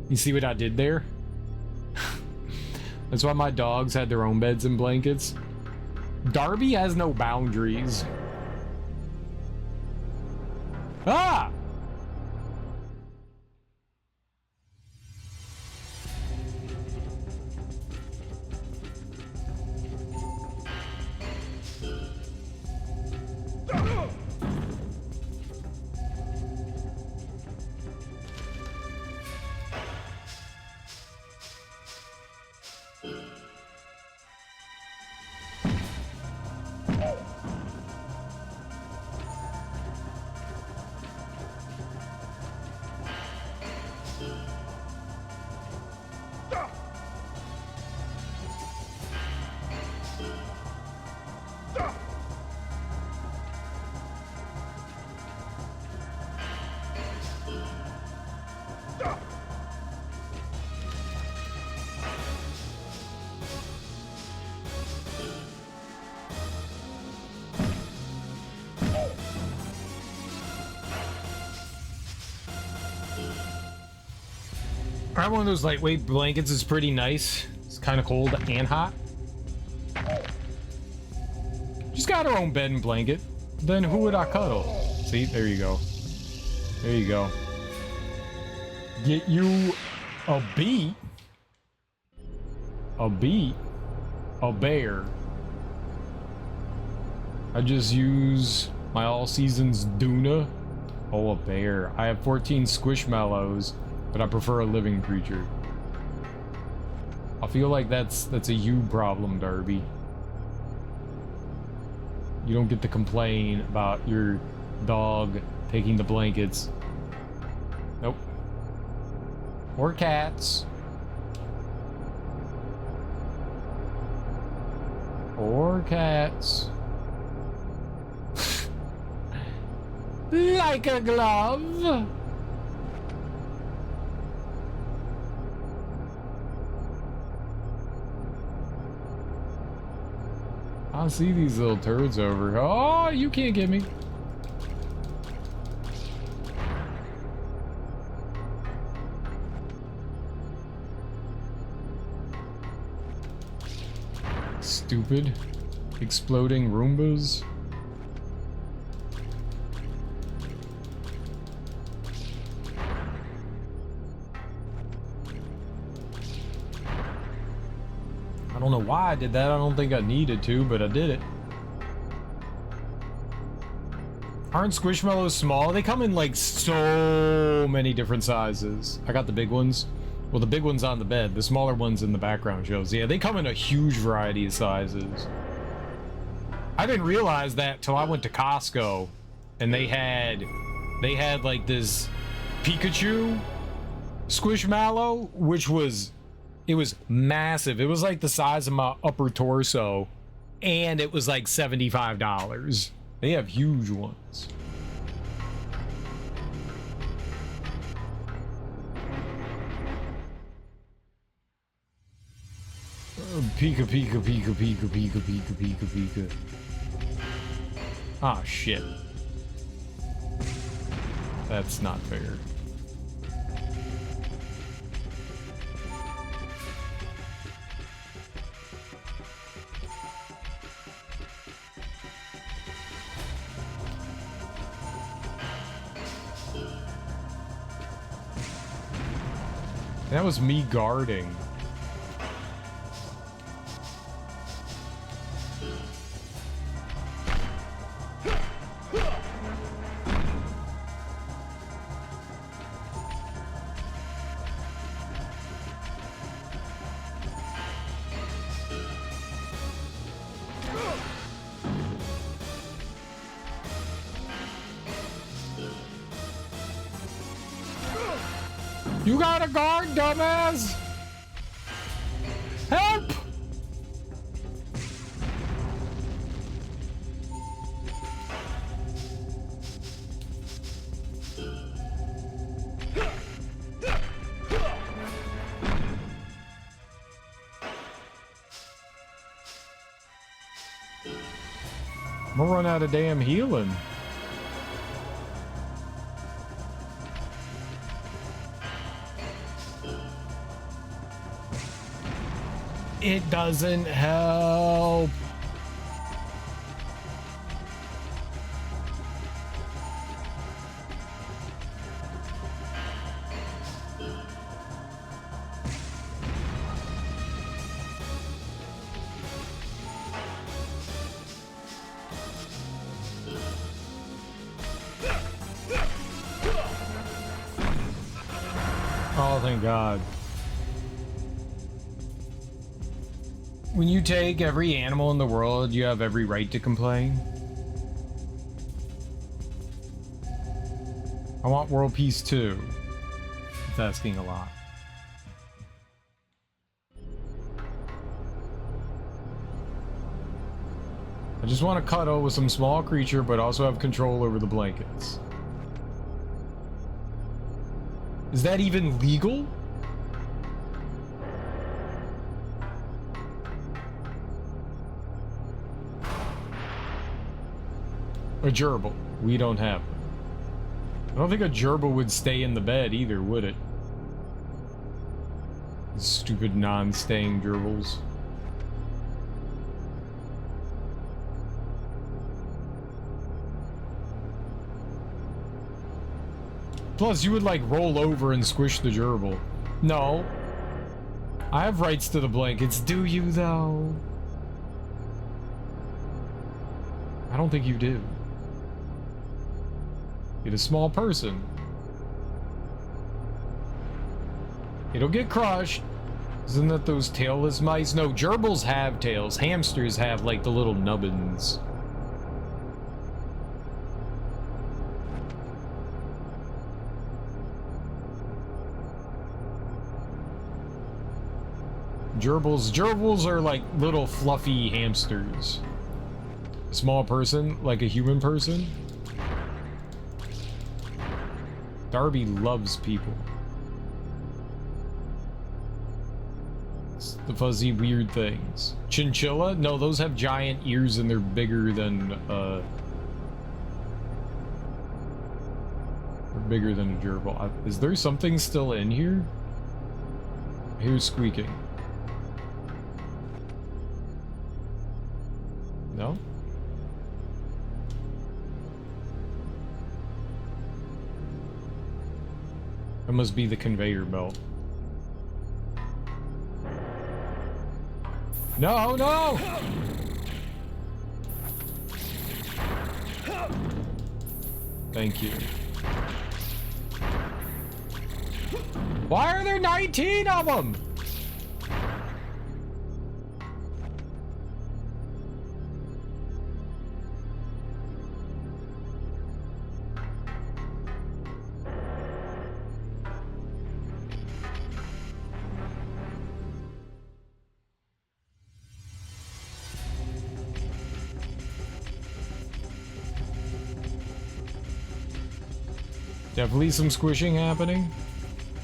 You see what I did there? That's why my dogs had their own beds and blankets. Darby has no boundaries. Ah! I have one of those lightweight blankets. It's pretty nice. It's kind of cold and hot. She's got her own bed and blanket. Then who would I cuddle? See, there you go. There you go. Get you a beat. A beat. A bear. I just use my all seasons Duna. Oh, a bear. I have 14 Squishmallows, but I prefer a living creature. I feel like that's a you problem, Darby. You don't get to complain about your dog taking the blankets. Nope. Or cats. Or cats. Like a glove. I see these little turds over. Oh, you can't get me. Stupid exploding Roombas. I don't know why I did that. I don't think I needed to, but I did it. Aren't Squishmallows small? They come in like so many different sizes. I got the big ones. Well, the big one's on the bed. The smaller one's in the background shows. Yeah, they come in a huge variety of sizes. I didn't realize that till I went to Costco and they had like this Pikachu Squishmallow, which was, it was massive. It was like the size of my upper torso, and it was like $75. They have huge ones. Pika, Pika, Pika, Pika, Pika, Pika, Pika, Pika. Ah, shit. That's not fair. That was me guarding. You got a guard, dumbass! Help! I'm gonna run out of damn healing. It doesn't help. Oh, thank God. When you take every animal in the world, you have every right to complain. I want world peace too. It's asking a lot. I just want to cuddle with some small creature, but also have control over the blankets. Is that even legal? A gerbil. We don't have them. I don't think a gerbil would stay in the bed either, would it? Stupid non-staying gerbils. Plus, you would like roll over and squish the gerbil. No. I have rights to the blankets. Do you, though? I don't think you do. You're a small person. It'll get crushed. Isn't that those tailless mice? No, gerbils have tails. Hamsters have like the little nubbins. Gerbils are like little fluffy hamsters. A small person, like a human person. Darby loves people. It's the fuzzy, weird things. Chinchilla? No, those have giant ears and they're bigger than, they're bigger than a gerbil. Is there something still in here? I hear squeaking. No? It must be the conveyor belt. No, no! Thank you. Why are there 19 of them? Definitely some squishing happening.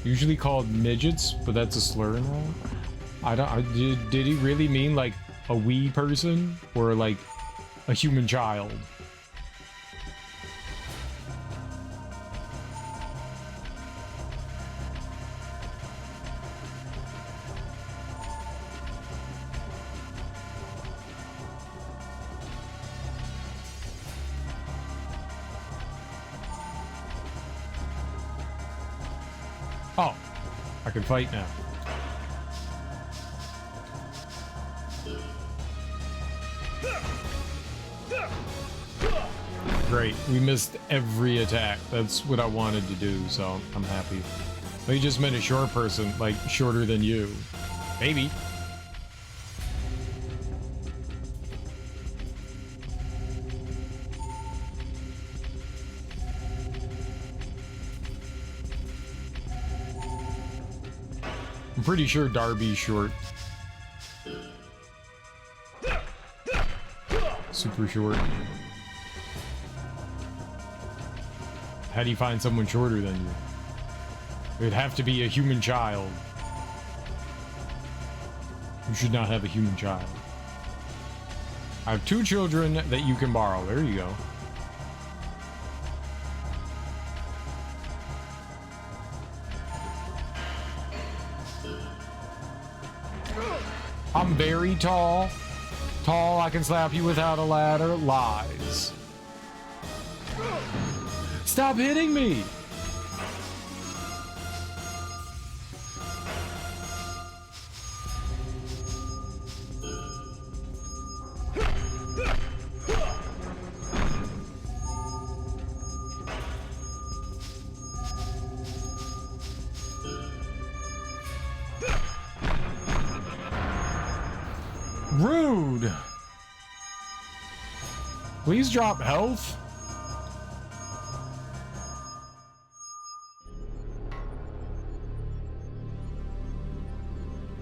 Usually called midgets, but that's a slur now. Did he really mean like a wee person or like a human child? Oh, I can fight now. Great, we missed every attack. That's what I wanted to do, so I'm happy. But you just meant a short person, like shorter than you. Maybe. I'm pretty sure Darby's short. Super short. How do you find someone shorter than you? It'd have to be a human child. You should not have a human child. I have 2 children that you can borrow. There you go. I'm very tall. Tall, I can slap you without a ladder. Lies. Stop hitting me! Rude! Please drop health.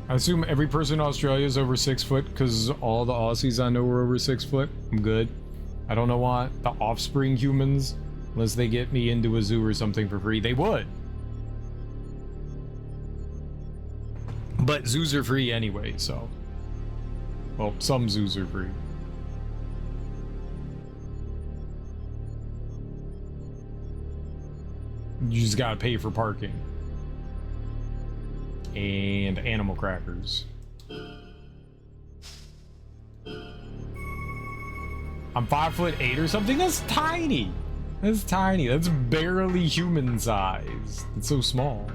I assume every person in Australia is over 6 foot because all the Aussies I know are over 6 foot. I'm good. I don't know why the offspring humans, unless they get me into a zoo or something for free, they would. But zoos are free anyway, so. Well, some zoos are free. You just gotta pay for parking. And animal crackers. I'm 5'8" or something? That's tiny! That's tiny. That's barely human size. It's so small.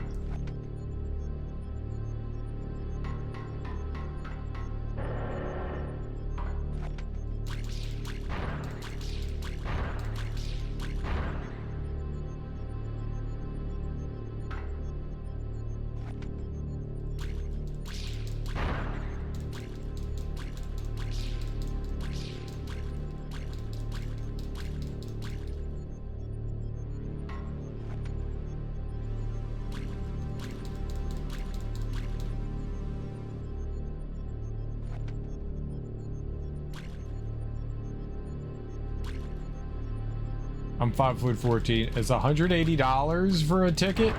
I'm 5'14". It's $180 for a ticket.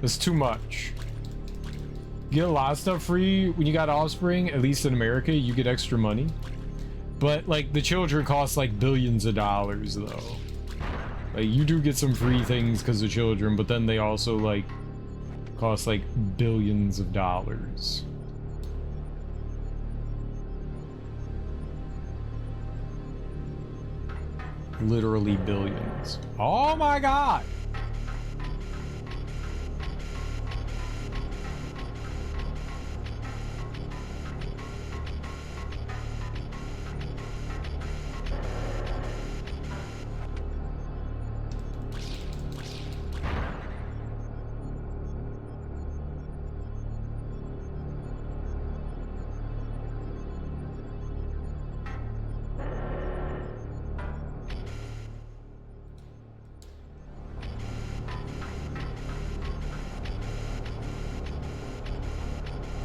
That's too much. You get a lot of stuff free when you got Offspring. At least in America, you get extra money. But like the children cost like billions of dollars though. Like you do get some free things because of children, but then they also like cost like billions of dollars. Literally billions. Oh my god!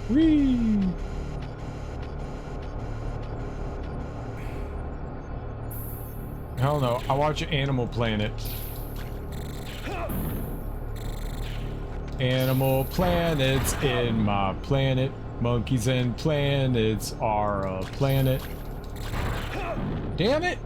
Whee! Hell no, I watch Animal Planet. Animal Planet's in my planet. Monkeys and planets are a planet. Damn it!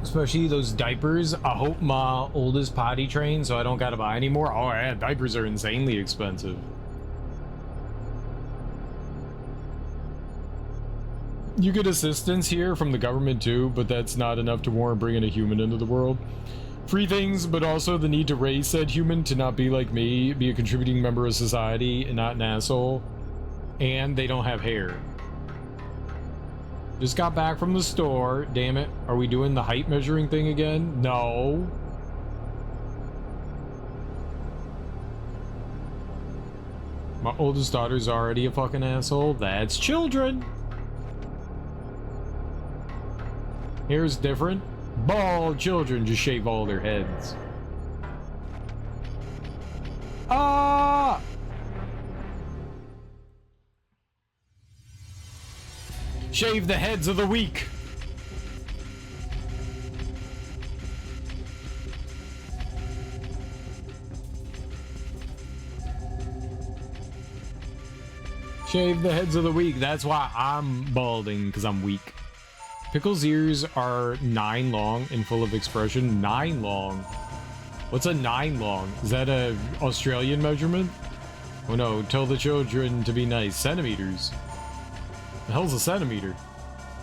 Especially those diapers. I hope my oldest potty trained so I don't gotta buy anymore. Oh yeah, diapers are insanely expensive. You get assistance here from the government too, but that's not enough to warrant bringing a human into the world. Free things, but also the need to raise said human to not be like me, be a contributing member of society and not an asshole. And they don't have hair. Just got back from the store. Damn it. Are we doing the height measuring thing again? No. My oldest daughter's already a fucking asshole. That's children. Hair's different. Bald children just shave all their heads. Ah! Shave the heads of the weak. Shave the heads of the weak. That's why I'm balding, because I'm weak. Pickle's ears are 9 long and full of expression. 9 long? What's a 9 long? Is that a Australian measurement? Oh no, tell the children to be nice. Centimeters. The hell's a centimeter?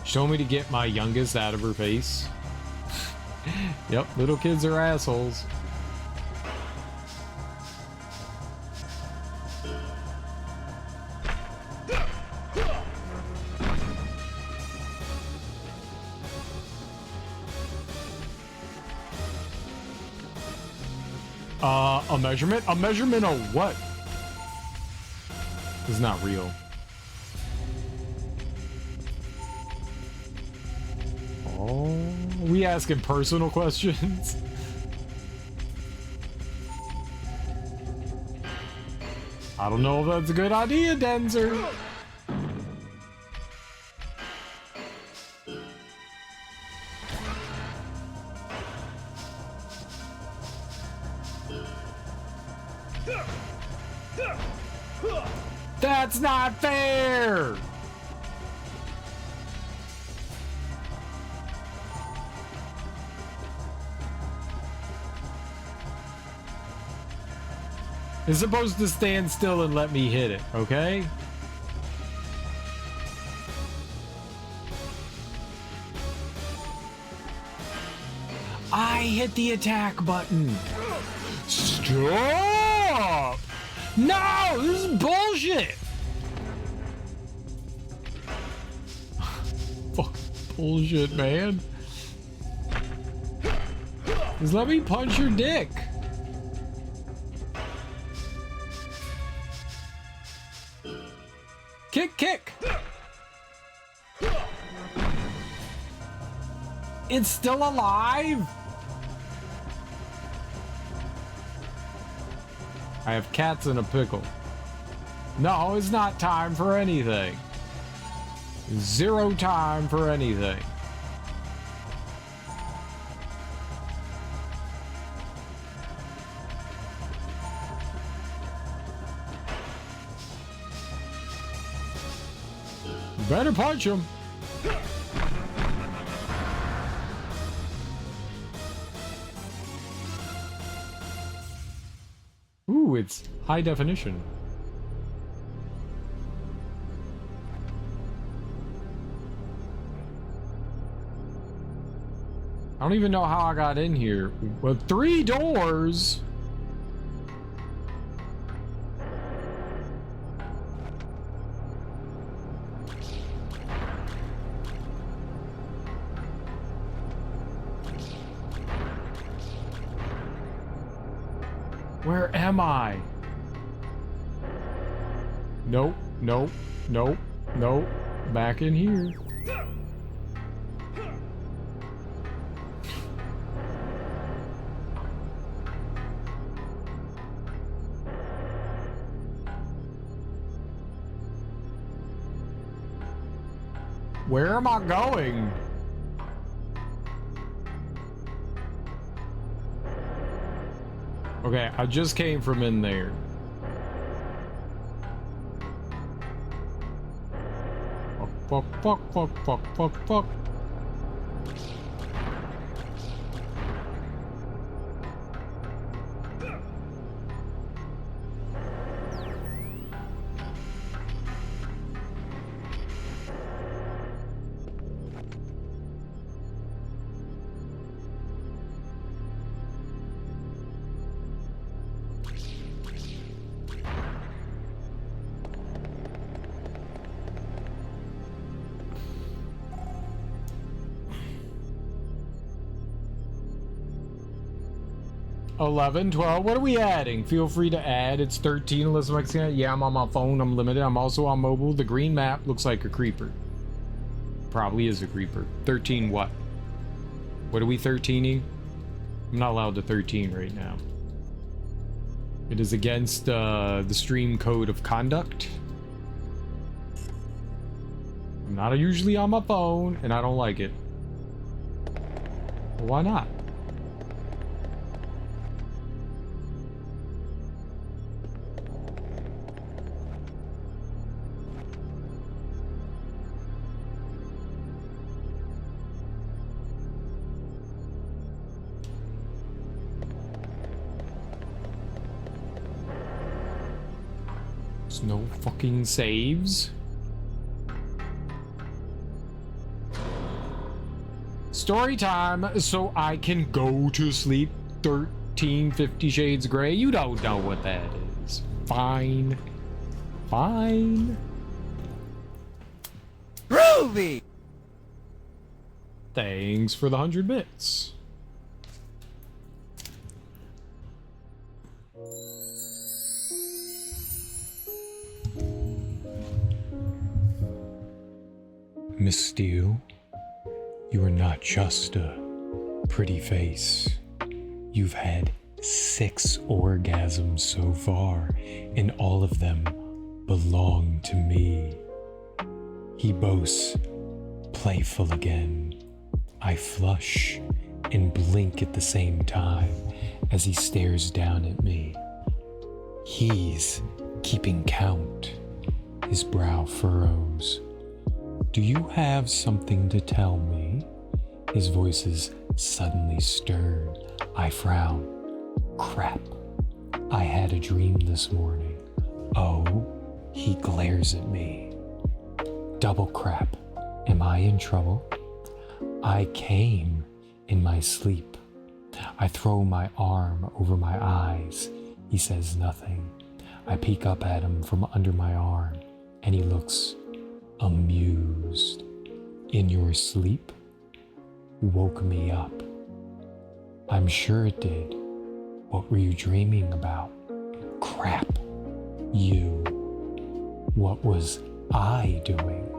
Show me to get my youngest out of her face. Yep, little kids are assholes. A measurement? A measurement of what? It's not real. Oh, we asking personal questions? I don't know if that's a good idea, Denzer. That's not fair! It's supposed to stand still and let me hit it, okay? I hit the attack button. Stop! No, this is bullshit. Fuck bullshit, man. Just let me punch your dick. Kick, kick. It's still alive? I have cats in a pickle. No, it's not time for anything. Zero time for anything. Better punch him. Ooh, it's high definition. I don't even know how I got in here. With 3 doors. Where am I? Nope, nope, nope, nope. Back in here. Where am I going? Okay, I just came from in there. Fuck, fuck, fuck, fuck, fuck, fuck. $11, $12. What are we adding? Feel free to add. It's 13 unless I'm saying, yeah, I'm on my phone. I'm limited. I'm also on mobile. The green map looks like a creeper. Probably is a creeper. 13 what? What are we 13ing? I'm not allowed to 13 right now. It is against the stream code of conduct. I'm not usually on my phone, and I don't like it. Well, why not? There's no fucking saves. Story time, so I can go to sleep. 13 50 Shades Grey. You don't know what that is. Fine. Fine. Groovy! Thanks for the 100 bits. Miss Steele, you are not just a pretty face. You've had 6 orgasms so far, and all of them belong to me. He boasts, playful again. I flush and blink at the same time as he stares down at me. He's keeping count. His brow furrows. Do you have something to tell me? His voice is suddenly stern. I frown. Crap. I had a dream this morning. Oh, he glares at me. Double crap. Am I in trouble? I came in my sleep. I throw my arm over my eyes. He says nothing. I peek up at him from under my arm, and he looks amused. In your sleep? Woke me up. I'm sure it did. What were you dreaming about? Crap. You. What was I doing?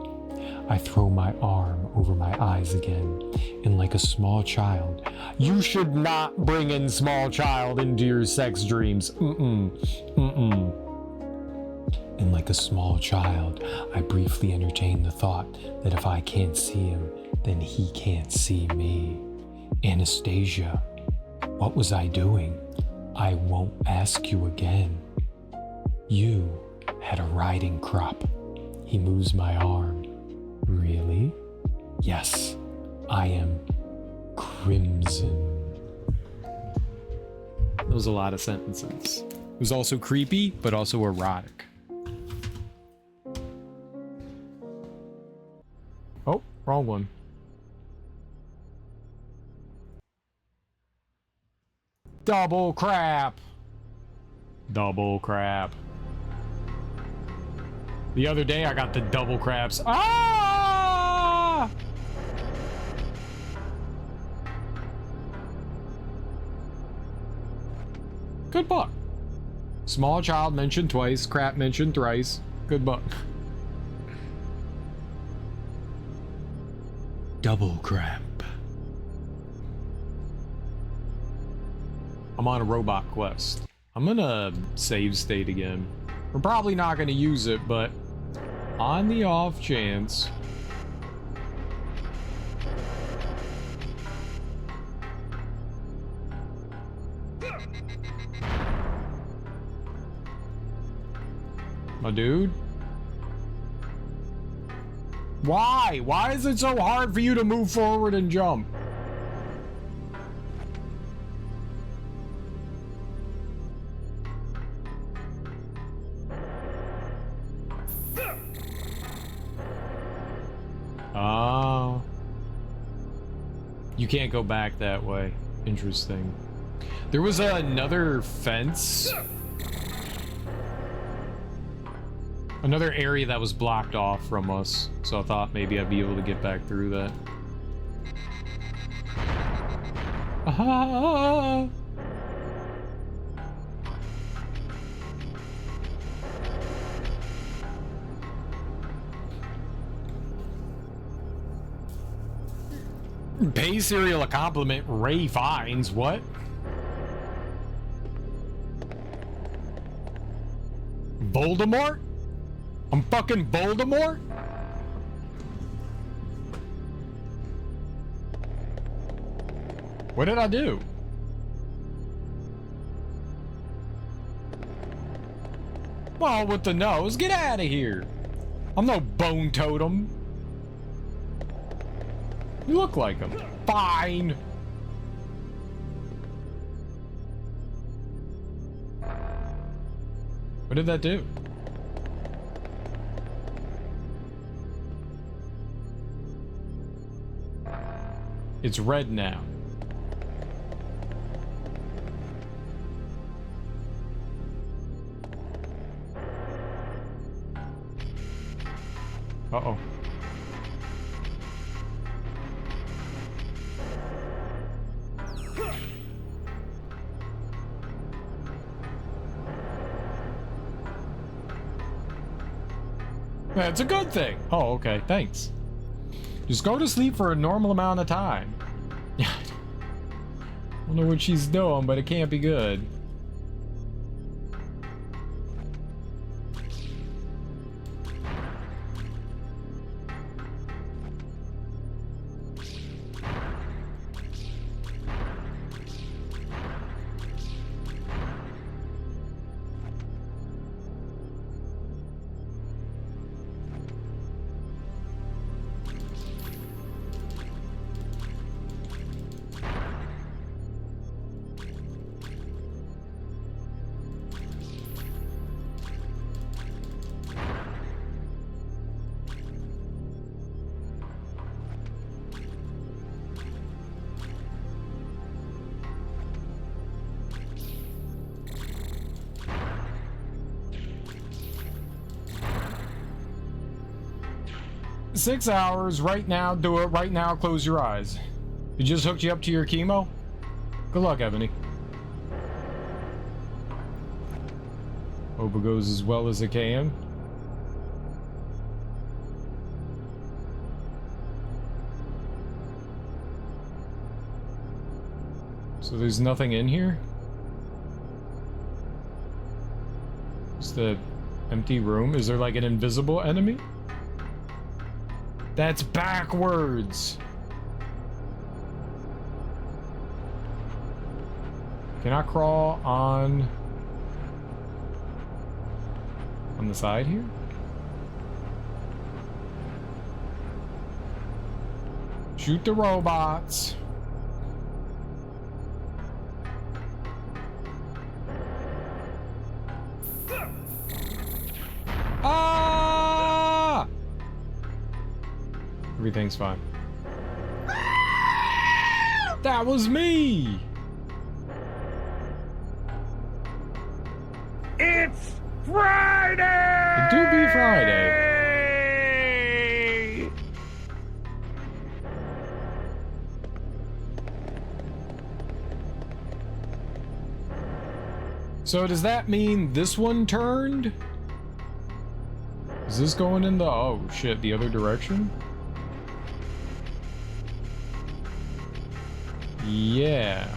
I throw my arm over my eyes again, and like a small child, you should not bring in small child into your sex dreams. And like a small child, I briefly entertain the thought that if I can't see him, then he can't see me. Anastasia, what was I doing? I won't ask you again. You had a riding crop. He moves my arm. Really? Yes, I am crimson. That was a lot of sentences. It was also creepy, but also erotic. Oh, wrong one. Double crap. Double crap. The other day I got the double craps. Ah! Good book. Small child mentioned twice, crap mentioned thrice. Good book. Double crap. I'm on a robot quest. I'm gonna save state again. We're probably not gonna use it, but on the off chance. My dude? Why? Why is it so hard for you to move forward and jump? Oh. You can't go back that way. Interesting. There was another fence. Another area that was blocked off from us. So I thought maybe I'd be able to get back through that. Ah. Pay Serial a compliment. Ray Fiennes. What? Voldemort? I'm fucking Voldemort? What did I do? Well, with the nose, get out of here. I'm no bone totem. You look like him. Fine. What did that do? It's red now. Uh-oh. That's a good thing. Oh, okay. Thanks. Just go to sleep for a normal amount of time. I don't know what she's doing, but it can't be good. Six hours right now. Do it right now. Close your eyes. It just hooked you up to your chemo. Good luck, Ebony. Hope it goes as well as it can. So there's nothing in here? Is the empty room? Is there like an invisible enemy? That's backwards! Can I crawl on the side here? Shoot the robots. Ah! Everything's fine. That was me! It's Friday! It do be Friday. So does that mean this one turned? Is this going in the, oh shit, the other direction? Yeah.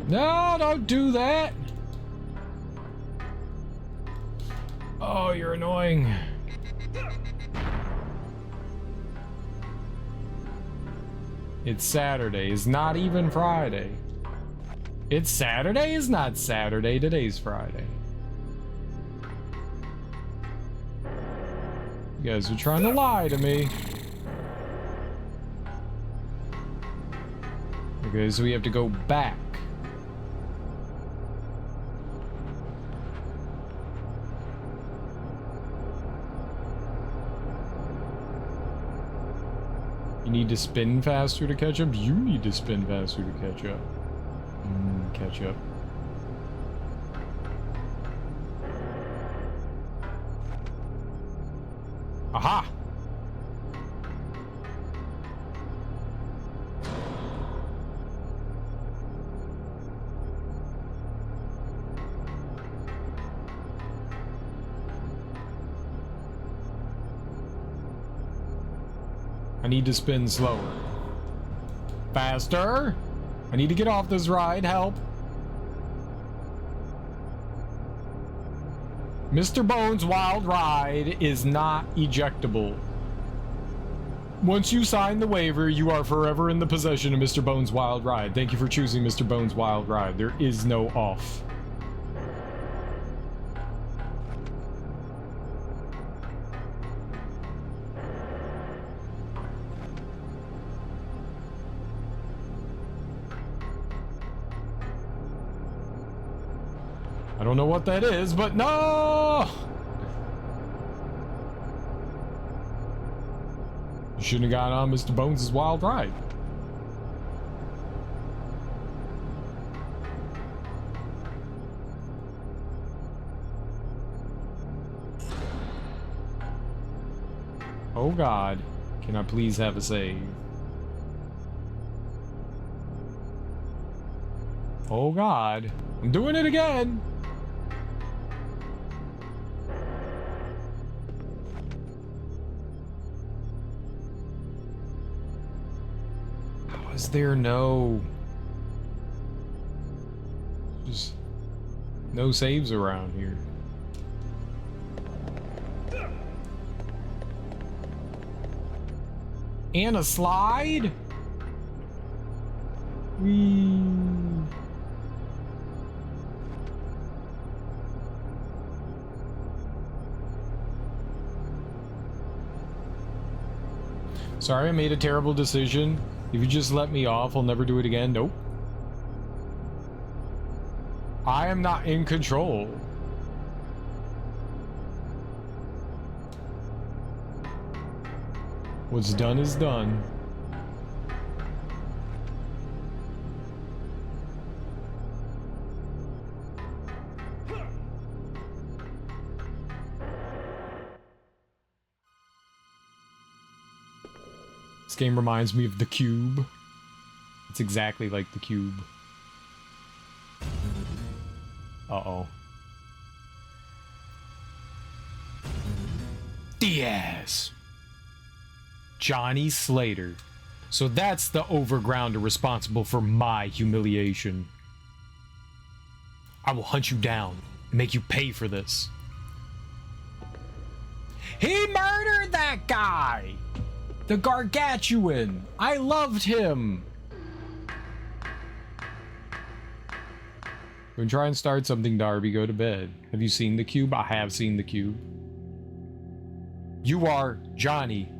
No, don't do that. Oh, you're annoying. It's Saturday. It's not even Friday. It's Saturday? It's not Saturday. Today's Friday. You guys are trying to lie to me. Okay, so we have to go back. You need to spin faster to catch up? You need to spin faster to catch up. Catch up. Aha! I need to spin slower. Faster! I need to get off this ride, help! Mr. Bones' Wild Ride is not ejectable. Once you sign the waiver, you are forever in the possession of Mr. Bones' Wild Ride. Thank you for choosing Mr. Bones' Wild Ride. There is no off. I don't know what that is, but no! You shouldn't have got on Mr. Bones' Wild Ride. Oh God, can I please have a save? Oh God, I'm doing it again! Is there no... just no saves around here? And a slide? Whee. Sorry, I made a terrible decision. If you just let me off, I'll never do it again. Nope. I am not in control. What's done is done. This game reminds me of The Cube. It's exactly like The Cube. Uh-oh. Diaz. Johnny Slater. So that's the overgrounder responsible for my humiliation. I will hunt you down and make you pay for this. He murdered that guy! The Gargantuan! I loved him! When try and start something, Darby, go to bed. Have you seen the cube? I have seen the cube. You are Johnny.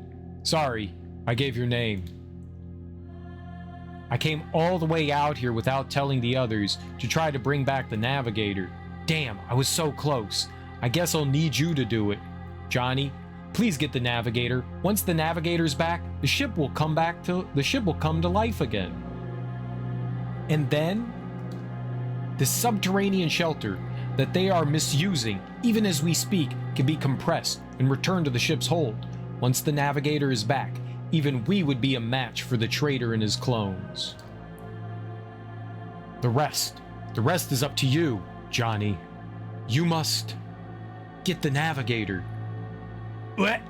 Sorry, I gave your name. I came all the way out here without telling the others to try to bring back the Navigator. Damn, I was so close. I guess I'll need you to do it. Johnny, please get the Navigator. Once the Navigator's back, the ship will come to life again. And then the subterranean shelter that they are misusing, even as we speak, can be compressed and returned to the ship's hold. Once the Navigator is back, even we would be a match for the traitor and his clones. The rest is up to you, Johnny. You must get the Navigator. What?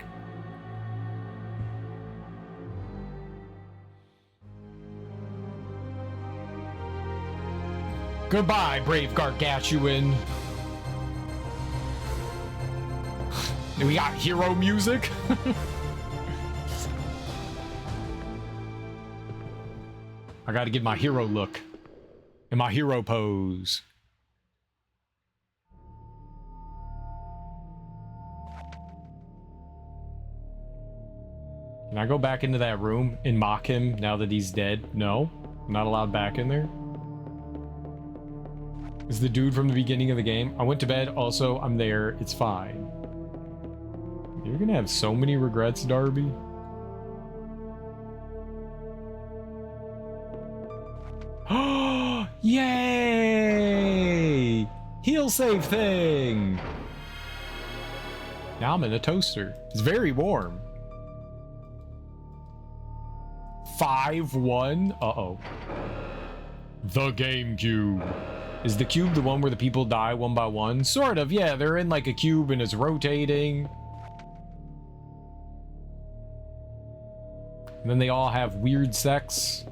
Goodbye, brave Gargantuan. We got hero music. I gotta get my hero look and my hero pose. Can I go back into that room and mock him now that he's dead? No, I'm not allowed back in there. Is the dude from the beginning of the game? I went to bed. Also, I'm there. It's fine. You're gonna have so many regrets, Darby. Yay! Heal save thing! Now I'm in a toaster. It's very warm. 5-1? Uh-oh. The GameCube. Is the cube the one where the people die one by one? Sort of, yeah. They're in like a cube and it's rotating. And then they all have weird sex.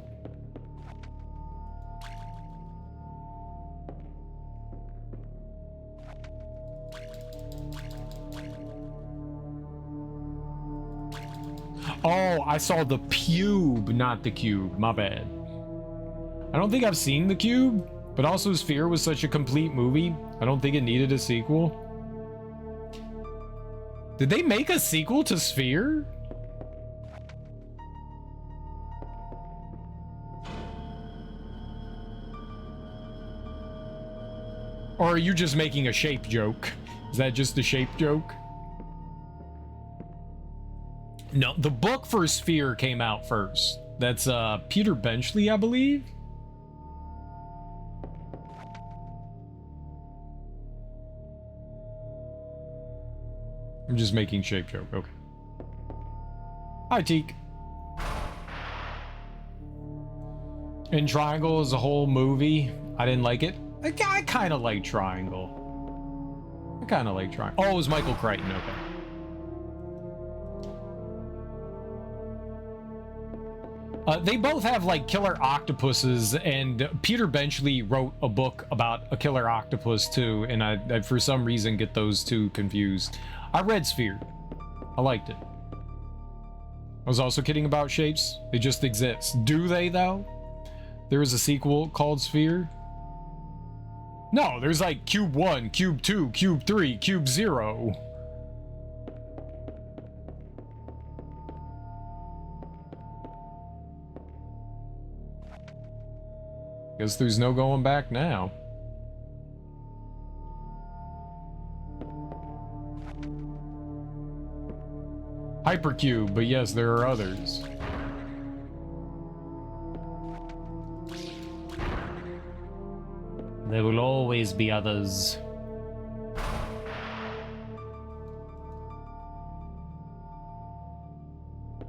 Oh, I saw the pube, not the cube. My bad. I don't think I've seen the cube, but also Sphere was such a complete movie. I don't think it needed a sequel. Did they make a sequel to Sphere? Or are you just making a shape joke? Is that just a shape joke? No, the book for Sphere came out first. That's Peter Benchley, I believe. I'm just making shape joke. Okay. Hi, Teak. And Triangle is a whole movie. I didn't like it. I kind of like Triangle. I kind of like Triangle. Oh, it was Michael Crichton. Okay. They both have like killer octopuses, and Peter Benchley wrote a book about a killer octopus too, and I for some reason get those two confused. I read Sphere. I liked it. I was also kidding about shapes. They just exist. Do they though? There is a sequel called Sphere? No, there's like Cube 1, Cube 2, Cube 3, Cube 0. Guess there's no going back now. Hypercube, but yes, there are others. There will always be others.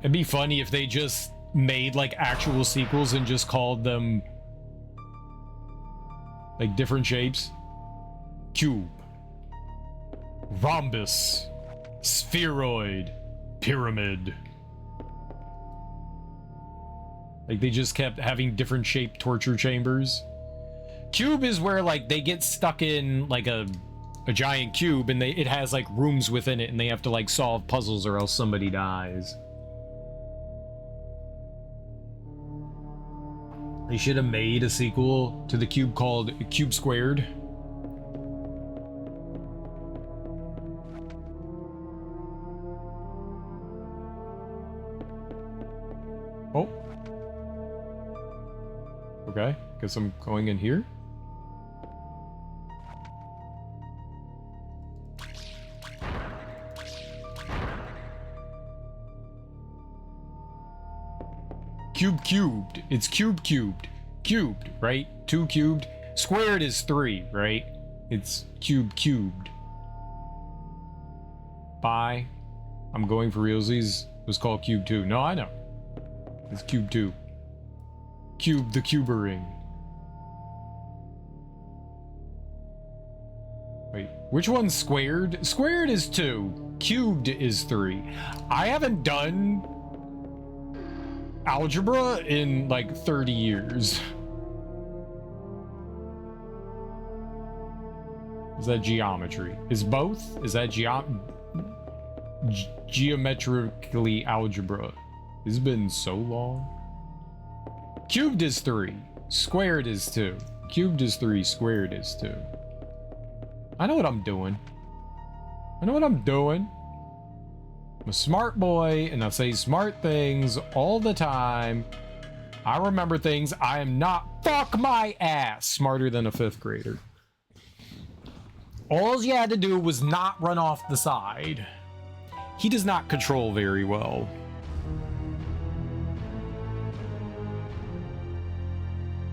It'd be funny if they just made like actual sequels and just called them like different shapes. Cube. Rhombus. Spheroid. Pyramid. Like, they just kept having different shaped torture chambers. Cube is where, like, they get stuck in, like, a giant cube, and it has, like, rooms within it, and they have to, like, solve puzzles or else somebody dies. They should have made a sequel to the Cube called Cube Squared. Oh. Okay, guess I'm going in here. Cube cubed. It's cube cubed. Cubed, right? 2 cubed. Squared is 3, right? It's cube cubed. Bye. I'm going for realsies. It was called Cube 2. No, I know. It's Cube 2. Cube the Cubering. Wait, which one's squared? Squared is 2. Cubed is 3. I haven't done algebra in like 30 years. Is that geometry? Is both? Is that geometrically algebra? It's been so long. Cubed is 3. Squared is 2. Cubed is 3. Squared is 2. I know what I'm doing. I know what I'm doing. I'm a smart boy, and I say smart things all the time. I remember things. I am not, fuck my ass, smarter than a 5th grader. All you had to do was not run off the side. He does not control very well.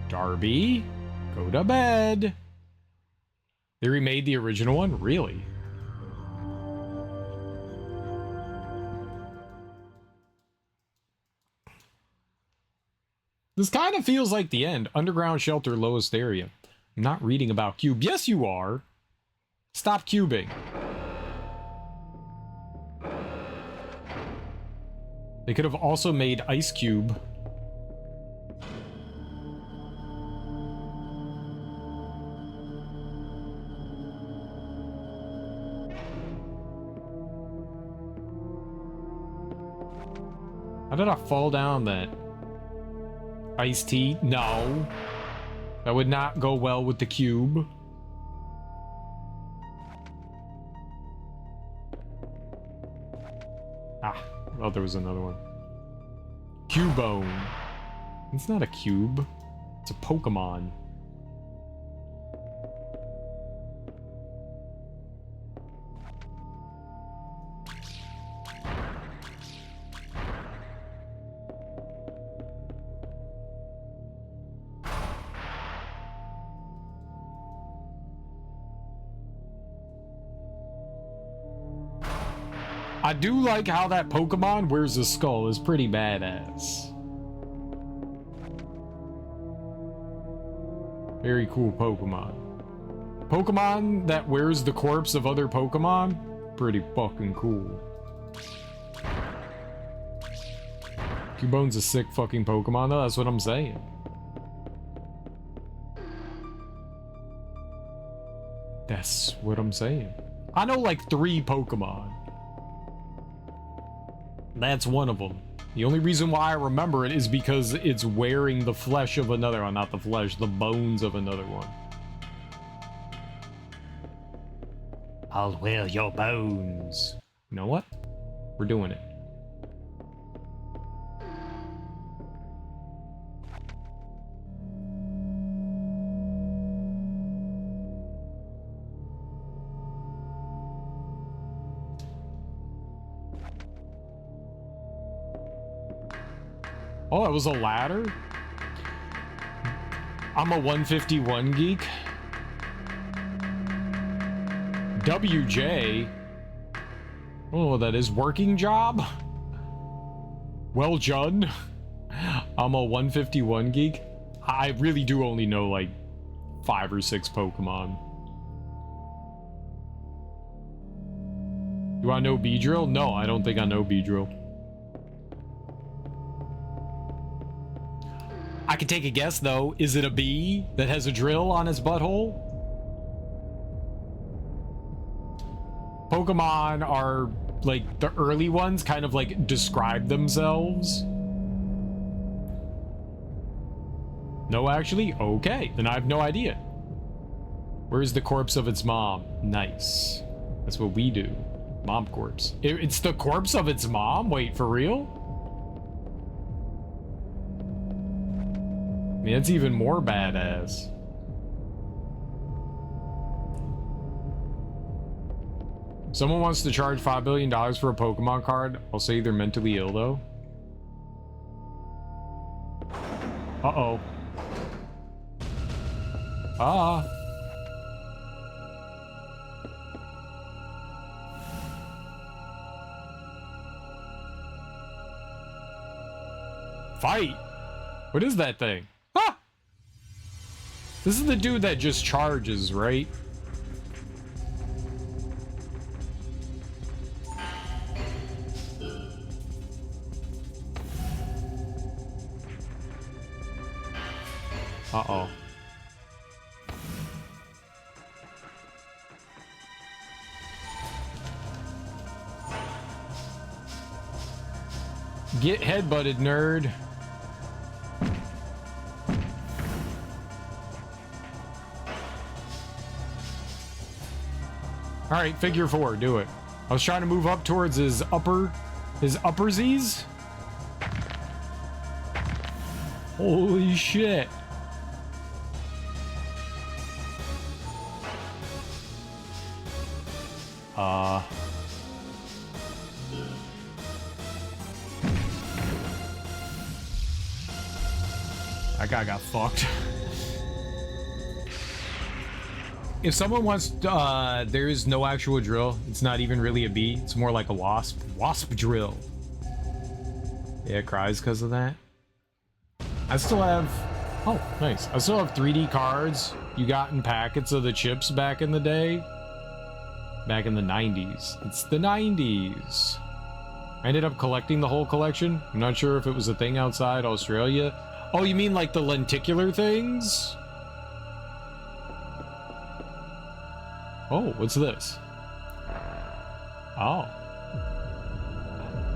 Darby, go to bed. They remade the original one? Really? This kind of feels like the end. Underground shelter, lowest area. I'm not reading about Cube. Yes, you are. Stop cubing. They could have also made Ice Cube. How did I fall down that? Iced tea? No. That would not go well with the cube. Ah, oh, there was another one. Cubone. It's not a cube. It's a Pokemon. I do like how that Pokemon wears a skull. Is pretty badass. Very cool Pokemon. Pokemon that wears the corpse of other Pokemon? Pretty fucking cool. Cubone's a sick fucking Pokemon though, that's what I'm saying. That's what I'm saying. I know like 3 Pokemon. That's one of them. The only reason why I remember it is because it's wearing the flesh of another one. Not the flesh, the bones of another one. I'll wear your bones. You know what? We're doing it. Oh, it was a ladder? I'm a 151 geek. WJ? Oh, that is working job? Well done. I'm a 151 geek. I really do only know like 5 or 6 Pokemon. Do I know Beedrill? No, I don't think I know Beedrill. I could take a guess, though. Is it a bee that has a drill on his butthole? Pokemon are, like, the early ones kind of, like, describe themselves. No, actually? Okay. Then I have no idea. Where's the corpse of its mom? Nice. That's what we do. Mom corpse. It's the corpse of its mom? Wait, for real? I mean, that's even more badass. Someone wants to charge $5 billion for a Pokemon card. I'll say they're mentally ill, though. Uh-oh. Ah. Fight! What is that thing? Ah! This is the dude that just charges, right? Uh-oh. Get headbutted, nerd. All right, figure four, do it. I was trying to move up towards his uppersies. Holy shit. That guy got fucked. If someone wants, there is no actual drill. It's not even really a bee. It's more like a wasp. Wasp drill. Yeah, it cries because of that. I still have, oh, nice. I still have 3D cards you got in packets of the chips back in the day. Back in the 90s. It's the 90s. I ended up collecting the whole collection. I'm not sure if it was a thing outside Australia. Oh, you mean like the lenticular things? Oh, what's this? Oh.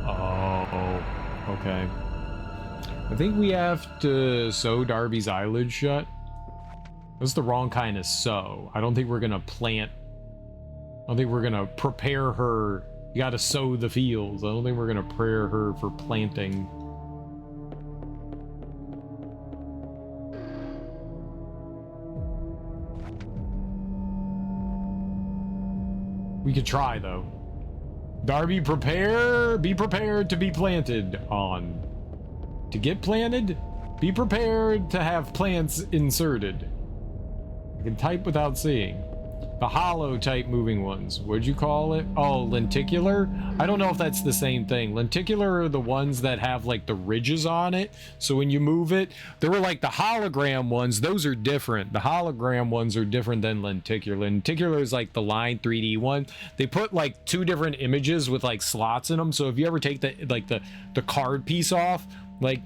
Oh, okay. I think we have to sew Darby's eyelids shut. That's the wrong kind of sew. I don't think we're gonna plant. I don't think we're gonna prepare her. You gotta sow the fields. I don't think we're gonna prepare her for planting. We could try, though. Darby, be prepared to be planted on. To get planted, be prepared to have plants inserted. I can type without seeing. The hollow type moving ones. What'd you call it? Oh, lenticular? I don't know if that's the same thing. Lenticular are the ones that have like the ridges on it. So when you move it, there were like the hologram ones. Those are different. The hologram ones are different than lenticular. Lenticular is like the line 3D one. They put like two different images with like slots in them. So if you ever take the card piece off, like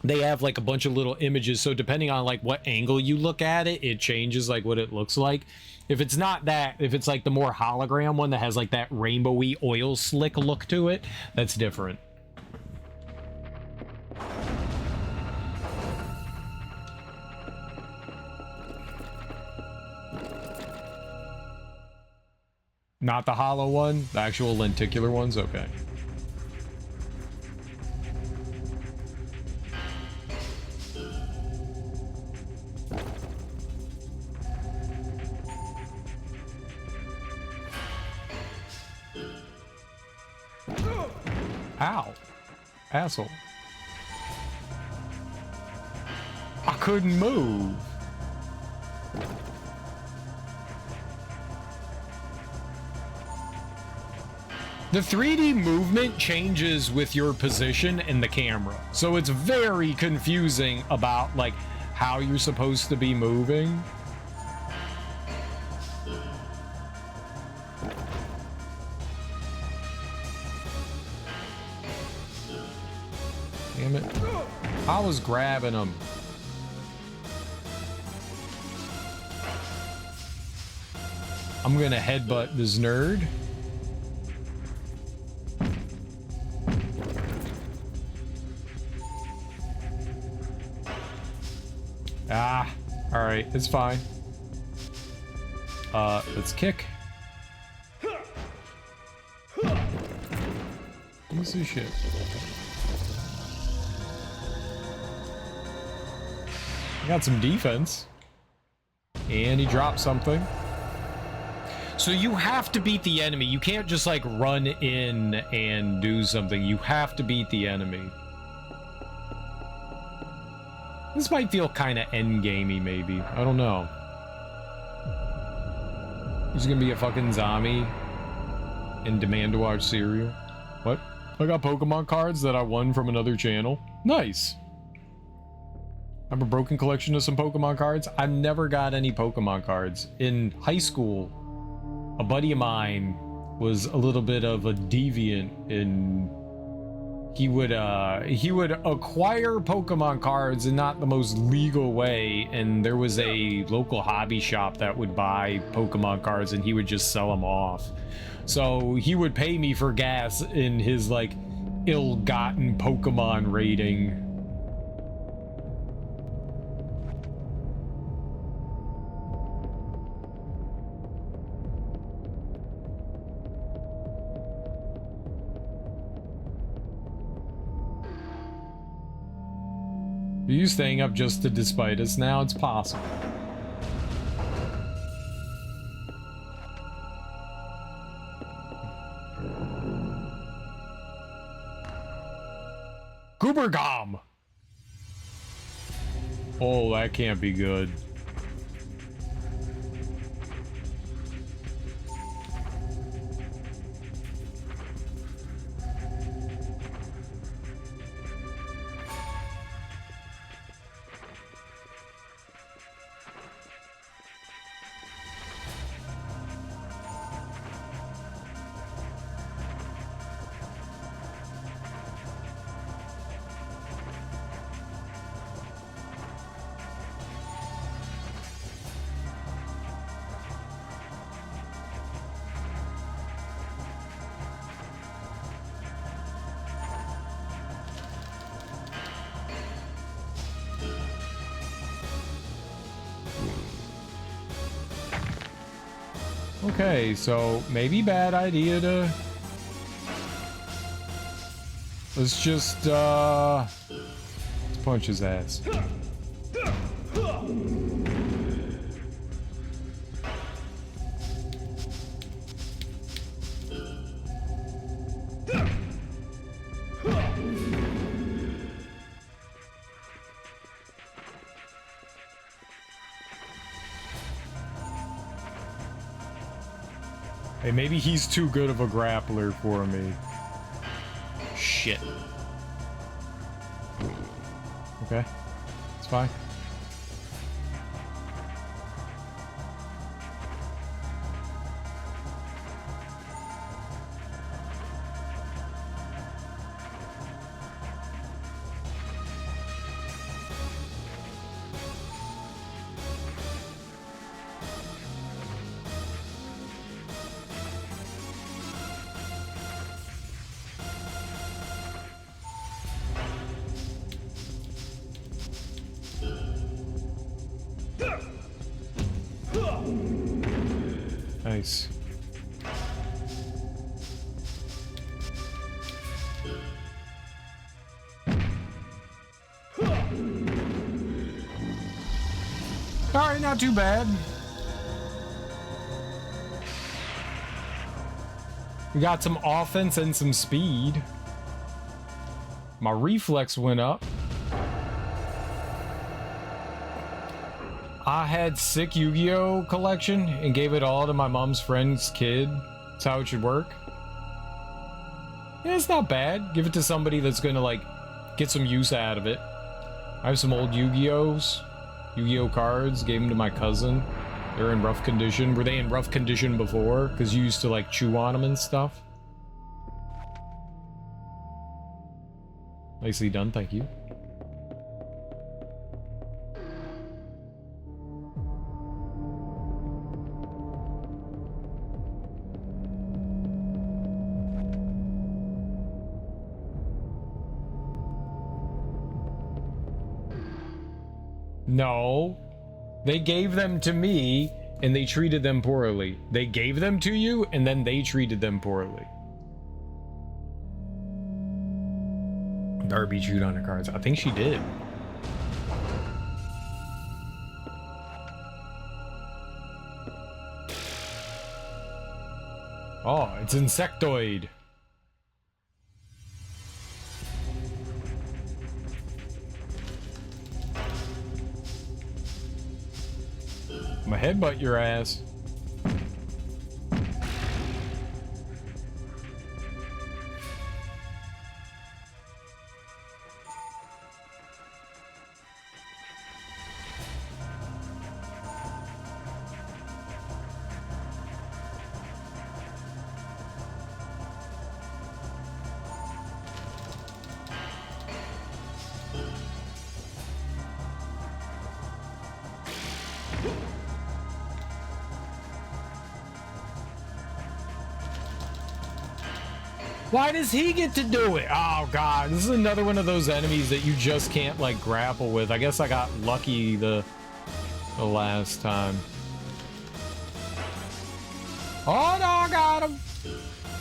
they have like a bunch of little images. So depending on like what angle you look at it, it changes like what it looks like. If it's not that, if it's like the more hologram one that has like that rainbowy oil slick look to it, that's different. Not the hollow one, the actual lenticular ones? Okay. Ow. Asshole. I couldn't move. The 3D movement changes with your position in the camera. So it's very confusing about like how you're supposed to be moving. Damn it. I was grabbing him. I'm gonna headbutt this nerd. Ah, alright, it's fine. Let's kick. Piece of shit. Got some defense. And he dropped something. So you have to beat the enemy. You can't just like run in and do something. You have to beat the enemy. This might feel kind of endgamey, maybe. I don't know. He's gonna be a fucking zombie and demand to watch cereal. What? I got Pokemon cards that I won from another channel. Nice. I have a broken collection of some Pokemon cards. I've never got any Pokemon cards. In high school, a buddy of mine was a little bit of a deviant and he would acquire Pokemon cards in not the most legal way, and there was a local hobby shop that would buy Pokemon cards and he would just sell them off. So he would pay me for gas in his like ill-gotten Pokemon rating. Are you staying up just to despite us now? It's possible. Goobergom! Oh, that can't be good. Okay, so maybe bad idea to... Let's just, let's punch his ass. Hey, maybe he's too good of a grappler for me. Shit. Okay. It's fine. Nice. Alright, not too bad. We got some offense and some speed. My reflex went up. I had sick Yu-Gi-Oh collection and gave it all to my mom's friend's kid. That's how it should work. Yeah, it's not bad. Give it to somebody that's gonna like get some use out of it. I have some old Yu-Gi-Oh cards. Gave them to my cousin. They're in rough condition. Were they in rough condition before? Because you used to like chew on them and stuff. Nicely done, thank you. No. They gave them to me, and they treated them poorly. They gave them to you, and then they treated them poorly. Darby chewed on her cards. I think she did. Oh, it's insectoid. I'm gonna headbutt your ass. Why does he get to do it? Oh god, this is another one of those enemies that you just can't like grapple with. I guess I got lucky the last time. Oh no, I got him.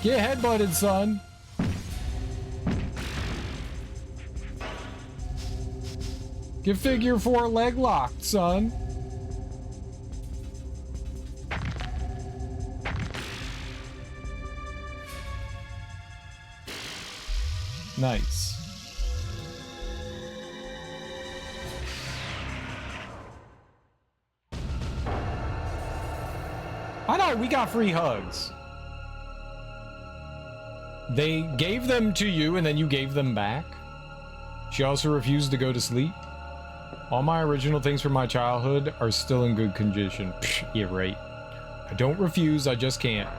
Get headbutted, son. Get figure 4 leg locked, son. Nice. I know, we got free hugs. They gave them to you and then you gave them back. She also refused to go to sleep. All my original things from my childhood are still in good condition. Psh, yeah, right. I don't refuse, I just can't.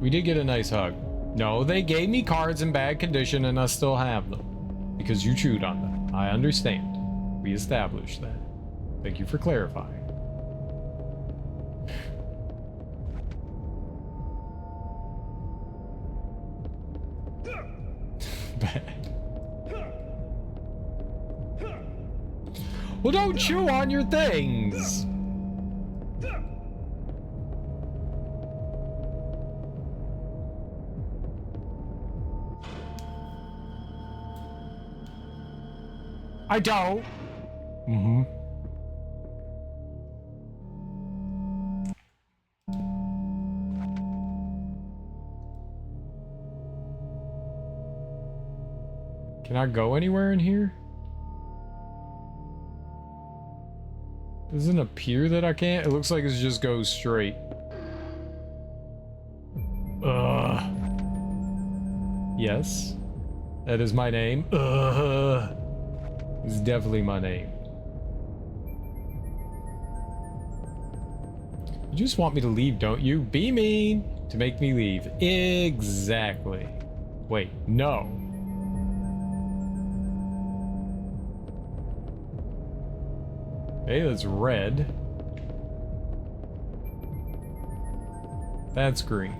We did get a nice hug. No, they gave me cards in bad condition and I still have them. Because you chewed on them. I understand. We established that. Thank you for clarifying. Bad. Well, don't chew on your things. I don't. Can I go anywhere in here? Doesn't appear that I can't. It looks like it just goes straight. Yes. That is my name. It's definitely my name. You just want me to leave, don't you? Be mean to make me leave. Exactly. Wait, no. Okay, that's red. That's green.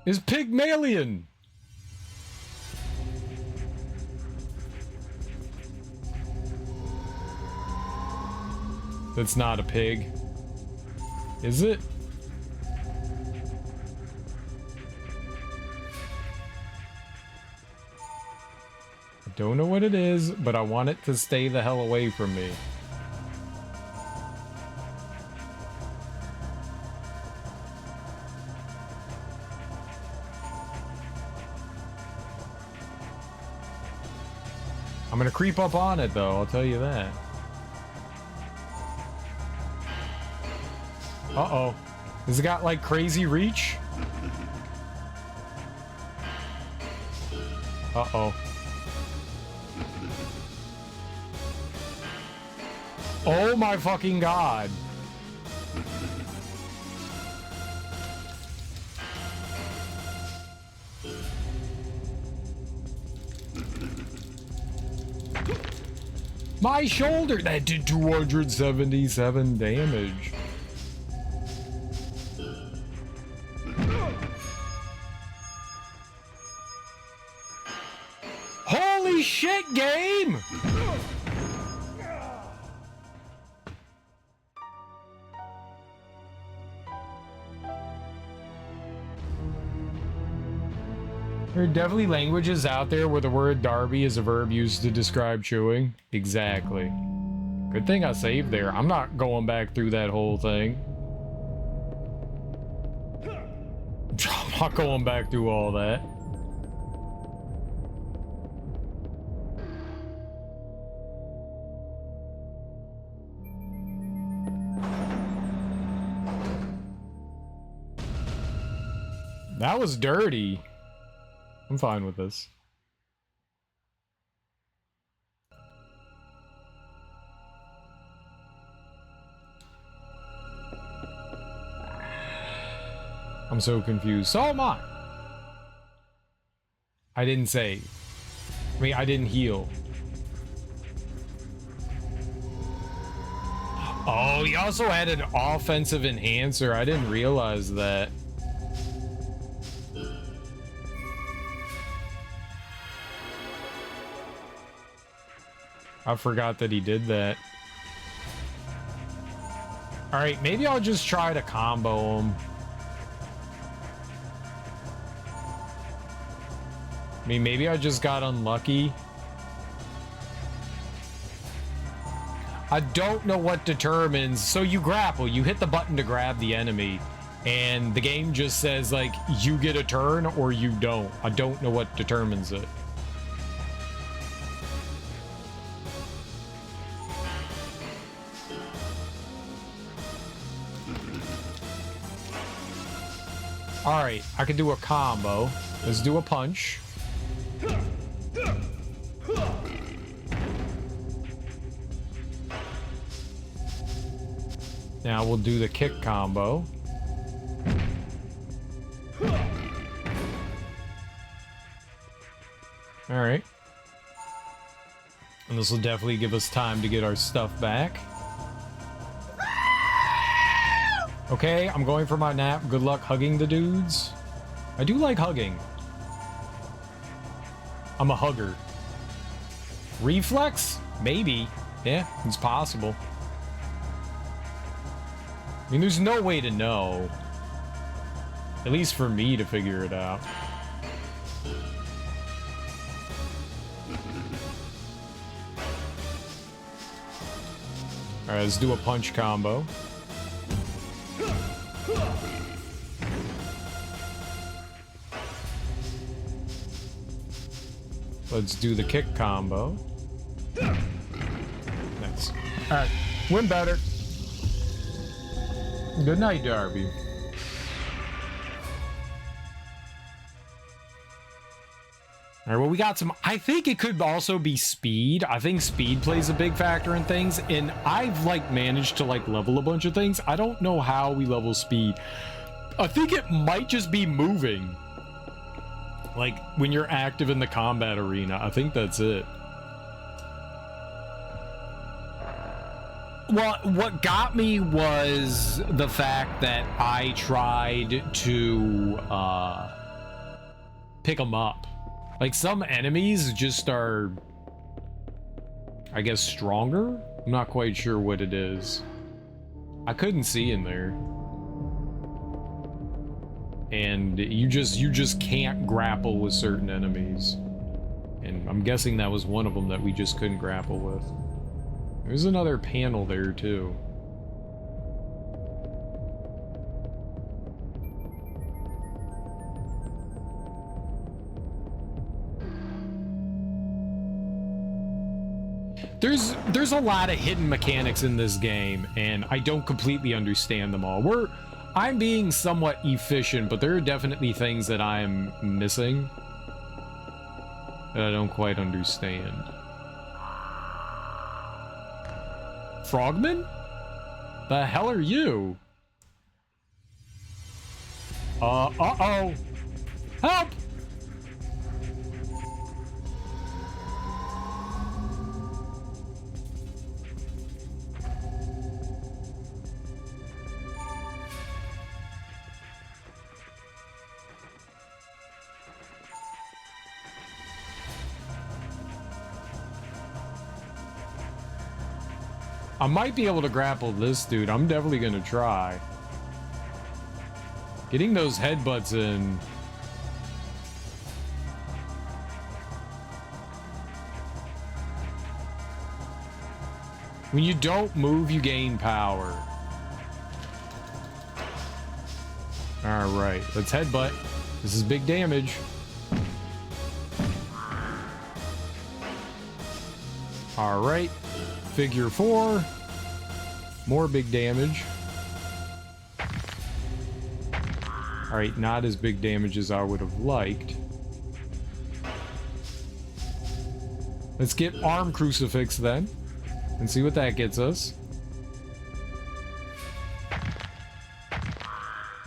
Is Pygmalion. That's not a pig. Is it? don't know what it is, but I want it to stay the hell away from me. I'm gonna creep up on it though, I'll tell you that. Uh-oh. Has it got like crazy reach? Uh-oh. Oh my fucking god. My shoulder! That did 277 damage. Holy shit, game! There are definitely languages out there where the word Darby is a verb used to describe chewing. Exactly. Good thing I saved there. I'm not going back through that whole thing. I'm not going back through all that. That was dirty. I'm fine with this. I'm so confused. So am I. I didn't save. I mean, I didn't heal. Oh, he also had an offensive enhancer. I didn't realize that. I forgot that he did that. Alright, maybe I'll just try to combo him. I mean, maybe I just got unlucky. I don't know what determines... So you grapple, you hit the button to grab the enemy, and the game just says, like, you get a turn or you don't. I don't know what determines it. Alright, I can do a combo. Let's do a punch. Now we'll do the kick combo. Alright. And this will definitely give us time to get our stuff back. Okay, I'm going for my nap. Good luck hugging the dudes. I do like hugging. I'm a hugger. Reflex? Maybe. Yeah, it's possible. I mean, there's no way to know. At least for me to figure it out. Alright, let's do a punch combo. Let's do the kick combo. Nice. Alright, win better. Good night, Darby. Alright, well, we got some... I think it could also be speed. I think speed plays a big factor in things, and I've, like, managed to, like, level a bunch of things. I don't know how we level speed. I think it might just be moving. Like, when you're active in the combat arena. I think that's it. Well, what got me was the fact that I tried to pick them up. Like, some enemies just are, I guess, stronger? I'm not quite sure what it is. I couldn't see in there. And you just can't grapple with certain enemies. And I'm guessing that was one of them that we just couldn't grapple with. There's another panel there, too. There's a lot of hidden mechanics in this game, and I don't completely understand them all. I'm being somewhat efficient, but there are definitely things that I'm missing that I don't quite understand. Frogman? The hell are you? Uh-oh. Help! I might be able to grapple this dude. I'm definitely gonna try. Getting those headbutts in. When you don't move, you gain power. Alright, let's headbutt. This is big damage. Alright. Figure 4. More big damage. Alright, not as big damage as I would have liked. Let's get arm crucifix then. And see what that gets us.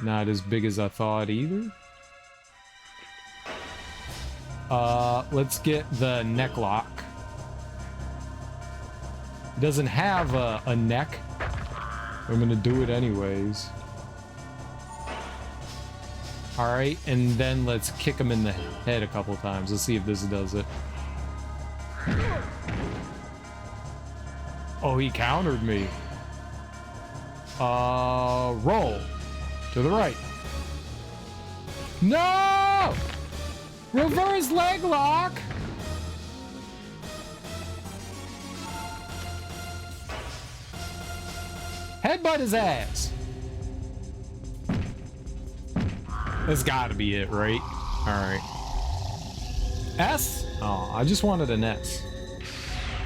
Not as big as I thought either. Let's get the neck lock. It doesn't have a neck. I'm gonna do it anyways. Alright, and then let's kick him in the head a couple times. Let's see if this does it. Oh, he countered me. Roll. To the right. No! Reverse leg lock! Headbutt his ass. That's gotta be it, right? Alright. S? Oh, I just wanted an S.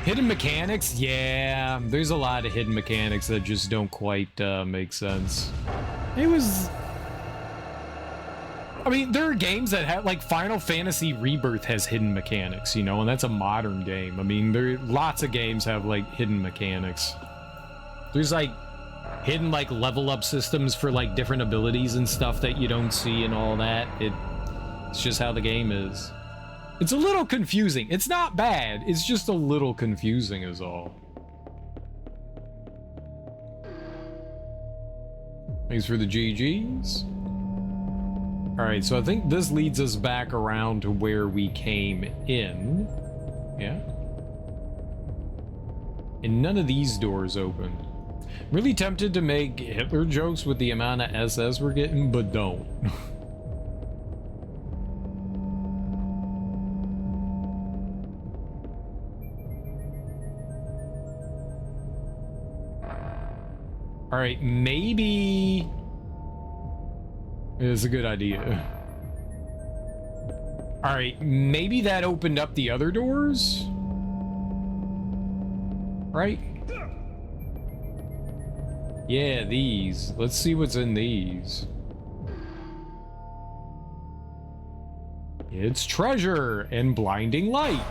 Hidden mechanics? Yeah, there's a lot of hidden mechanics that just don't quite make sense. It was... I mean, there are games that have, like, Final Fantasy Rebirth has hidden mechanics, you know, and that's a modern game. I mean, lots of games have, like, hidden mechanics. There's, like, hidden, like, level up systems for, like, different abilities and stuff that you don't see and all that. It's just how the game is. It's a little confusing. It's not bad. It's just a little confusing is all. Thanks for the GGs. Alright, so I think this leads us back around to where we came in. Yeah. And none of these doors open. Really tempted to make Hitler jokes with the amount of SS we're getting, but don't. Alright, maybe... It's a good idea. Alright, maybe that opened up the other doors? Right? Yeah, these. Let's see what's in these. It's treasure and blinding light.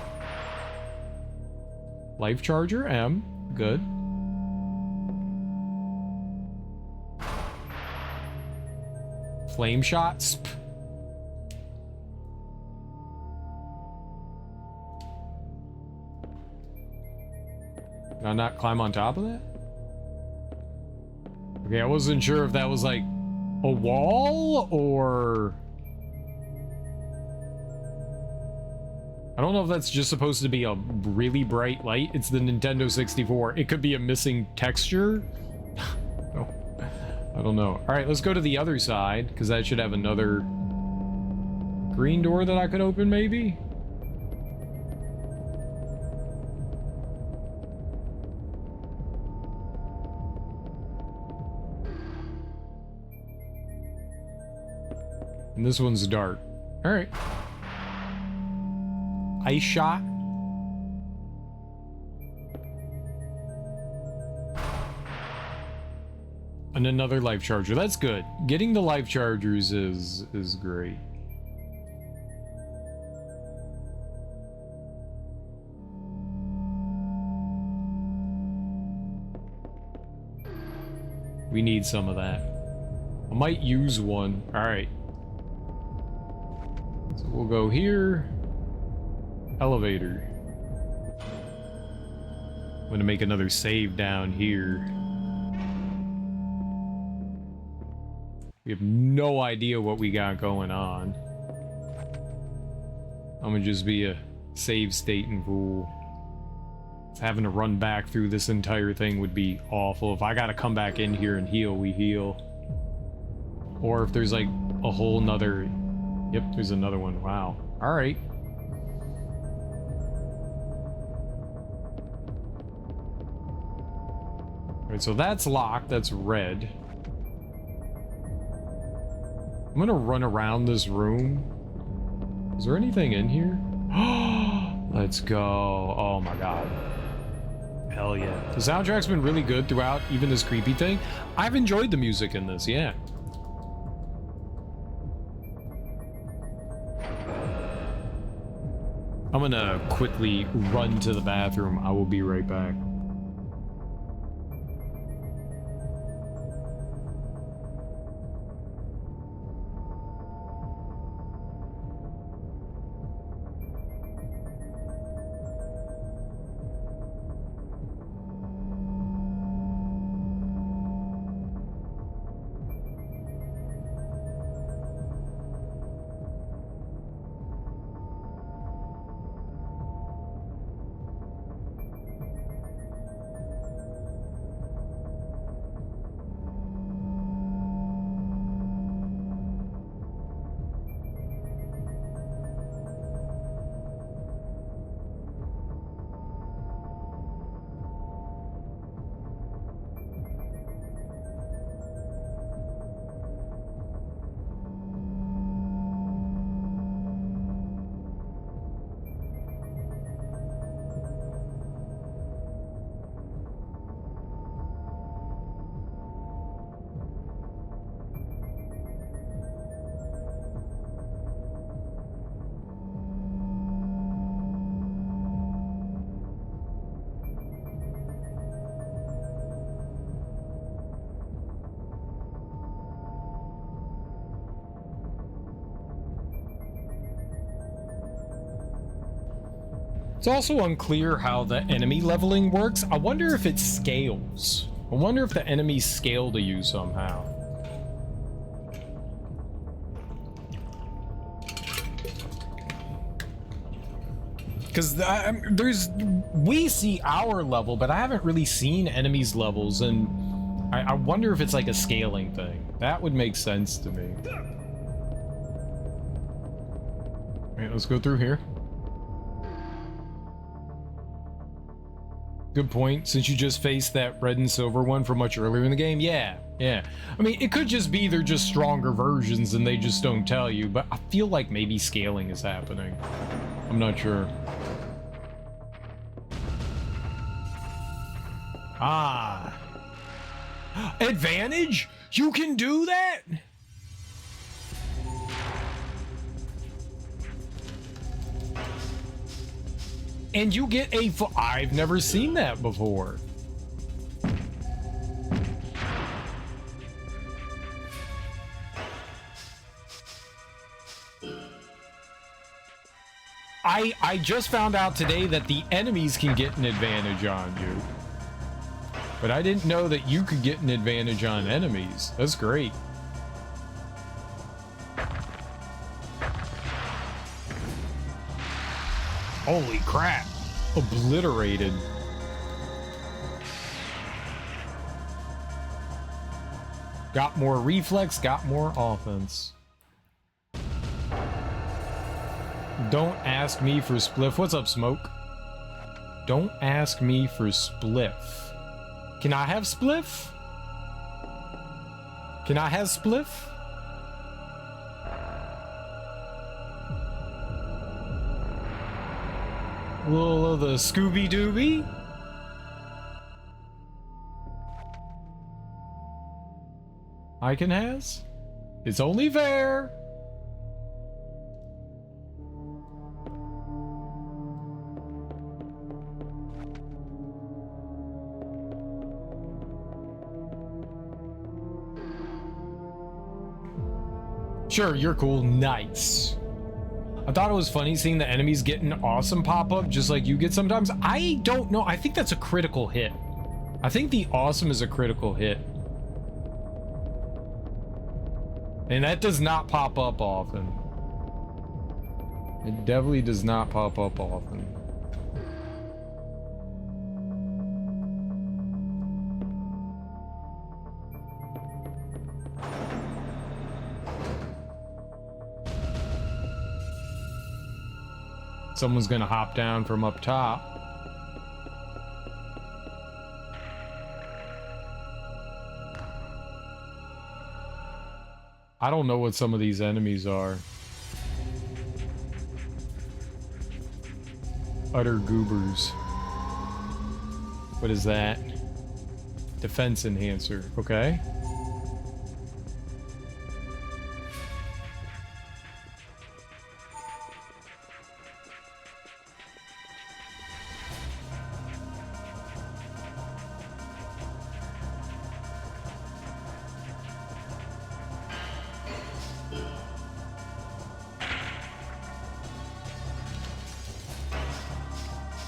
Life charger M. Good. Flame shots. Can I not climb on top of that? Okay, I wasn't sure if that was like a wall or... I don't know if that's just supposed to be a really bright light. It's the Nintendo 64. It could be a missing texture. No. I don't know. All right, let's go to the other side, because that should have another green door that I could open, maybe? And this one's dark. All right. Ice shot. And another life charger. That's good. Getting the life chargers is great. We need some of that. I might use one. All right. So we'll go here. Elevator. I'm gonna make another save down here. We have no idea what we got going on. I'm gonna just be a save state and fool. Having to run back through this entire thing would be awful. If I gotta come back in here and heal, we heal. Or if there's like a whole nother... Yep, there's another one. Wow. Alright. Alright, so that's locked. That's red. I'm gonna run around this room. Is there anything in here? Let's go. Oh my god. Hell yeah. The soundtrack's been really good throughout, even this creepy thing. I've enjoyed the music in this, yeah. I'm gonna quickly run to the bathroom. I will be right back. It's also unclear how the enemy leveling works. I wonder if it scales. I wonder if the enemies scale to you somehow. Because we see our level, but I haven't really seen enemies' levels, and I wonder if it's like a scaling thing. That would make sense to me. Alright, let's go through here. Good point, since you just faced that red and silver one from much earlier in the game. Yeah. I mean, it could just be they're just stronger versions and they just don't tell you, but I feel like maybe scaling is happening. I'm not sure. Ah. Advantage? You can do that? And you get a I've never seen that before. I just found out today that the enemies can get an advantage on you. But I didn't know that you could get an advantage on enemies. That's great. Holy crap. Obliterated. Got more reflex, got more offense. Don't ask me for spliff. What's up, Smoke? Don't ask me for spliff. Can I have spliff? Can I have spliff? A little of the Scooby Dooby. Icon has? It's only fair. Sure, you're cool. Nice. I thought it was funny seeing the enemies get an awesome pop-up just like you get sometimes. I don't know. I think that's a critical hit. I think the awesome is a critical hit. And that does not pop up often. It definitely does not pop up often. Someone's gonna hop down from up top. I don't know what some of these enemies are. Utter goobers. What is that? Defense enhancer. Okay.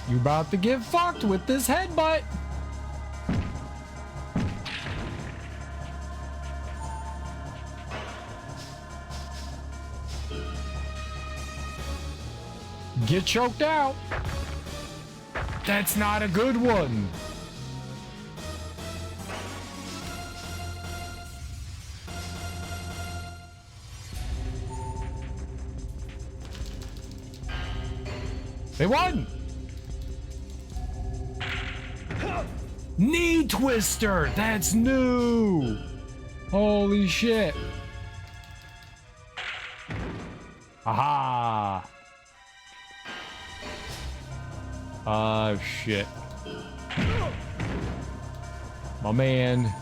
You about to get fucked with this headbutt. Get choked out. That's not a good one. They won. Knee twister! That's new! Holy shit. Aha! Oh shit. My man.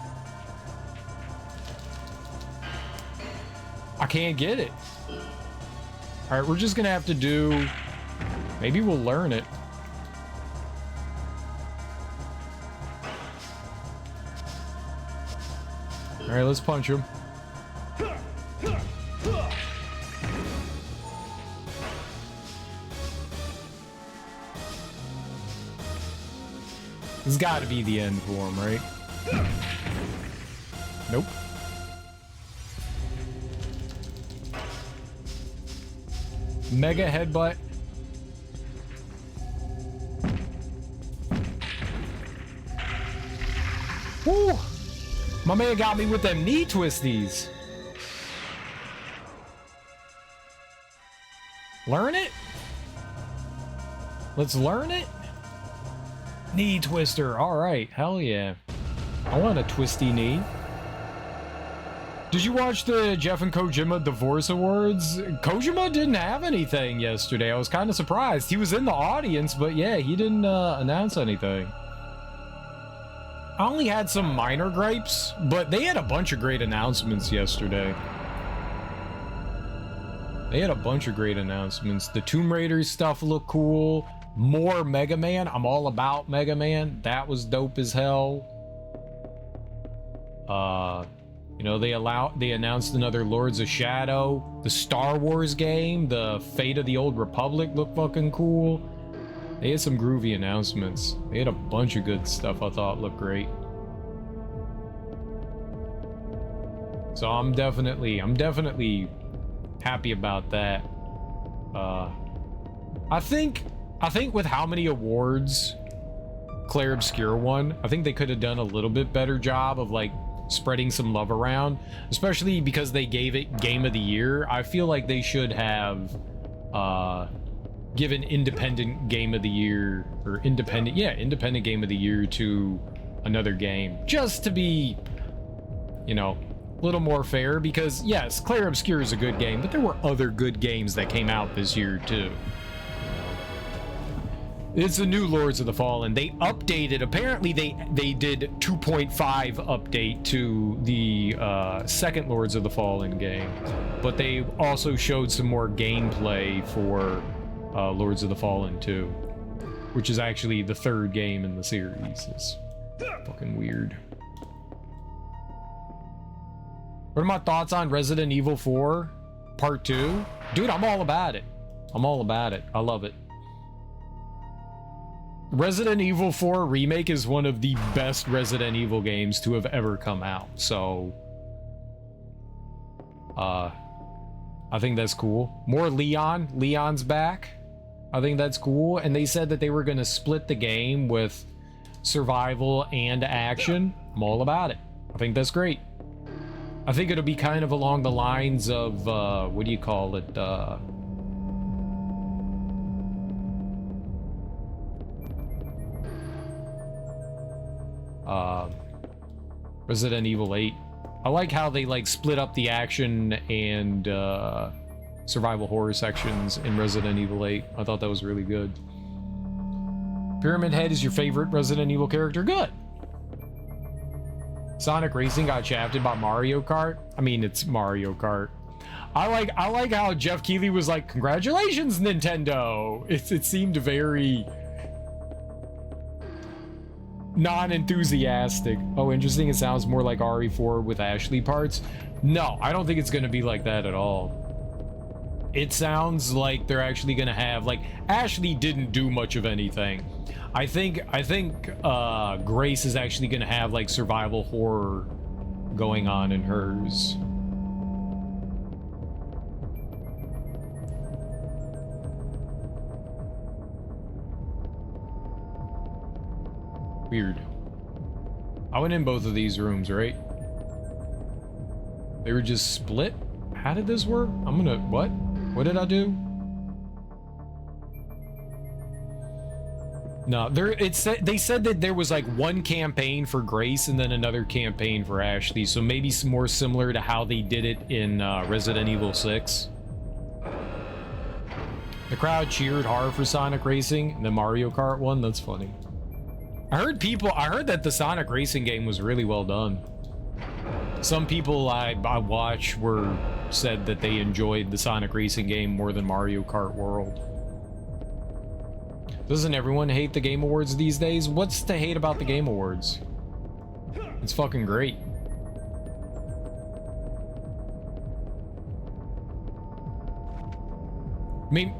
I can't get it. Alright, we're just gonna have to do... Maybe we'll learn it. All right, let's punch him. This has got to be the end for him, right? Nope. Mega headbutt. Woo! My man got me with them knee twisties. Learn it? Let's learn it? Knee twister. All right. Hell yeah. I want a twisty knee. Did you watch the Jeff and Kojima Divorce Awards? Kojima didn't have anything yesterday. I was kind of surprised. He was in the audience, but yeah, he didn't announce anything. I only had some minor gripes, but they had a bunch of great announcements yesterday. They had a bunch of great announcements. The Tomb Raider stuff looked cool. More Mega Man. I'm all about Mega Man. That was dope as hell. You know, they announced another Lords of Shadow. The Star Wars game, the Fate of the Old Republic looked fucking cool. They had some groovy announcements. They had a bunch of good stuff I thought looked great. So I'm definitely happy about that. I think with how many awards Claire Obscure won, I think they could have done a little bit better job of like spreading some love around, especially because they gave it Game of the Year. I feel like they should have given Independent Game of the Year, or Independent Game of the Year to another game, just to be, you know, a little more fair, because yes, Claire Obscure is a good game, but there were other good games that came out this year too. It's the new Lords of the Fallen. They updated, apparently they did 2.5 update to the second Lords of the Fallen game, but they also showed some more gameplay for Lords of the Fallen 2, which is actually the third game in the series. It's fucking weird. What are my thoughts on Resident Evil 4 Part 2? Dude, I'm all about it. I'm all about it. I love it. Resident Evil 4 Remake is one of the best Resident Evil games to have ever come out. So, I think that's cool. More Leon. Leon's back. I think that's cool. And they said that they were going to split the game with survival and action. I'm all about it. I think that's great. I think it'll be kind of along the lines of, what do you call it? Resident Evil 8. I like how they like split up the action and survival horror sections in Resident Evil 8. I thought that was really good. Pyramid Head is your favorite Resident Evil character? Good. Sonic Racing got shafted by Mario Kart. I mean, it's Mario Kart. I like how Jeff Keighley was like, "Congratulations, Nintendo." It seemed very non-enthusiastic. Oh, interesting. It sounds more like RE4 with Ashley parts. No, I don't think it's going to be like that at all. It sounds like they're actually going to have, like, Ashley didn't do much of anything. I think Grace is actually going to have, like, survival horror going on in hers. Weird. I went in both of these rooms, right? They were just split? How did this work? I'm gonna... What? What did I do? No, they said that there was like one campaign for Grace and then another campaign for Ashley, so maybe some more similar to how they did it in Resident Evil 6. The crowd cheered hard for Sonic Racing and the Mario Kart one. That's funny. I heard that the Sonic Racing game was really well done. Some people I watch said that they enjoyed the Sonic Racing game more than Mario Kart World. Doesn't everyone hate the Game Awards these days? What's to hate about the Game Awards? It's fucking great. I mean,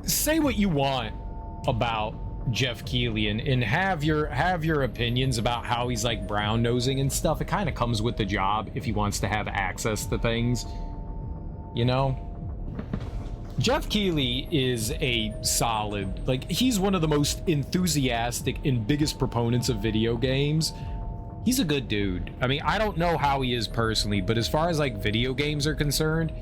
say what you want about Jeff Keighley and have your opinions about how he's like brown nosing and stuff. It kind of comes with the job if he wants to have access to things, you know. Jeff Keighley is a solid, like, he's one of the most enthusiastic and biggest proponents of video games. He's a good dude. I mean, I don't know how he is personally, but as far as like video games are concerned,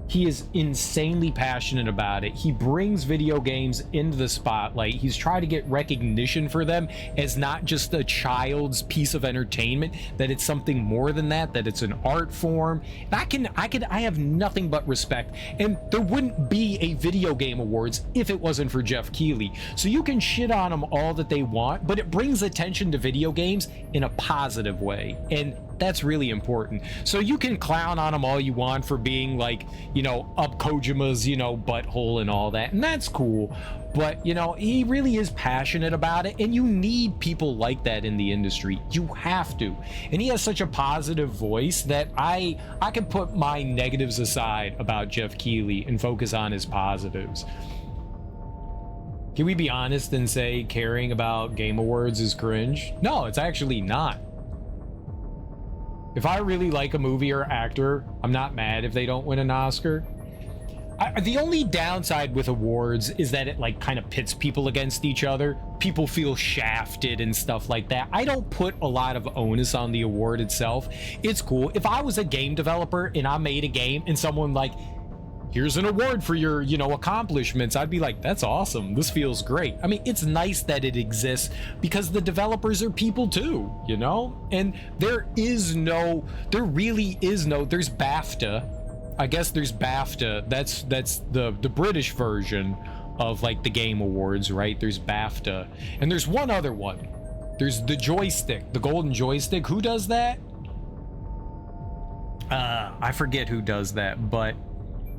he is insanely passionate about it. He brings video games into the spotlight. He's trying to get recognition for them as not just a child's piece of entertainment, that it's something more than that, that it's an art form. And I have nothing but respect. And there wouldn't be a video game awards if it wasn't for Jeff Keighley. So you can shit on him all that they want, but it brings attention to video games in a positive way. And that's really important. So you can clown on him all you want for being like, you know, up Kojima's, you know, butthole and all that, and that's cool. But, you know, he really is passionate about it, and you need people like that in the industry. You have to. And he has such a positive voice that I can put my negatives aside about Jeff Keighley and focus on his positives. Can we be honest and say caring about Game Awards is cringe? No, it's actually not. If I really like a movie or actor, I'm not mad if they don't win an Oscar. The only downside with awards is that it like kind of pits people against each other. People feel shafted and stuff like that. I don't put a lot of onus on the award itself. It's cool. If I was a game developer and I made a game and someone like, here's an award for your, you know, accomplishments, I'd be like, that's awesome. This feels great. I mean, it's nice that it exists because the developers are people too, you know? And there's BAFTA, I guess there's BAFTA. That's the British version of like the Game Awards, right? There's BAFTA, and there's one other one. There's the joystick, the golden joystick. Who does that? I forget who does that, but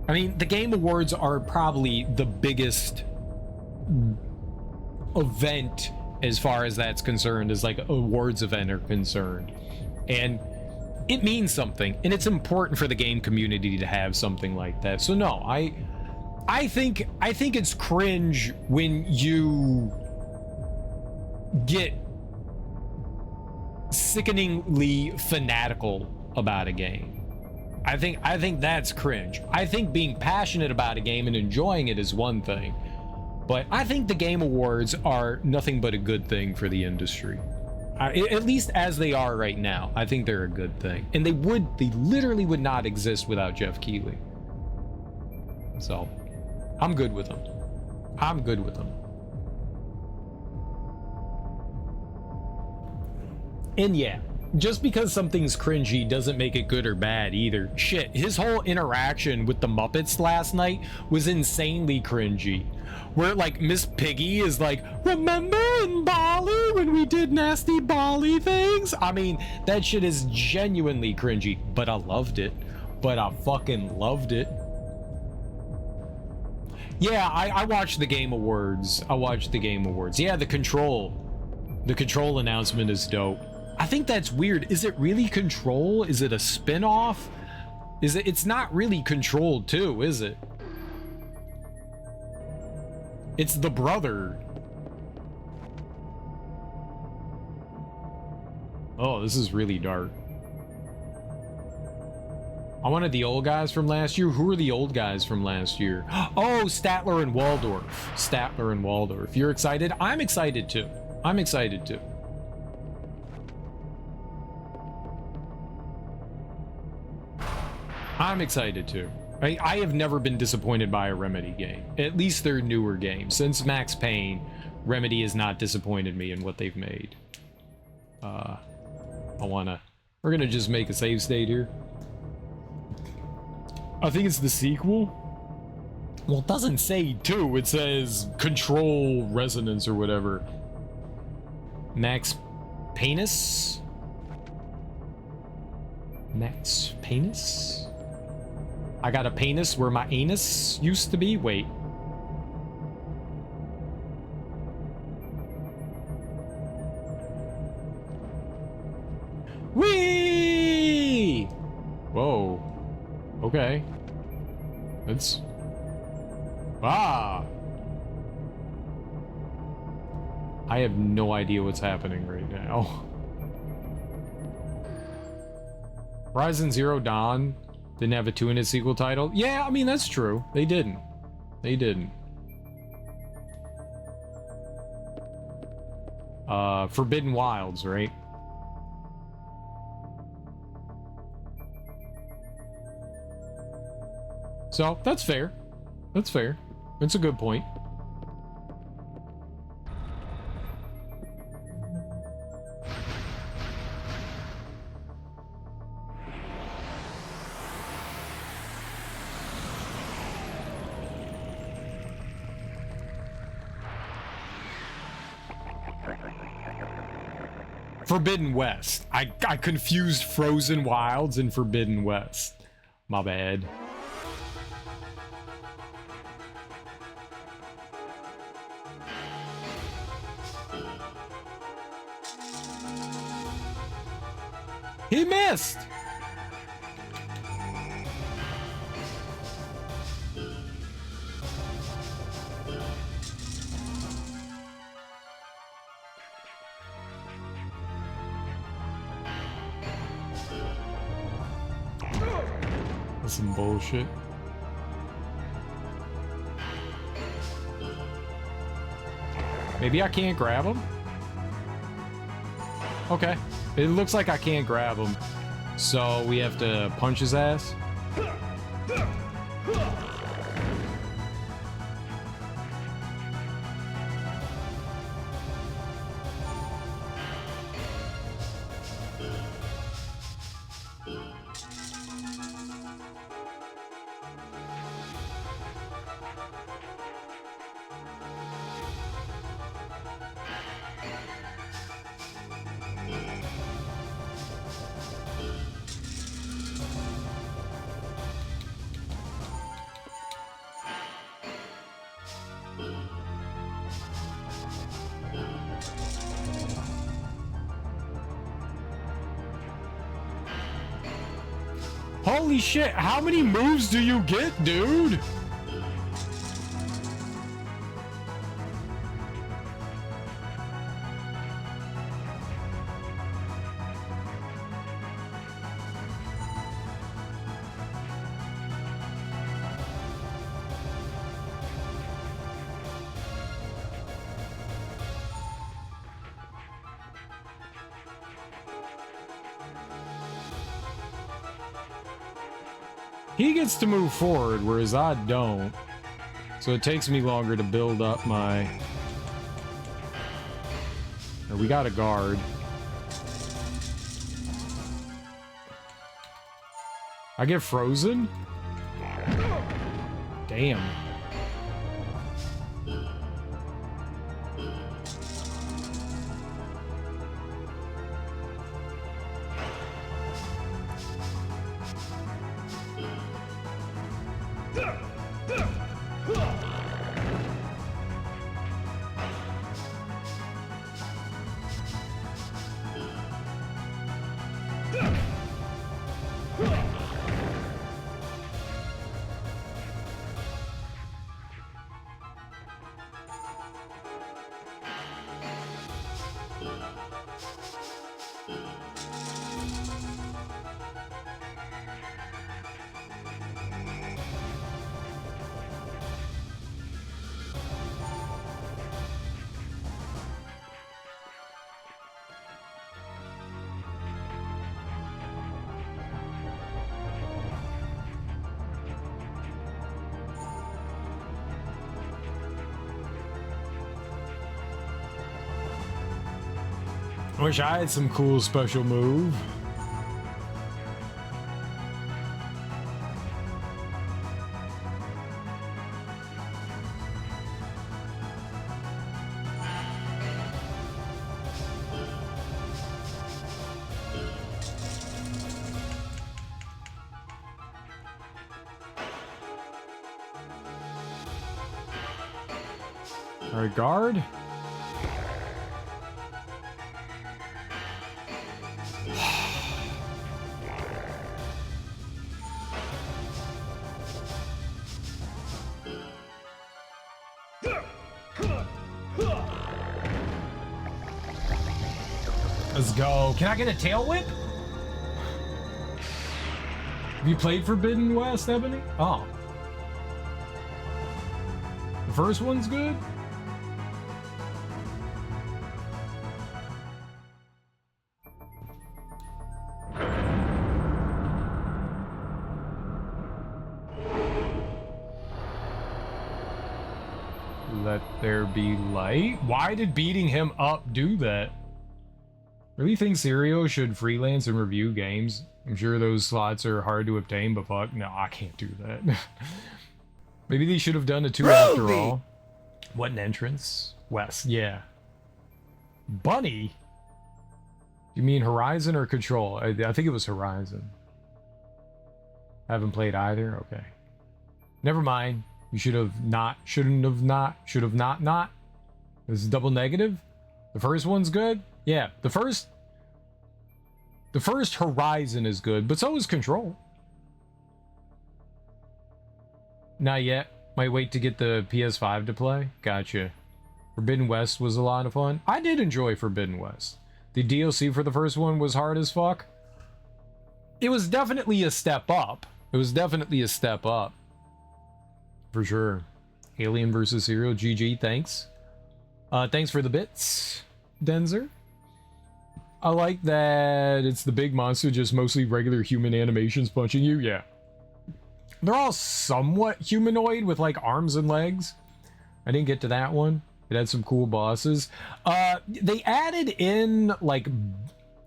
I mean, the Game Awards are probably the biggest event as far as that's concerned, as like awards event are concerned, and it means something, and it's important for the game community to have something like that. So no, I think it's cringe when you get sickeningly fanatical about a game. I think that's cringe. I think being passionate about a game and enjoying it is one thing, but I think the Game Awards are nothing but a good thing for the industry. At least as they are right now, I think they're a good thing, and they literally would not exist without Jeff Keighley. So I'm good with them. I'm good with them. And yeah, just because something's cringy doesn't make it good or bad either. Shit, his whole interaction with the Muppets last night was insanely cringy. Where like Miss Piggy is like, remember in Bali when we did nasty Bali things? I mean, that shit is genuinely cringy, but I loved it. But I fucking loved it. Yeah, I watched the Game Awards. Yeah, the Control announcement is dope. I think that's weird. Is it really Control? Is it a spin-off? It's not really Control 2, is it? It's the brother. Oh, this is really dark. I wanted the old guys from last year. Who are the old guys from last year? Oh, Statler and Waldorf. You're excited? I'm excited too. I have never been disappointed by a Remedy game. At least their newer games. Since Max Payne, Remedy has not disappointed me in what they've made. We're gonna just make a save state here. I think it's the sequel. Well, it doesn't say 2, it says Control Resonance or whatever. Max Payne? I got a penis where my anus used to be? Wait. Whee! Whoa. Okay. It's... Ah! I have no idea what's happening right now. Horizon Zero Dawn didn't have a 2 in its sequel title? Yeah, I mean, that's true. They didn't. Forbidden Wilds, right? So, that's fair. That's a good point. Forbidden West. I confused Frozen Wilds and Forbidden West. My bad. He missed! That's some bullshit. Maybe I can't grab him? Okay. It looks like I can't grab him. So we have to punch his ass? Holy shit, how many moves do you get, dude? He gets to move forward, whereas I don't. So it takes me longer to build up my... Or we got a guard. I get frozen? Damn. Wish I had some cool special move. All right, guard. Let's go. Can I get a tail whip? Have you played Forbidden West, Ebony? Oh. The first one's good? Let there be light? Why did beating him up do that? Really think Sirio should freelance and review games? I'm sure those slots are hard to obtain, but fuck, no, I can't do that. Maybe they should have done a 2 after all. What an entrance. West, yeah. Bunny? You mean Horizon or Control? I think it was Horizon. Haven't played either? Okay. Never mind. You should have not, shouldn't have not, should have not. This is double negative. The first one's good. Yeah, the first Horizon is good, but so is Control. Not yet. Might wait to get the PS5 to play. Gotcha. Forbidden West was a lot of fun. I did enjoy Forbidden West. The DLC for the first one was hard as fuck. It was definitely a step up. It was definitely a step up. For sure. Alien vs. Serial. GG, thanks. Thanks for the bits, Denzer. I like that it's the big monster, just mostly regular human animations punching you. Yeah. They're all somewhat humanoid with like arms and legs. I didn't get to that one. It had some cool bosses. They added in like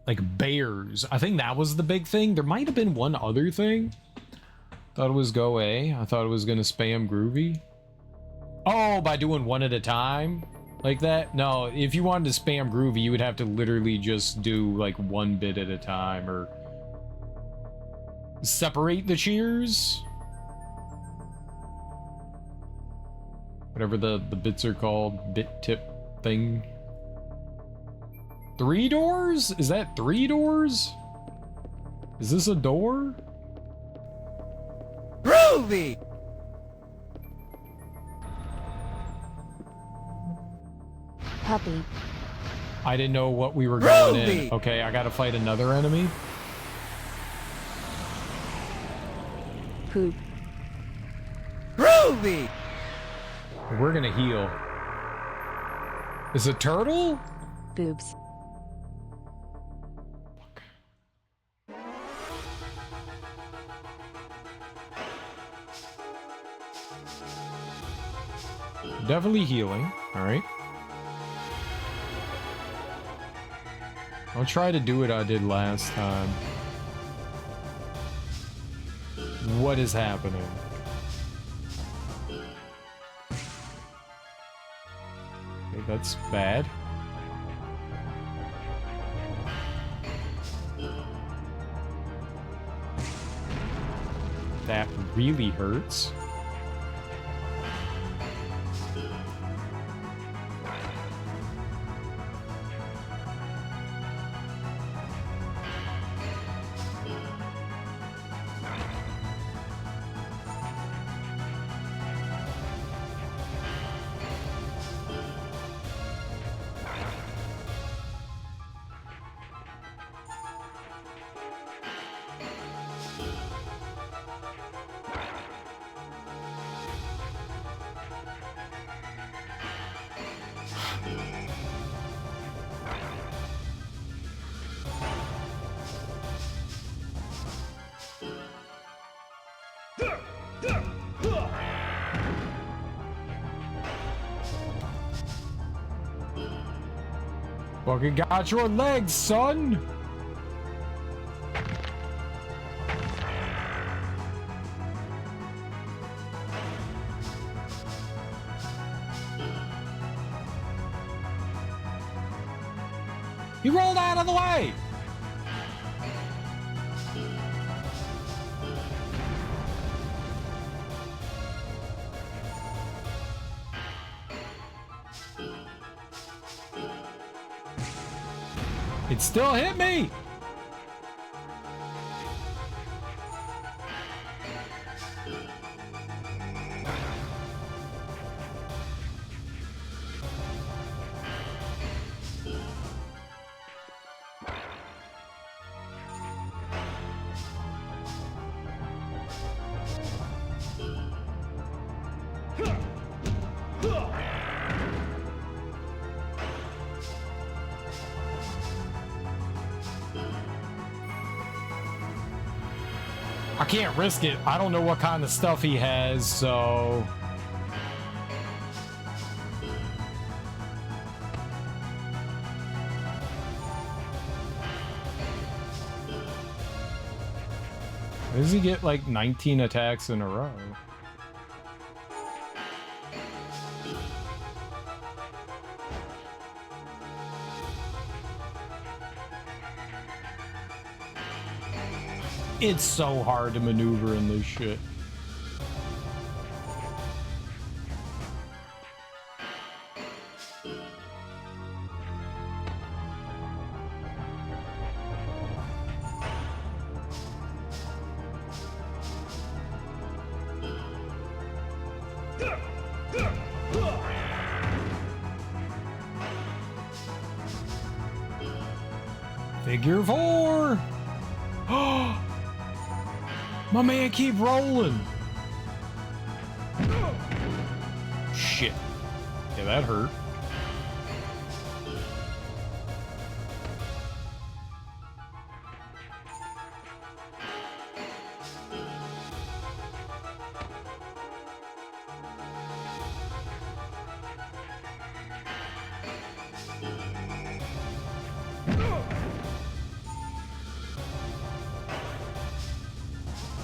bears. I think that was the big thing. There might have been one other thing. Thought it was Go A. I thought it was gonna spam Groovy. Oh, by doing one at a time? Like that? No, if you wanted to spam Groovy, you would have to literally just do like one bit at a time, or separate the cheers. Whatever the bits are called, bit tip thing. 3 doors? Is that 3 doors? Is this a door? Groovy! Puppy. I didn't know what we were going in. Groovy! Okay, I gotta fight another enemy. Poop. Groovy! We're gonna heal. Is it turtle? Boobs. Definitely healing. All right. I'll try to do what I did last time. What is happening? Okay, that's bad. That really hurts. Fucking got your legs, son! He rolled out of the way! It still hit me! I can't risk it. I don't know what kind of stuff he has, so... Why does he get like 19 attacks in a row? It's so hard to maneuver in this shit. Figure four. My man keep rolling. Shit. Yeah, that hurt.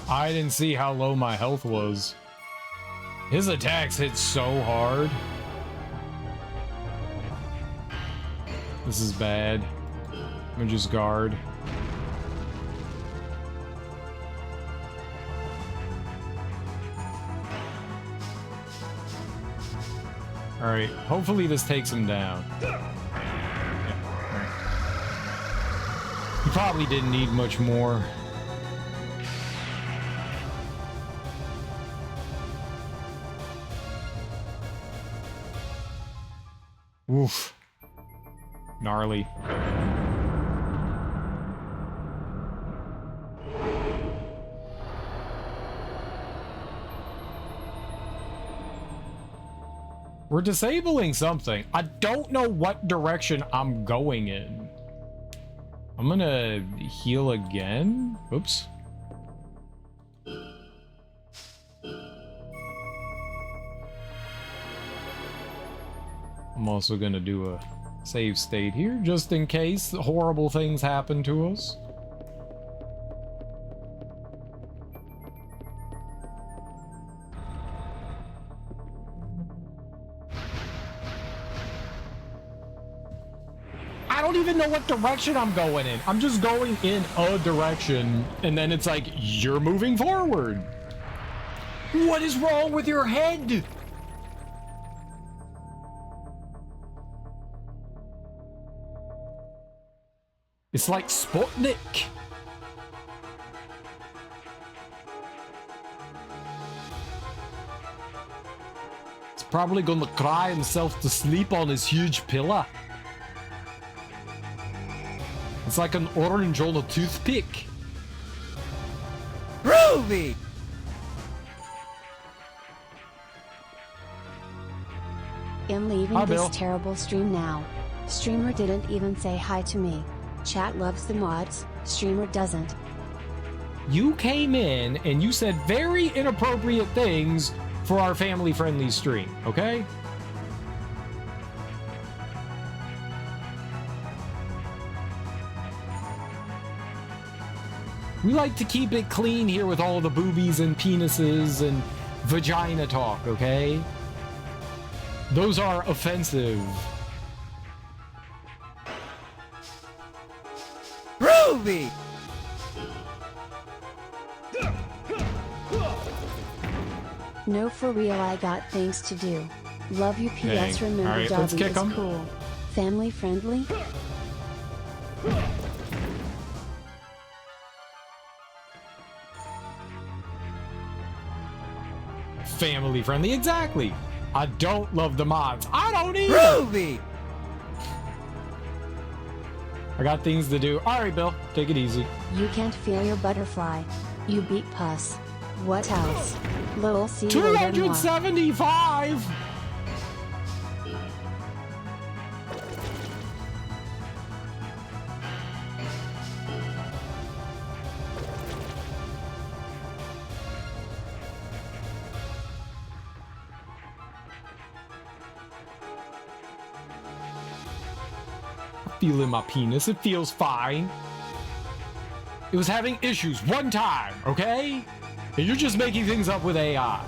I didn't see how low my health was. His attacks hit so hard. This is bad. I'm gonna just guard. Alright, hopefully this takes him down. Yeah, right. He probably didn't need much more. Oof. Gnarly. We're disabling something. I don't know what direction I'm going in. I'm gonna heal again. Oops. I'm also gonna do a save state here, just in case horrible things happen to us. I don't even know what direction I'm going in. I'm just going in a direction, and then it's like, you're moving forward. What is wrong with your head? It's like Sputnik. It's probably gonna cry himself to sleep on his huge pillow. It's like an orange on a toothpick. Groovy! I'm leaving Hi, this Bill. terrible stream now. Streamer didn't even say hi to me. Chat loves the mods, streamer doesn't. You came in and you said very inappropriate things for our family-friendly stream, okay? We like to keep it clean here with all the boobies and penises and vagina talk, okay? Those are offensive. Groovy! No, for real, I got things to do. Love you, PS. Dang. Remember, Alright, let's Dobby kick is 'em. cool. Family friendly? Family-friendly, exactly. I don't love the mods. I don't either. Groovy! I got things to do. All right, Bill, take it easy. You can't feel your butterfly. You beat Puss. What else? Lol, see you later. Mwah. 275. Feeling my penis. It feels fine. It was having issues one time, okay? And you're just making things up with AI.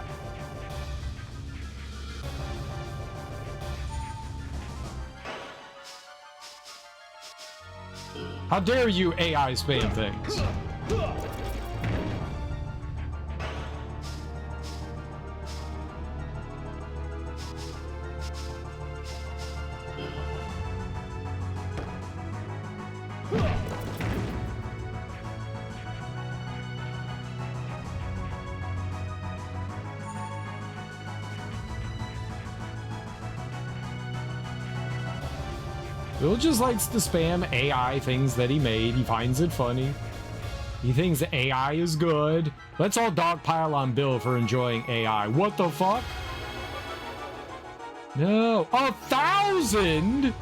How dare you AI spam things? Bill just likes to spam AI things that he made. He finds it funny. He thinks AI is good. Let's all dogpile on Bill for enjoying AI. What the fuck? No. 1,000?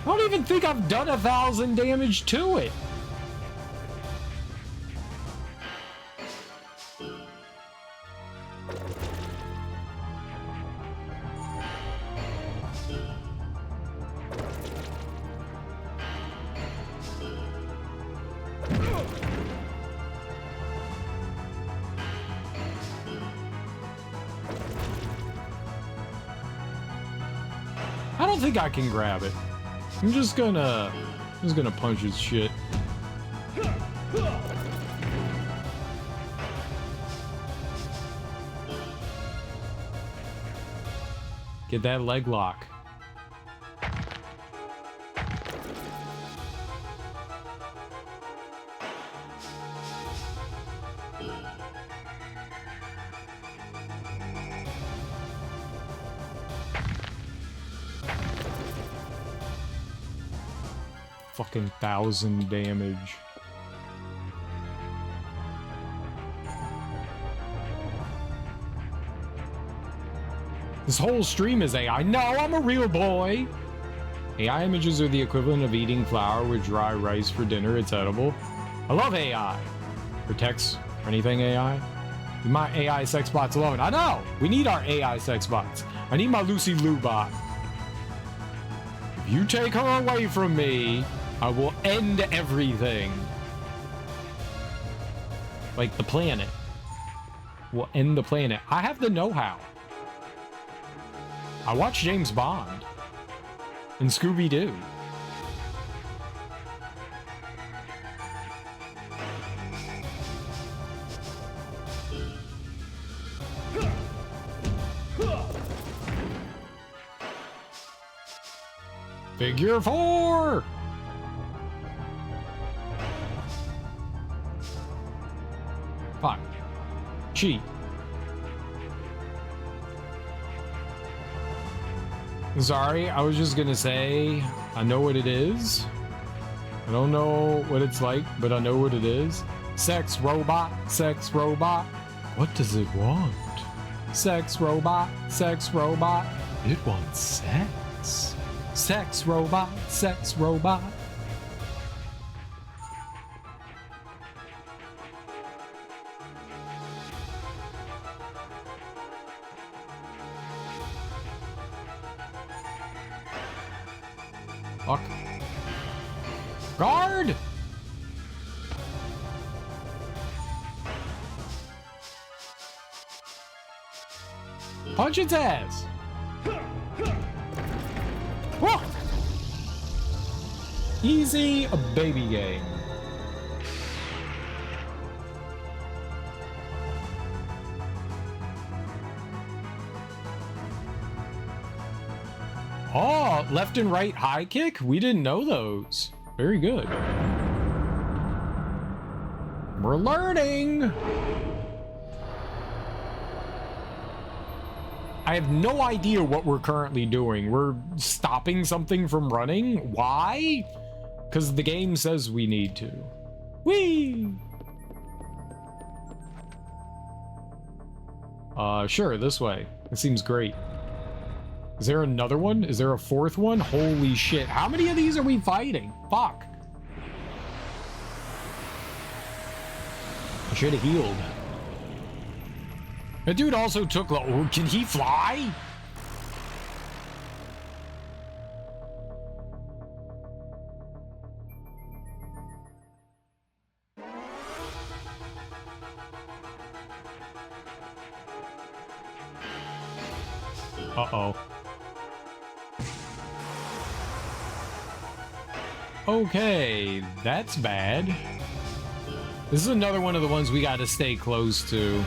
I don't even think I've done 1,000 damage to it. I don't think I can grab it. I'm just gonna punch his shit. Get that leg lock. fucking 1,000 damage. This whole stream is AI. No, I'm a real boy. AI images are the equivalent of eating flour with dry rice for dinner. It's edible. I love AI. For text or anything AI. My AI sex bots alone. I know. We need our AI sex bots. I need my Lucy Lou bot. If you take her away from me, I will end everything. Like the planet. We'll end the planet. I have the know-how. I watch James Bond and Scooby-Doo. Figure 4! Fuck. Cheat. Sorry, I was just gonna say, I know what it is. I don't know what it's like, but I know what it is. Sex robot, sex robot. What does it want? Sex robot, sex robot. It wants sex. Sex robot, sex robot. Fuck. Guard! Punch its ass! Whoa! Easy, a baby game. Oh, left and right high kick? We didn't know those. Very good. We're learning! I have no idea what we're currently doing. We're stopping something from running? Why? Because the game says we need to. Whee! Sure, this way. It seems great. Is there another one? Is there a fourth one? Holy shit. How many of these are we fighting? Fuck. I should have healed. That dude also took... Oh, can he fly? Uh-oh. Okay, that's bad. This is another one of the ones we gotta stay close to.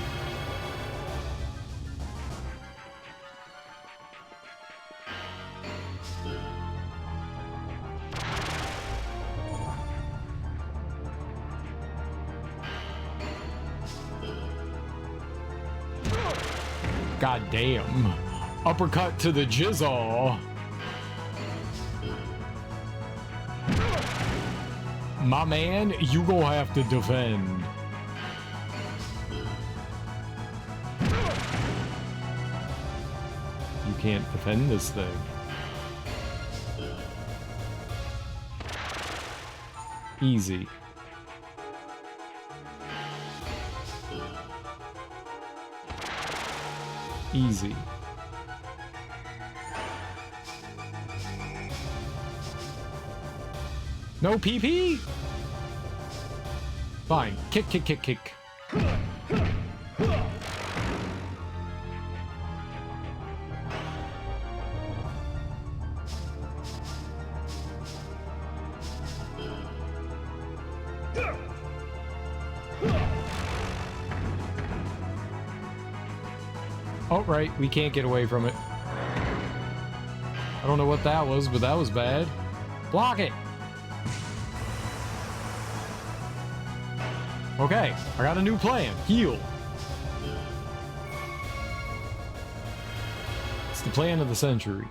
God damn. Uppercut to the jizzle. My man, you gonna have to defend. You can't defend this thing. Easy. Easy. No PP? Fine. Kick, kick, kick, kick. Oh, right. We can't get away from it. I don't know what that was, but that was bad. Block it! Okay, I got a new plan. Heal. It's the plan of the century.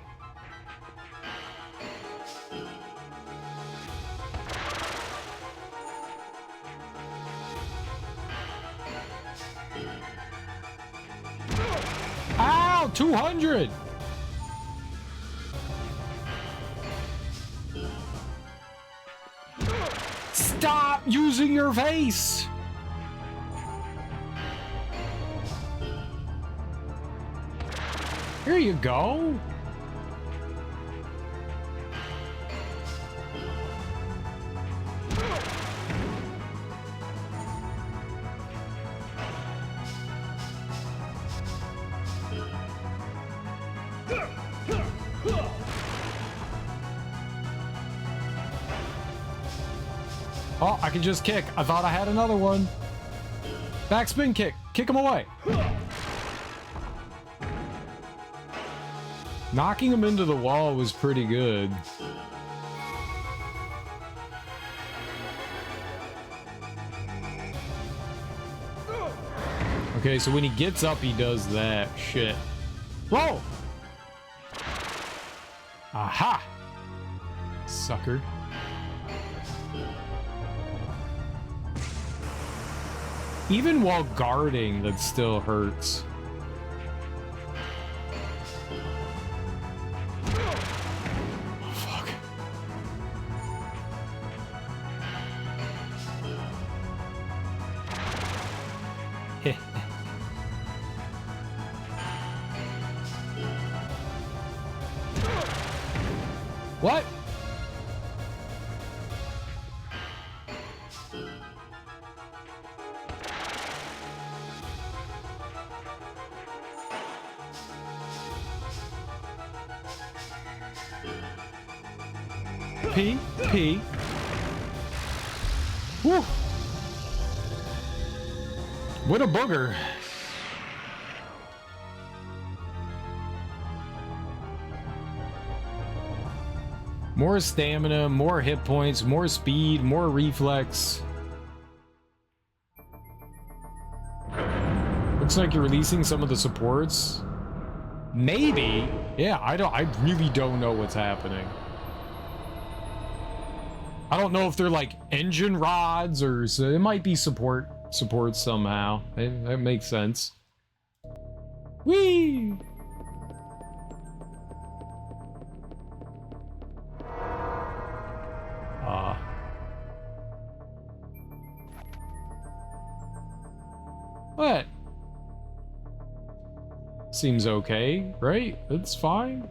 200. Stop using your face. Here you go. Oh, I can just kick. I thought I had another one. Backspin kick. Kick him away. Knocking him into the wall was pretty good. Okay, so when he gets up, he does that shit. Whoa! Aha! Sucker. Even while guarding, that still hurts. Oh, fuck. What? P. Woo! What a booger. More stamina, more hit points, more speed, more reflex. Looks like you're releasing some of the supports. Maybe. Yeah, I really don't know what's happening. I don't know if they're like engine rods or so it might be support somehow. That makes sense. Whee! What? Seems okay, right? It's fine.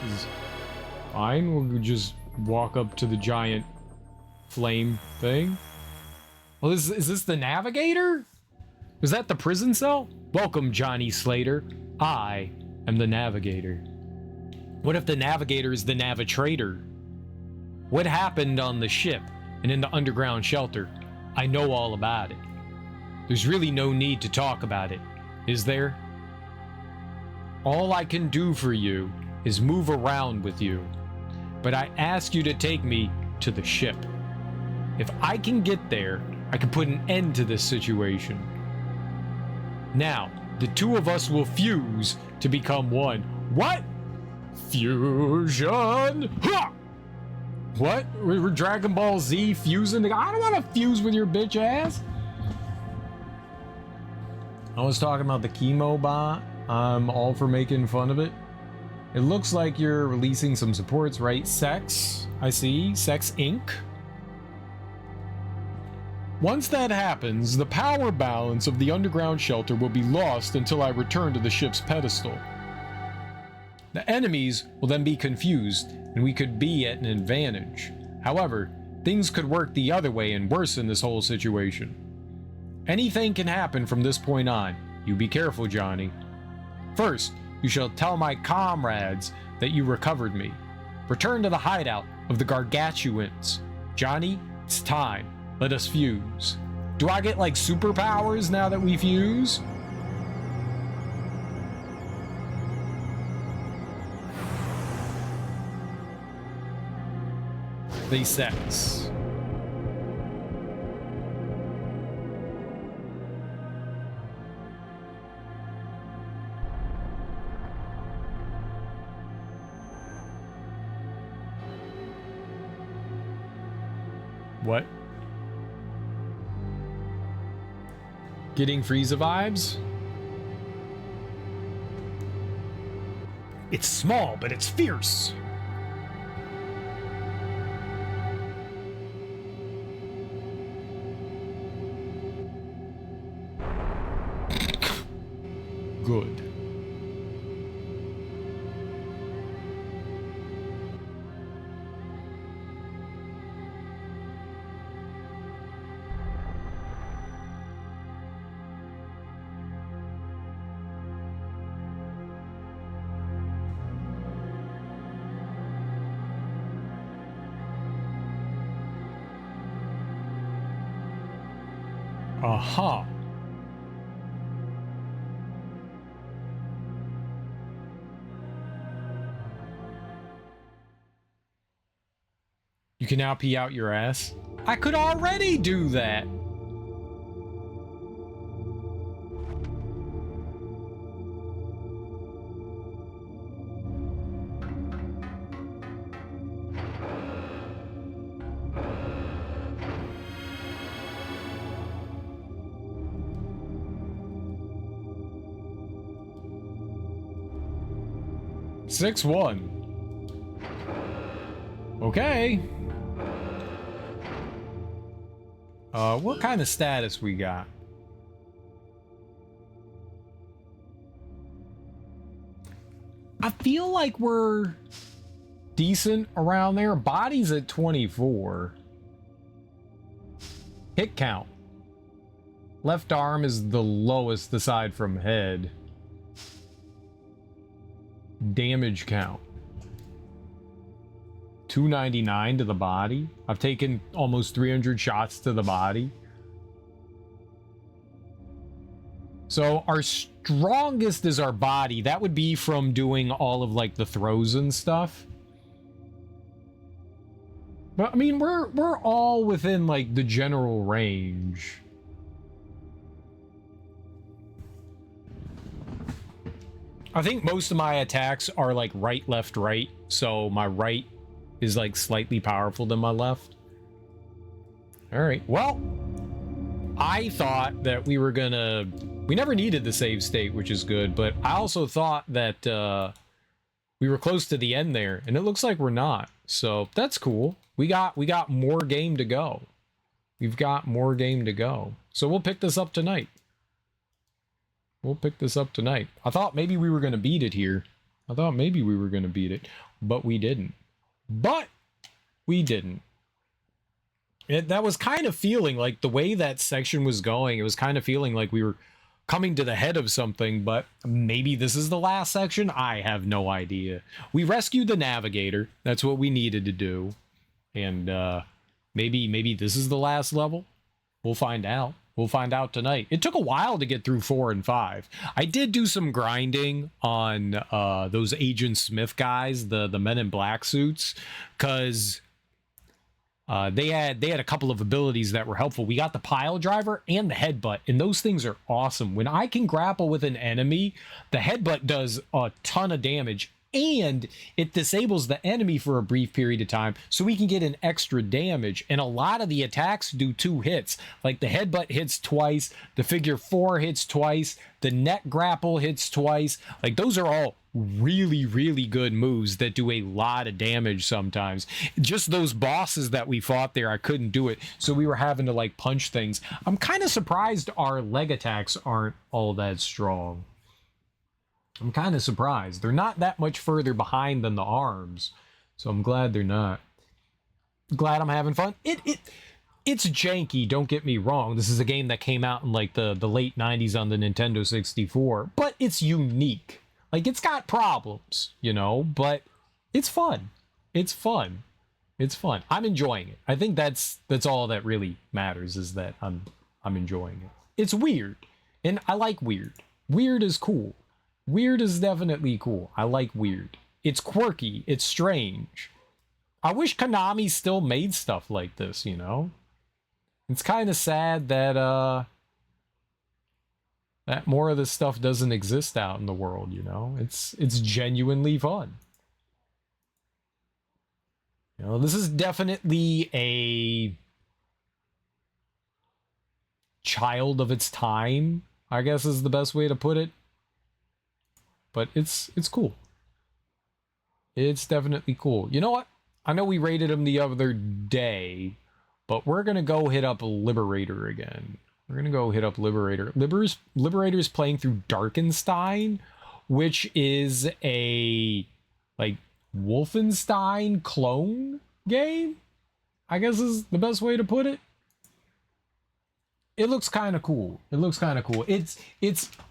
Is fine. We'll just walk up to the giant flame thing. Well, is this the navigator? Is that the prison cell? Welcome, Johnny Slater. I am the navigator. What if the navigator is the navitrator? What happened on the ship and in the underground shelter? I know all about it. There's really no need to talk about it, is there? All I can do for you is move around with you, but I ask you to take me to the ship. If I can get there, I can put an end to this situation. Now, the two of us will fuse to become one. What? Fusion! Ha! What? We're Dragon Ball Z fusing? I don't want to fuse with your bitch ass. I was talking about the chemo bot. I'm all for making fun of it. It looks like you're releasing some supports, right? Sex, I see. Sex Inc. Once that happens, the power balance of the underground shelter will be lost until I return to the ship's pedestal. The enemies will then be confused, and we could be at an advantage. However, things could work the other way and worsen this whole situation. Anything can happen from this point on. You be careful, Johnny. First, you shall tell my comrades that you recovered me. Return to the hideout of the Gargantuans. Johnny, it's time. Let us fuse. Do I get like superpowers now that we fuse? They sex. What? Getting Frieza vibes? It's small, but it's fierce. Good. Aha. You can now pee out your ass. I could already do that. Six one. Okay. What kind of status we got? I feel like we're decent around there. Body's at 24. Hit count. Left arm is the lowest aside from head. Damage count. 299 to the body. I've taken almost 300 shots to the body. So our strongest is our body. That would be from doing all of like the throws and stuff. But I mean, we're all within like the general range. I think most of my attacks are like right, left, right. So my right is like slightly powerful than my left. All right. Well, I thought that we were gonna... We never needed the save state, which is good. But I also thought that we were close to the end there. And it looks like we're not. So that's cool. We got more game to go. We've got more game to go. So we'll pick this up tonight. We'll pick this up tonight. I thought maybe we were going to beat it here. I thought maybe we were going to beat it, but we didn't. But we didn't. That was kind of feeling like the way that section was going. It was kind of feeling like we were coming to the head of something, but maybe this is the last section. I have no idea. We rescued the navigator. That's what we needed to do. And maybe this is the last level. We'll find out. We'll find out tonight. It took a while to get through 4 and 5. I did do some grinding on those Agent Smith guys, the Men in Black suits, because they had a couple of abilities that were helpful. We got the pile driver and the headbutt, and those things are awesome. When I can grapple with an enemy, the headbutt does a ton of damage, and it disables the enemy for a brief period of time, so we can get an extra damage. And a lot of the attacks do 2 hits. Like the headbutt hits twice, the figure 4 hits twice, the net grapple hits twice. Like those are all really, really good moves that do a lot of damage sometimes. Just those bosses that we fought there, I couldn't do it, so we were having to like punch things. I'm kind of surprised our leg attacks aren't all that strong. I'm kind of surprised. They're not that much further behind than the arms. So I'm glad they're not. Glad I'm having fun. It's janky, don't get me wrong. This is a game that came out in like the late 90s on the Nintendo 64. But it's unique. Like, it's got problems, you know? But it's fun. It's fun. It's fun. I'm enjoying it. I think that's all that really matters, is that I'm enjoying it. It's weird. And I like weird. Weird is cool. Weird is definitely cool. I like weird. It's quirky. It's strange. I wish Konami still made stuff like this, you know? It's kind of sad that that more of this stuff doesn't exist out in the world, you know? It's genuinely fun. You know, this is definitely a child of its time, I guess is the best way to put it. But it's cool. It's definitely cool. You know what? I know we rated him the other day, but we're going to go hit up Liberator again. We're going to go hit up Liberator. Liberator's playing through Darkenstein, which is a, like, Wolfenstein clone game, I guess is the best way to put it. It looks kind of cool. It looks kind of cool. It's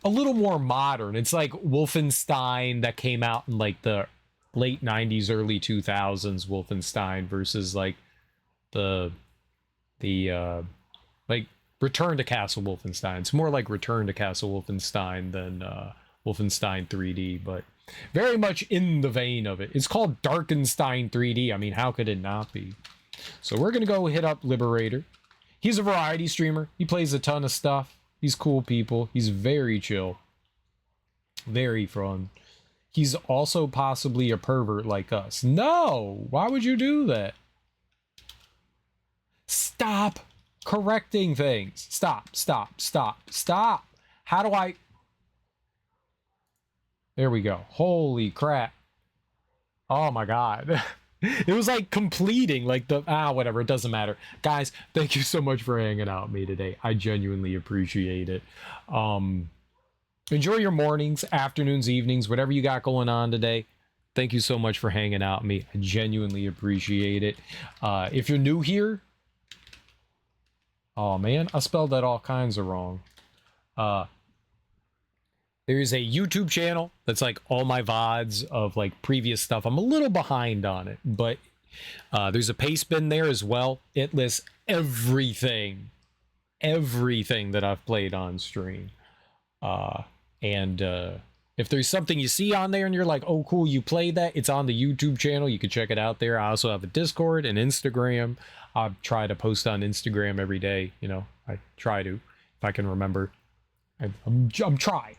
a little more modern. It's like Wolfenstein that came out in like the late 90s, early 2000s Wolfenstein versus like the like Return to Castle Wolfenstein. It's more like Return to Castle Wolfenstein than Wolfenstein 3D, but very much in the vein of it. It's called Darkenstein 3D. I mean, how could it not be? So we're going to go hit up Liberator. He's a variety streamer. He plays a ton of stuff. He's cool people. He's very chill. Very fun. He's also possibly a pervert like us. No! Why would you do that? Stop correcting things. Stop, stop, stop, stop. How do I... There we go. Holy crap. Oh my god. It was like completing, like the, whatever, it doesn't matter. Guys, thank you so much for hanging out with me today. I genuinely appreciate it. Enjoy your mornings, afternoons, evenings, whatever you got going on today. Thank you so much for hanging out with me. I genuinely appreciate it. If you're new here, oh man, I spelled that all kinds of wrong. There's a YouTube channel that's like all my VODs of like previous stuff. I'm a little behind on it, but there's a paste bin there as well. It lists everything that I've played on stream. If there's something you see on there and you're like, oh cool, you played that, it's on the YouTube channel. You can check it out there. I also have a Discord and Instagram. I try to post on Instagram every day. You know, I try to, if I can remember. I'm trying.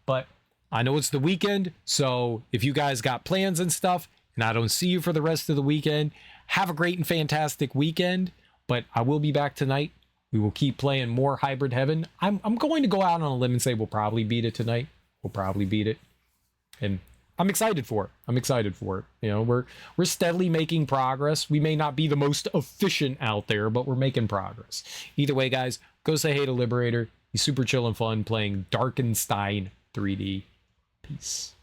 But I know it's the weekend, so if you guys got plans and stuff, and I don't see you for the rest of the weekend, have a great and fantastic weekend. But I will be back tonight. We will keep playing more Hybrid Heaven. I'm going to go out on a limb and say we'll probably beat it tonight. We'll probably beat it. And I'm excited for it. I'm excited for it. You know, we're steadily making progress. We may not be the most efficient out there, but we're making progress. Either way, guys, go say hey to Liberator. He's super chill and fun playing Darkenstein 3D. Peace.